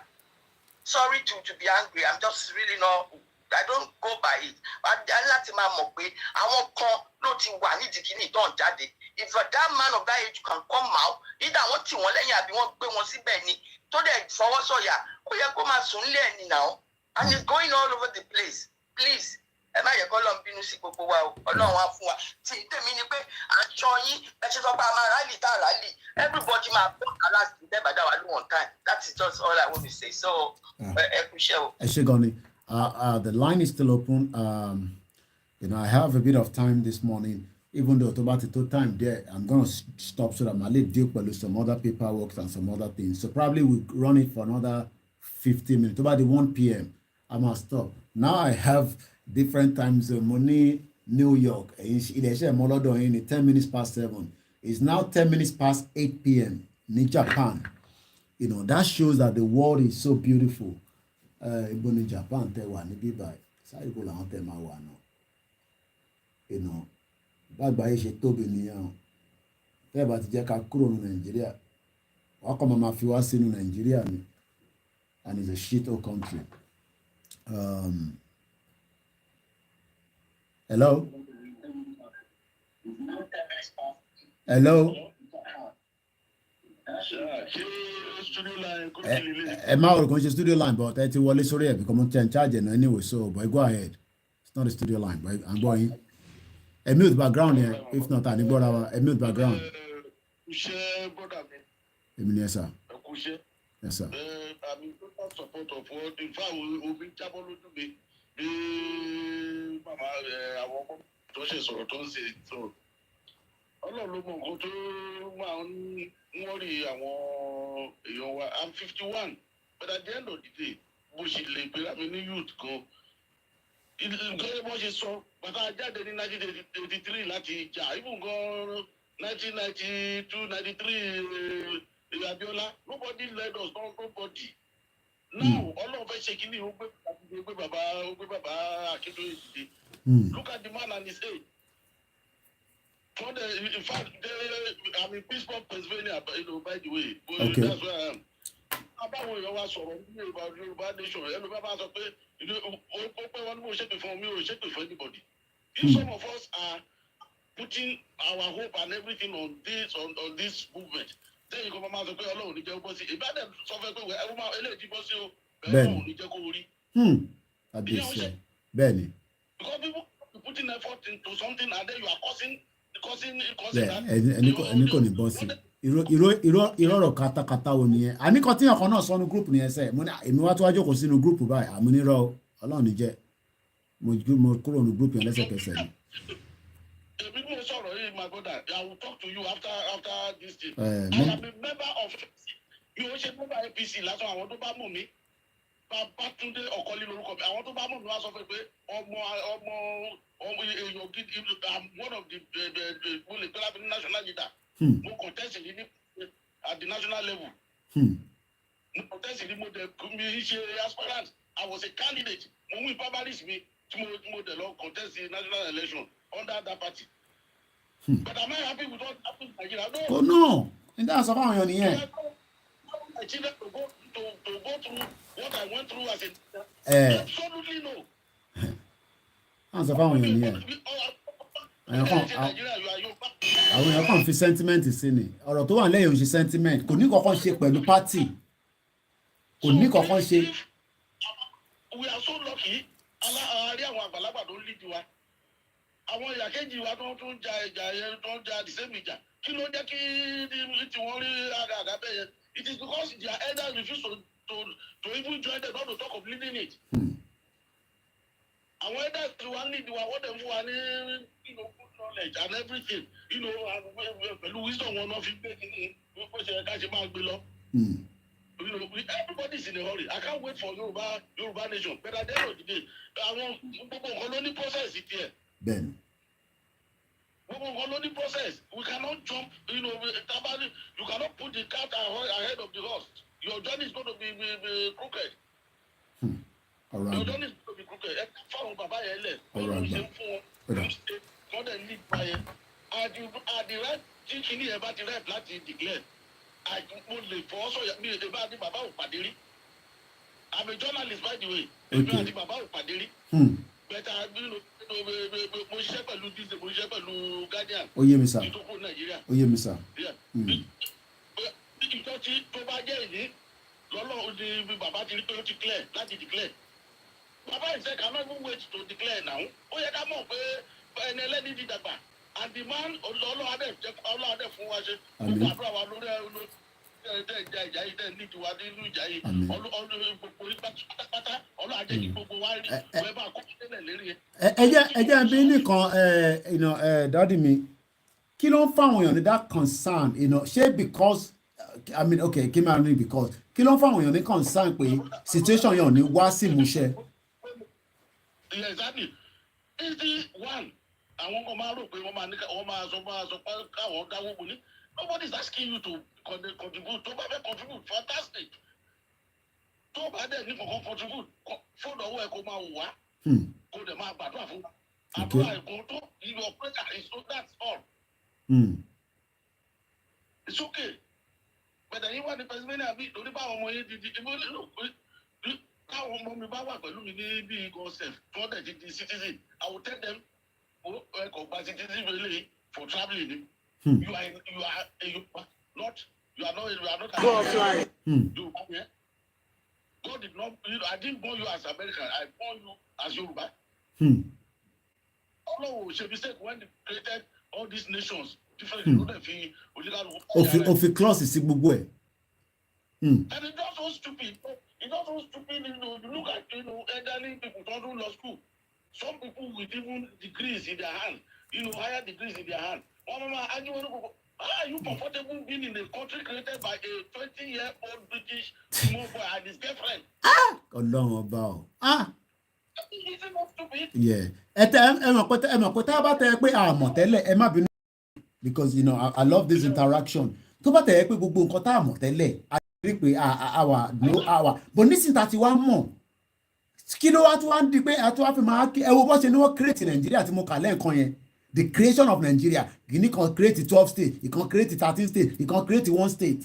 Sorry to be angry, I'm just really not, I don't go by it. Láti máa mọ̀ pé àwọn kan ló ti wà nídìí kìíní ìtàn jáde. If that man of that age can come out, either wọ́n tì wọ́n lẹ́yìn àbí wọ́n gbé wọn síbẹ̀ ni tó dẹ̀ fọwọ́sọ̀yà, ó yẹ kó máa sùn lé ẹni náà. And it's going all over the place. Please, ẹ má yẹ kó lọ bínú sí gbogbo wa o. Ọlọ́run á fún wa. Tí tèmi ni pé àjọ yín ẹ ṣe sọ pé a máa rálì tá a rálì. Everybody máa bọ́ aláàsì dẹ́gbàdá wa ló one time. That is just all I want to say. So, ẹ kú iṣẹ́ o. Ẹ ṣé gan ni. The line is still open. I have a bit of time this morning. Even though about the time there, I'm going to stop so that my late deal with some other paperwork and some other things. So probably we'll run it for another 15 minutes. About the 1 p.m. I must stop. Now I have different times. Money, New York. It's 10 minutes past 7. It's now 10 minutes past 8 p.m. in Japan. That shows that the world is so beautiful. In Japan, bàgbà yìí ṣe tóbi nìyẹn o tẹ́ ẹ bá ti jẹ́ ká kúrò ní Nàìjíríà wọ́n kọ́ máa fi wá sínú Nàìjíríà ni and it's a shit hole country. Hello. Ẹ má rò kàn ṣe studio line but ẹ ti wọlé sórí ẹ̀ because mo ti ń charge ẹ̀ anyway so but go ahead it's not a studio line but I'm going. A mute background here, if not any brother, a mute background. Yes, sir. Yes, sir. I'm in total support of what in fact we'll be trouble to me. Mama, I want to share sort of say so. Ọlọ́run mọ̀ nǹkan tó máa ń worry àwọn èèyàn wa. I'm 51, but at the end of the day, bó ṣe lè pé àmì ní youth gan. Gẹ́gẹ́ bó ṣe sọ, bàtà jáde ní 1983 láti jà, even gan 1992, 93 Abiola, nobody led us, nobody. Now, Ọlọ́run fẹ́ ṣe kí ni ó gbé bàbá Akíntóyè dìde. Look at the man and his age. In fact, I'm in Pittsburgh, Pennsylvania, by the way. Okay. That's where I am. Àbáwọn èèyàn wa sọ̀rọ̀ ní Yorùbá nation ẹnu bá sọ pé ó pé wọn ní mo ṣépè fún mi ò ṣépè fún anybody. If some of us are putting our hope and everything on this movement, then you come máa sọ pé Ọlọ́run ní jẹ́ kó bọ́ sí ìbádẹ́ sọ fẹ́ pé ẹ máa eléyìí bọ́ sí o Ọlọ́run ní jẹ́ kó rí. Bẹ́ẹ̀ni. Because people are putting effort into something and then you are causing ẹni kò ní bọ́ sí ìrọ̀rọ̀ katakata wo nìyẹn àníkan tí ọkàn náà sọnù gúrùpù nìyẹn sẹ́ẹ̀ mo ní èmi wá tó wá jókòó sínú gúrùpù báyìí àmú nírọ̀ Ọlọ́run ní jẹ́ mo kúrò ní gúrùpù yẹn lẹ́sẹ̀kẹsẹ̀ ni. èmi ní sọ̀rọ̀ yìí my brother I will talk to you after this thing. I am a member of yóò ṣe member APC lásán àwọn tó bá mú mi Babátúndé Ọ̀kọ́lé lórúkọ mi àwọn tó bá mú mi wá sọ fún mi pé ọmọ èèyàn gidi I'm one of the mo lè gbé lábẹ́ national leader. Mo contest ní at the national level. Mo contest ní mo dẹ̀ mi ṣe aspirant I was a candidate mo win primaries mi tí mo dẹ̀ lọ contest the national election under that party. But am I happy with what happened in Nigeria? No. Oh no, nígbà sọ fún àwọn èèyàn nìyẹn. My children to go through what I went through as a absolutely no. Àwọn sọ fún àwọn èèyàn nìyẹn. Àwọn èèyàn kàn fi sentiment sí ni ọ̀rọ̀ tó wà lẹ́yìn òun ṣe sentiment kò ní kankan ṣe pẹ̀lú party kò ní kankan ṣe. We are so lucky àárí àwọn àgbàlagbà tó ń lead wa àwọn ìyá kejì wa tó ń ja ìjà yẹn tó ń ja the same ìjà kí ló jẹ́ kí tí wọ́n rí àgàgà bẹ́ẹ̀ yẹn it is because their elders refuse to even join them, not to talk of leading it. And when that's the one lead, what them who are, good knowledge and everything, and wisdom one of it, everybody's in a hurry. I can't wait for Yoruba nation. But at the end of the day, I want colony process it here. Ben. Colony process. We cannot jump, you cannot put the cat ahead of the horse. Your journey is going to be crooked. All right. Your journey is going to be crooked. All right. At the right teaching here about the right to declare. I'm a journalist, by the way. Okay. But mo ṣiṣẹ́ pẹ̀lú dis mo ṣiṣẹ́ pẹ̀lú Guardian. Ó yé mi sà. Ìtòkò Nàìjíríà. Ó yé mi sà. Ìjọ tí tó bá jẹ́ ìní lọ́lọ́run ni bàbá ti rí pé ó ti clear láti declare. Bàbá ìṣe cannot even wait to declare now. Ó yẹ ká mọ̀ pé ẹni ẹlẹ́ni ti dàgbà. And the man ọlọ́adẹ fún wa ṣe. Gbogbo àdúrà wa lórí ìjà yìí tẹ̀ ní tiwa nínú ìjà yìí. Gbogbo pátápátá ọlọ́adẹ kí gbogbo wa rí. Wẹ́ẹ́ bá kó tẹ́lẹ̀ lérí ẹ. Ẹ jẹ́ bí nìkan dádì mi kí ló ń fáwọn èèyàn ní that concern ṣé because I mean okay kí máa ní because kí ló ń fáwọn èèyàn ní concern pé situation yẹn ò ní wá sí ìmúṣẹ. Exactly. Easy one. Àwọn kan máa rò pé wọ́n máa sọ pé káwọn dáwọ́ wọlé. Nobody is asking you to contribute. Tó bá fẹ́ contribute, fantastic. Tó bá dẹ̀ ní kankan contribute, fóònù ọwọ́ ẹ̀ kó máa wà. Kó dẹ̀ máa gbàdúrà fún. Àdúrà ẹ̀kọ́ tó your prayer is so that's all. It's okay. Bẹ̀dẹ̀ yín wà ní Pennsylvania bí lórí báwọn ọmọ yẹn di káwọn ọmọ mi bá wà pẹ̀lú mi ní bí gọ́ọ̀sẹ̀f tí wọ́n dẹ̀ ti di citizen. I will tell them ẹ̀kọ́ gba citizen really for travelling. You are not. Go offline. God did not. I didn't born you as American. I born you as Yoruba. Although she mistake when they created all these nations, different. Of a class is gbogbo ẹ. And it's not so stupid. It's not so stupid. You look at elderly people don't do law school. Some people with even degrees in their hand, higher degrees in their hand. Are you comfortable being in a country created by a 20-year-old British small boy and his girlfriend? Ọlọ́run ọba o. Is it not stupid? Yeah. Ẹ mọ̀ pé tá a bá tẹ pé àmọ̀ tẹ́lẹ̀ ẹ má bínú because I love this interaction. Tó bá tẹ pé gbogbo nǹkan tá a mọ̀ tẹ́lẹ̀ a rí pé àwa but nísìnyí tá a ti wá mọ̀ kí ló wá tún wá ń di pé a tún wá fi máa ẹ wo bó ṣe ni wọ́n create Nàìjíríà tí mo kà lẹ́ẹ̀kan yẹn. The creation of Nigeria, Guinea can create 12 states, it can create 13 states, it can create 1 state.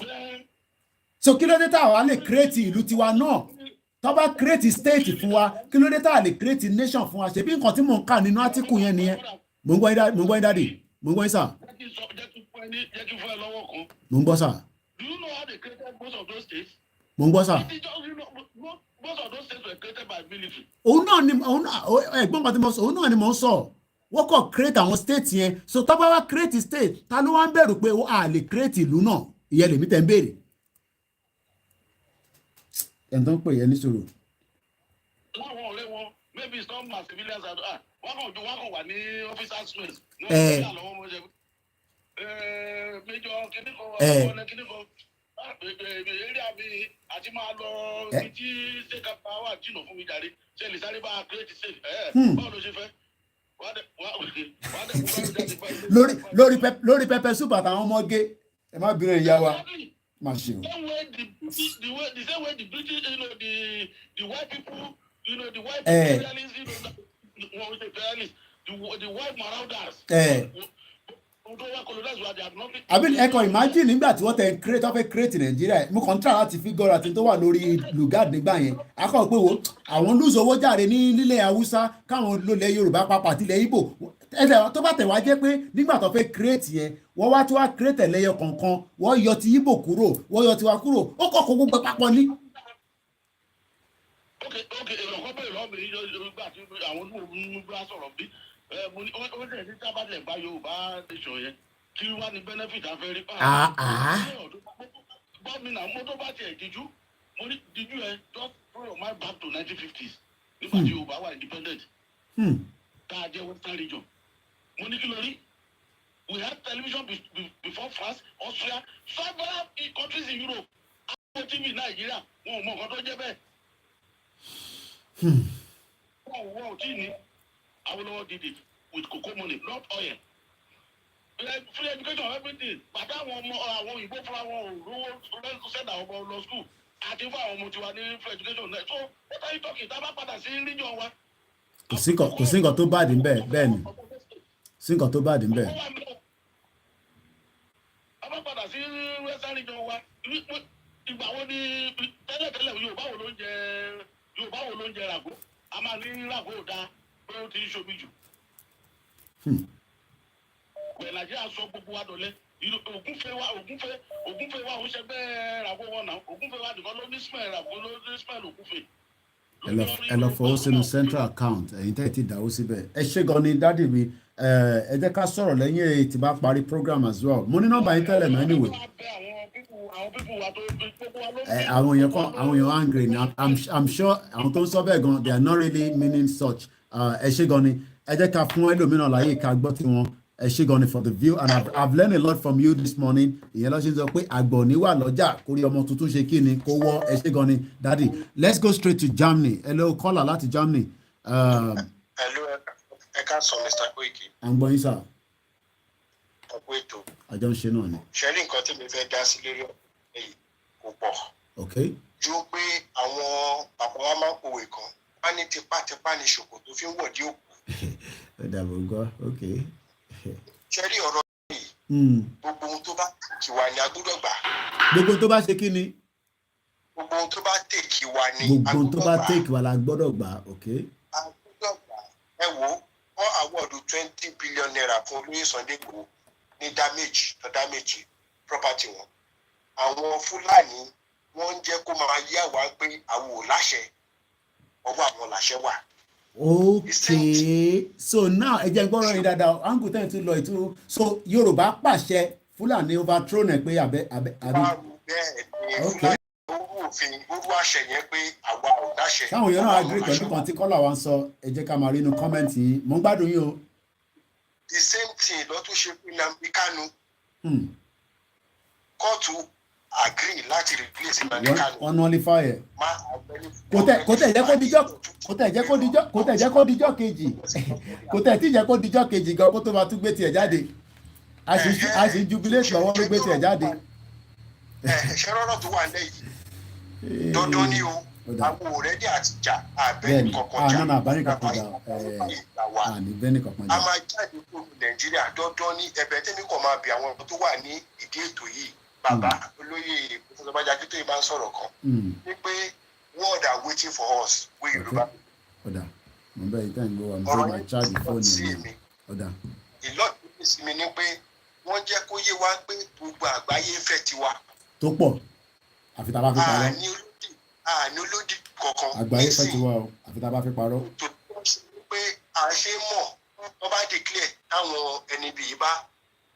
So kí ló dé tá a lè create ìlú tiwa náà? Tó bá create state fún wa, kí ló dé tá a lè create nation fún wa? Ṣebí nǹkan tí mò ń kà nínú article yẹn nìyẹn. Mo ń gbọ́ yín dáàdì, mo ń gbọ́ yín sà. Mo ń gbọ́ sà. Do you know how they created most of those states? Mo ń gbọ́ sà. Most of those states were created by military. Òun náà ni ẹ̀gbọ́n kan tí mo sọ, òun náà ni mo ń sọ. Wọ́n kàn create àwọn state yẹn so tó bá wá create state ta ló wá ń bẹ̀rù pé a lè create ìlú náà ìyẹn lèmi tẹ̀ ń béèrè. Ẹni tó ń pè yẹn ní sọ̀rọ̀. Láwọn ọ̀rẹ́ wọn maybe it's not my civilians wọ́n kàn wà ní officers space. Major kìnnìkan ọ̀nà kìnnìkan area mi àti máa lọ ibi tí ṣé kápá wà jìnnà fún mi jàre ṣe lè sáré bá create state báwo ló ṣe fẹ́. lórí pẹpẹ soup àtàwọn ọmọge ẹ má bínú ìyá wa má ṣe o. The same way the British, the white people, the white imperialists, the white marauders. àbí ẹkọ imagine nígbà tí wọ́n tẹ̀ fẹ́ create Nàìjíríà mo kàn ń tà láti figure àti tó wà lórí lugard nígbà yẹn akọ pé wo àwọn lùzọ owó jàre ní nílẹ̀ Haúsá káwọn lólẹ̀ Yorùbá papọ̀ àti ilẹ̀ Ìgbò tó bá tẹ̀ wá jẹ́ pé nígbà tó fẹ́ create yẹn wọ́n wá tí wá create ẹlẹ́yọ kọ̀ọ̀kan wọ́n yọ ti Ìgbò kúrò wọ́n yọ tiwa kúrò ó kọ̀ kó gbogbo papọ̀ ní. ok èèyàn kan bẹ̀rẹ̀ lọ́mọ yìí nígbà tí àwọn onímọ̀ sọ̀rọ̀ bí ó dẹ̀ ní tábàlẹ̀ bá Yorùbá nation yẹn kí wá ní benefit afẹ́rí pa. Gómìnà mo tó bá tiẹ̀ díjú Money, did you just throw your mind back to 1950s? Nígbà tí Yorùbá wà independent. Tá a jẹ́ Western region. Money kí ló rí? We had television before France, Austria, several countries in Europe. Àwọn TV Nigeria, wọn ò mọ nǹkan tó jẹ́ bẹ́ẹ̀. Wọ́n ò tí ì ní. Awolowo did it with cocoa money, not oil. Free education, everything. Bàtà àwọn ọmọ àwọn òyìnbó fúnra wọn ò rówó sẹ́dà ọmọ lọ school. Àti fún àwọn ọmọ tiwa ní free education náà. So what are you talking? Tá a bá padà sí region wa. Kò sí nǹkan tó bad níbẹ̀ bẹ́ẹ̀ ni. Sí nǹkan tó bad níbẹ̀. A bá padà sí western region wa. Ìgbà wo ni tẹ́lẹ̀tẹ́lẹ̀ Yorùbá wo ló ń jẹ ràgó? A máa ní ràgó dáa pé ó ti ń ṣomi jù. Pẹ̀lú Nàìjíríà sọ gbogbo wa dọ̀lẹ́. Ògúnfẹ́ wa ó ṣẹgbẹ́ ràgó wọn náà. Ògúnfẹ́ wa nìkan ló ní smell ràgó ló ní smell ògúnfẹ́. Ẹ lọ fọwọ́ sínú central account ẹ̀yin tẹ́ ti dáwó síbẹ̀. Ẹ ṣé gan ni dádì mi. Ẹ jẹ́ ká sọ̀rọ̀ lẹ́yìn èyí tí bá parí program as well. Mo ní nọ́mbà yín tẹ́lẹ̀ náà anyway. Àwọn èèyàn angry ni I'm sure àwọn tó ń sọ bẹ́ẹ̀ gan they are not really meaning such. Ẹ ṣé gan ni. Ẹ jẹ́ ká fún ẹlòmíràn láyé ká gbọ́ tiwọn. Ẹ ṣé gan ni for the view and I've learned a lot from you this morning. Ìyẹn ló ṣe ń sọ pé àgbọ̀ ní wà lọ́jà kórí ọmọ tuntun ṣe kí ni kó wọ́. Ẹ ṣé gan ni daddy. Let's go straight to Germany. Hello caller láti Germany. Hello ẹ ká sọ Mr. Koiki. À ń gbọ́ yín sà. Ọ̀pọ̀ ètò. Àjọ ń ṣe náà ni. Ṣé rí nǹkan tí mi fẹ́ dá sí lórí ọ̀pọ̀ èyí kò pọ̀. Okay. Ju pé àwọn bàbá wa máa ń pòwe kan wá ní tipátipá ní ṣòkòtò fi ń wọ̀dí òkú. Ẹ dàbọ̀ gbọ́ okay. Ṣé rí ọ̀rọ̀ yìí? Gbogbo ohun tó bá tèkì wa ni a gbọ́dọ̀ gbà. Gbogbo tó bá ṣe kí ni? Gbogbo ohun tó bá tèkì wa ni a Gbogbo gbọ́dọ̀ gbà. tó bá tèkì wa la gbọ́dọ̀ gbà okay. A gbọ́dọ̀ gbà. Ẹ wo wọ́n àwọ̀dù 20 billion naira fún olóyè Sunday Igboho ní damage property wọn. Àwọn Fúlàní wọ́n ń jẹ́ kó máa yá wa pé àwọn ò láṣẹ ọwọ́ àwọn làṣẹ wà. Okay, so now ẹ jẹ́ gbọ́rọ̀ yín dáadáa angu tẹ́ ẹ̀ tún lọ ìtú so Yorùbá pàṣẹ Fúlàní overthrown ẹ̀ pé àbí. Bẹ́ẹ̀ ni Fúlàní owó òfin owó àṣẹ yẹn pé àwa ò láṣẹ. Táwọn èèyàn náà agree pẹ̀lú kan tí kọ́là wa ń sọ ẹ jẹ́ ká máa rí inú kọ́mẹ́ǹtì yìí mò ń gbádùn yín o. The same thing ló tún ṣe fún Nnamdi Kanu. Kóòtù agree láti replace Nnamdi Kanu. Wọ́n nullify ẹ̀. Kò tẹ̀ jẹ́ kó dijọ́ kejì kò tẹ̀ tí jẹ́ kó dijọ́ kejì gan kó tó máa tún gbé tiẹ̀ jáde a sì jubilate lọ́wọ́ ló gbé tiẹ̀ jáde. Ṣé rọ́rọ̀ tó wà lẹ́yìn dandan ni o àwọn òrẹ́dí àti jà àbẹ́ni kankan jà a máa jáde kúrò Nàìjíríà dandan ní ẹ̀bẹ̀ tẹ́mi kàn máa bẹ àwọn tó wà ní ìdí ètò yìí bàbá olóyè Professor Banji Akintoye máa ń sọ̀rọ̀ kan ní pé world are waiting for us we Yorùbá. Ọ̀dà mo bẹ́ẹ̀ yìí tẹ́yìn gbọ́ wa mo fẹ́ máa ṣáàjì fóònù mi. Ọ̀dà. Ìlọ́ọ̀dún sí mi ni pé wọ́n jẹ́ kó yé wa pé gbogbo àgbáyé fẹ́ tiwa. Tó pọ̀ àfi tá a bá fi parọ́. Àní olódì kankan. Àgbáyé fẹ́ tiwa o àfi tá a bá fi parọ́. Tó ṣe pé à ń ṣe mọ̀ wọ́n bá declare táwọn ẹni bíi bá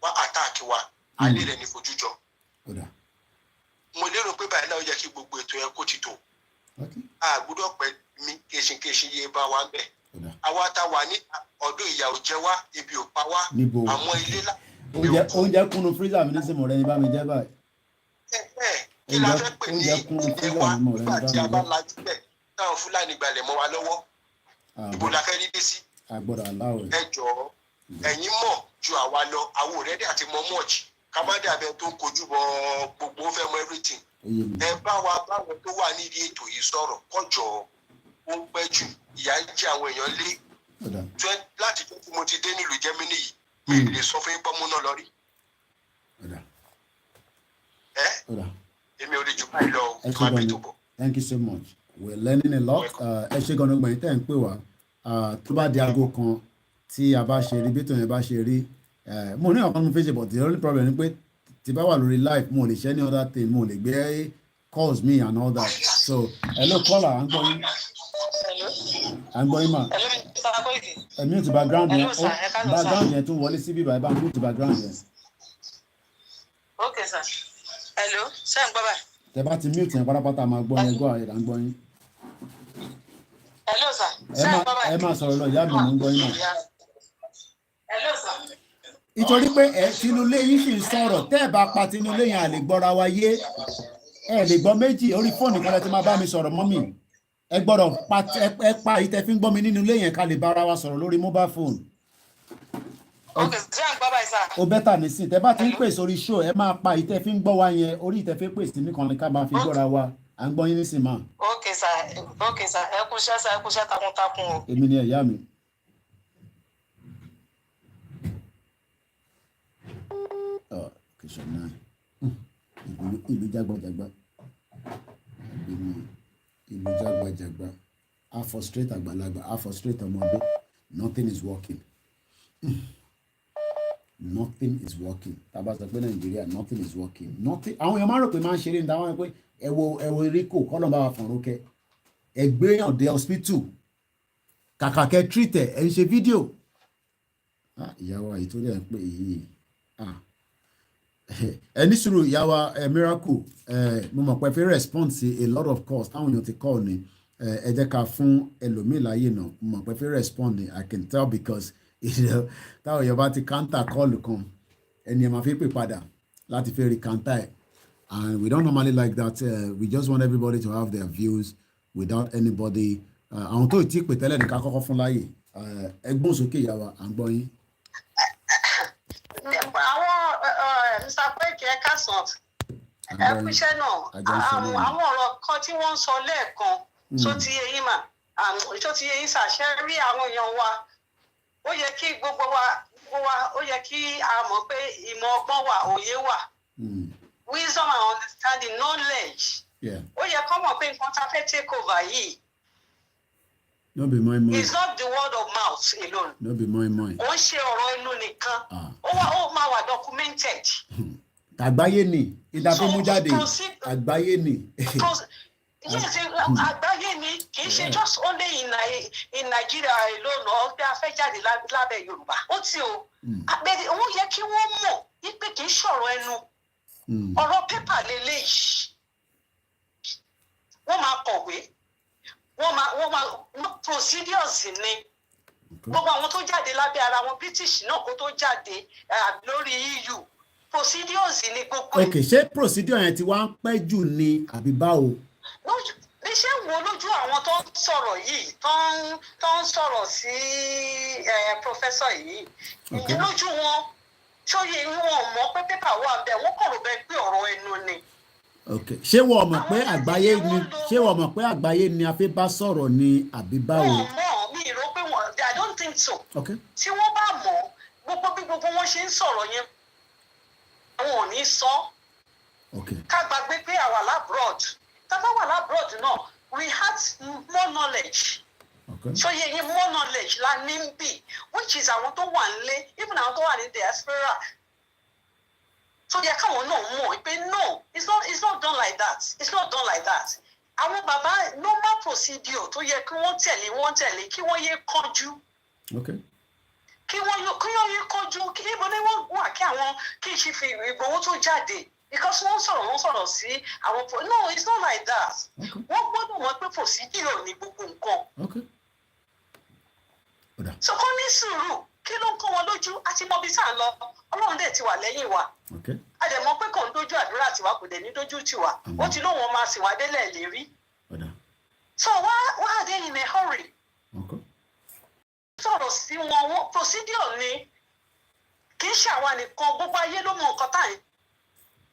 wá attack wa alẹ́ rẹ̀ ní fojú jọ. Mo lérò pé báyìí náà ó yẹ kí gbogbo ètò yẹn kó ti tò. A gbọ́dọ̀ pẹ́ mi kéṣinkéṣin yé bá wa ń bẹ̀. Àwa tá wà ní ọdún ìyà ò jẹ wá ebi ò pa wá àwọn ilé lá. Oúnjẹ kúnnú freezer mi ní sèmọ̀ rẹ̀ ní bá mi jẹ́ báyìí. Kí la fẹ́ pè ní ilé wa nígbà tí a bá lajú bẹ̀ táwọn Fúlàní gbalẹ̀ mọ́ wa lọ́wọ́. Ibo la fẹ́ rí dé sí. Ẹ jọ̀ọ́ ẹ̀yin mọ̀ ju àwa lọ àwọn òrẹ́dì àti mọ́mọ́ọ̀jì ká má dàbẹ̀ tó ń kojú bọ gbogbo ó fẹ́ mọ everything. Ẹ bá wa báwọn tó wà nídìí ètò yìí sọ̀rọ̀ kọjọ ó ń pẹ́ jù ìyà ń jẹ àwọn èèyàn lé láti tó tí mo ti dé nílùú Germany yìí mi lè sọ fún pọ́nmú náà lọ rí. Èmi ò lè jù báyìí lọ máa bí tó bọ̀. Thank you so much. We're learning a lot. Ẹ ṣe gan-an gbọ̀nyìn tẹ́ ń pè wá tó bá di aago kan tí a bá ṣe rí bí tòun yẹn bá ṣe rí mo ní ọ̀kan mo fẹ́ ṣe but the only problem ni pé tí bá wà lórí live mo lè ṣe any other thing mo lè gbé calls me and all that so hello caller à ń gbọ́ yín mà ẹ̀mí ti background yẹn tún wọlé síbí báyìí bá ń mú ti background yẹn. Okay sir hello ṣé ń gbọ́ báyìí. Tẹ́ bá ti mute yẹn pátápátá máa gbọ́ yẹn, go ahead, à ń gbọ́ yín. Hello sir. Ẹ máa sọ̀rọ̀ lọ, ìyá mi mò ń gbọ́ yín náà. Hello sir. Nítorí pé tinúlé yín sì ń sọ̀rọ̀, tẹ́ ẹ bá pa tinúlé yẹn à lè gbọ́ra wa yé. Ẹ lè gbọ́ méjì, orí fóònù kan lẹ ti máa bá mi sọ̀rọ̀ mọ́ mi. Ẹ gbọ́dọ̀ pa ìtẹ́ fi ń gbọ́ mi nínú ilé yẹn ká lè bára wa sọ̀rọ̀ lórí mobile phone. Okay, ṣé à ń gbọ́ báyìí sir? Ó bẹ́tà nísìn, tẹ́ bá ti ń pè sórí show, ẹ máa pa ìtẹ́ fi ń gbọ́ wa yẹn, orí ìtẹ́ fi pè sí nìkan ni ká máa fi gbọ́ra wa. À ń gbọ́ yín nísìn máa. Okay sir, ẹ kú iṣẹ́ sir, ẹ kú iṣẹ́ takuntakun o. Èmi ni ẹ̀yá mi. Kìsọ̀ náà. Ìlú jágbajàgba. Ìlú jágbajàgba. A frustrate àgbàlagbà, a frustrate ọmọdé. Nothing is working. Nothing is working. Tàbá sọ pé Nàìjíríà, nothing is working. Nothing. Àwọn èèyàn máa rò pé máa ń ṣeré ní táwọn pé ẹ wo eréko kọ́lọ̀ bá wa fọ̀n rókẹ́. Ẹ gbé yàn dé hospital. Kàkà kẹ́ treat ẹ̀ ń ṣe fídíò. Ìyàwó àyè tó dẹ̀ ń pè yìí. Ẹni sùúrù ìyàwó miracle mo mọ̀ pé fẹ́ respond sí a lot of calls táwọn èèyàn ti call ni. Ẹ jẹ́ ká fún ẹlòmíì láyè náà mo mọ̀ pé fẹ́ respond ni I can tell because táwọn èèyàn bá ti counter call kan ẹni ẹ̀ máa fi pè padà láti fẹ́ rí counter ẹ̀ and we don't normally like that we just want everybody to have their views without anybody àwọn tó ti pè tẹ́lẹ̀ ní ká kọ́kọ́ fún láyè ẹgbọ́n sókè ìyàwó à ń gbọ́ yín. Àwọn Mr. Koiki ẹ káàsán ẹ kú iṣẹ́ náà àwọn ọ̀rọ̀ kan tí wọ́n ń sọ lẹ́ẹ̀kan tó ti yé yín mà tó ti yé yín ṣàṣẹ rí àwọn èèyàn wa ó yẹ kí gbogbo wa ó yẹ kí a mọ̀ pé ìmọ̀ ọgbọ́n wà òye wà wisdom and understanding knowledge ó yẹ kọ́ mọ̀ pé nǹkan tá a fẹ́ take over yìí. No be my mind. It's not the word of mouth alone. No be my mind. Ó ń ṣe ọ̀rọ̀ inú nìkan. Ó máa wà documented. Àgbáyé ni ìdàpọ̀mú jáde àgbáyé ni. Yes, àgbáyé ni kì í ṣe just only in Nigeria alone or pé a fẹ́ jáde lábẹ́ Yorùbá. Ó ti o. Àgbẹ̀dẹ̀ òun yẹ kí wọ́n mọ̀ wípé kì í ṣọ̀rọ̀ ẹnu. Ọ̀rọ̀ pépà lélẹ́yìí. Wọ́n máa kọ̀wé. Wọ́n máa procedures ni gbogbo àwọn tó jáde lábẹ́ ara wọn British náà kó tó jáde lórí EU procedures ni gbogbo. Ok, ṣé procedure yẹn ti wá ń pẹ́ jù ni àbí báwo. bí ṣe ń wo lójú àwọn tó ń sọ̀rọ̀ yìí tó ń sọ̀rọ̀ sí professor yìí lójú wọn ṣóyè wọn mọ̀ pé pépà wà bẹ́ẹ̀ wọ́n kọ̀ rò bẹ́ẹ̀ pé ọ̀rọ̀ ẹnu ni. Ok, ṣé wọ́n mọ̀ pé àgbáyé ni a fi bá sọ̀rọ̀ ni àbí báwo. Wọ́n mọ̀ mi rò pé I don't think so. Tí wọ́n bá mọ̀ gbogbo bí gbogbo wọn ṣe ń sọ̀rọ̀ yẹn àwọn ò ní sọ. Ká gbàgbé pé àwa labroad tábà wà labroad náà we had more knowledge. Ṣóyè yín more knowledge la ní bì which is àwọn tó wà nílé even àwọn tó wà ní diaspora. So yẹ káwọn náà mọ̀ pé no it's not done like that it's not done like that. Àwọn bàbá normal procedure tó yẹ kí wọ́n tẹ̀lé kí wọ́n yé kánjú. Kí wọ́n yé kánjú kí níbo ni wọ́n wà kí n ṣe fi Ìgbòho tó jáde because wọ́n sọ̀rọ̀ sí àwọn no it's not like that. Wọ́n gbọ́dọ̀ mọ̀ pé procedure ni gbogbo nǹkan. So kọ́ ní sùúrù kí ló ń kọ́ wọn lójú àti mọ bí sáà lọ Ọlọ́run dẹ̀ ti wà lẹ́yìn wa. A dẹ̀ mọ̀ pé kò ń dojú àdúrà tiwa kò dẹ̀ ní dojú tiwa ó ti lóun máa sìn wá délẹ̀ lérí. So why are they in a hurry? Sọ̀rọ̀ sí wọn procedure ni kì í ṣe àwa nìkan gbogbo ayé ló mọ nǹkan tá à ń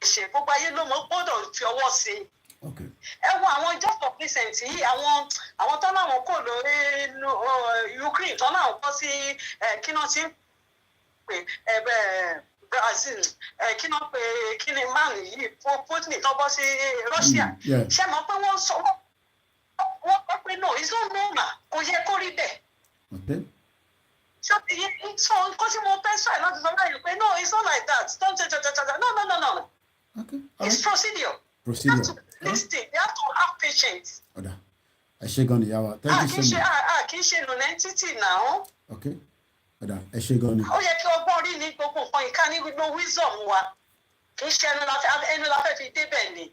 ṣe gbogbo ayé ló mọ gbọ́dọ̀ fi ọwọ́ sí i. Ẹ wo àwọn just of recent yìí àwọn tán láwọn kò lórí Ukraine tán láwọn kọ́ sí kí náà ti ń pè Brazil kí náà pé kí ni man yìí Putin tó bọ́ sí Russia ṣe mọ̀ pé wọ́n sọ wọ́n kọ́ pé no it's not normal kò yẹ kó rí bẹ́ẹ̀. So nǹkan tí mo fẹ́ sọ ẹ̀ láti sọ báyìí pé no it's not like that don't no. It's procedure. Listen, they have to have patience. Ẹ ṣé gan ni yàwá. Thank you so much. Kì í ṣe non-entity now. Ẹ ṣé gan ni. Ó yẹ kí ọgbọ́n rí ní gbogbo nǹkan ìka ní gbogbo wisdom wa. Kì í ṣe ẹnu la fẹ́ fi débẹ̀ ni.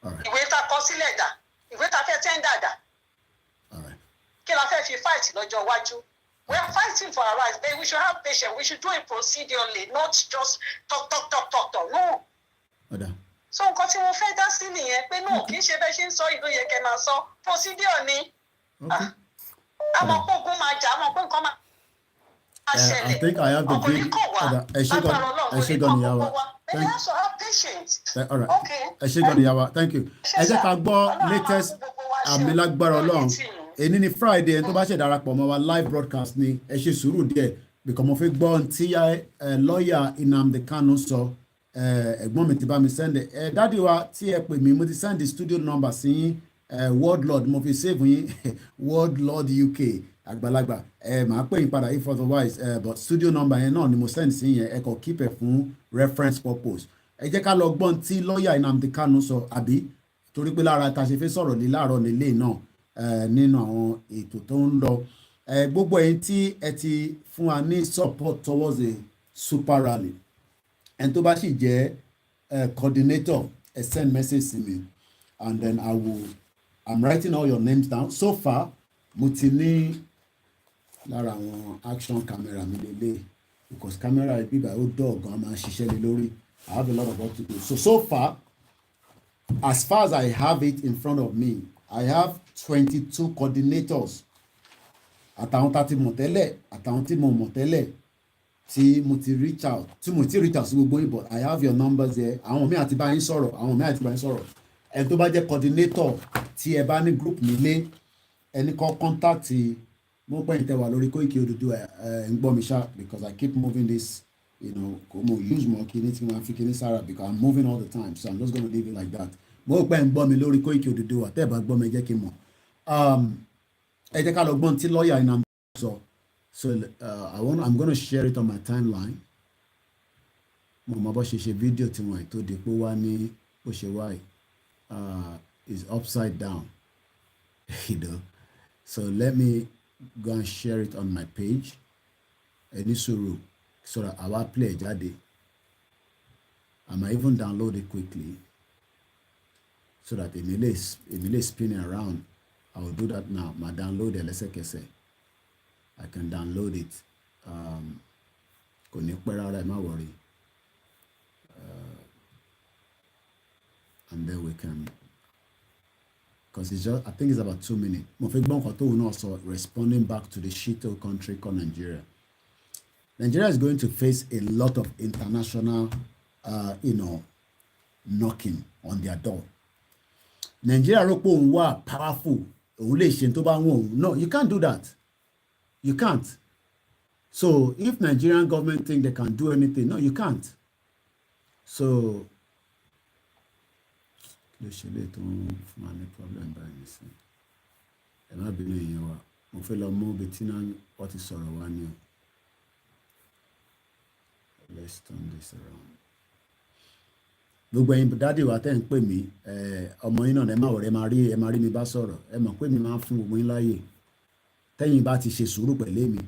ìwé tá a kọ sílẹ̀ dà ìwé tá a fẹ́ tẹ́ńdà dà kí la fẹ́ fi fight lọ́jọ́ iwájú. We are fighting for our rights, but we should have patience. We should do it procedurally, not just talk. No. So nǹkan tí mo fẹ́ dá sí nìyẹn pé no kì í ṣe bẹ́ẹ̀ ṣe ń sọ ìlú yẹn kẹ́ máa sọ procedure ni. Àmọ́ pé ogun máa jà àmọ́ pé nǹkan máa ṣẹlẹ̀. I think I have the big. All right. Thank you. Ẹ jẹ́ ká gbọ́ latest àmì lágbára Ọlọ́run. Èní ni Friday ẹni tó bá ṣe darapọ̀ mọ́ wa live broadcast ni ẹ ṣe sùúrù díẹ̀ because mo fẹ́ gbọ́ tí lọ́ọ̀yà Nnamdi Kanu sọ ẹ̀gbọ́n mi ti bá mi send ẹ̀ dádì wa tí ẹ pè mí mo ti send the studio number sí yín World Lord mo fi save yín World Lord UK àgbàlagbà màá pè yín padà if otherwise but studio number yẹn náà ni mo send sí yẹn ẹ kàn keep ẹ fún reference purpose ẹ jẹ́ ká lọ gbọ́n tí lọ́ọ̀yà Nnamdi Kanu sọ àbí torí pé lára ta ṣe fẹ́ sọ̀rọ̀ ní láàárọ̀ nílé náà nínú àwọn ètò tó ń lọ gbogbo ẹ̀yin tí ẹ ti fún wa ní support towards a super rally ẹni tó bá sì jẹ́ coordinator ẹ send message sí mi and then I'm writing all your names down so far mo ti ní lára àwọn action camera mi lélẹ̀ because camera bíbá ó dọ̀ọ̀gàn máa ń ṣiṣẹ́ lé lórí I have a lot of work to do so far as far as I have it in front of me I have 22 coordinators àtàwọn tá a ti mọ̀ tẹ́lẹ̀ àtàwọn tí mo mọ̀ tẹ́lẹ̀ tí mo ti reach out sí gbogbo yín but I have your numbers there àwọn mi àti bá yín sọ̀rọ̀ ẹni tó bá jẹ́ coordinator tí ẹ bá ní group nílé ẹni kọ́ contact mo pẹ́ ìtẹ̀wà lórí Koiki Oduduwa ń gbọ́ mi ṣá because I keep moving this kò mo use more kíní tí mo fi kíní sára because I'm moving all the time so I'm just gonna leave it like that mo pẹ́ ń gbọ́ mi lórí Koiki Oduduwa tẹ́ ẹ bá gbọ́ mi jẹ́ kí n mọ̀ ẹ jẹ́ ká lọ gbọ́n tí lọ́ọ̀yà Nnamdi sọ so I'm gonna share it on my timeline mo mọ bó ṣe ṣe fídíò tí wọ́n tó di pé wá ní bó ṣe wáyé is upside down so let me go and share it on my page ẹni sọ̀rọ̀ so that our play jáde I might even download it quickly so that èmi lè spin it around I will do that now ma download ẹ lẹ́sẹ̀kẹsẹ̀ I can download it kò ní pẹ́ rárá ẹ má worry and then we can because it's just I think it's about 2 minutes mo fẹ́ gbọ́ nǹkan tó wù náà sọ responding back to the shito country called Nigeria is going to face a lot of international knocking on their door Nigeria rò pé òun wà powerful òun lè ṣe tó bá wọn òun no you can't do that you can't so if Nigerian government think they can do anything no you can't so lè ṣe lè tó ń fún wa ní problem báyìí sí ẹ má bínú èèyàn wa mo fẹ́ lọ mú ibi tí náà wọ́n ti sọ̀rọ̀ wá ní o let's turn this around gbogbo ẹ̀yin dáàdì wa tẹ́ ń pè mí ọmọ yín náà ẹ má wọ̀rẹ́ ẹ máa rí mi bá sọ̀rọ̀ ẹ mọ̀ pé mi máa ń fún gbogbo yín láàyè tẹ́yìn bá ti ṣe sùúrù pẹ̀lú mi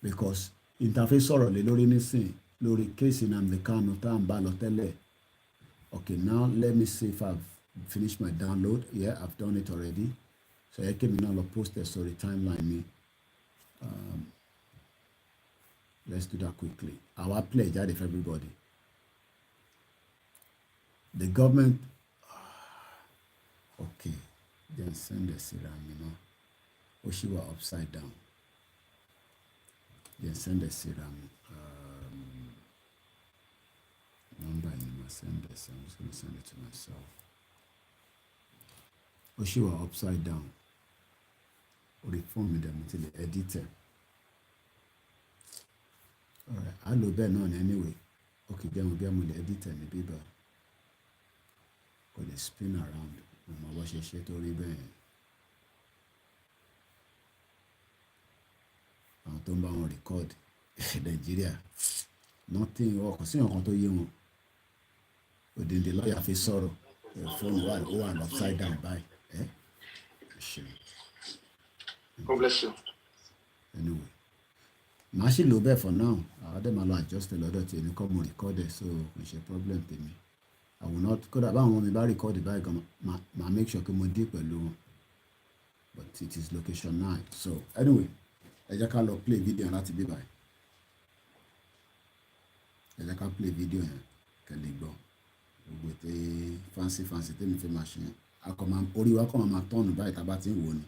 because interface sọ̀rọ̀ lé lórí nísìn lórí kéèsì Nnamdi Kanu tá à ń bá lọ tẹ́lẹ̀ okay now let me see if I've finished my download yeah I've done it already so ẹ kémi náà lọ post ẹ sórí timeline mi let's do that quickly our play jáde for everybody. The government, okay, then send the serum, Oshiwa upside down. Then send the serum. Number, you must send this. I'm just going to send it to myself. Oshiwa upside down. Reform them until the editor. All right, I'll do better on anyway. Okay, then we'll get the editor and the people. Kò lè spin around mo bó ṣe ṣe tó rí bẹ́ẹ̀ àwọn tó ń bá wọn record Nàìjíríà nothing ọkọ̀ sí ọ̀kan tó yé wọn òdìndí lọ́ọ̀yà fi sọ̀rọ̀ fóònù wà upside down báyìí God bless you. Anyway màá sì lò bẹ́ẹ̀ for now àwọn dẹ̀ máa lọ adjust lọ́dọ̀ tí èmi kọ́ mo record ẹ̀ so kò ṣe problem tèmi. I will not kódà báwọn ọmọ mi bá record báyìí gan ma make sure pé mo dé pẹ̀lú wọn but it is location 9 so anyway ẹ jẹ́ ká lọ play video láti bí báyìí ẹ jẹ́ ká play video yẹn kẹ́lẹ́ gbọ́ gbogbo ètè fancy tẹ́mi fẹ́ máa ṣe yẹn akọ̀mọ̀ orí wa kọ̀ máa tọ́ọ̀nù báyìí tá a bá ti ń wò ni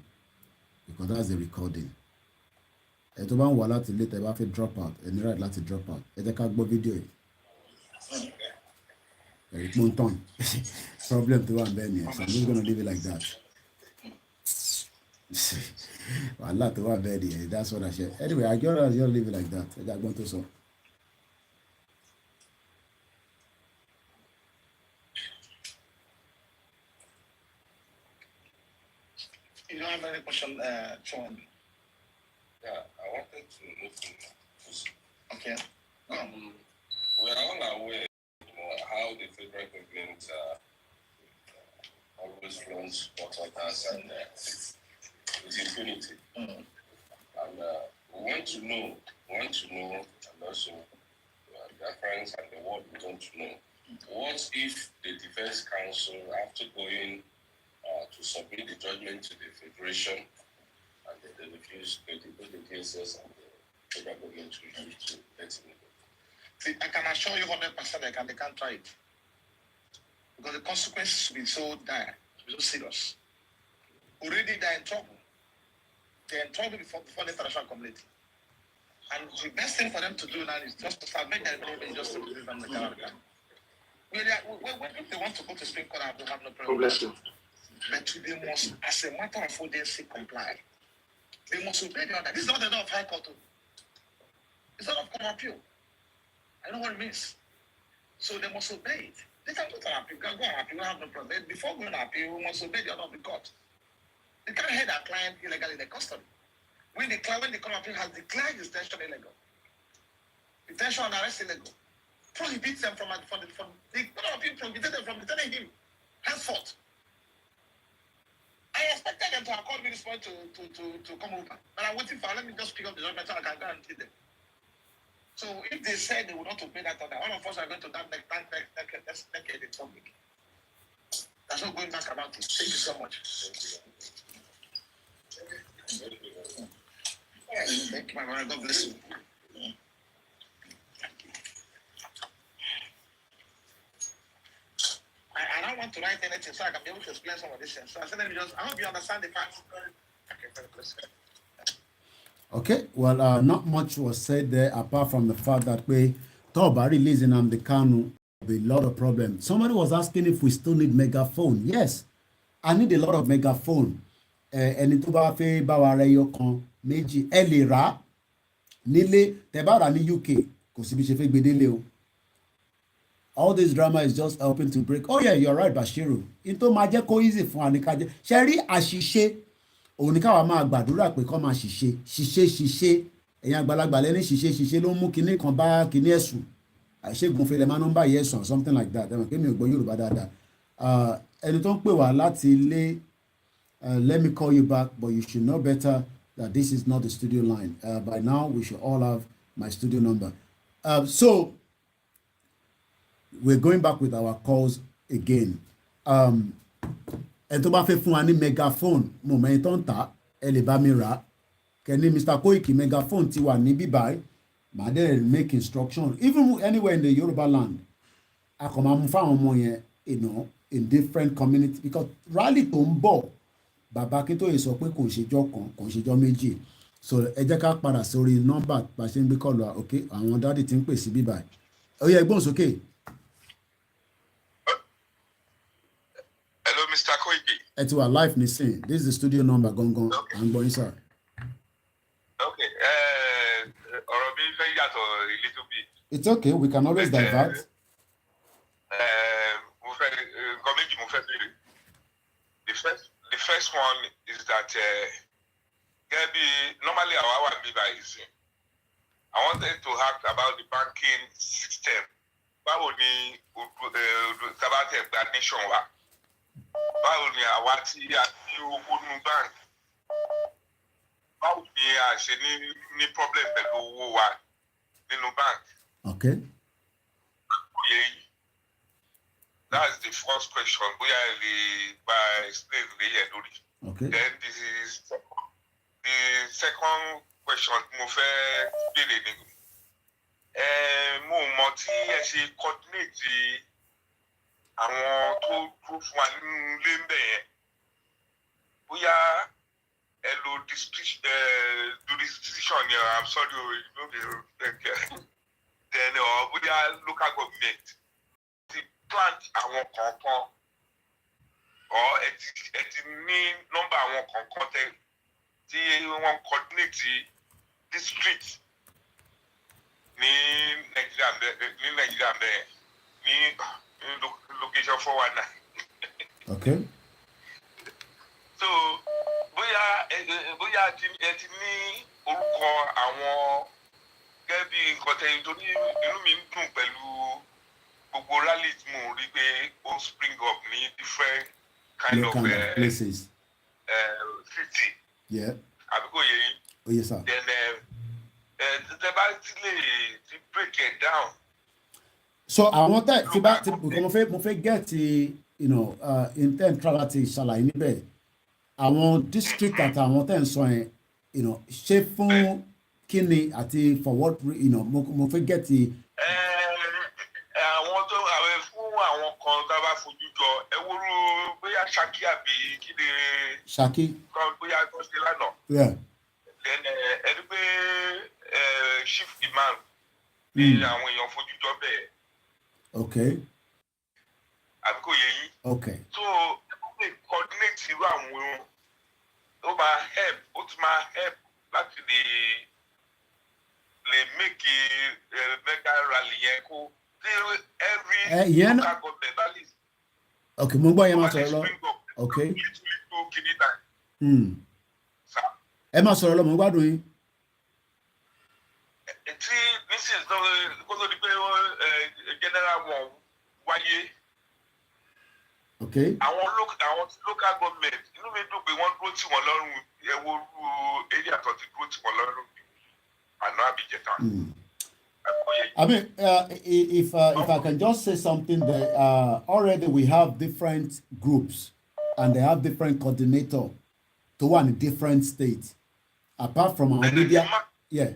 because that's the recording ẹ tó bá ń wà láti ilé tẹ́ bá fẹ́ drop out ẹ ní right láti drop out ẹ jẹ́ ká gbọ́ video yìí ẹ̀rí pọ́n tán problem tó wà bẹ́ẹ̀ nìyẹn so I'm just gonna leave it like that wàhálà tó wà bẹ́ẹ̀ nìyẹn that's what I said anyway I just leave it like that ẹ jẹ́ àgbọ̀n tó sọ. You don't have any question, Sean? Yeah, I wanted to know from Okay. We're all aware, how the federal government always runs bottom-ups and with impunity. And we want to know, and also their friends and the world want to know, what if the Defense Council, after going to submit the judgment to the Federation, and they refuse to put the cases and the federal government to use to let him go? See, I can assure you 100% they can't try it. Because the consequences will be so dire, so serious. Already they're in trouble. They're in trouble before the international community. And the best thing for them to do now is just to start making their money just to release them the Canada. If they want to go to Supreme Court, they have no problem. Bless you. But they must, as a matter of urgency, comply. They must obey the order. This is not the law of High Court. It's not of common appeal. I know what it means. So they must obey it. They can go to appeal. Go on appeal. We have no problem. Before going to appeal, we must obey the order of the court. They can't have our client illegally in the custody. When the court appeal has declared his detention illegal, detention and arrest illegal, prohibits them from the court appeal prohibited them from detaining him henceforth. I expected them to have called me this morning to come over. But I'm waiting for, let me just pick up the judgment so I can guarantee them. So if they said they would not obey that order, all of us are going to that naked in public. There's no going back about it. Thank you so much. Thank you, my brother. God bless you. I don't want to write anything so I can be able to explain some of this things. So I said, let me just, I hope you understand the facts. Okay, very close. Okay, well, not much was said there apart from the fact that we talk about releasing the Kanu, a lot of problems. Somebody was asking if we still need megaphone. Yes, I need a lot of megaphone. Ẹni tó bá fẹ́ bá wa rẹ yọkan méjì ẹ lè rà nílé tẹ́ bá rà ní UK kò sí bí ṣe fẹ́ gbedele o. All this drama is just helping to break. Oh yeah, you're right, Bashiru. Into máa jẹ́ kó easy fún àníkájẹ́. Ṣé rí àṣìṣe òun ni káwa máa gbàdúrà pé kó máa ṣìṣe ẹ̀yin àgbàlagbà lẹ́ni ṣìṣe ló ń mú kinní kan bá kinní ẹ̀sùn àṣegun fẹlẹ̀ máa ń bá yẹ ẹ̀sùn something like that ẹ̀mọ̀ kémi ò gbọ́ Yorùbá dáadáa ẹni tó ń pè wá láti ilé let me call you back but you should know better that this is not the studio line by now we should all have my studio number so we're going back with our calls again. Ẹ tó bá fẹ́ fún wa ní megaphone mo mẹ́rin tó ń tà ẹ lè bá mi rà kẹ́ni Mr. Koiki megaphone ti wà ní bíbáyìí màá dẹ̀ make instruction even anywhere in the Yoruba land a kò máa mú fáwọn ọmọ yẹn in different community because rally tó ń bọ̀ bàbá Akíntóyè sọ pé kò ń ṣèjọ́ kan kò ń ṣèjọ́ méjì so ẹ jẹ́ ká padà sórí nọ́mbà bá ṣe ń gbé kọlù ok àwọn dádì ti ń pè sí bíbáyìí ó yẹ gbóhùn sókè. Hello, Mr. Koiki. Ẹ ti wà live nísìn. This is the studio number gangan. À ń gbọ́ yín sir. Okay. Ọ̀rọ̀ mi fẹ́ yàtọ̀ a little bit. It's okay. We can always divert. Mo fẹ́ nǹkan méjì mo fẹ́ béèrè. The first one is that gẹ́gẹ́ bí normally àwa wà bí báyìí sí. I wanted to ask about the banking system. Báwo ni tabatẹ̀ gba nation wa? Báwo ni àwa tí a ní owó nínú báńkì báwo ni a ṣe ní problem pẹ̀lú owó wa nínú báńkì. Okay. That's the first question. We are by explain the Okay. Then this is the second question. Mo fẹ́ béèrè ni. Mo mọ̀ tí ẹ ṣe coordinate àwọn tó fún wa nínú ilé ń bẹ̀ yẹn. Bóyá ẹ lo jurisdiction yẹn, I'm sorry, you know the then bóyá local government ti plant àwọn kọ̀ọ̀kan or ẹ ti ní nọ́mbà àwọn kọ̀ọ̀kan tí wọ́n coordinate district ní Nàìjíríà bẹ́ẹ̀ ní location 419. Okay. So bóyá ẹ ti ní orúkọ àwọn gẹ́gẹ́ bí nǹkan tẹ̀yìn tó ní inú mi ń dùn pẹ̀lú gbogbo rally tí mo rí pé ó spring up ní different kind of places. City. Yeah. Àbí kò yẹ yín. Oh yes sir. Then tẹ bá ti lè ti break it down. So àwọn tẹ tí bá ti mo fẹ́ get intent travel ti ṣàlàyé níbẹ̀ àwọn district àti àwọn tẹ̀ ń sọ yẹn ṣé fún kíni àti for what mo fẹ́ get àwọn tó àwẹ̀ fún àwọn kan tá a bá fojú jọ ẹ wúrú bóyá Ṣakí àbí kíni Ṣakí kan bóyá tó ṣe lánàá. Yeah. Then ẹni pé chief imam ni àwọn èèyàn fojú jọ bẹ́ẹ̀. Okay. Àbí kò yẹ yín. Okay. So ẹ lè coordinate irú àwọn ó máa help ó tún máa help láti lè make mega rally yẹn kó every local government that is. Okay, mo gbọ́ yẹn máa sọ̀rọ̀ lọ. Okay. Ẹ máa sọ̀rọ̀ lọ, mo gbádùn yín. Tí nísìnyí kó tó di pé general wọn wáyé. Okay. Àwọn local government inú mi dùn pé wọ́n dúró tì wọ́n lọ́rùn ẹ̀wọ̀ area tó ti dúró tì wọ́n lọ́rùn àná àbíjẹta. I mean, if I can just say something there, already we have different groups and they have different coordinator to one in different states. Apart from our media, yeah.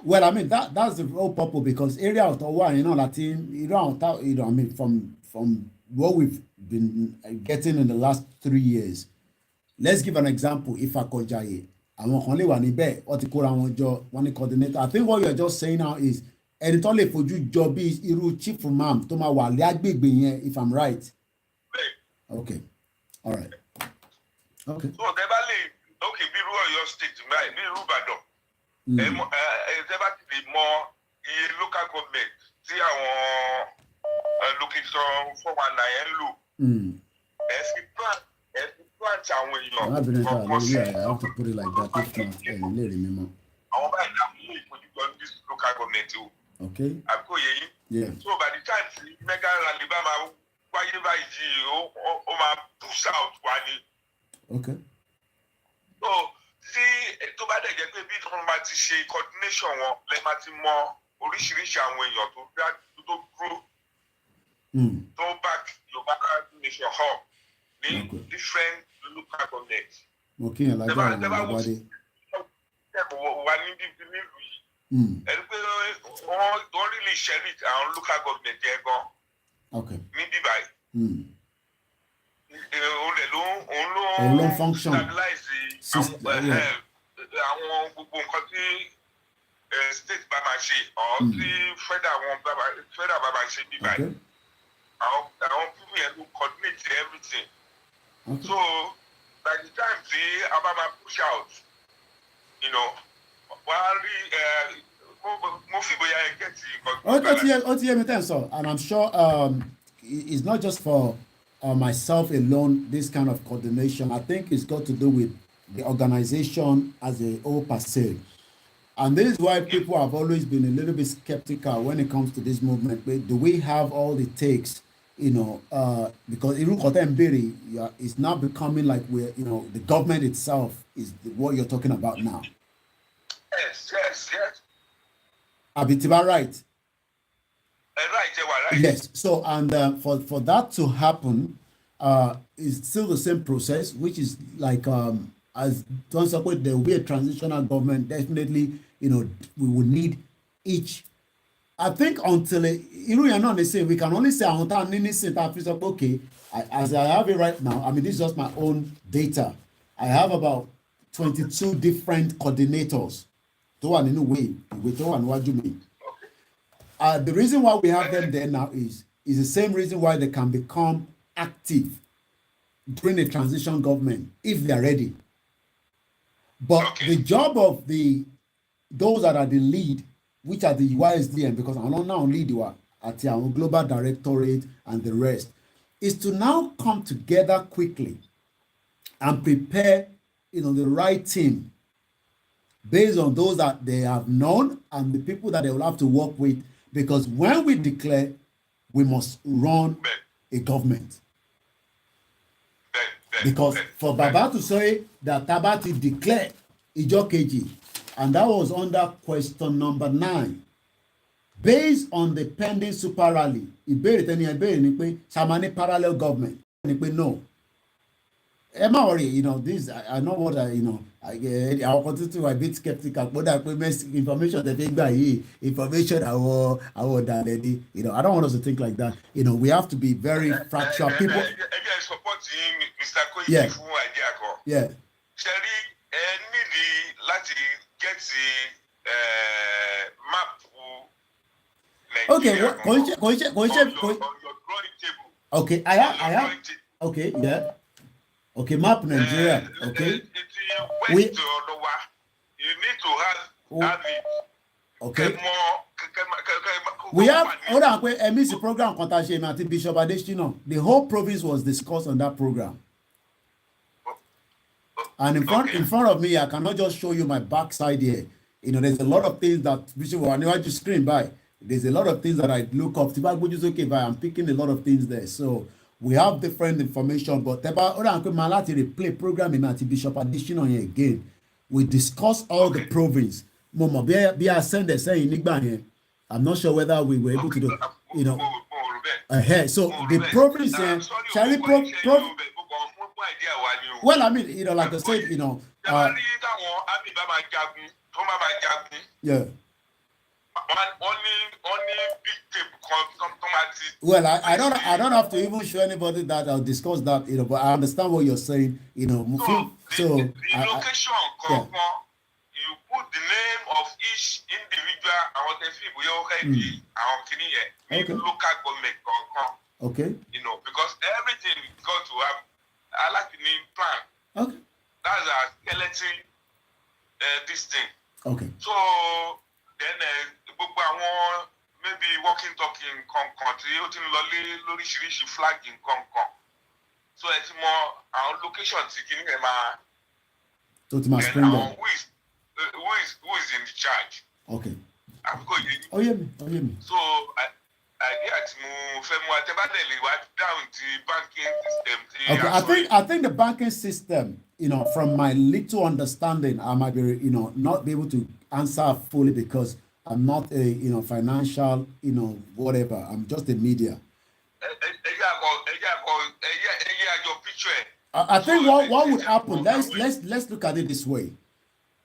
Well, I mean that's the whole purpose because area of one, Latin, I mean from what we've been getting in the last 3 years. Let's give an example. If I call Jaye, àwọn kan lè wà níbẹ̀ wọ́n ti kóra wọn jọ wọ́n ní coordinator. I think what you are just saying now is ẹni tó lè fojú jọ bí irú chief imam tó máa wà lágbègbè yẹn if I'm right. Okay, all right. Okay. So tẹ́ bá lè bí irú Ọ̀yọ́ state báyìí ní irú Ìbàdàn tẹ́ bá ti lè mọ iye local government tí àwọn location 419 ń lò ẹ fi plan àwọn èèyàn. I have to put it like that if not lè rí mi mọ́. Àwọn báyìí náà mú ìfojújọ ní local government o. Okay. Àbíkó yẹ yín. So by the time tí mega rally bá máa wáyé báyìí ó máa push out wá ní. Okay. So tí tó bá dẹ̀ jẹ́ pé bí wọ́n bá ti ṣe coordination wọn lẹ́ máa ti mọ oríṣiríṣi àwọn èèyàn tó dúró tó back Yorùbá nation hub ní different local government. Mo kí yẹn lájà àwọn ọmọdé. Wà ní bíbí nílùú yìí. Ẹni pé wọ́n rí lè ṣẹ́rí àwọn local government yẹn gan. Okay. Ní bíbá yìí. Òun ló ń function. Stabilize àwọn gbogbo nǹkan tí state bá máa ṣe or tí federal bá máa ṣe bíbá yìí. Àwọn people yẹn ló coordinate everything. Okay. So by the time the Abama push out, and I'm sure it's not just for myself alone, this kind of coordination. I think it's got to do with the organization as a whole per se. And this is why people have always been a little bit skeptical when it comes to this movement. But do we have all it takes? Because it's now becoming like we're, the government itself is what you're talking about now. Yes. Abitiba, right? Right. Yes. So, and for that to happen, it's still the same process, which is like as Don support there will be a transitional government. Definitely, we will need each. I think until you are not the same, we can only say okay. As I have it right now, I mean, this is just my own data. I have about 22 different coordinators. To one in a way, with one what you mean. The reason why we have them there now is the same reason why they can become active during a transition government if they are ready. But the job of those that are the lead, which are the UISDM, because I don't now lead you at your global directorate and the rest, is to now come together quickly and prepare, the right team based on those that they have known and the people that they will have to work with. Because when we declare, we must run a government. Because for Baba to say that Tabati declared Ijokeji, and that was under question number 9, based on the pending super rally, Shamani parallel government. No. Emma worry, this I know what our constituents are a bit skeptical, but that information that they buy information our daddy, I don't want us to think like that. We have to be very fractured people. Mr. Koiki Yeah. fún idea kan. Yeah. Ṣẹ́rí nídìí láti get map Okay, Nigeria on your drawing table. Okay, I have. Okay, yeah. Okay, map Nigeria. Okay. We You need to have it. Okay. We have hold on, MC program contact Bishop Adeshino. The whole province was discussed on that program. And in front of me, I cannot just show you my backside here. There's a lot of things that Bishop will never just screen by. There's a lot of things that I look up. I'm picking a lot of things there. So we have different information, but replay program in Bishop Additional here again. We discuss all the province. I'm not sure whether we were able to do, So the province here, well, I mean, like I said, yeah. Well, I don't have to even show anybody that I'll discuss that, but I understand what you're saying, The location, you put the name of each individual local government. Okay. Because everything got to have I like the name plan. Okay. That's our skeleton this thing. Okay. So then maybe walking talking tí ó ti ń lọlé lóríṣiríṣi flagging so ẹ ti mọ àwọn location tí kìíní ẹ máa tó ti máa spring up. Who is in charge. Okay. Àbíkò yìí. Ó yé mi. So idea tí mo fẹ́ mú àtẹ́bádẹ́lẹ̀ wá down to banking system. Okay, I think the banking system, from my little understanding, I might be, not be able to answer fully because I'm not a, financial, whatever. I'm just a media. I think what would happen, let's look at it this way.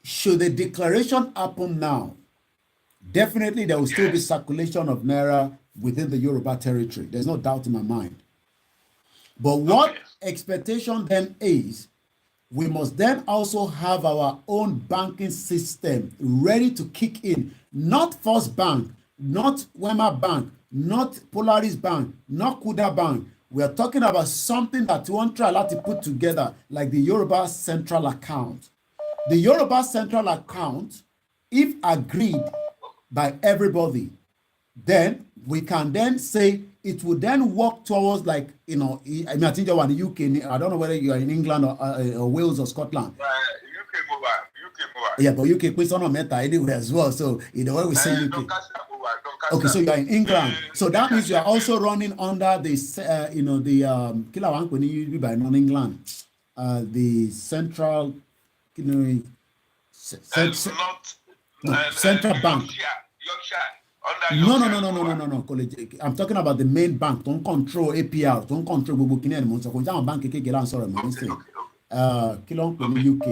Should the declaration happen now, definitely there will still be circulation of Naira within the Yoruba territory. There's no doubt in my mind. But what expectation then is, we must then also have our own banking system ready to kick in. Not First Bank, not Wema Bank, not Polaris Bank, not Kuda Bank. We are talking about something that we want to put together, like the Yoruba Central Account. The Yoruba Central Account, if agreed by everybody, then we can then say it would then work towards I think you're in the UK. I don't know whether you are in England or Wales or Scotland. UK mobile. Yeah, but UK is on meta anywhere as well. So when we say UK, okay, so you are in England. So that means you are also running under the killer one when you by non-England, the central, Central Bank. Yorkshire. No. College. I'm talking about the main bank. Don't control APR. Don't control gbogbo kini ẹni mo sọ kò jáwọn báńkì kékeré à ń sọ̀rọ̀ mọ́ nísìnyí. Kí ló ń pè ní UK?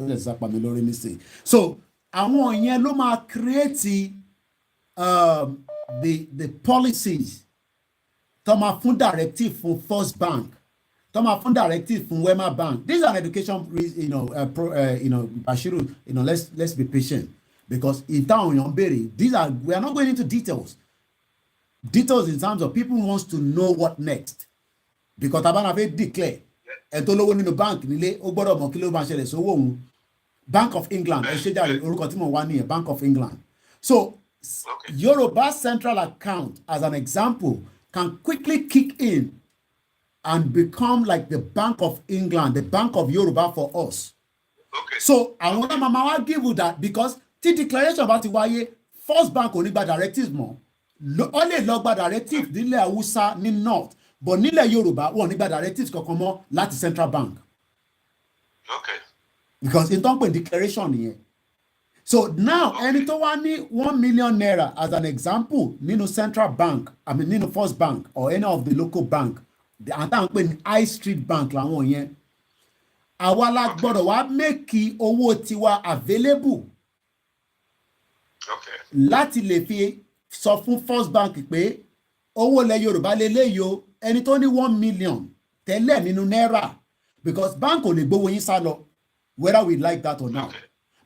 Ó lè sápá mi lórí nísìnyí. So àwọn yẹn ló máa create the policies tó máa fún directive fún First Bank. Tó máa fún directive fún Wema Bank. This is an education, Bashiru, let's be patient. Because in town, we are not going into details. Details in terms of people wants to know what next. Because Tabana ve declare, and to lowo nínú bank nílé, ó gbọ́dọ̀ mọ̀ kí ló máa ṣẹlẹ̀ sówó òun. Bank of England, orúkọ tí mo wá nìyẹn, Bank of England. So, Yoruba Central Account, as an example, can quickly kick in and become like the Bank of England, the Bank of Yoruba for us. Okay. So, I want to give you that because the declaration about the wáyé First Bank ò ní gba directives mọ́. Ó lè lọ gba directives nílẹ̀ Hausa ní North, but nílẹ̀ Yorùbá wọn ò ní gba directives kankan mọ́ láti Central Bank. Okay. Because in terms of declaration nìyẹn. So now ẹni tó wá ní 1 million naira as an example nínú Central Bank, nínú First Bank or any of the local bank, àtàwọn pè ní High Street Bank làwọn yẹn. Àwa la gbọ́dọ̀ wá make owó tiwa available. Láti lè fi sọ fún First Bank pé owó ilẹ̀ Yorùbá leléyìí o, ẹni tó ní 1 million tẹ́lẹ̀ nínú náírà, because bank ò lè gbowó yín sá lọ whether we like that or not.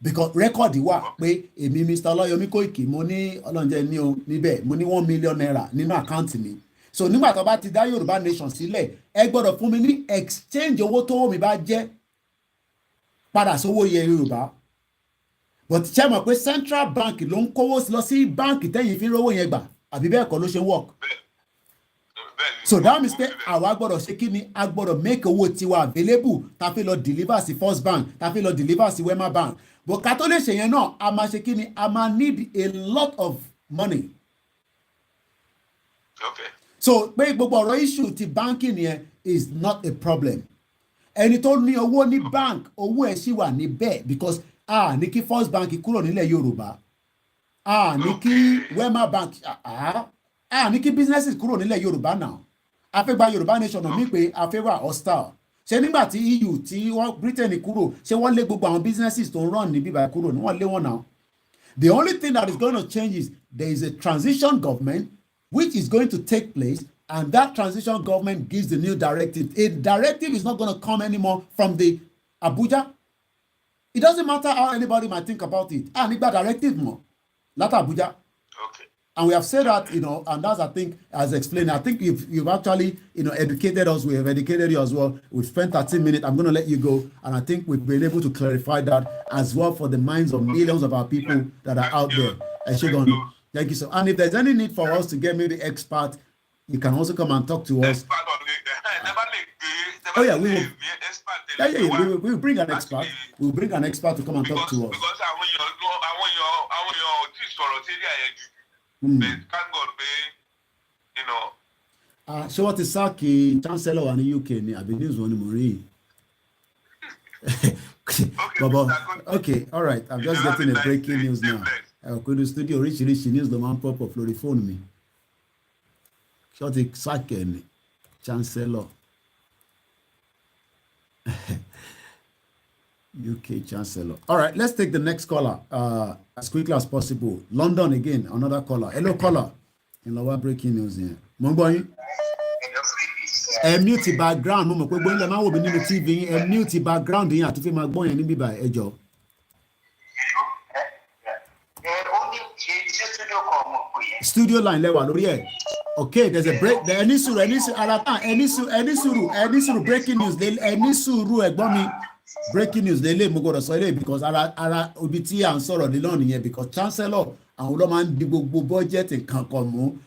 Because record wà pé èmi Mr. Ọláyọmí Kóìkì mo ní ọlọ́njẹ́ ní o níbẹ̀ mo ní 1 million naira nínú àkáǹtì mi. So nígbà tó bá ti dá Yorùbá nation sílẹ̀ ẹ gbọ́dọ̀ fún mi ní exchange owó tó mi bá jẹ́ padà sówó yẹ Yorùbá. But ṣé mọ̀ pé Central Bank ló ń kówó lọ sí báǹkì tẹ́yìn fi rówó yẹn gbà àbí bẹ́ẹ̀ kọ́ ló ṣe work. So that means pé àwa gbọ́dọ̀ ṣe kí ni a gbọ́dọ̀ make owó tiwa available ta fi lọ deliver sí First Bank ta fi lọ deliver sí Wema Bank. But ká tó lè ṣe yẹn náà a máa ṣe kí ni a máa need a lot of money. Okay. So pé gbogbo ọ̀rọ̀ issue ti banking yẹn is not a problem. Ẹni tó ní owó ní bank owó ẹ̀ ṣì wà níbẹ̀ because ní kí First Bank kúrò nílẹ̀ Yorùbá ní kí Wema Bank ní kí businesses kúrò nílẹ̀ Yorùbá náà a fẹ́ gba Yorùbá nation mi pé a fẹ́ wà hostile ṣé nígbà tí EU tí wọ́n Britain kúrò ṣé wọ́n lé gbogbo àwọn businesses tó ń run ní bíbá kúrò ní wọ́n lé wọn náà. The only thing that is going to change is there is a transition government which is going to take place, and that transition government gives the new directive. A directive is not going to come anymore from the Abuja. It doesn't matter how anybody might think about it. Nígbà directive more, not Abuja. Okay. And we have said that, and that's, I think, as explained, I think you've actually, educated us. We have educated you as well. We've spent 13 minutes. I'm going to let you go. And I think we've been able to clarify that as well for the minds of millions of our people that are out there. Thank you so. And if there's any need for us to get maybe expert, you can also come and talk to us. Oh yeah, we will. We will bring an expert. We will bring an expert to come and talk to us. Because thank God, ṣé wọ́n ti sáàkì chancellor wa ní UK ni àbí news wọn ni mo rí okay, all right, I'm just getting a breaking news now. Kò ní studio oríṣiríṣi news ló máa ń pop up lórí fóònù mi. Ṣé wọ́n ti sáàkì ni chancellor UK chancellor. All right, let's take the next caller as quickly as possible. London again, another caller. Hello, caller. In lower breaking news here. Mo ń gbọ́ yín. Mute background mo mọ̀ pé gbóyìn lè máa wò mí nínú TV yín. Mute background yín àti fi máa gbọ́ yẹn níbí báyìí ẹ jọ̀ọ́. Studio line lẹ́wà lórí ẹ̀. Okay, there's a break. Ẹni sùúrù breaking news. Ẹni sùúrù ẹ̀gbọ́n mi. Breaking news lele mo gbọ́dọ̀ sọ ilé because ara obi tí à ń sọ̀rọ̀ ní lọ́nà yẹn because chancellor àwọn ló máa ń di gbogbo budget nǹkan kan mú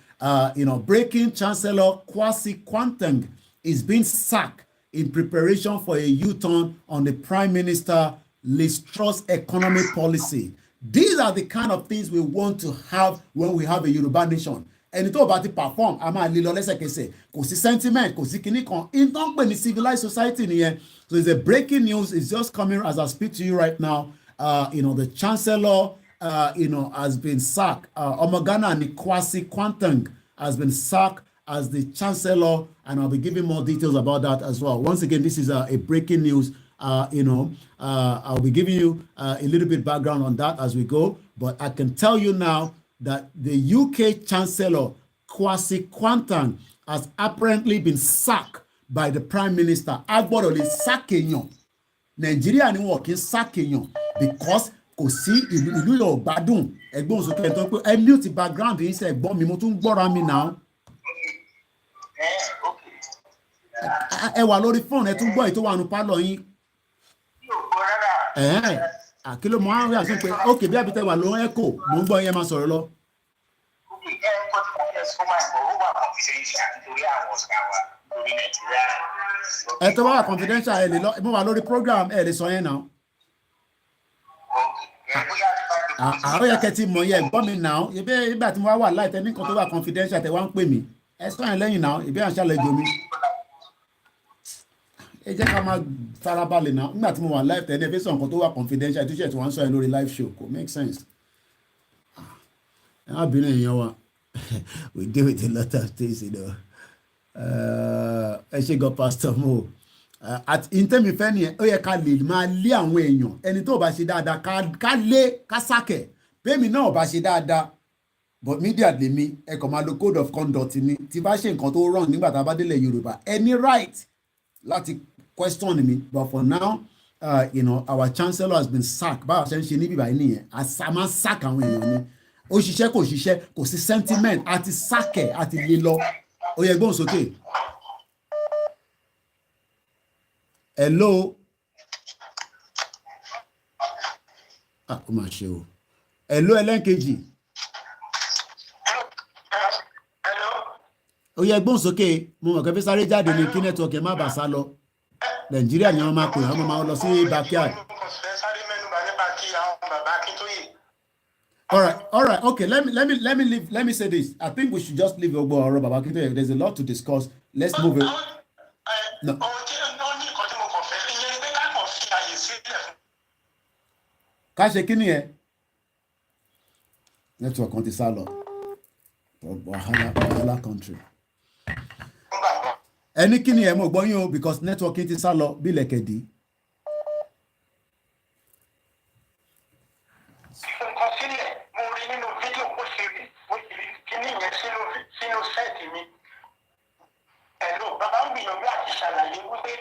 breaking chancellor Kwasi Kwarteng is being sacked in preparation for a U-turn on the Prime Minister Liz Truss economic policy. These are the kind of things we want to have when we have a Yoruba nation. Ẹni tó bá ti perform a máa lè lọ lẹ́sẹ̀kẹsẹ̀ kò sí sentiment kò sí kinní kan in tó ń pè ní civilized society nìyẹn. So it's a breaking news. It's just coming as I speak to you right now. The chancellor has been sacked. Omogana and Kwasi Kwanteng has been sacked as the chancellor, and I'll be giving more details about that as well. Once again, this is a breaking news. I'll be giving you a little bit background on that as we go, but I can tell you now that the UK Chancellor Kwasi Kwanteng has apparently been sacked by the Prime Minister. Agbọ́dọ̀ lè sack èèyàn. Nigeria ni wọn kì í sack èèyàn because kò sí ìlú yóò gbádùn. Ẹ̀gbọ́n sókè tó ń pé ẹ mute background yìí ṣe ẹ̀gbọ́n mi mo tún gbọ́ra mi náà. Ẹ wà lórí fóònù ẹ tún gbọ́ èyí tó wà nù pálọ̀ yín. Kí ló mọ àwọn rí àṣẹ pé ókè bí àbítẹ wà ló ń ẹkọ mò ń gbọ́ yẹn máa sọ̀rọ̀ lọ. Ẹ tó bá wà confidential ẹ lè lọ mo wà lórí program ẹ lè sọ yẹn náà. Àwọn yẹ kẹ́ ti mọ̀ yẹ gbọ́ mi náà ebi ìgbà tí mo wà láì tẹ́ ní nǹkan tó wà confidential tẹ́ wá ń pè mí ẹ sọ yẹn lẹ́yìn náà ìbí àṣàlejò mi. Ẹ jẹ́ ká máa farabalẹ̀ náà nígbà tí mo wà live tẹ́lẹ̀ fẹ́ sọ nǹkan tó wà confidential tó ṣe tí wọ́n ń sọ yẹn lórí live show kò make sense. Ẹ má bínú èèyàn wa we deal with a lot of things, you know. Ẹ ṣe gan Pastor Mo ìtẹ́mi fẹ́ nìyẹn ó yẹ ká lè máa lé àwọn èèyàn ẹni tó bá ṣe dáadáa ká lé ká sákẹ̀ bẹ́ẹ̀mi náà bá ṣe dáadáa but media lèmi ẹ kàn máa lo code of conduct ni tí bá ṣe nǹkan tó wrong nígbà tá a bá délẹ̀ Yorùbá any right láti question me, but for now, our chancellor has been sacked. Báwo ṣe ń ṣe níbí báyìí nìyẹn, a máa sack àwọn èèyàn ni. Ó ṣiṣẹ́ kò sí sentiment, àti sack ẹ̀, àti lé lọ. Ó yẹ gbóhùn sókè. Hello. Ó mà ṣe o. Hello ẹlẹ́nkejì. Ó yẹ gbóhùn sókè, mo mọ̀ kẹ́fẹ́ sáré jáde ní kí nẹ́tíwọ̀kì ẹ̀ má bàa sá lọ. Nàìjíríà ni wọ́n máa pè wọ́n máa lọ sí backyard. All right, okay. Let me say this. I think we should just leave Ogbo Oro Baba Akintoye. There's a lot to discuss. Let's move it. No. Ká ṣe kí ni ẹ? Network kan ti sá lọ. Wahala country. Ẹni kí ni ẹ mọ̀ gbọ́ yín o because network ti sá lọ bí lẹ̀kẹ̀dí. Nǹkan sílẹ̀ mo rí nínú fídíò bó ṣe rí kíní yẹn sínú sẹ́ẹ̀tì mi. Ẹ̀lò bàbá ń gbìyànjú àti ṣàlàyé wípé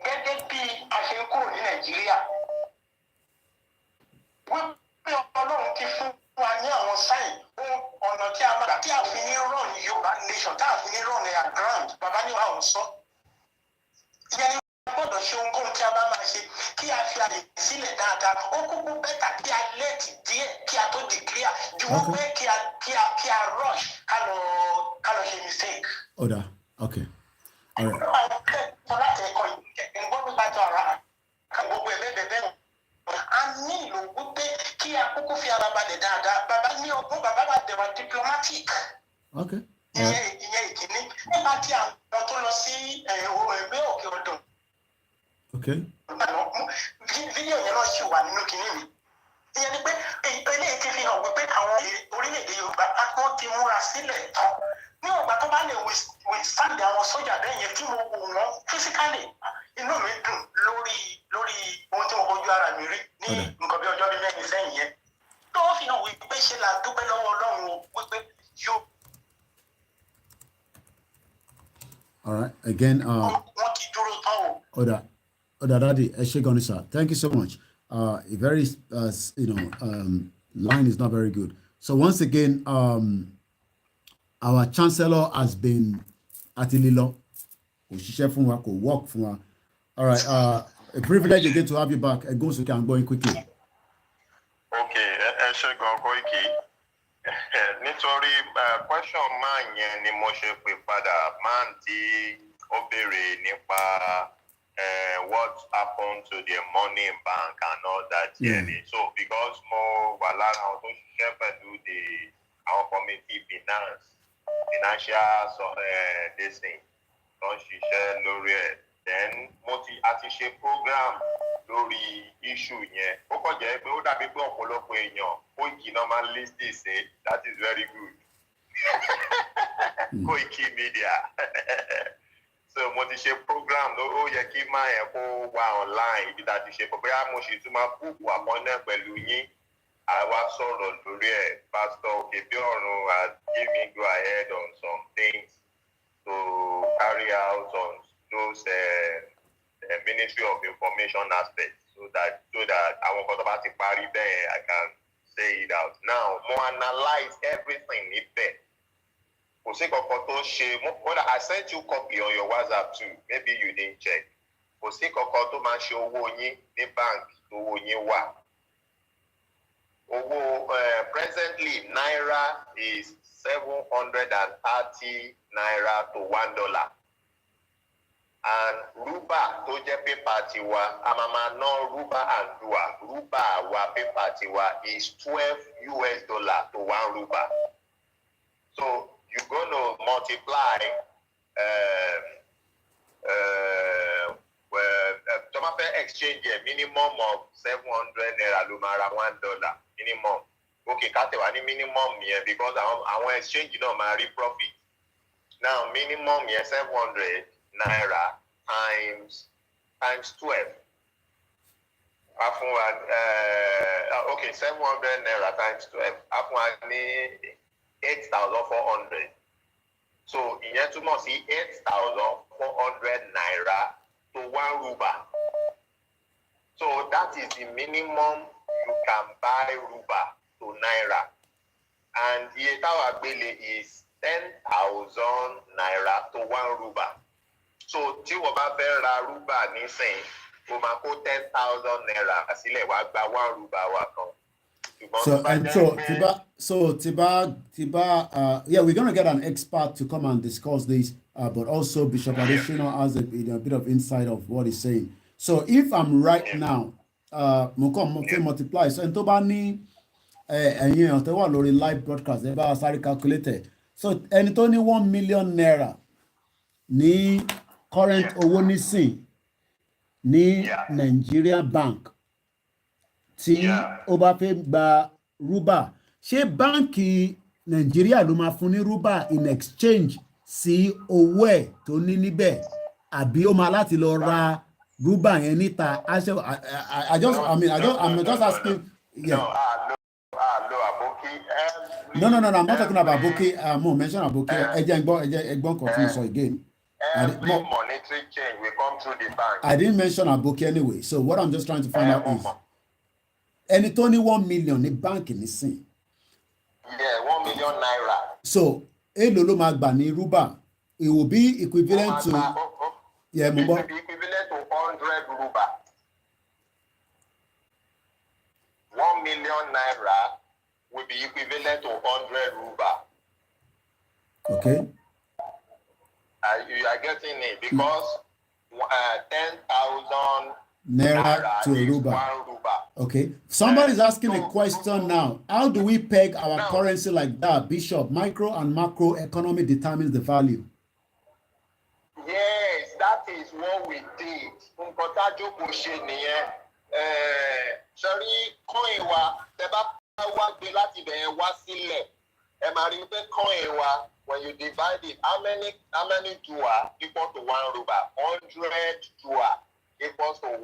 gẹ́gẹ́ bí a ṣe ń kúrò ní Nàìjíríà wípé Ọlọ́run ti fún wa ní àwọn sáìn ọ̀nà tí a máa tí a fi ní run Yorùbá nation tí a fi ní run ẹ̀yà ground bàbá ní àwọn sọ. Ìyẹn ni wọ́n gbọ́dọ̀ ṣe ohunkóhun tí a bá máa ṣe kí a fi àyè sílẹ̀ dáadáa ó kúkú bẹ́tà kí a lẹ́ẹ̀tì díẹ̀ kí a tó declare ju wípé kí a rush ká lọ ṣe mistake. Ọ̀dà okay. All right. Láti ẹ̀kọ́ ìgbọ́n nípa tó ara gbogbo ẹ̀bẹ̀ a nílò wípé kí a kúkú fi ara balẹ̀ dáadáa bàbá ní ọgbọ́n bàbá bá dẹ̀wà diplomatic. Okay. Ìyẹn ìkíní nípa tí àwọn tó lọ sí ẹgbẹ́ òkè ọdún. Okay. Fídíò yẹn náà ṣì wà nínú kìíní mi. Ìyẹn ni pé eléyìí ti fi hàn wípé àwọn orílẹ̀-èdè Yorùbá wọ́n ti múra sílẹ̀ tán. Ní ọgbà tó bá lè withstand àwọn sójà bẹ́ẹ̀ yẹn tí mo wò wọ́n physically inú mi dùn lórí ohun tí mo fojú ara mi rí ní nǹkan bí ọjọ́ bíi mẹ́rin sẹ́yìn yẹn. Tó fi hàn wípé ṣe là dúpẹ́ lọ́wọ́ Ọlọ́run wípé yóò. All right. Again, Oda Daddy, Eshegoni sir, thank you so much. A very, line is not very good. So once again, our chancellor has been atililo. Òṣìṣẹ́ fún wa, kò work fún wa. All right. A privilege again to have you back. It goes, we can go in quickly. Okay, Eshegoni Koiki. Nítorí question máa yẹn ni mo ṣe pè padà máa ń tí ó béèrè nípa what happened to the money in bank and all that. So because mo wà lára àwọn tó ṣiṣẹ́ pẹ̀lú our committee financial this thing tó ń ṣiṣẹ́ lórí ẹ̀ then a ti ṣe program lórí issue yẹn ó kàn jẹ́ pé ó dàbí pé ọ̀pọ̀lọpọ̀ èèyàn Koiki náà máa ń listen sí that is very good Koikimedia so mo ti ṣe program ó yẹ kí máa yẹn kó wà online ibi tá a ti ṣe pọ̀ bóyá mo sì tún máa búùkù àpọ́nẹ́ pẹ̀lú yín àwa sọ̀rọ̀ lórí ẹ̀ Pastor Okebiorun has given me go ahead on some things to carry out on those Ministry of Information aspects so that àwọn kan tó bá ti parí bẹ́ẹ̀ I can say it out now mo analyse everything níbẹ̀ kò sí kankan tó ṣe I sent you copy on your WhatsApp too maybe you didn't check kò sí kankan tó máa ṣe owó yín ní báńkì tó owó yín wà owó presently naira is 730 naira to $1 and rúbà tó jẹ́ pépà tiwa a máa máa ná rúbà and dua rúbà wa pépà tiwa is $12 to $1. So you're going to multiply exchange a minimum of 700 naira ló máa ra $1 minimum. Okay, ká tẹ̀ wá ní minimum yẹn because àwọn exchange náà máa rí profit. Now minimum yẹn 700 naira times 12. Okay, 700 naira times 12. Afun wa ní 8,400. So ìyẹn túmọ̀ sí 8,400 naira to $1. So that is the minimum you can buy ruba to naira. And iye táwa gbélé is 10,000 naira to $1. So tí wọ́n bá fẹ́ ra rúbà nísìnyí o máa kó 10,000 naira sílẹ̀ wá gba $1 wa kan. Tiba, yeah, we're gonna get an expert to come and discuss this, but also Bishop Adesina has a bit of insight of what he's saying. So if I'm right now, multiply. So tó bá ní ẹ̀yin tó wà lórí live broadcast ẹ bá sáré calculate. So ẹni tó ní 1 million naira ní current owó nísìn ní Nigeria bank tí ó bá fẹ́ gba rúbà ṣé báǹkì Nàìjíríà ló máa fún ní rúbà in exchange sí owó ẹ̀ tó ní níbẹ̀ àbí ó máa láti lọ ra rúbà yẹn níta I'm just asking. Yeah. No, I'm not talking about Aboki. Mo mention Aboki. Ẹgbọ́n continue so again. Every monetary change will come through the bank. I didn't mention Aboki anyway. So what I'm just trying to find out is ẹni tó ní 1 million ní báǹkì nísìn. Yeah, 1 million naira. So èló ló máa gbà ní rúbà? It will be equivalent to. Yeah, it will be equivalent to 100 ruba. 1 million naira will be equivalent to 100 ruba. Okay. You are getting it because 10,000 naira to a ruba. 1 ruba. Okay. Somebody's asking a question now. How do we peg our currency like that, Bishop? Micro and macro economy determines the value. Yes, that is what we did. Nǹkan tá jókòó ṣe nìyẹn. Sọrí coin wa tẹ́ bá wá gbé láti bẹ̀rẹ̀ wá sílẹ̀. Ẹ máa rí pé coin wa when you divide it, how many jua equal to 1 ruba? 100 jua equals to 1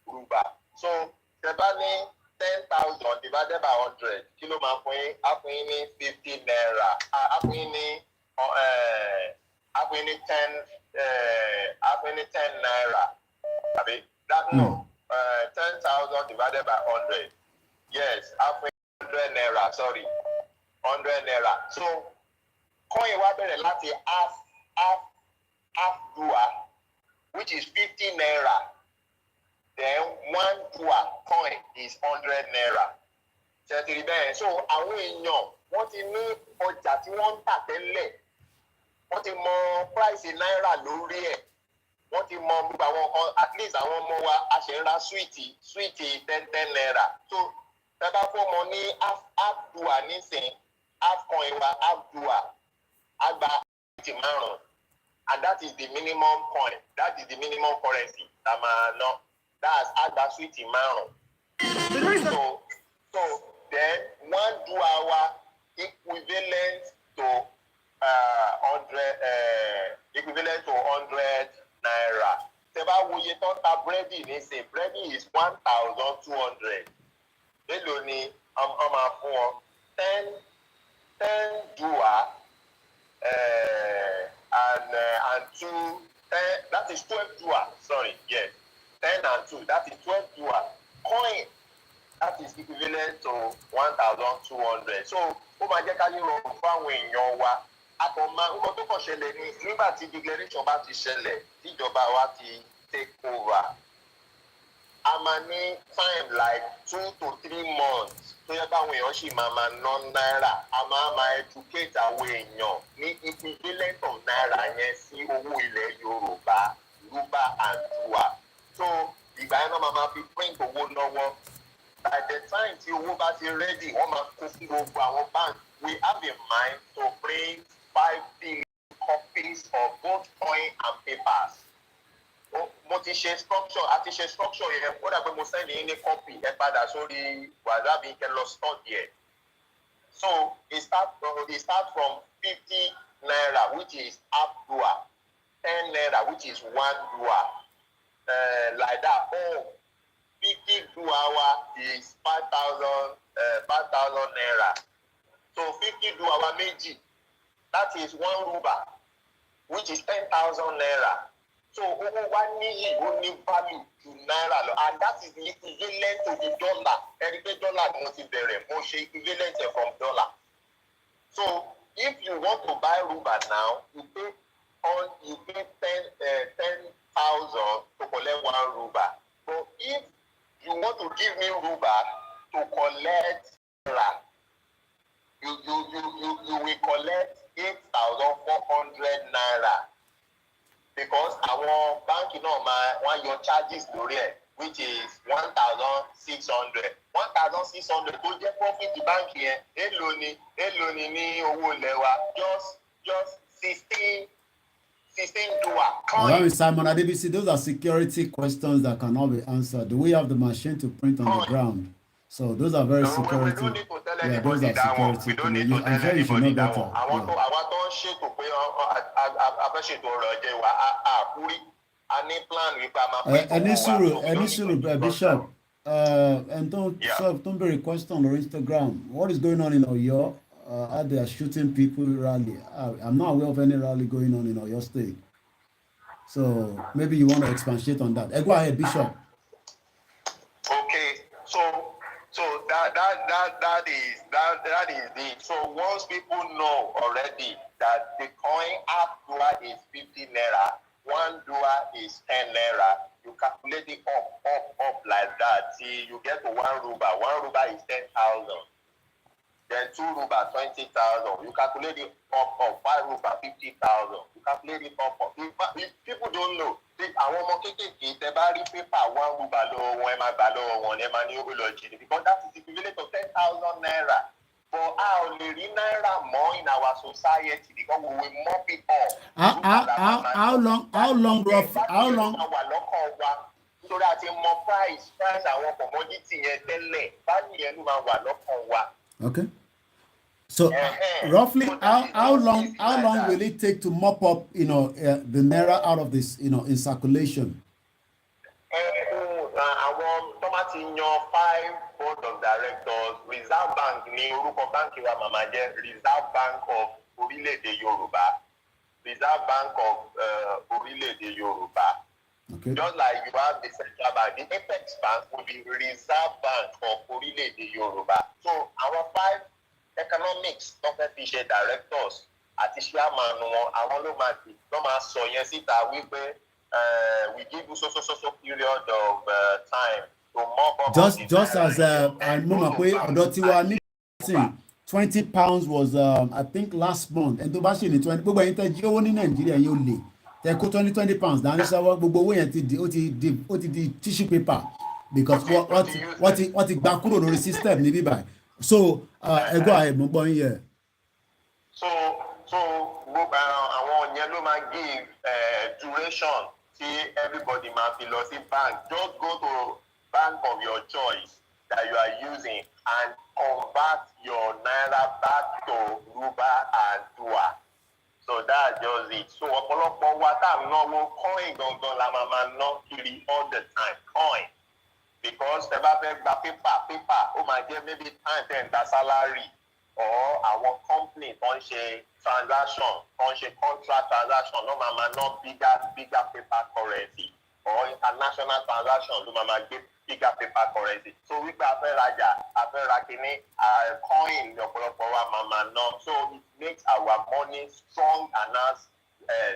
ruba. So tẹ́ bá ní 10,000 divided by 100 kí ló máa fún yín? Á fún yín ní 50 naira. Á fún yín ní 10 naira. Abi that no 10,000 divided by 100. Yes, 100 naira. Sorry, 100 naira. So coin wa bẹ̀rẹ̀ láti half dua, which is 50 naira. Then 1 dua coin is 100 naira. Ṣètìlí bẹ́ẹ̀. So àwọn èèyàn wọ́n ti ní ọjà tí wọ́n ń tà tẹ́lẹ̀. Wọ́n ti mọ price náírà lórí ẹ̀. Wọ́n ti mọ gbogbo àwọn kan at least àwọn ọmọ wa a ṣe ń ra súwìtì 10 naira. So tẹ́lá fún ọmọ ní half dua nísìn half coin wa half dua àgbà 85. And that is the minimum coin. That is the minimum currency. that's agba sweet márùn. So then 1 hour equivalent to 100 naira. Tẹ́ bá wo iye tó ń ta búrẹ́dì nísìnyí, búrẹ́dì is 1,200. Èló ni wọ́n máa fún ọ? 10 dua and 2, 10, that is 12 dua. Sorry, yes. 10 and 2, that is 12 dua. Coin, that is equivalent to 1,200. So, ó máa jẹ́ ká ní rọrùn fún àwọn èèyàn wa. Àtọ̀mọ́ nǹkan tó kàn ṣẹlẹ̀ ní nígbà tí declaration bá ti ṣẹlẹ̀, tíjọba wa ti take over. A máa ní time like 2 to 3 months tó yẹ káwọn èèyàn sì máa ná náírà. A máa educate àwọn èèyàn ní equivalent of náírà yẹn sí owó ilẹ̀ Yorùbá, Rúbà and Dùà. So ìgbà yẹn náà máa fi print owó lọ́wọ́. By the time tí owó bá ti ready, wọ́n máa kó fún gbogbo àwọn bank. We have in mind to print 5 billion copies of both coin and papers. Mo ti ṣe structure àti ṣe structure yẹn ó dàgbé mo send yín ní copy ẹ padà sórí WhatsApp yín kẹ́ lọ study ẹ̀. So it start from 50 naira which is half dua, 10 naira which is 1 dua, like that. 50 dua is 5,000 naira. So 50 dua méjì, that is 1 ruba which is 10,000 naira. So owó wa níyì ó ní value to náírà lọ, and that is the equivalent to the dollar. Ẹni pé dollar ni mo ti bẹ̀rẹ̀, mo ṣe equivalent from dollar. So if you want to buy ruba now, you pay 10,000 to collect 1 ruba. But if you want to give me ruba to collect naira, you will collect 8,400 naira. Because our bank wọ́n yọ charges lórí ẹ̀ which is 1,600. 1,600 tó jẹ́ profit báńkì yẹn èlò ni ní owó ilẹ̀ wa just 16 dua. Allow me, Simon Adebisi, those are security questions that cannot be answered. Do we have the machine to print on the ground? So those are very security. We don't need to tell yeah, anybody those are that one. security. We don't need to I'm tell sure you should know anybody that better. one. Àwọn tó ń ṣètò pé afẹ́ṣètò ọ̀rọ̀ ọjọ́ wa àkúrí a ní plan wípé a máa pín Any suru, Bishop, and don't be question on Instagram. What is going on in Oyo? How they are shooting people rally? I'm not aware of any rally going on in Oyo State. So maybe you want to expatiate on that. Go ahead, Bishop. Okay, so that is it. So once people know already that the coin half dua is 50 naira, 1 dua is 10 naira, you calculate it up like that. See, you get to 1 ruba. 1 ruba is 10,000. Then 2 ruba 20,000. You calculate it up 5 ruba 50,000. You calculate it up. If people don't know, àwọn ọmọ kéékèèké tẹ bá rí pépà 1 ruba lọ́wọ́ wọn ẹ máa gbà lọ́wọ́ wọn ẹ máa ní owó lọ jí ni because that is equivalent to 10,000 naira. But a ò lè rí náírà mọ́ in our society because we will mop it up. How long wà lọ́kàn wa nítorí àti mọ price àwọn commodity yẹn tẹ́lẹ̀ báyìí yẹn ló máa wà lọ́kàn wa. Okay. So roughly, how long will it take to mop up, the naira out of this, in circulation? Àwọn tó bá ti yan 5 board of directors, Reserve Bank ní orúkọ báńkì wa màmá jẹ́ Reserve Bank of orílẹ̀-èdè Yorùbá. Reserve Bank of orílẹ̀-èdè Yorùbá. Okay. Just like you have the central bank, the Apex Bank will be Reserve Bank of orílẹ̀-èdè Yorùbá. So our 5 economics tó fẹ́ fi ṣe directors àti chairman wọn àwọn ló máa sọ yẹn síta wípé we give you so period of time to mop up. Just as I know pé ọ̀dọ̀ tiwa ní 20 pounds was I think last month and tó bá ṣe ní 20 gbogbo ẹ̀yin tẹ́ jí owó ní Nàìjíríà yóò lè tẹ́ kó 20 pounds dání sáwọ́ gbogbo owó yẹn ó ti di tissue paper because wọ́n ti gbà kúrò lórí system ní bíbá so ẹ gbọ́ àìmọ̀ gbọ́ yín yẹ. So gbogbo àwọn yẹn ló máa give duration everybody might be lost in bank. Just go to bank of your choice that you are using and convert your naira back to ruba and dua. So that's just it. So ọ̀pọ̀lọpọ̀ wa tá à ń náwó coin gangan la máa ná kiri all the time coin, because tẹ́ bá fẹ́ gba paper ó máa jẹ́ maybe time ten gba salary or àwọn company tó ń ṣe transaction tó ń ṣe contract transaction ló máa ná bigger paper currency, or international transaction ló máa gbé bigger paper currency. So wípé a fẹ́ rajà a fẹ́ ra kíní coin ọ̀pọ̀lọpọ̀ wa máa ná. So it makes our money strong and has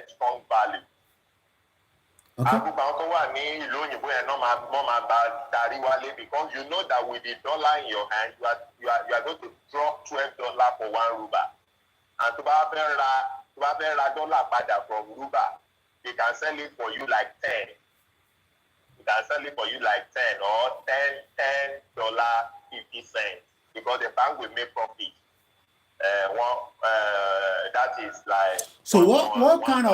strong value. Àgùnbà tó wà ní ìlú òyìnbó yẹn náà máa bá darí wálé, because you know that with the dollar in your hand you are going to drop $12 for 1 ruba, and tó bá fẹ́ ra dollar padà from ruba, they can sell it for you like 10. They can sell it for you like 10 or $10.50, because the bank will make profit. That is like. So what kind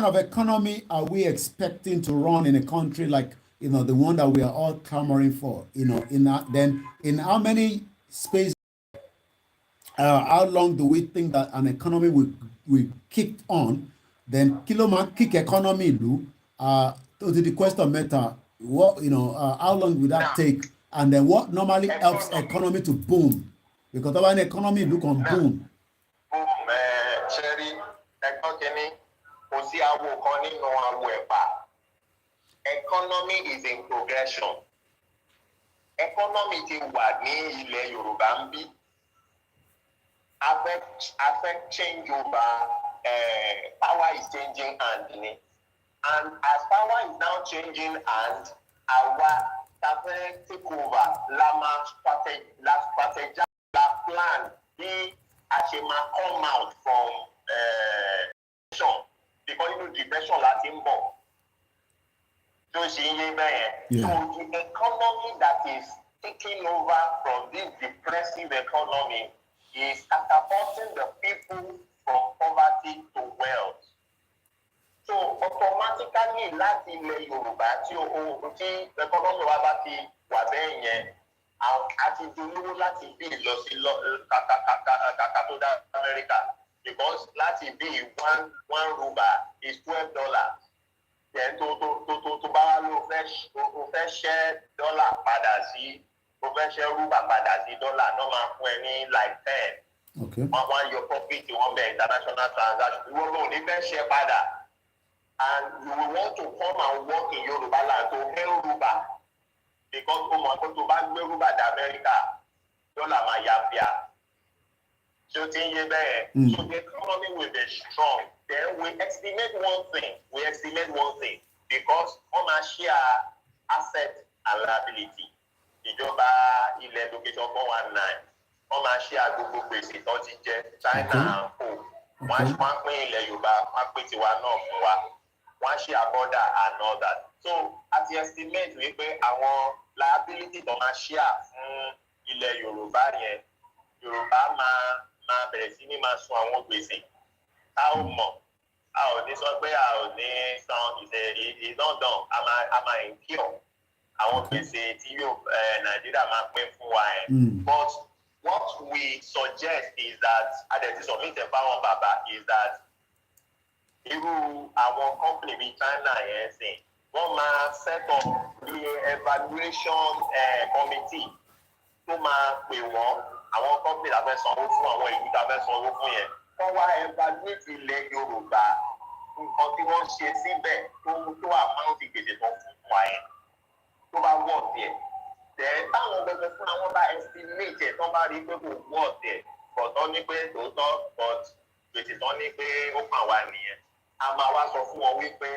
of economy are we expecting to run in a country like the one that we are all clamoring for? In how many space? How long do we think that an economy will kick on? Then kick economy do. To the question matter, how long will that take? And then what normally helps economy to boom? Because of an economy look on boom. Cherry, economy is in progression. Economy is wà ní ilẹ̀ Yorùbá ń bí. Affect change over, power is changing hand. And as power is now changing hand, our take over, la strategy, la plan, bí a ṣe máa come out from depression, because depression láti ń bọ̀. So ṣe yé bẹ́ẹ̀. So the economy that is taking over from this depressive economy is catapulting the people from poverty to wealth. So automatically láti ilẹ̀ Yorùbá tí economy wa bá ti wà bẹ́ẹ̀ yẹn, àti dolówó láti bí lọ sí kàkà tó dá America, because láti bí one ruba is $12. Then tó bá ló fẹ́ ṣẹ́ dọ́là padà sí, ó fẹ́ ṣẹ́ rúbà padà sí dọ́là náà máa fún ẹ ní like 10. Okay. Wọ́n yọ profit wọ́n bẹ̀ international transaction. Ìwọ ló ní fẹ́ ṣẹ́ padà, and you will want to come and work in Yorùbá land to hail rúbà, because ó mọ̀ pé tó bá gbé rúbà dé America dọ́là máa yá bíà. So ti ń yé bẹ́ẹ̀. So the economy will be strong. Then we estimate one thing, because wọ́n máa share asset and liability. Ìjọba ilẹ̀ location 419 wọ́n máa share gbogbo gbèsè tó ti jẹ China and co. Wọ́n pín ilẹ̀ Yorùbá, wọ́n pín tiwa náà fún wa. Wọ́n share border and all that. So a ti estimate wípé àwọn liability tó máa share fún ilẹ̀ Yorùbá yẹn, Yorùbá máa bẹ̀rẹ̀ sí ní máa sun àwọn gbèsè. A ò mọ̀, a ò ní sọ pé a ò ní san ìdándan, a máa incur àwọn gbèsè tí Nàìjíríà máa pín fún wa yẹn. But what we suggest is that, adẹ̀tí submit fáwọn bàbá, is that irú àwọn company bíi China yẹn sìn, wọ́n máa set up the evaluation committee tó máa pè wọ́n, àwọn company la fẹ́ sanwó fún, àwọn ìlú la fẹ́ sanwó fún yẹn. Wọ́n wá evaluate ilẹ̀ Yorùbá, nǹkan tí wọ́n ṣe síbẹ̀ tó àmọ́ǹtì gbèsè tó fún wa yẹn, tó bá wọ̀ tiẹ̀. Then táwọn gbẹgbẹ fún àwọn bá estimate ẹ̀ tó bá rí pé kò wọ̀ tiẹ̀, but wọ́n ní pé tòótọ́, but gbèsè tán ní pé ó kàn wá nìyẹn. A máa wá sọ fún wọn wípé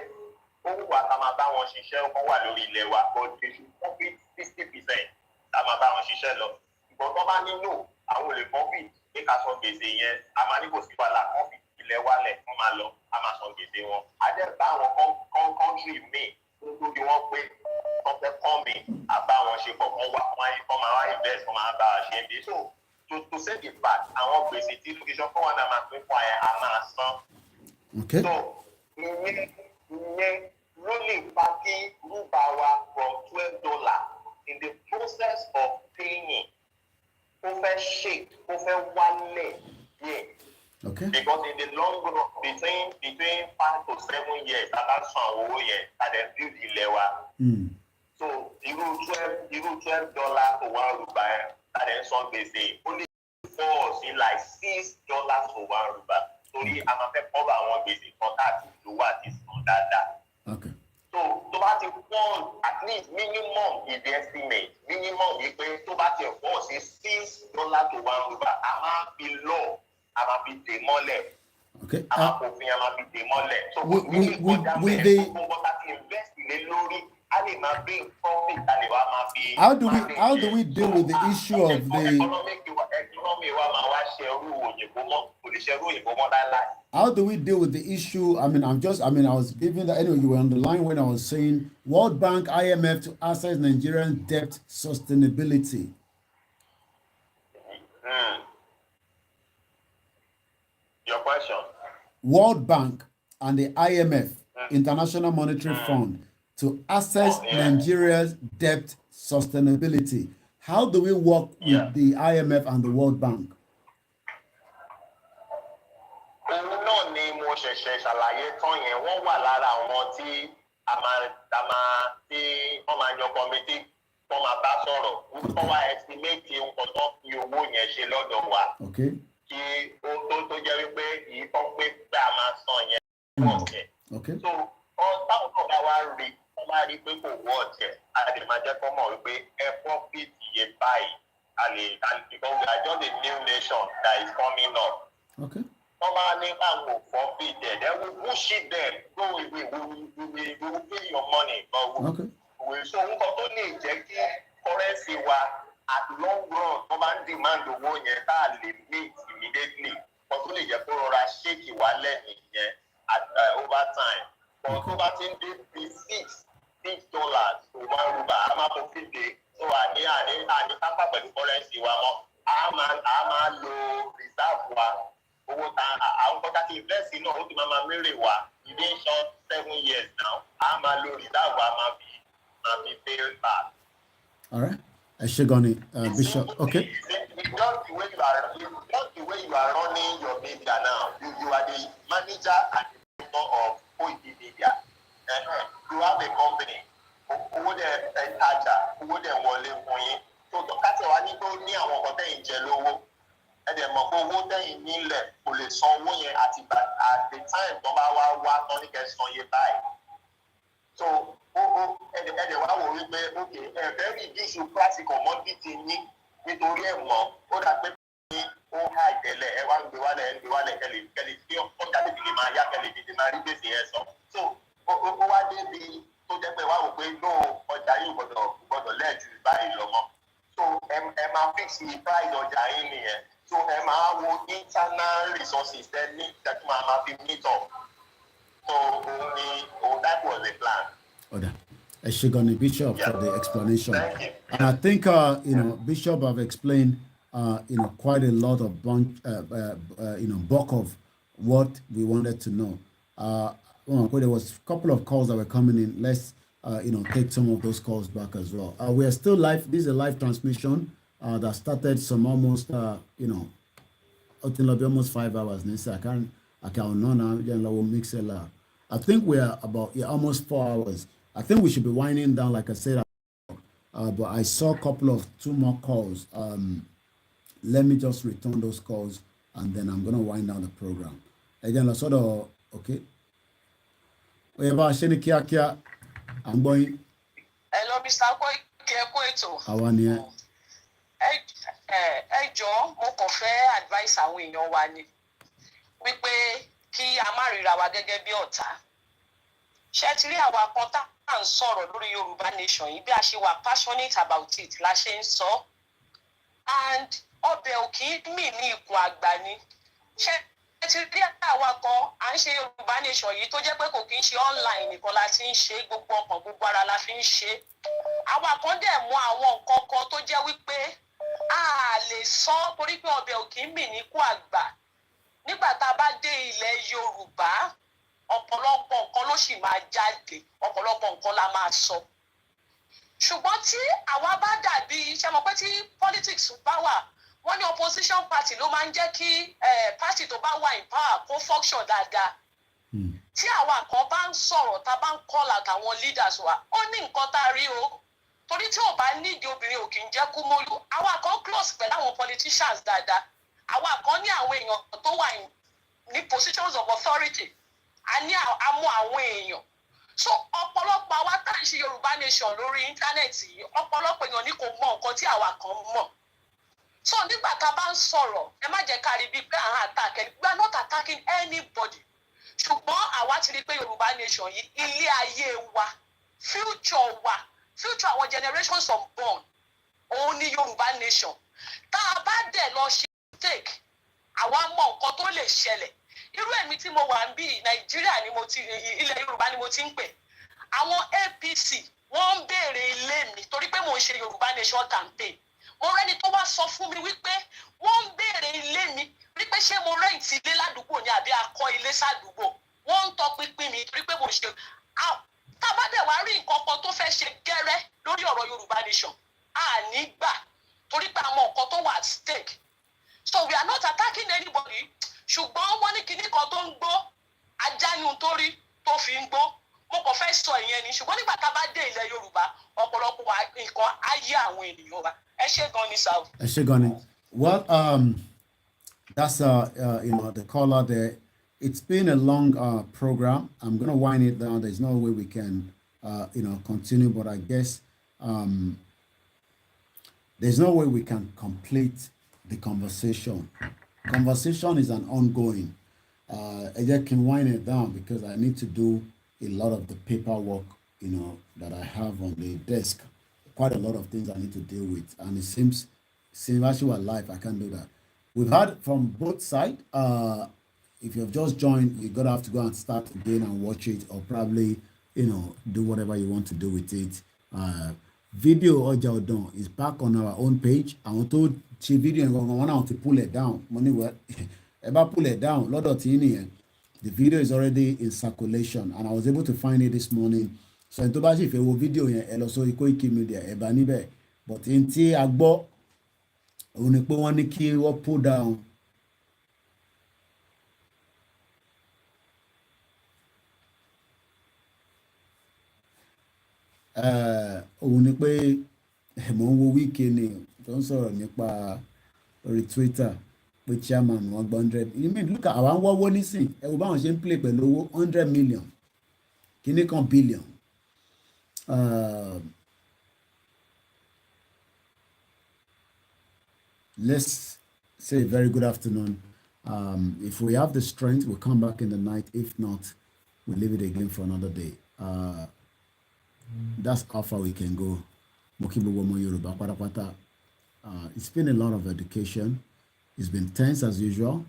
ó wù wá ká máa bá wọn ṣiṣẹ́, ó wà lórí ilẹ̀ wa, but they should profit 60%. Ká máa bá wọn ṣiṣẹ́ lọ. Ìgbọ̀n tó bá nílò àwọn olè profit pé ká san gbèsè yẹn, a máa ní kò sí wàhálà, wọ́n fi ilẹ̀ wálẹ̀, wọ́n máa lọ, a máa san gbèsè wọn. Àjẹ́bá àwọn country míì tó tóbi wọ́n pé wọ́n fẹ́ kọ́ mi, àbá wọn ṣe pọ̀, wọ́n máa wá invest, wọ́n máa bá a ṣe é dé. So to say the fact, àwọn gbèsè tí location 419 máa pín fún ẹ, a máa san. So ìyẹn ló lè fa kí rúbà wa from $12 in the process of paying ó fẹ́ shake ó fẹ́ wálẹ̀ díẹ̀. Okay. Because in the long run, between 5 to 7 years, that's owó yẹn, and then build ilẹ̀ wa. So irú $12 to $1 and then san gbèsè only falls in like $6 to $1. Torí a máa fẹ́ cover àwọn gbèsè kan láti lò wá ti sàn dáadáa. Okay. So tó bá ti fall at least minimum is the estimate minimum yìí pé tó bá ti fall sí $6 to $1 a máa fi law a máa fi dè mọ́lẹ̀. Okay. A máa fòfin a máa fi dè mọ́lẹ̀. So with the how do we deal with the issue of the how do we deal with the issue? I mean, I was giving that anyway. You were on the line when I was saying World Bank, IMF to assess Nigerian debt sustainability. Your question. World Bank and the IMF, International Monetary Fund, to assess Nigeria's debt sustainability. How do we work with the IMF and the World Bank? Òun náà ni mo ṣẹ̀ṣẹ̀ ṣàlàyé tán yẹn, wọ́n wà lára àwọn tí wọ́n máa yan kọ́mítì tó máa bá sọ̀rọ̀, wọ́n wá estimate nǹkan tó fi owó yẹn ṣe lọ́dọ̀ wa. Okay. Kí ó tó jẹ́ wípé èyí tó pé pé a máa san yẹn wọ̀ ọ̀tẹ̀. Okay. So táwọn náà bá wá rí wọ́n bá rí pé kò wọ́ ọ̀tẹ̀ a lè máa jẹ́ kó mọ̀ wípé ẹ profit iye báyìí because we are just a new nation that is coming up. Okay. Wọ́n máa ní káwọn ò profit ẹ̀ then we bullshit them so we will pay your money but we so nǹkan tó lè jẹ́ kí currency wa at long run wọ́n máa ń demand owó yẹn tá a lè meet immediately but tó lè jẹ́ kó rọra shake wálẹ̀ nìyẹn over time but tó bá ti ń dé bí $6 to $1 a máa kó fìdí so àní kápá pẹ̀lú currency wa mọ́ a máa lo reserve wa owó ta àwọn kọ́tà tí invest náà ó ti máa mérè wa within short 7 years now a máa lo reserve wa máa fi pay back. All right. Shigoni, Bishop. Okay. It's just the way you are running your media now. You are the manager and the director of Koikimedia. You have a company. Owó dẹ̀ ẹ̀tajà, owó dẹ̀ wọlé fún yín. Tó káṣẹ̀ wá ní tó ní àwọn ọkọ̀ tẹ̀yìn jẹ lówó. Ẹ̀dẹ̀ mọ̀ pé owó tẹ̀yìn nílẹ̀ kò lè san owó yẹn at the time tó bá wá tán ní kẹ́ san yé báyìí. So ẹ̀dẹ̀ wá wò wípé ẹ̀fẹ́ reduce price commodity yín nítorí ẹ̀ mọ̀ ó dà pé ní ó há ìtẹ̀lẹ̀ ẹ wá ń gbé wálẹ̀ kẹ́lẹ̀ tí ọjà tètè lè máa yá kẹ́lẹ̀ tètè máa rí gbèsè ẹ̀ sọ. So ó wá débi tó jẹ́ pé wá wò pé no ọjà yìí gbọ́dọ̀ lẹ́ẹ̀jú báyìí lọ mọ́. So ẹ máa fix the price ọjà yín nìyẹn. So ẹ máa wo internal resources ẹ ní ìtẹ́tù máa fi meet up. So that was the plan. Shigoni Bishop for the explanation. And I think Bishop have explained quite a lot of bulk of what we wanted to know. There was a couple of calls that were coming in. Let's take some of those calls back as well. We are still live. This is a live transmission that started some almost almost 5 hours. I think we are about almost 4 hours. I think we should be winding down, like I said. But I saw a couple of 2 more calls. Let me just return those calls, and then I'm going to wind down the program. Again, I sort of okay. I'm going. Hello, Mr. Koito. How are you? Ẹ jọ̀ọ́ mo kàn fẹ́ advice àwọn èèyàn wa ni wípé kí a má ríra wa gẹ́gẹ́ bí ọ̀tá. Ṣé ti rí àwa kan tá à ń sọ̀rọ̀ lórí Yorùbá nation yìí bí a ṣe wà passionate about it la ṣe ń sọ. And ọbẹ̀ ò kì í mì ní ikùn àgbà ni. Ṣé ti rí àwa kan à ń ṣe Yorùbá nation yìí tó jẹ́ pé kò kì í ṣe online nìkan la ti ń ṣe gbogbo ọkàn gbogbo ara la fi ń ṣe. Àwa kan dẹ̀ mú àwọn nǹkan kan tó jẹ́ wípé a lè sọ torí pé ọbẹ̀ ò kì í mì ní ikùn àgbà. Nígbà tá a bá dé ilẹ̀ Yorùbá ọ̀pọ̀lọpọ̀ nǹkan ló sì máa jáde ọ̀pọ̀lọpọ̀ nǹkan la máa sọ ṣùgbọ́n tí àwa bá dàbí ṣe mọ̀ pé tí politics bá wà wọ́n ní opposition party ló máa ń jẹ́ kí party tó bá wà in power kó function dáadáa tí àwa kan bá ń sọ̀rọ̀ tá a bá ń call out àwọn leaders wa ó ní nǹkan tá a rí o torí tí ò bá nídìí obìnrin ò kì í jẹ́ kúmọ́lù àwa kan close pẹ̀lú àwọn politicians dáadáa àwa kan ní àwọn èèyàn tó wà ní positions of authority a ní àmọ́ àwọn èèyàn so ọ̀pọ̀lọpọ̀ àwa tá à ń ṣe Yorùbá nation lórí íńtánẹ́ẹ̀tì yìí ọ̀pọ̀lọpọ̀ èèyàn ní kò mọ nǹkan tí àwa kan mọ̀ so nígbà tá a bá ń sọ̀rọ̀ ẹ má jẹ́ ká rí bíi pé à ń attack ẹni we are not attacking anybody ṣùgbọ́n àwa ti rí pé Yorùbá nation yìí ilé ayé wa future àwọn generations unborn òun ni Yorùbá nation tá a bá dẹ̀ lọ ṣe mistake àwa mọ nǹkan tó lè ṣẹlẹ̀ irú èmi tí mo wà ń bí Nàìjíríà ni mo ti ilẹ̀ Yorùbá ni mo ti ń pè àwọn APC wọ́n ń béèrè ilé mi torí pé mò ń ṣe Yorùbá nation campaign mo rẹ́ni tó wá sọ fún mi wípé wọ́n ń béèrè ilé mi wípé ṣé mo rẹ́ǹtì ilé ládùúgbò ni àbí akọ ilé sádùúgbò wọ́n ń tọpinpin mi torí pé mo ṣe tábàdẹ̀ wá rí nǹkan kan tó fẹ́ ṣe gẹ́rẹ́ lórí ọ̀rọ̀ Yorùbá nation àní gbà torí pé àwọn nǹkan tó wà at stake so we are not attacking anybody ṣùgbọ́n wọ́n ní kinní kan tó ń gbó ajánu tó rí tó fi ń gbó mo kàn fẹ́ sọ ìyẹn ni ṣùgbọ́n nígbà tá a bá dé ilẹ̀ Yorùbá ọ̀pọ̀lọpọ̀ nǹkan á yé àwọn ènìyàn wa ẹ ṣé gan ni sáà. ẹ ṣé gan ni well that's the caller there. It's been a long program. I'm gonna wind it down. There's no way we can continue, but I guess there's no way we can complete the conversation. Conversation is an ongoing. I just can wind it down because I need to do a lot of the paperwork, that I have on the desk. Quite a lot of things I need to deal with, and it seems actually life I can't do that. We've heard from both sides. If you've just joined, you're gonna have to go and start again and watch it, or probably do whatever you want to do with it. Video Ọjà Ọ̀dàn is back on our own page. I want to see video and I want to pull it down. Money what? About pull it down. Lot of thing. The video is already in circulation, and I was able to find it this morning. So into bá sì fẹ́ wo video yẹn ẹ lọ sórí Koikimedia ẹ bá níbẹ̀. But in tí a gbọ́ òun ni pé wọ́n ní kí wọ́n pull down. Òun ni pé mò ń wo Wike ni tó ń sọ̀rọ̀ nípa orí Twitter pé chairman wọn gba 100. You mean look at àwọn wọ́wọ́ nísìn ẹ wo báwọn ṣe ń play pẹ̀lú owó 100 million kíní kan billion. Let's say a very good afternoon. If we have the strength, we'll come back in the night. If not, we'll leave it again for another day. That's how far we can go. It's been a lot of education. It's been tense as usual.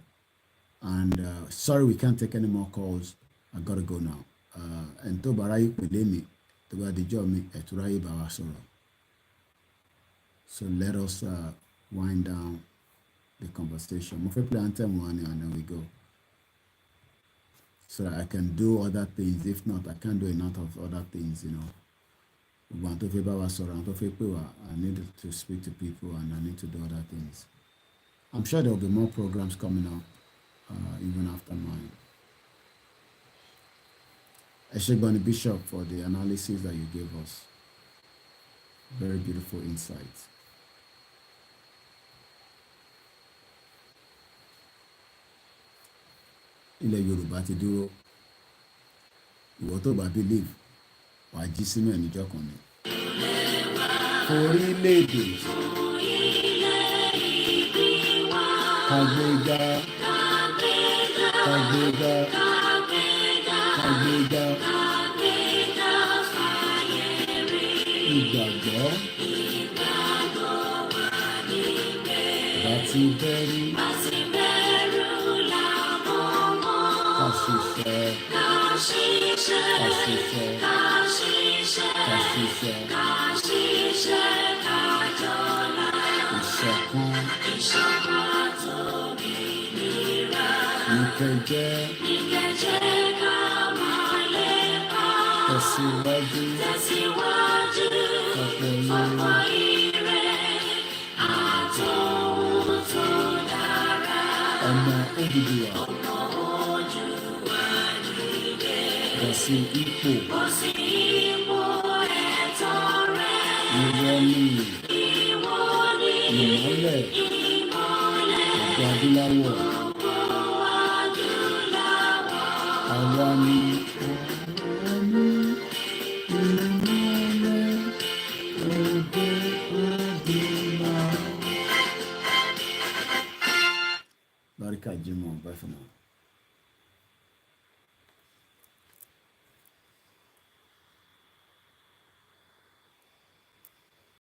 And sorry we can't take any more calls. I gotta go now. And to barayi pele mi, to ba dijo mi, eturayi bawa sọ̀rọ̀. So let us wind down the conversation. Mo fẹ́ play anthem one and then we go. So that I can do other things. If not, I can't do enough of other things, I need to speak to people and I need to do other things. I'm sure there will be more programs coming up, even after mine. Eshegbani Bishop for the analysis that you gave us. Very beautiful insights. Ilẹ̀ Yorùbá ti dúró. Ìwọ tó bá believe wàá jí sínú ẹ̀ níjọ́ kan ni. Orílẹ̀-èdè kàgbéga kàgbéga kàgbéga ìgbàgbọ́ àti bẹ̀rù kàṣìṣẹ́ kàṣìṣẹ́ kàṣìṣẹ́ ìṣọ̀kan nítorí Tẹ̀síwájú ọ̀pọ̀ ire àtòhun tó dára. Ọmọ Odùduwà. Bọ̀ sí ipò ẹ̀tọ́ rẹ̀. Ìwọ ni ìmọ́lẹ̀ ògo adúláwọ̀. Àwa ni Barika Jimoh, bye for now.